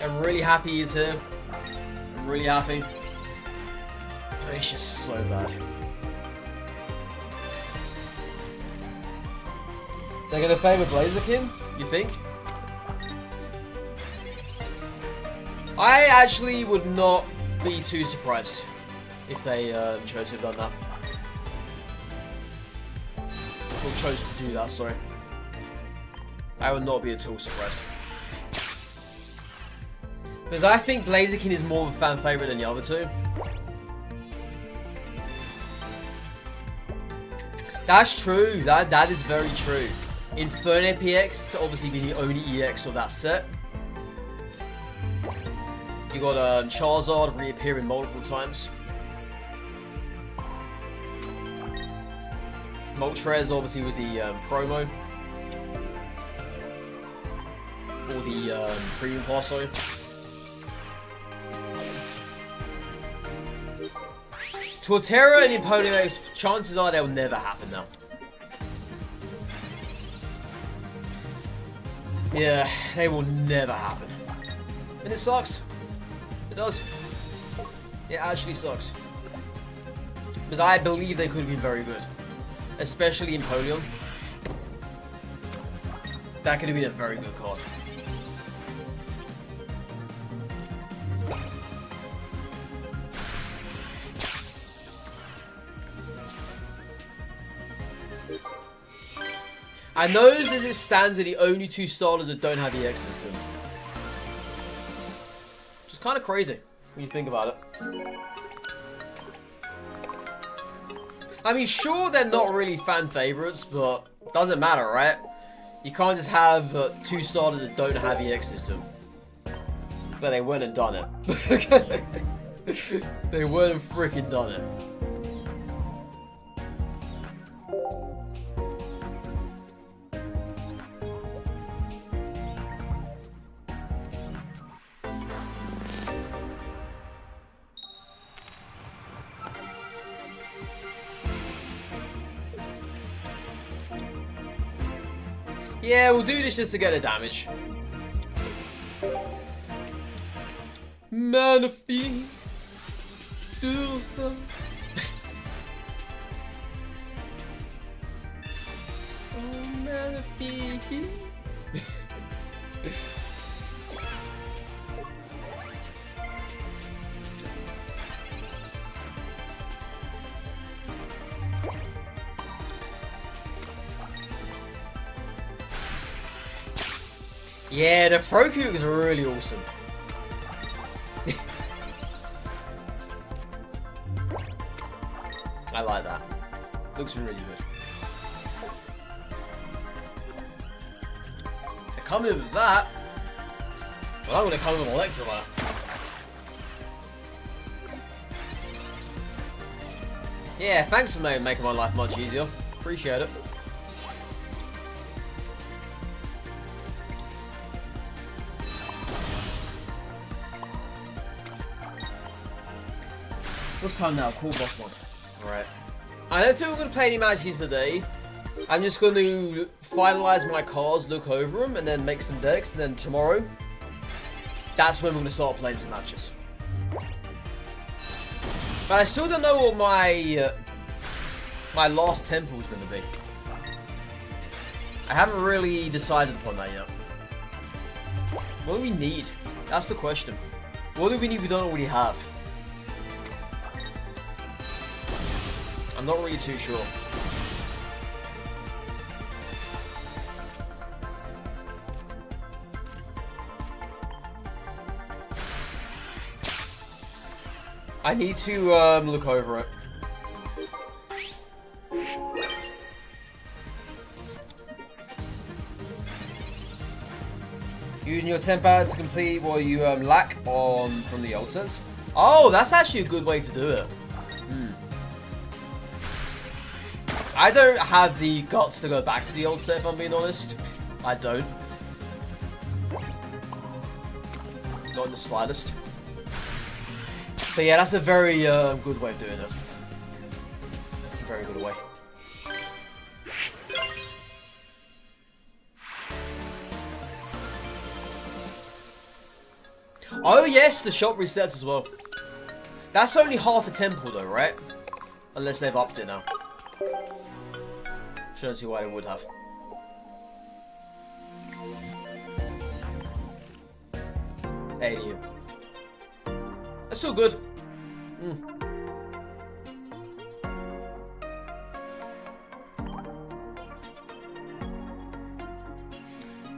I'm really happy he's here. I'm really happy. But it's just so bad. They're gonna favour Blaziken, you think? I actually would not be too surprised if they chose to have done that. Or chose to do that, sorry. I would not be at all surprised. Because I think Blaziken is more of a fan favourite than the other two. That's true, that is very true. Infernape EX obviously being the only EX of that set. You got Charizard reappearing multiple times. Moltres obviously was the promo. Or the premium pass, sorry. Torterra and Empoleon, chances are they'll never happen now. Yeah, they will never happen. And it sucks. It does. It actually sucks. Because I believe they could have been very good. Especially Empoleon. That could have been a very good card. And those, as it stands, are the only 2 starters that don't have the EX system. Which is kind of crazy when you think about it. I mean, sure, they're not really fan favorites, but doesn't matter, right? You can't just have 2 starters that don't have the EX system. But they went and done it. They went and freaking done it. Yeah, we'll do this just to get the damage. Manaphy. Oh, Manaphy. Yeah, the Froakie looks really awesome. I like that. Looks really good. To come in with that, well, I'm going to come in with Electivire. Yeah, thanks for making my life much easier. Appreciate it. What's time now? Cool boss one. Alright. I don't think we're going to play any matches today. I'm just going to finalize my cards, look over them, and then make some decks. And then tomorrow, that's when we're going to start playing some matches. But I still don't know what my my last temple is going to be. I haven't really decided upon that yet. What do we need? That's the question. What do we need we don't already have? I'm not really too sure. I need to look over it. Using your temp pad to complete what you lack on from the altars. Oh, that's actually a good way to do it. I don't have the guts to go back to the old set, if I'm being honest. I don't. Not in the slightest. But yeah, that's a very good way of doing it. Very good way. Oh yes, the shop resets as well. That's only half a temple though, right? Unless they've upped it now. Don't see why they would have. Hey, that's still good.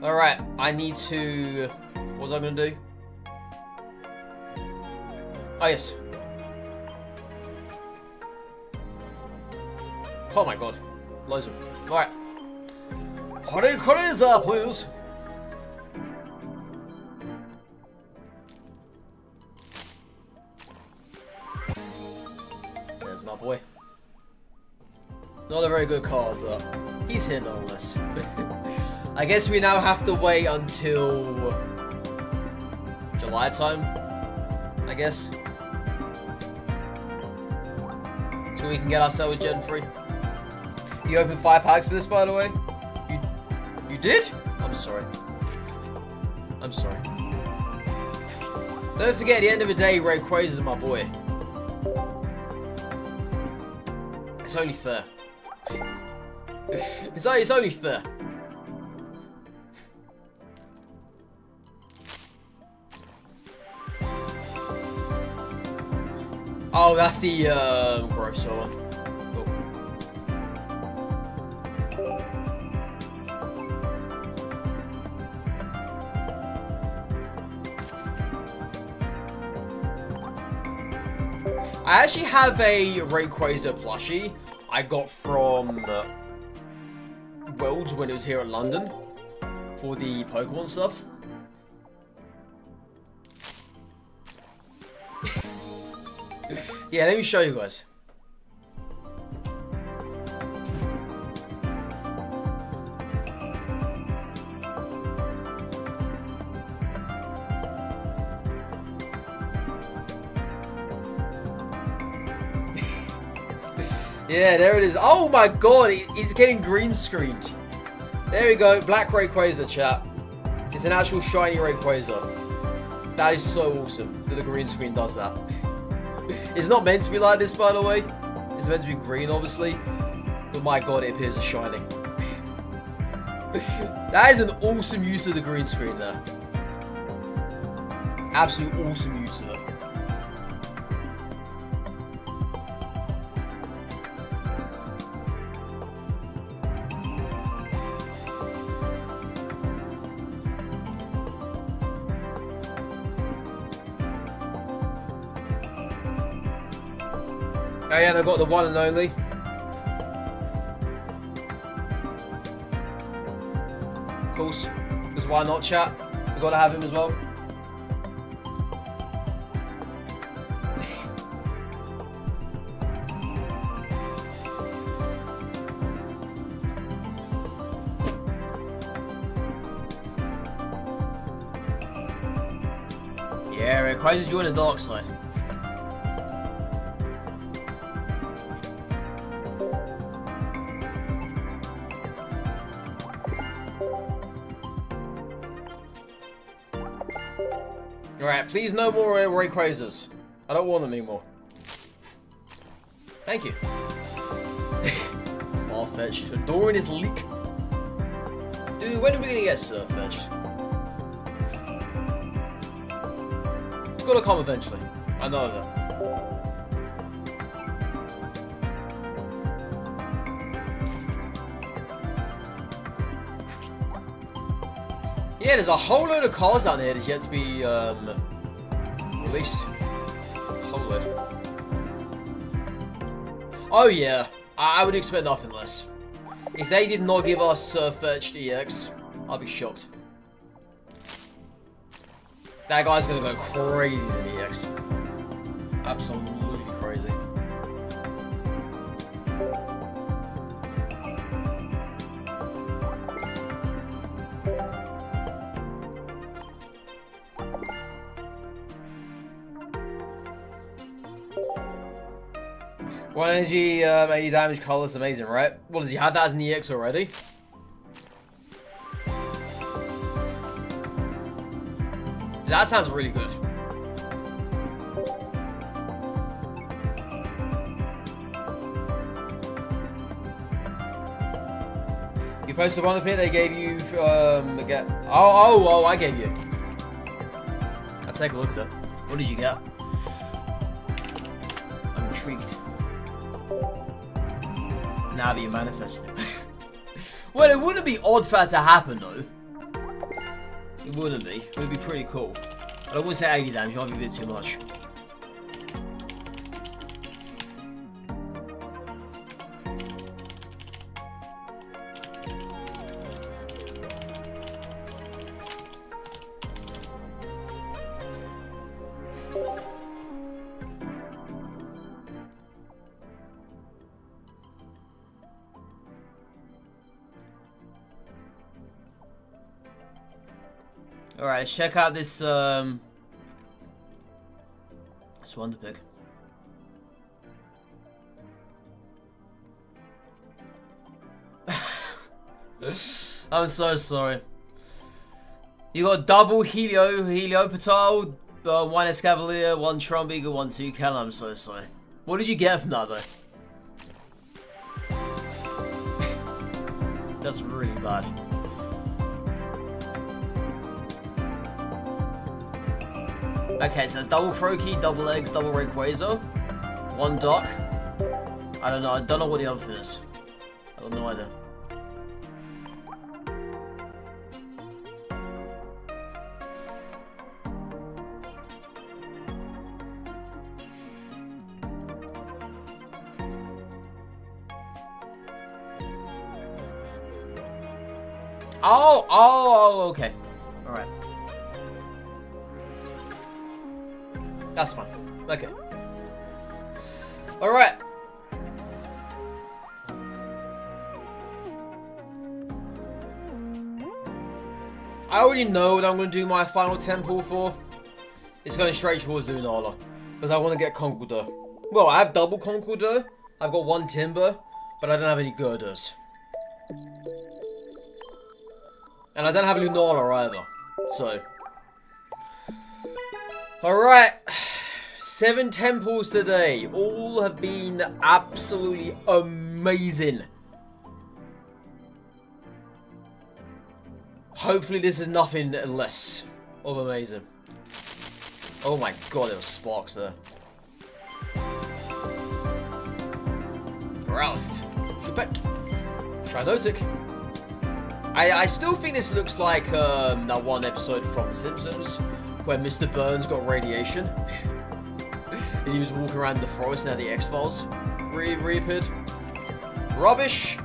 Alright, I need to... What was I going to do? Oh, yes. Oh my god. Loads of them. Alright. Hare Krishna, please. There's my boy. Not a very good card, but he's here nonetheless. I guess we now have to wait until July time, I guess. So we can get ourselves Gen 3. You opened 5 packs for this, by the way? You did? I'm sorry. I'm sorry. Don't forget, at the end of the day, Rayquaza is my boy. It's only fair. It's only fair. Oh, that's the gross one. Cool. I actually have a Rayquaza plushie I got from Worlds when it was here in London for the Pokemon stuff. Yeah, let me show you guys. Yeah, there it is. Oh my god, he's getting green screened. There we go, Black Rayquaza, chat. It's an actual shiny Rayquaza. That is so awesome that the green screen does that. It's not meant to be like this, by the way. It's meant to be green, obviously. But my god, it appears as shiny. That is an awesome use of the green screen there. Absolute awesome use of it. Oh yeah, they've got the one and only. Of course, because why not, chat? We've got to have him as well. Yeah, Rayquaza joined the dark side. Alright, please no more Rayquazas. I don't want them anymore. Thank you. Farfetch'd. Adoring his leak. Dude, when are we gonna get Surfetch'd? It's gotta come eventually. I know that. Yeah, there's a whole load of cars down here that's yet to be released. Whole load. Oh yeah, I would expect nothing less. If they did not give us Fetched EX, I'll be shocked. That guy's gonna go crazy in EX. Absolutely crazy. One energy, 80 damage, colorless, amazing, right? What does he have that as an EX already? That sounds really good. You posted one of the pit they gave you, get. Oh, I gave you. Let's take a look at it. What did you get? I'm intrigued. Now that you manifested. Well, it wouldn't be odd for that to happen, though. It wouldn't be. It would be pretty cool. But I wouldn't say 80 damage. It might be a bit too much. Alright, let's check out this, Wonder Pig. I'm so sorry. You got double Heliopatal, 1 Escavalier, 1 Trumbeagle, 1 Toucan. I'm so sorry. What did you get from that, though? That's really bad. Okay, so there's double Froakie, double Eggs, double Rayquaza, 1 Doc. I don't know what the other thing is. I don't know either. Oh, okay. Alright. That's fine. Okay. Alright. I already know what I'm going to do my final temple for. It's going straight towards Lunala. Because I want to get Conkeldurr. Well, I have double Conkeldurr. I've got 1 Timber. But I don't have any Girders. And I don't have Lunala either. So. Alright. 7 temples today. All have been absolutely amazing. Hopefully this is nothing less of amazing. Oh my god, there were sparks there. Ralph. Shuppet. Trinotic. I still think this looks like that one episode from The Simpsons where Mr. Burns got radiation. And he was walking around the forest and had the X-Files reappeared. Rubbish.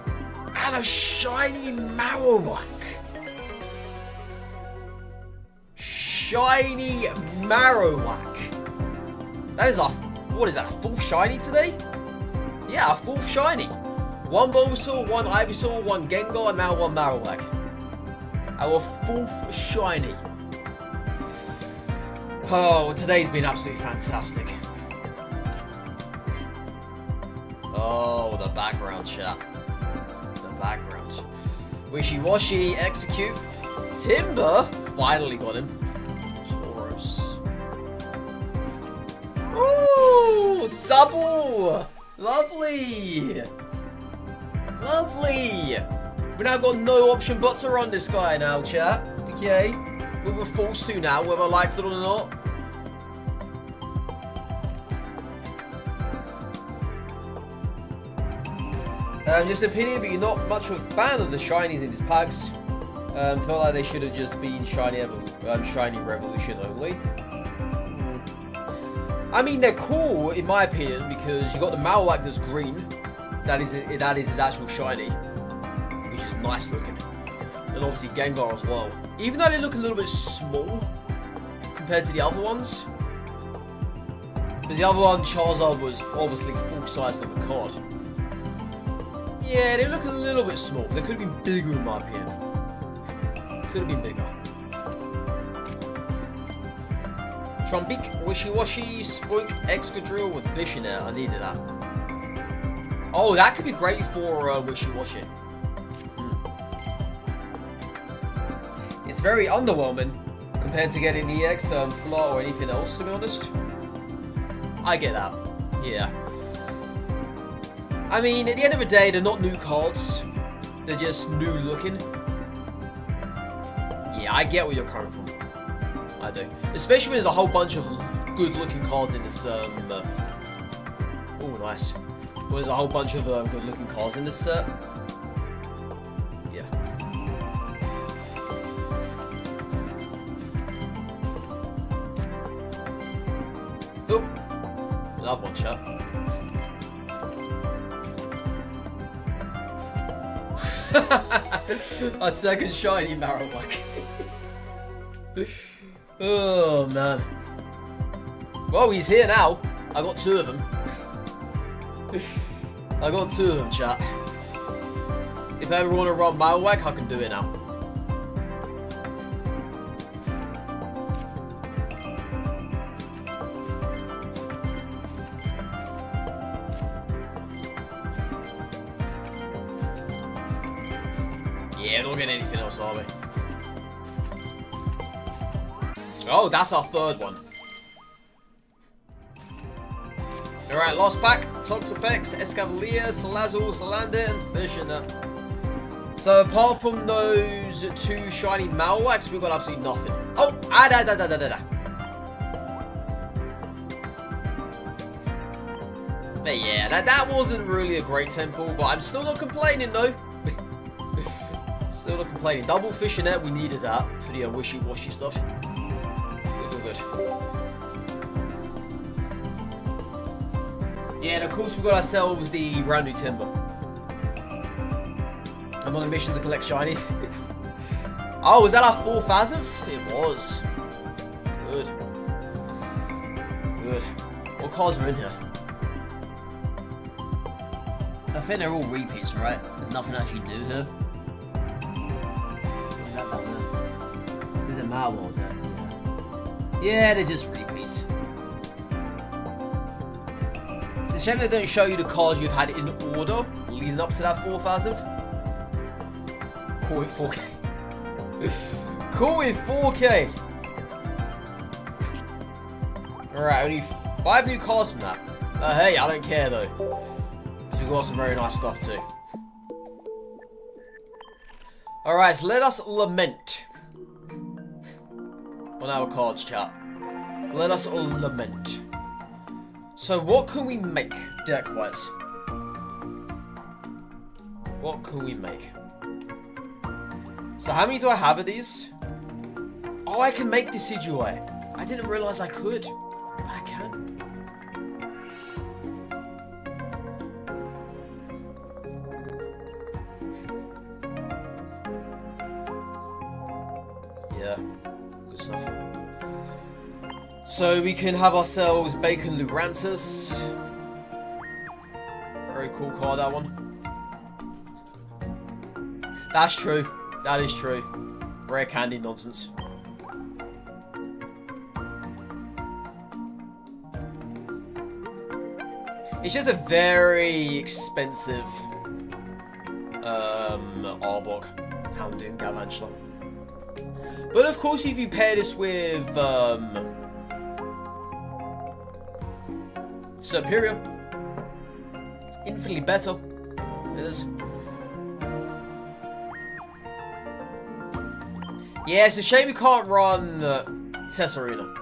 And a shiny Marowak. Shiny Marowak. That is what is that, a 4th shiny today? Yeah, a 4th shiny. 1 Bulbasaur, 1 Ivysaur, 1 Gengar, and now 1 Marowak. Our 4th shiny. Oh, today's been absolutely fantastic. Oh, the background chat. The background. Wishy-washy, execute. Timber, finally got him. Tauros. Ooh, double! Lovely! Lovely! We now got no option but to run this guy now, chat. Okay? We were forced to now, whether I liked it or not. Just an opinion, but you're not much of a fan of the shinies in these packs. Felt like they should have just been Shiny Revolution only. I mean, they're cool in my opinion because you got the Marowak that's green. That is his actual shiny, which is nice looking. And obviously Gengar as well. Even though they look a little bit small compared to the other ones. Because the other one, Charizard, was obviously full size on the card. Yeah, they look a little bit small. They could have been bigger in my opinion. Could have been bigger. Trumbeak, Wishy-Washy, Spoink, Excadrill with Fissionaire. I needed that. Oh, that could be great for Wishy-Washy. It's very underwhelming compared to getting EX, Fla or anything else, to be honest. I get that. Yeah. I mean, at the end of the day, they're not new cards. They're just new looking. Yeah, I get where you're coming from. I do. Especially when there's a whole bunch of good looking cards in this, oh, nice. When there's a whole bunch of good looking cards in this set. Yeah. Oh, another one, chat. A second shiny Marowak. Oh man. Well, he's here now. I got two of them. I got two of them, chat. If I ever want to run Marowak, I can do it now. Yeah, don't get anything else, are we? Oh, that's our third one. Alright, last pack. Toxapex, Escavalier, Salazzle, Salander, and Fissionaire. So apart from those two shiny Marowaks, we've got absolutely nothing. Oh! But yeah, that wasn't really a great temple, but I'm still not complaining though. Still not complaining. Double Fissionaire, we needed that for the wishy-washy stuff. Good. Yeah, and of course we got ourselves the brand new Timber. I'm on a mission to collect shinies. Oh, was that our 4,000th? It was. Good. Good. What cards are in here? I think they're all repeats, right? There's nothing actually new here. Is that down there? There's a Marwell there. Yeah, they're just repeats. It's a shame they don't show you the cards you've had in order leading up to that 4,000th. Cool with 4K. Cool with 4K. Alright, only 5 new cards from that. Hey, I don't care though. Because we've got some very nice stuff too. Alright, so let us lament. On our cards, chat. Let us lament. So what can we make deck-wise? What can we make? So how many do I have of these? Oh, I can make Decidueye. I didn't realize I could, but I can. Yeah. Good stuff. So we can have ourselves Bacon Lurantis. Very cool card, that one. That's true. That is true. Rare candy nonsense. It's just a very expensive Arbok, Houndoom, Galvantula. But of course, if you pair this with Serperior, it's infinitely better. It is. Yeah, it's a shame we can't run Tessarina.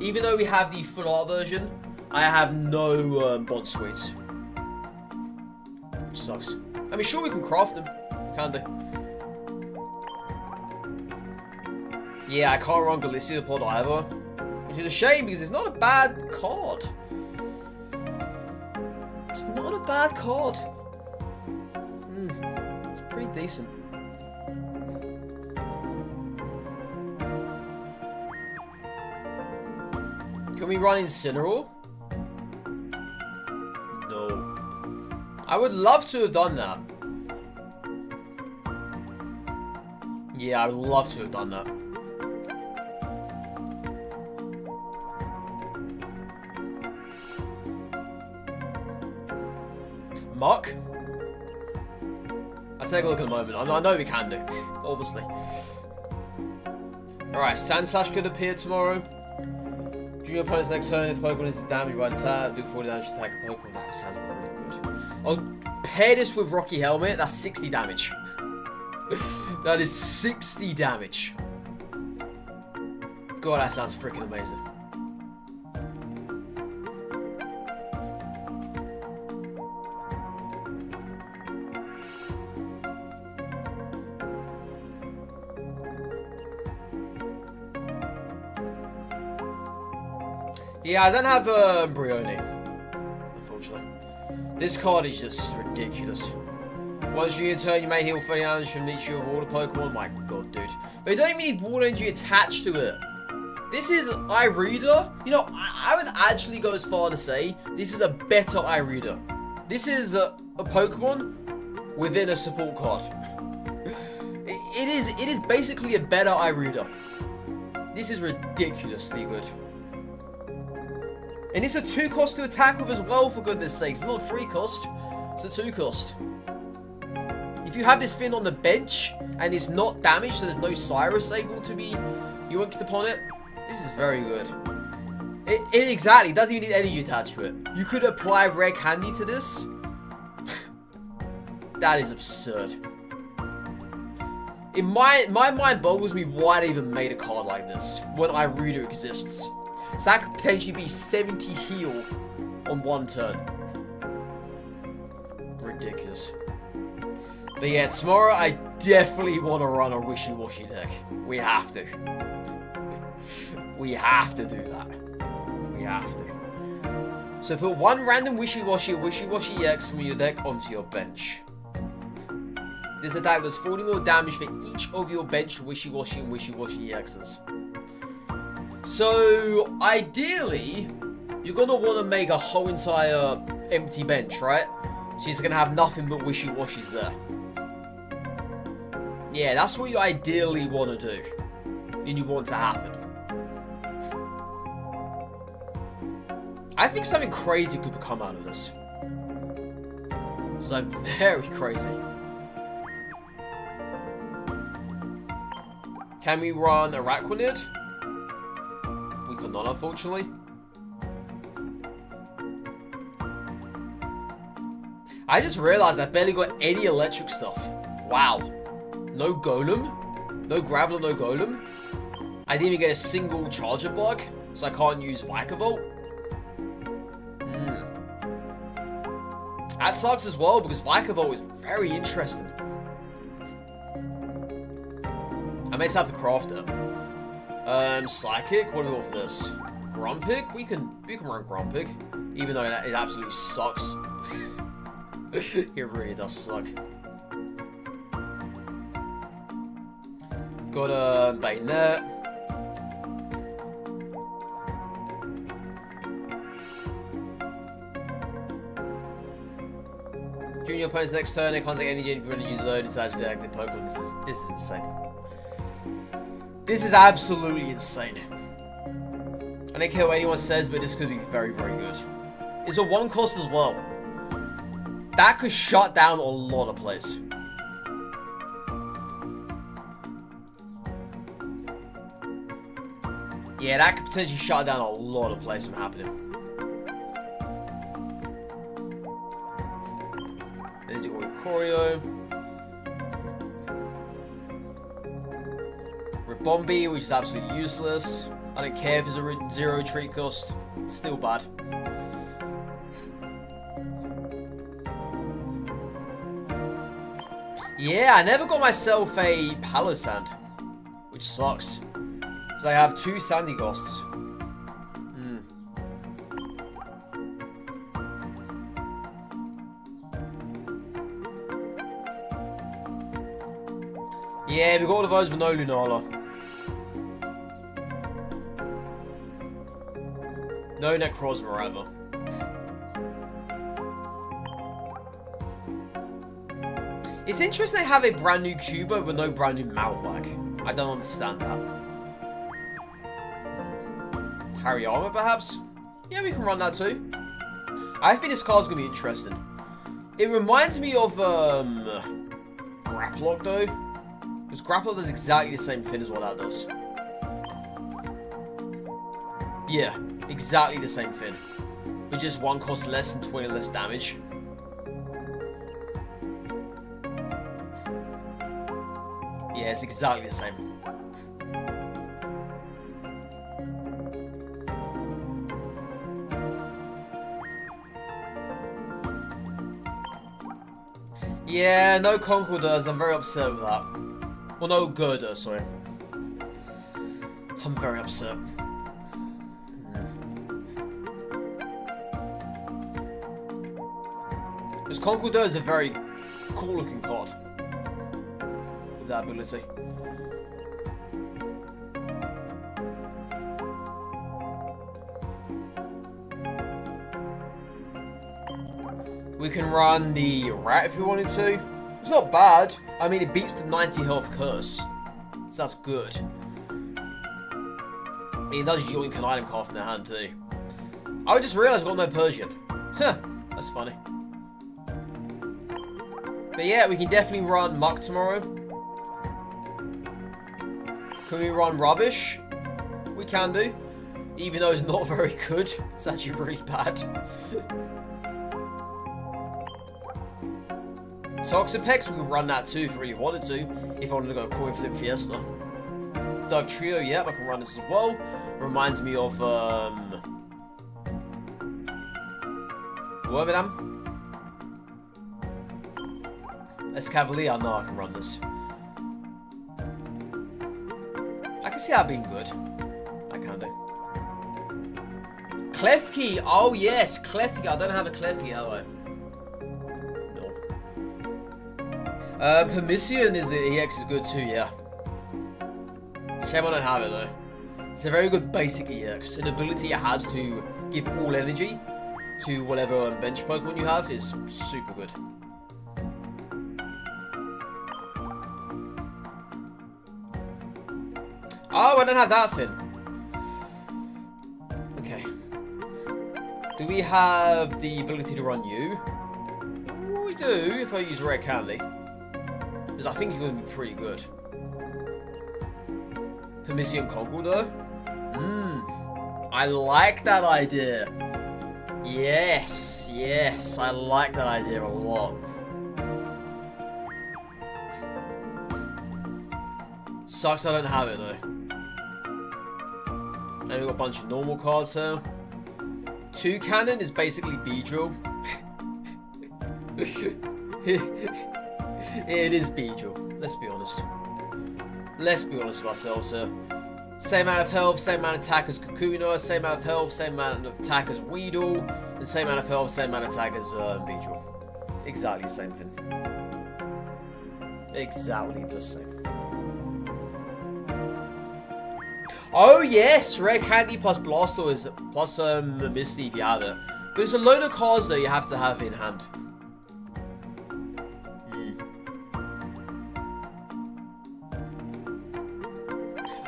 Even though we have the full art version, I have no Bond Suites. Which sucks. I mean, sure we can craft them. Can do. Yeah, I can't run Galiciapod either. Which is a shame because it's not a bad card. It's not a bad card. It's pretty decent. Can we run Incineroar? No. I would love to have done that. Yeah, I would love to have done that. Mark? I'll take a look at the moment. I know we can do, obviously. Alright, Sandslash could appear tomorrow. Junior opponent's next turn, if the Pokemon is damaged by an attack, do 40 damage to attack a Pokemon. That sounds really good. I'll pair this with Rocky Helmet, that's 60 damage. That is 60 damage. God, that sounds freaking amazing. Yeah, I don't have Brioni, unfortunately. This card is just ridiculous. Once you turn, you may heal 30 damage from each of your water Pokemon. My god, dude. But you don't even need water energy attached to it. This is Irida. You know, I would actually go as far to say this is a better Irida. This is a Pokemon within a support card. It is basically a better Irida. This is ridiculously good. And it's a 2 cost to attack with as well, for goodness sakes. It's not a 3 cost, it's a 2 cost. If you have this Finn on the bench, and it's not damaged, so there's no Cyrus able to be yoinked upon it, this is very good. It exactly doesn't even need energy attached to it. You could apply Rare Candy to this. That is absurd. In my mind boggles me why they even made a card like this, when Irida exists. So that could potentially be 70 heal on 1 turn. Ridiculous. But yeah, tomorrow I definitely want to run a Wishy-Washy deck. We have to. We have to do that. We have to. So put 1 random Wishy-Washy or Wishy-Washy EX from your deck onto your bench. This attack does 40 more damage for each of your bench Wishy-Washy and Wishy-Washy EXs. So, ideally, you're going to want to make a whole entire empty bench, right? So you're going to have nothing but Wishy-Washies there. Yeah, that's what you ideally want to do. And you want to happen. I think something crazy could come out of this. So, very crazy. Can we run Araquanid? We could not, unfortunately. I just realized I barely got any electric stuff. Wow. No Golem. No Graveler, no Golem. I didn't even get a single Charger Bug, so I can't use Vikavolt. That sucks as well, because Vikavolt is very interesting. I may still have to craft it. Psychic, what do we want for this? Grumpig? We can run Grumpig, even though it absolutely sucks. It really does suck. Got a Bayonet. Junior opponent's next turn, they can't take any energy from energy zone inside the active Pokemon. This is insane. This is absolutely insane. I don't care what anyone says, but this could be very, very good. It's a 1 cost as well. That could shut down a lot of plays. Yeah, that could potentially shut down a lot of plays from happening. Then you go with Choreo. Ribombee, which is absolutely useless. I don't care if there's a 0 treat cost. It's still bad. Yeah, I never got myself a Palossand, which sucks. So I have 2 Sandy Ghosts. Yeah, we got all of those with no Lunala. No Necrozma, rather. It's interesting they have a brand new Cubo with no brand new Malwag. I don't understand that. Hariyama, perhaps? Yeah, we can run that too. I think this card's gonna be interesting. It reminds me of, Grapplock, though. Because Grapplock does exactly the same thing as what that does. Yeah, exactly the same thing. But just 1 costs less and 20 less damage. Yeah, it's exactly the same. Yeah, no Conquerors. I'm very upset with that. Well, no Gerda, sorry. I'm very upset. This Conqueror is a very cool looking card. With that ability. We can run the Rat if we wanted to. It's not bad. I mean, it beats the 90 health curse. So that's good. It does yoink an item card from their hand too. I just realised I got no Persian. Huh, that's funny. But yeah, we can definitely run Muck tomorrow. Can we run Rubbish? We can do. Even though it's not very good. It's actually really bad. Toxapex, we can run that too if we really wanted to. If I wanted to go Coin Flip Fiesta. Dark Trio, yeah, I can run this as well. Reminds me of, Wormadam. Escavalier, no, I can run this. I can see that being good. I can do. Klefki, oh yes, Klefki. I don't have a Klefki, have I? Permission is EX is good too, yeah. Shame I don't have it though. It's a very good basic EX. An ability it has to give all energy to whatever bench Pokemon you have is super good. Oh, I don't have that thing. Okay. Do we have the ability to run you? We do, if I use Rare Candy. Because I think it's going to be pretty good. Permission Conqueror. I like that idea. Yes, yes, I like that idea a lot. Sucks I don't have it though. And we've got a bunch of normal cards here. Toucannon is basically Beedrill. It is Beedrill, let's be honest. Let's be honest with ourselves here. Same amount of health, same amount of attack as Kakuna, same amount of health, same amount of attack as Weedle, and same amount of health, same amount of attack as Beedrill. Exactly the same thing. Exactly the same. Oh yes, Rare Candy plus Blastoise plus Misty if you have it. But there's a load of cards that you have to have in hand.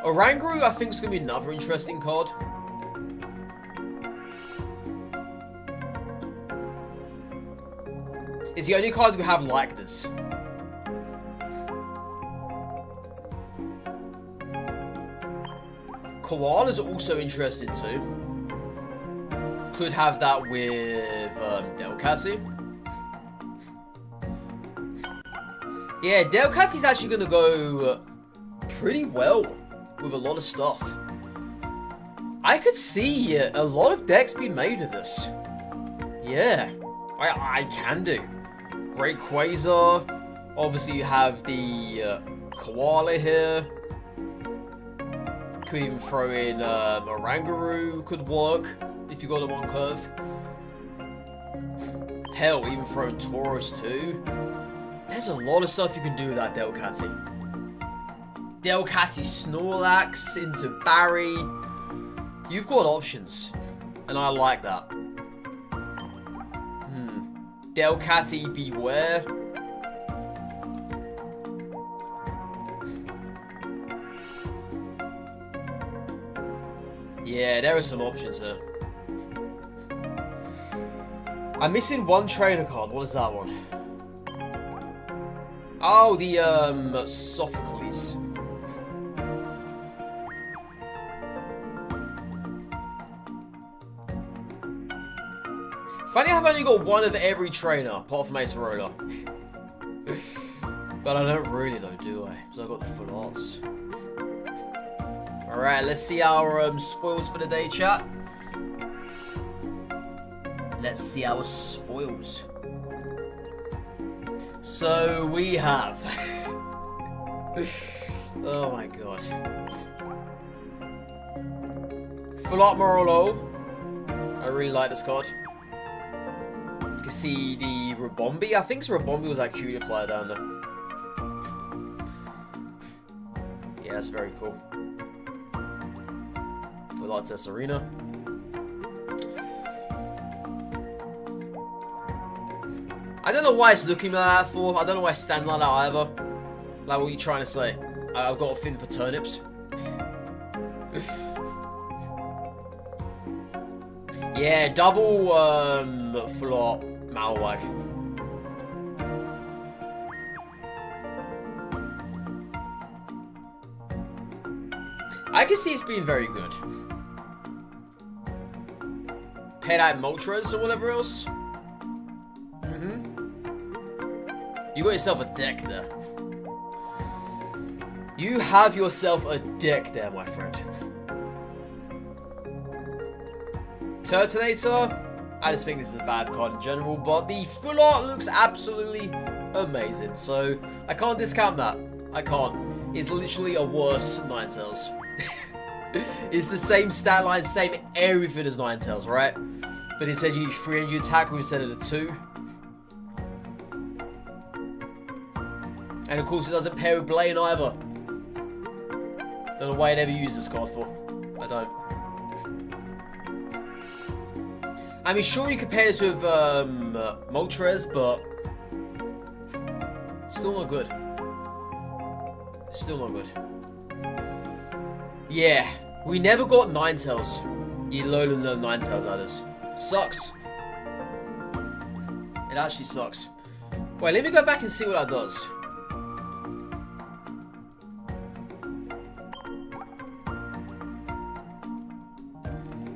Oranguru I think is going to be another interesting card. It's the only card we have like this. Koala is also interesting too. Could have that with Delcatty. Yeah, Delcatty's actually going to go pretty well with a lot of stuff. I could see a lot of decks being made of this. Yeah, I can do. Rayquaza. Obviously you have the Koala here. Could even throw in Oranguru, could work if you got them on curve. Hell, even throw in Tauros too. There's a lot of stuff you can do with that Delcatty. Delcatty Snorlax into Barry. You've got options, and I like that. Delcatty Beware. Yeah, there are some options there. I'm missing one trainer card. What is that one? Oh, the Sophocles. Funny I've only got one of every trainer, apart from Acerola. But I don't really though, do I? Because I've got the full arts. Alright, let's see our spoils for the day, chat. Let's see our spoils. So we have... oh my god. Full Art Morolo. I really like this card. You can see the Rabombi. I think Rabombi was like cute to fly down there. Yeah, that's very cool. Full Art Tesserina. I don't know why it's looking like that for. I don't know why it's standing like that either. Like, what are you trying to say? I've got a fin for turnips. Yeah, double full art Malwag. I can see it's being very good. Paid out Moltres or whatever else. You got yourself a deck there. You have yourself a deck there, my friend. Turtonator. I just think this is a bad card in general, but the full art looks absolutely amazing. So, I can't discount that. I can't. It's literally a worse Ninetales. It's the same stat line, same everything as Ninetales, right? But it said you need 300 attack instead of the 2. And of course it doesn't pair with Blaine either. Don't know why I'd ever use this card for. I don't. I mean, sure you can pair this with Moltres, but it's still not good. It's still not good. Yeah, we never got Ninetales. You Alolan learn Ninetales out of this. Sucks. It actually sucks. Wait, let me go back and see what that does.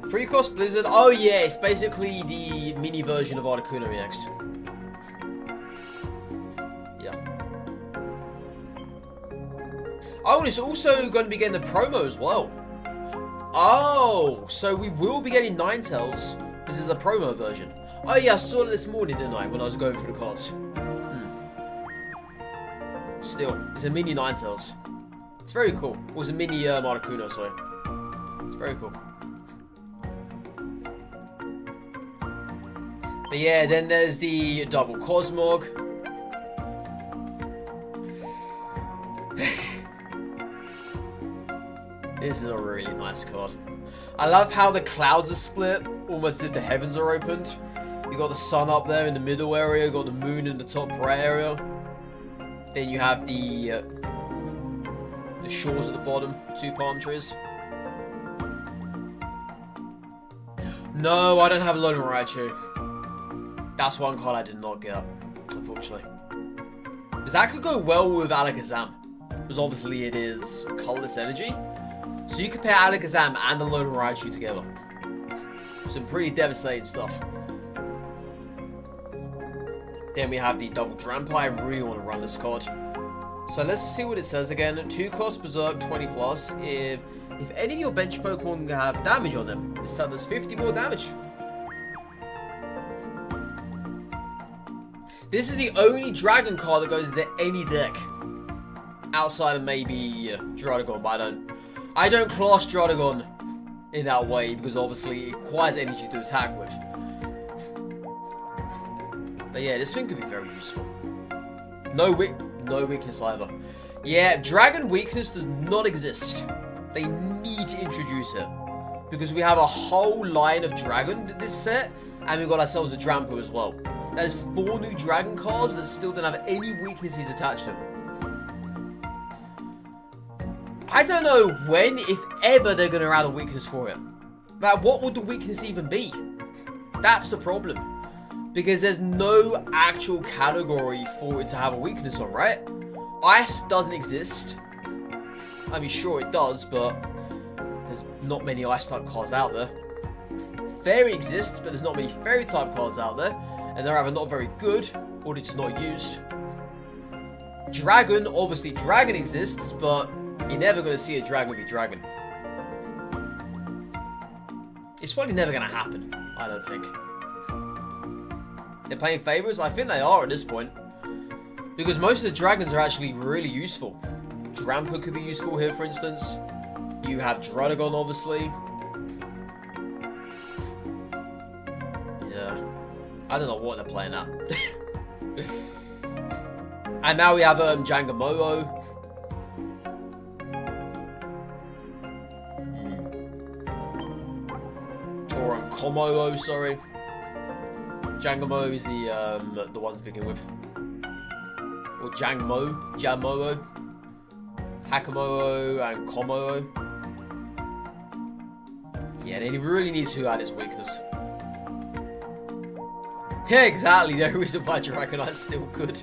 Free cost Blizzard. Oh yeah, it's basically the mini version of Articuno EX. Yeah. Oh, and it's also going to be getting the promo as well. Oh, so we will be getting Ninetales. This is a promo version. Oh yeah, I saw it this morning, didn't I, when I was going through the cards. Still, it's a mini Ninetales. It's very cool. It was a mini Articuno, sorry. It's very cool. But yeah, then there's the double Cosmog. This is a really nice card. I love how the clouds are split, almost as if the heavens are opened. You got the sun up there in the middle area, you got the moon in the top right area. Then you have the shores at the bottom, 2 palm trees. No, I don't have Alolan Raichu. That's one card I did not get, unfortunately. Because that could go well with Alakazam. Because obviously it is colorless energy. So you could pair Alakazam and the Alolan Raichu together. Some pretty devastating stuff. Then we have the double Drampa. I really want to run this card. So let's see what it says again. 2 cost Berserk 20 plus. If any of your bench Pokemon have damage on them, this time does 50 more damage. This is the only dragon card that goes into any deck. Outside of maybe Druddigon, but I don't class Druddigon in that way because obviously it requires energy to attack with. But yeah, this thing could be very useful. No weakness either. Yeah, dragon weakness does not exist. They need to introduce it. Because we have a whole line of dragon this set, and we've got ourselves a Drampa as well. There's 4 new dragon cards that still don't have any weaknesses attached to them. I don't know when, if ever, they're going to add a weakness for it. Like, what would the weakness even be? That's the problem. Because there's no actual category for it to have a weakness on, right? Ice doesn't exist. I mean, sure it does, but there's not many ice type cards out there. Fairy exists, but there's not many fairy type cards out there. And they're either not very good, or they're just not used. Dragon, obviously dragon exists, but you're never going to see a dragon be dragon. It's probably never going to happen, I don't think. They're playing favorites? I think they are at this point. Because most of the dragons are actually really useful. Drampa could be useful here, for instance. You have Druddigon, obviously. Yeah. I don't know what they're playing at. And now we have Jangamomo. Or Komodo, sorry. Jangamo is the one to begin with. Or Jamoo, Hakamoto, and Komodo. Yeah, they really need to add its weakness. Yeah, exactly. The reason why Dragonite's still good.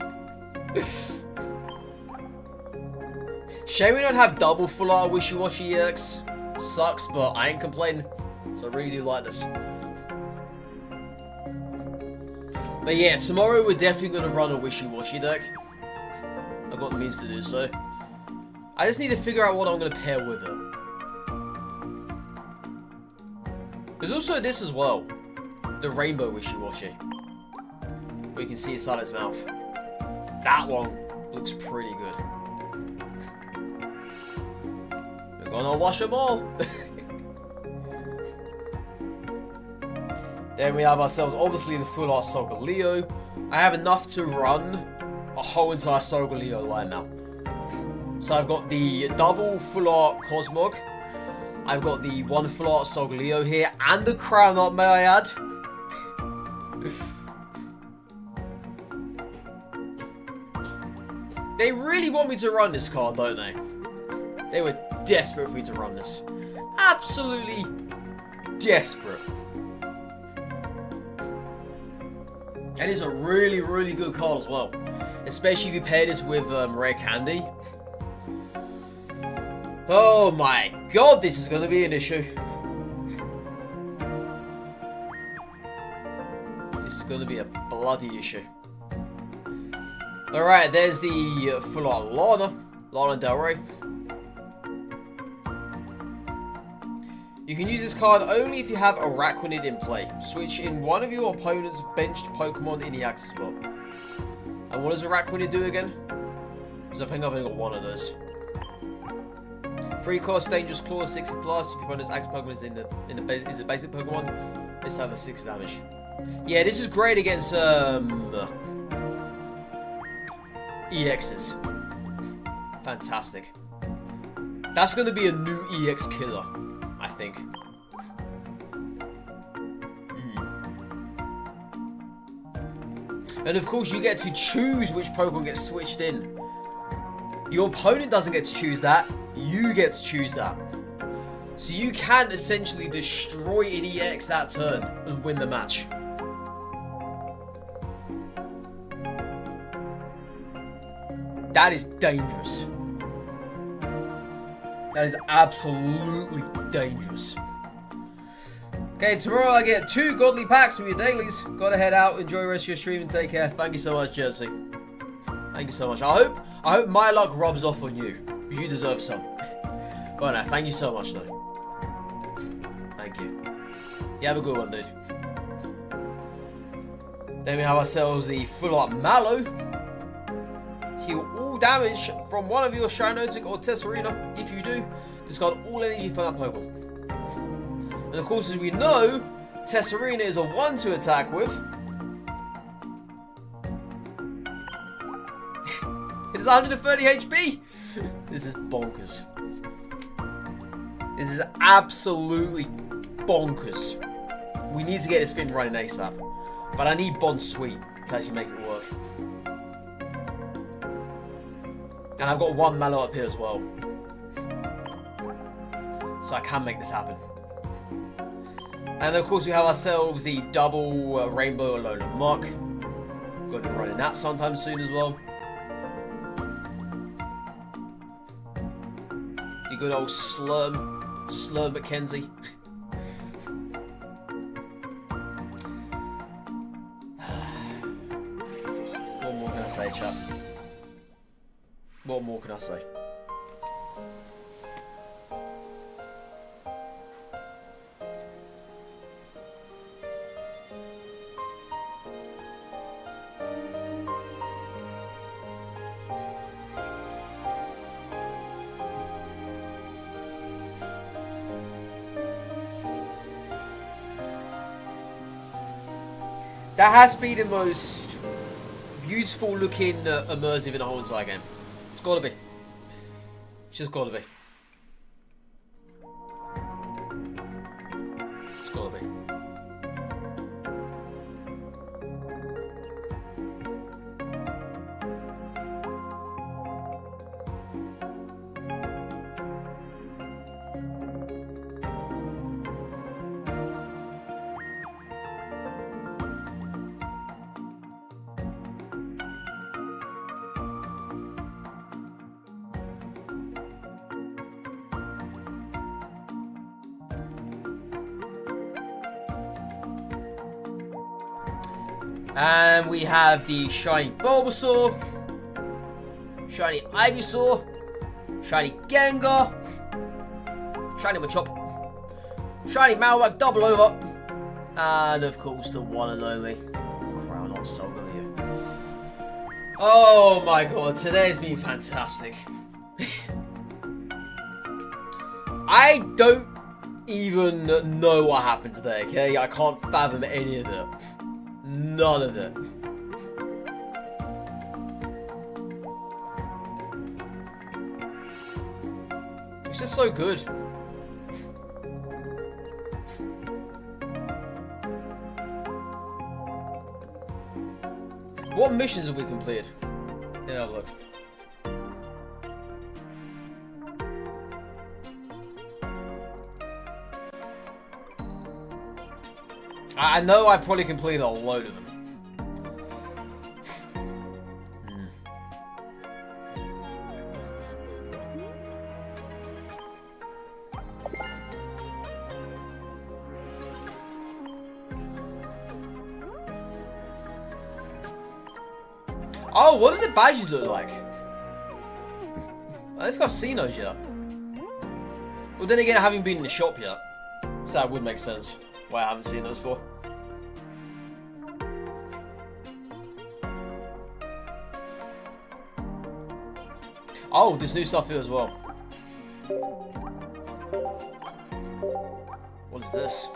Shame we don't have double full art Wishy-Washy EX. Sucks, but I ain't complaining. So I really do like this. But yeah, tomorrow we're definitely going to run a Wishy-Washy deck. I've got the means to do so. I just need to figure out what I'm going to pair with it. There's also this as well. The Rainbow Wishy-Washy. Where you can see inside its mouth. That one looks pretty good. We're gonna wash them all. Then we have ourselves, obviously, the full art Solgaleo. I have enough to run a whole entire Solgaleo line now. So I've got the double full art Cosmog. I've got the one full art Solgaleo here, and the Crown Art, may I add. They really want me to run this card, don't they? They were desperate for me to run this. Absolutely desperate. And it's a really, really good card as well. Especially if you pair this with Rare Candy. Oh my god, this is going to be an issue. This is going to be a bloody issue. Alright, there's the full art Lana Del Rey. You can use this card only if you have Araquanid in play. Switch in one of your opponent's benched Pokemon in the active spot. And what does Araquanid do again? Because I think I've only got one of those. 3 cost, Dangerous Claw, 60 plus. If your opponent's active Pokemon is a basic Pokemon, it's down to 6 damage. Yeah, this is great against EXs. Fantastic. That's going to be a new EX killer, I think. And of course, you get to choose which Pokemon gets switched in. Your opponent doesn't get to choose that. You get to choose that. So you can essentially destroy an EX that turn and win the match. That is dangerous. That is absolutely dangerous. Okay, tomorrow I get 2 godly packs from your dailies. Gotta head out, enjoy the rest of your stream, and take care. Thank you so much, Jersey. Thank you so much. I hope my luck rubs off on you, because you deserve some. But no, thank you so much, though. Thank you. You have a good one, dude. Then we have ourselves the full art Mallow. Heal all damage from one of your Shinotic or Tesserina. If you do, Discard all energy from that Pokemon. And of course, as we know, Tesserina is a 1 to attack with. It is 130 HP! This is bonkers. This is absolutely bonkers. We need to get this thing running ASAP. But I need Bonsweet to actually make it work. And I've got 1 Mallow up here as well. So I can make this happen. And of course we have ourselves the double Rainbow Alolan Muk. Going to be running that sometime soon as well. You good old Slurm McKenzie. What more can I say, chap? What more can I say? That has to be the most beautiful looking immersive in the whole entire game. It's gotta be. It's just gotta be. It's gotta be. And we have the shiny Bulbasaur, shiny Ivysaur, shiny Gengar, shiny Machop, shiny Marowak double over, and of course the one and only Crown on Solgaleo. Oh my god, today's been fantastic. I don't even know what happened today, okay? I can't fathom any of it. None of it. It's just so good. What missions have we completed? Yeah, look. I know I probably completed a load of them. Oh, what do the badges look like? I don't think I've seen those yet. Well, then again, I haven't been in the shop yet. So that would make sense why I haven't seen those for. Oh, there's new stuff here as well. What is this?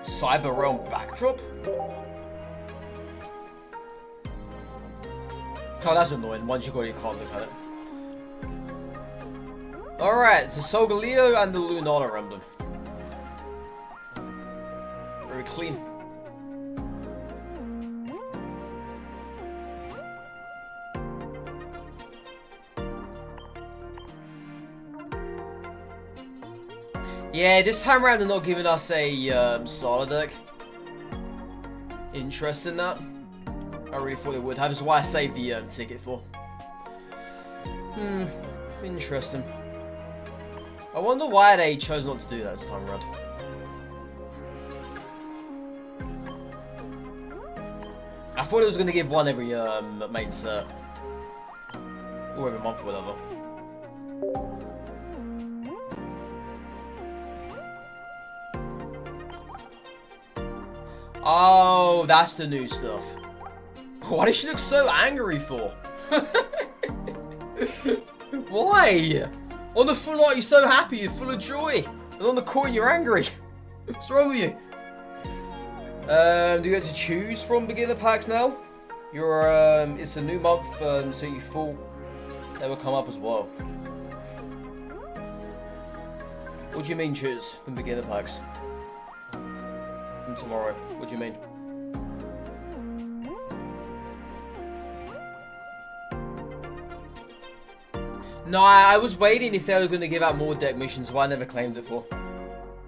Cyber Realm backdrop? Oh, that's annoying. Once you got it, you can't look at it. Alright, it's the Solgaleo and the Lunala emblem. Very clean. Yeah, this time around they're not giving us a starter deck. Interest in that. I really thought it would have. That's why I saved the ticket for. Interesting. I wonder why they chose not to do that this time around. I thought it was going to give one every main set. Or every month or whatever. Oh, that's the new stuff. Why does she look so angry for? Why? On the full art, you're so happy, you're full of joy. And on the coin, you're angry. What's wrong with you? Do you get to choose from beginner packs now? It's a new month, so you thought they will come up as well. What do you mean choose from beginner packs? From tomorrow, what do you mean? No, I was waiting if they were going to give out more deck missions, so I never claimed it for.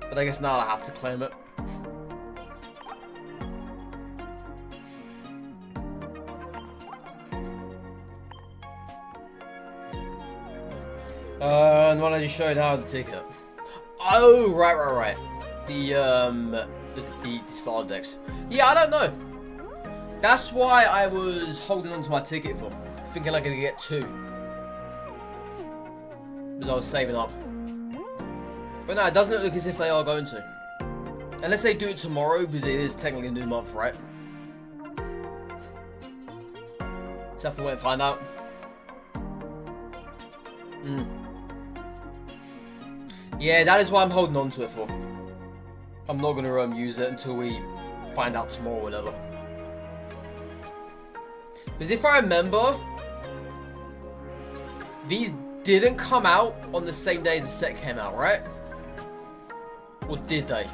But I guess now I have to claim it. And what I just showed how the ticket. Oh, right. The starter decks. Yeah, I don't know. That's why I was holding on to my ticket for, thinking I'm gonna get 2. Because I was saving up. But no, it doesn't look as if they are going to. Unless they do it tomorrow, because it is technically a new month, right? Just have to wait and find out. Yeah, that is why I'm holding on to it for. I'm not going to use it until we find out tomorrow or whatever. Because if I remember, these didn't come out on the same day as the set came out, right? Or did they?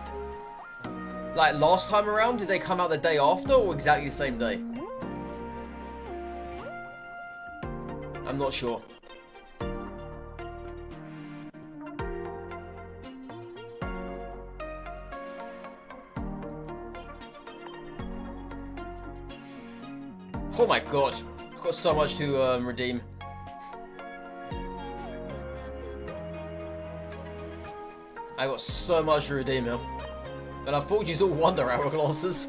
Like last time around, did they come out the day after or exactly the same day? I'm not sure. Oh my god, I've got so much to redeem. I got so much to redeem here. And I thought you all Wonder Hourglasses.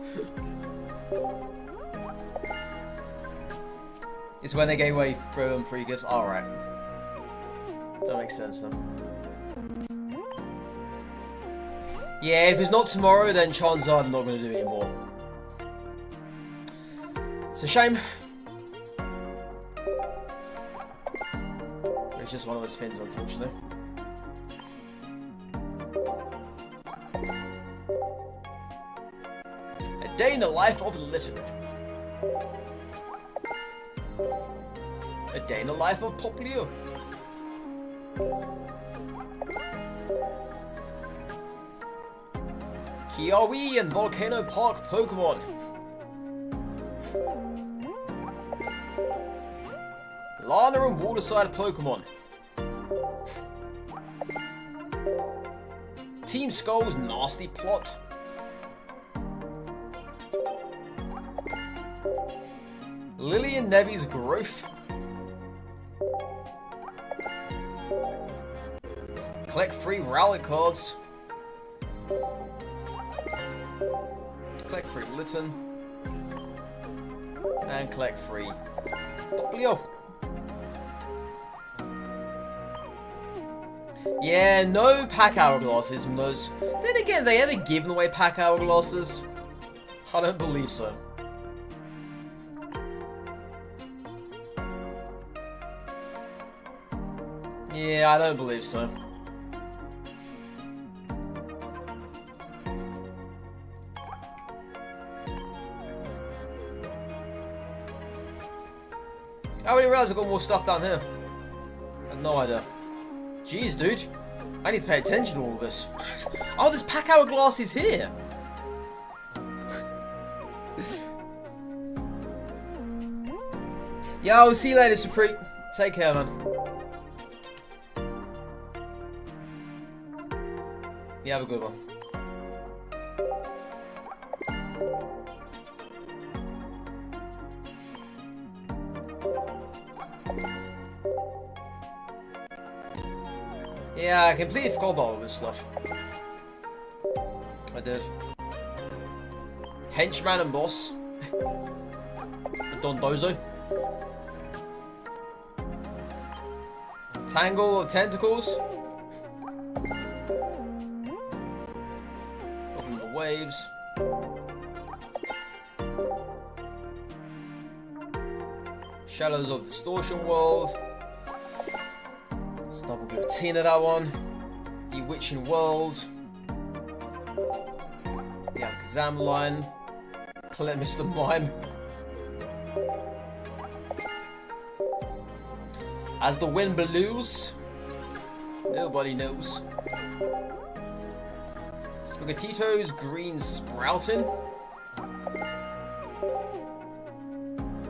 It's when they gave away free gifts. Alright. That makes sense then. Yeah, if it's not tomorrow, then chances are I'm not going to do it anymore. It's a shame. It's just one of those things, unfortunately. A day in the life of Lytton. A day in the life of Popplio. Kiawe and Volcano Park Pokemon. Lana and Waterside Pokemon. Team Skull's Nasty Plot. Lily and Nevi's Growth. Collect free Rowlet cards. Collect free Litten. And collect free Popplio. Yeah, no pack hourglasses from those. Then again, they ever given away pack hourglasses? I don't believe so. Yeah, I don't believe so. I didn't realize I got more stuff down here. I had no idea. Jeez, dude. I need to pay attention to all this. Oh, there's pack hourglasses here. Yo, see you later, Supreme. Take care, man. You have a good one. Yeah, I completely forgot about all this stuff. I did. Henchman and Boss. Dondozo. Tangle of Tentacles. Open the Waves. Shadows of Distortion World. double Giratina, that one. Bewitching World. The Alakazam line. Collect Mr. Mime. As the wind blows, nobody knows. Spaghettito's Green Sprouting.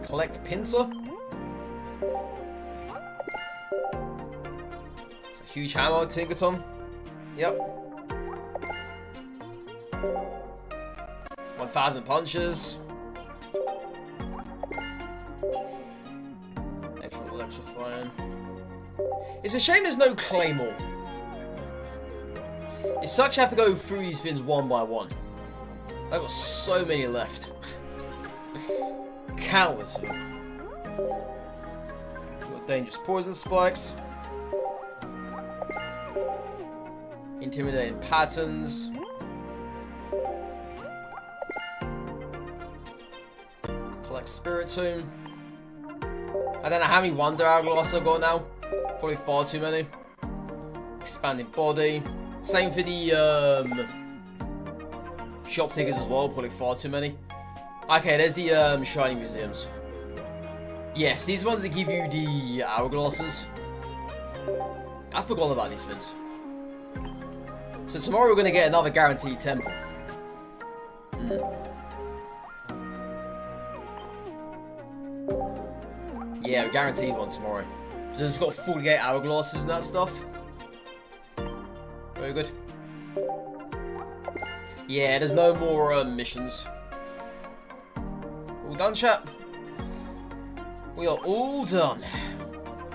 Collect Pinsir. Huge Hammer, Tinkaton. Yep. 1000 Punches. Extra Electrifying. It's a shame there's no Claymore. It sucks you have to go through these things one by one. I've got so many left. Countless of them. Got Dangerous Poison Spikes. Intimidating Patterns. Collect Spiritomb. I don't know how many Wonder Hourglass I've got now. Probably far too many. Expanding Body. Same for the shop tickets as well. Probably far too many. Okay, there's the Shiny Museums. Yes, these ones that give you the Hourglasses. I forgot about these things. So tomorrow we're going to get another guaranteed temple. Yeah, guaranteed one tomorrow. So it's got 48 Hourglasses and that stuff. Very good. Yeah, there's no more missions. All done, chat? We are all done.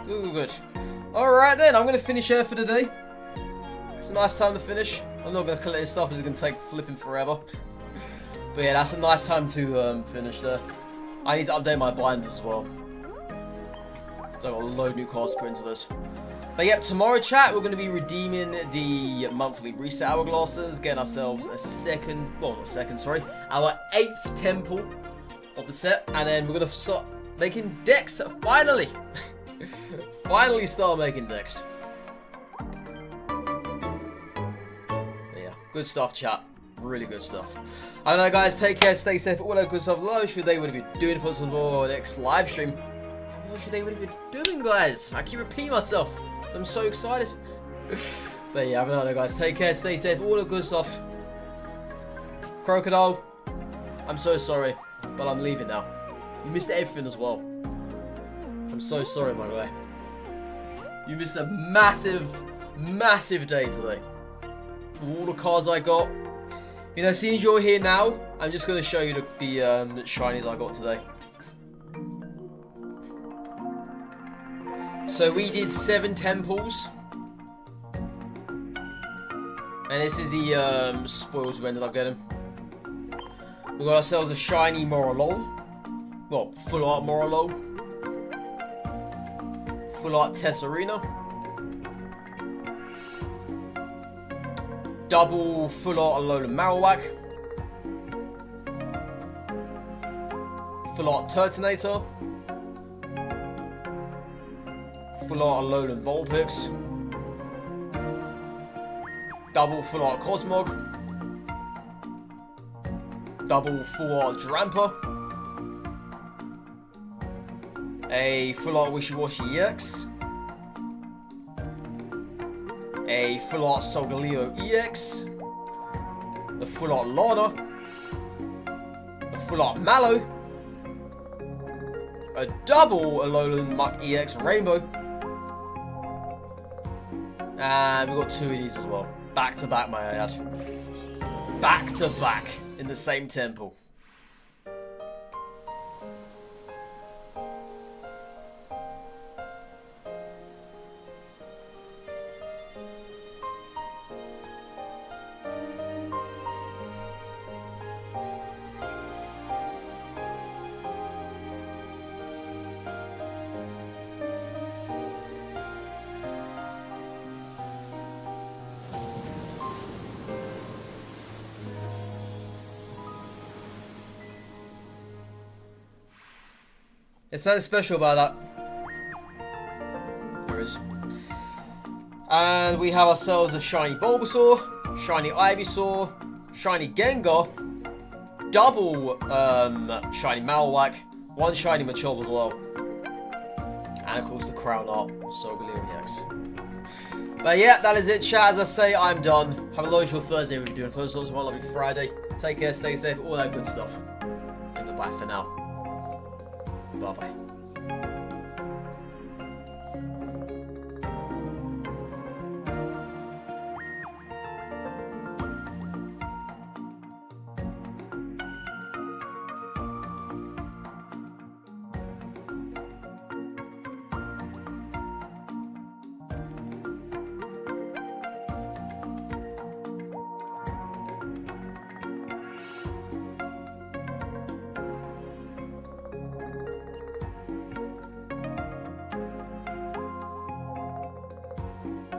Good, good. Alright then, I'm going to finish here for the day. It's a nice time to finish. I'm not going to collect this stuff because it's going to take flipping forever. But yeah, that's a nice time to finish there. I need to update my binders as well. So I've got a load of new cards to put into this. But yep, tomorrow, chat, we're going to be redeeming the monthly reset Hourglasses, getting ourselves a second, well, not a second, sorry, our 8th temple of the set, and then we're going to start making decks, finally! Finally start making decks. But yeah, good stuff, chat. Really good stuff. I don't know, guys, take care, stay safe, all that good stuff. What should they would have been doing for some more next live stream? What should they would have been doing, guys? I keep repeating myself. I'm so excited. But yeah, I don't know, guys. Take care, stay safe, all the good stuff. Crocodile, I'm so sorry, but I'm leaving now. You missed everything as well. I'm so sorry, my guy. You missed a massive, massive day today. All the cards I got. You know, seeing as you're here now, I'm just going to show you the shinies I got today. So we did 7 temples. And this is the spoils we ended up getting. We got ourselves a shiny Morolol. Well, full art Morolol. Full art Tesserina. Double full art Alolan Marowak. Full art Turtonator. Full art Alolan Vulpix. Double full art Cosmog. Double full art Drampa. A full art Wishiwashi EX. A full art Solgaleo EX. A full art Lana. A full art Mallow. A double Alolan Muck EX Rainbow. And we've got 2 of these as well. Back to back, my ad. Back to back in the same temple. There's something special about that. There is. And we have ourselves a shiny Bulbasaur, shiny Ivysaur, shiny Gengar, double shiny Marowak, one shiny Machop as well. And of course the Crown Art, Solgaleo EX. But yeah, that is it, chat. As I say, I'm done. Have a lovely Thursday if you're doing first also one lovely Friday. Take care, stay safe, all that good stuff. And goodbye for now. Bye bye.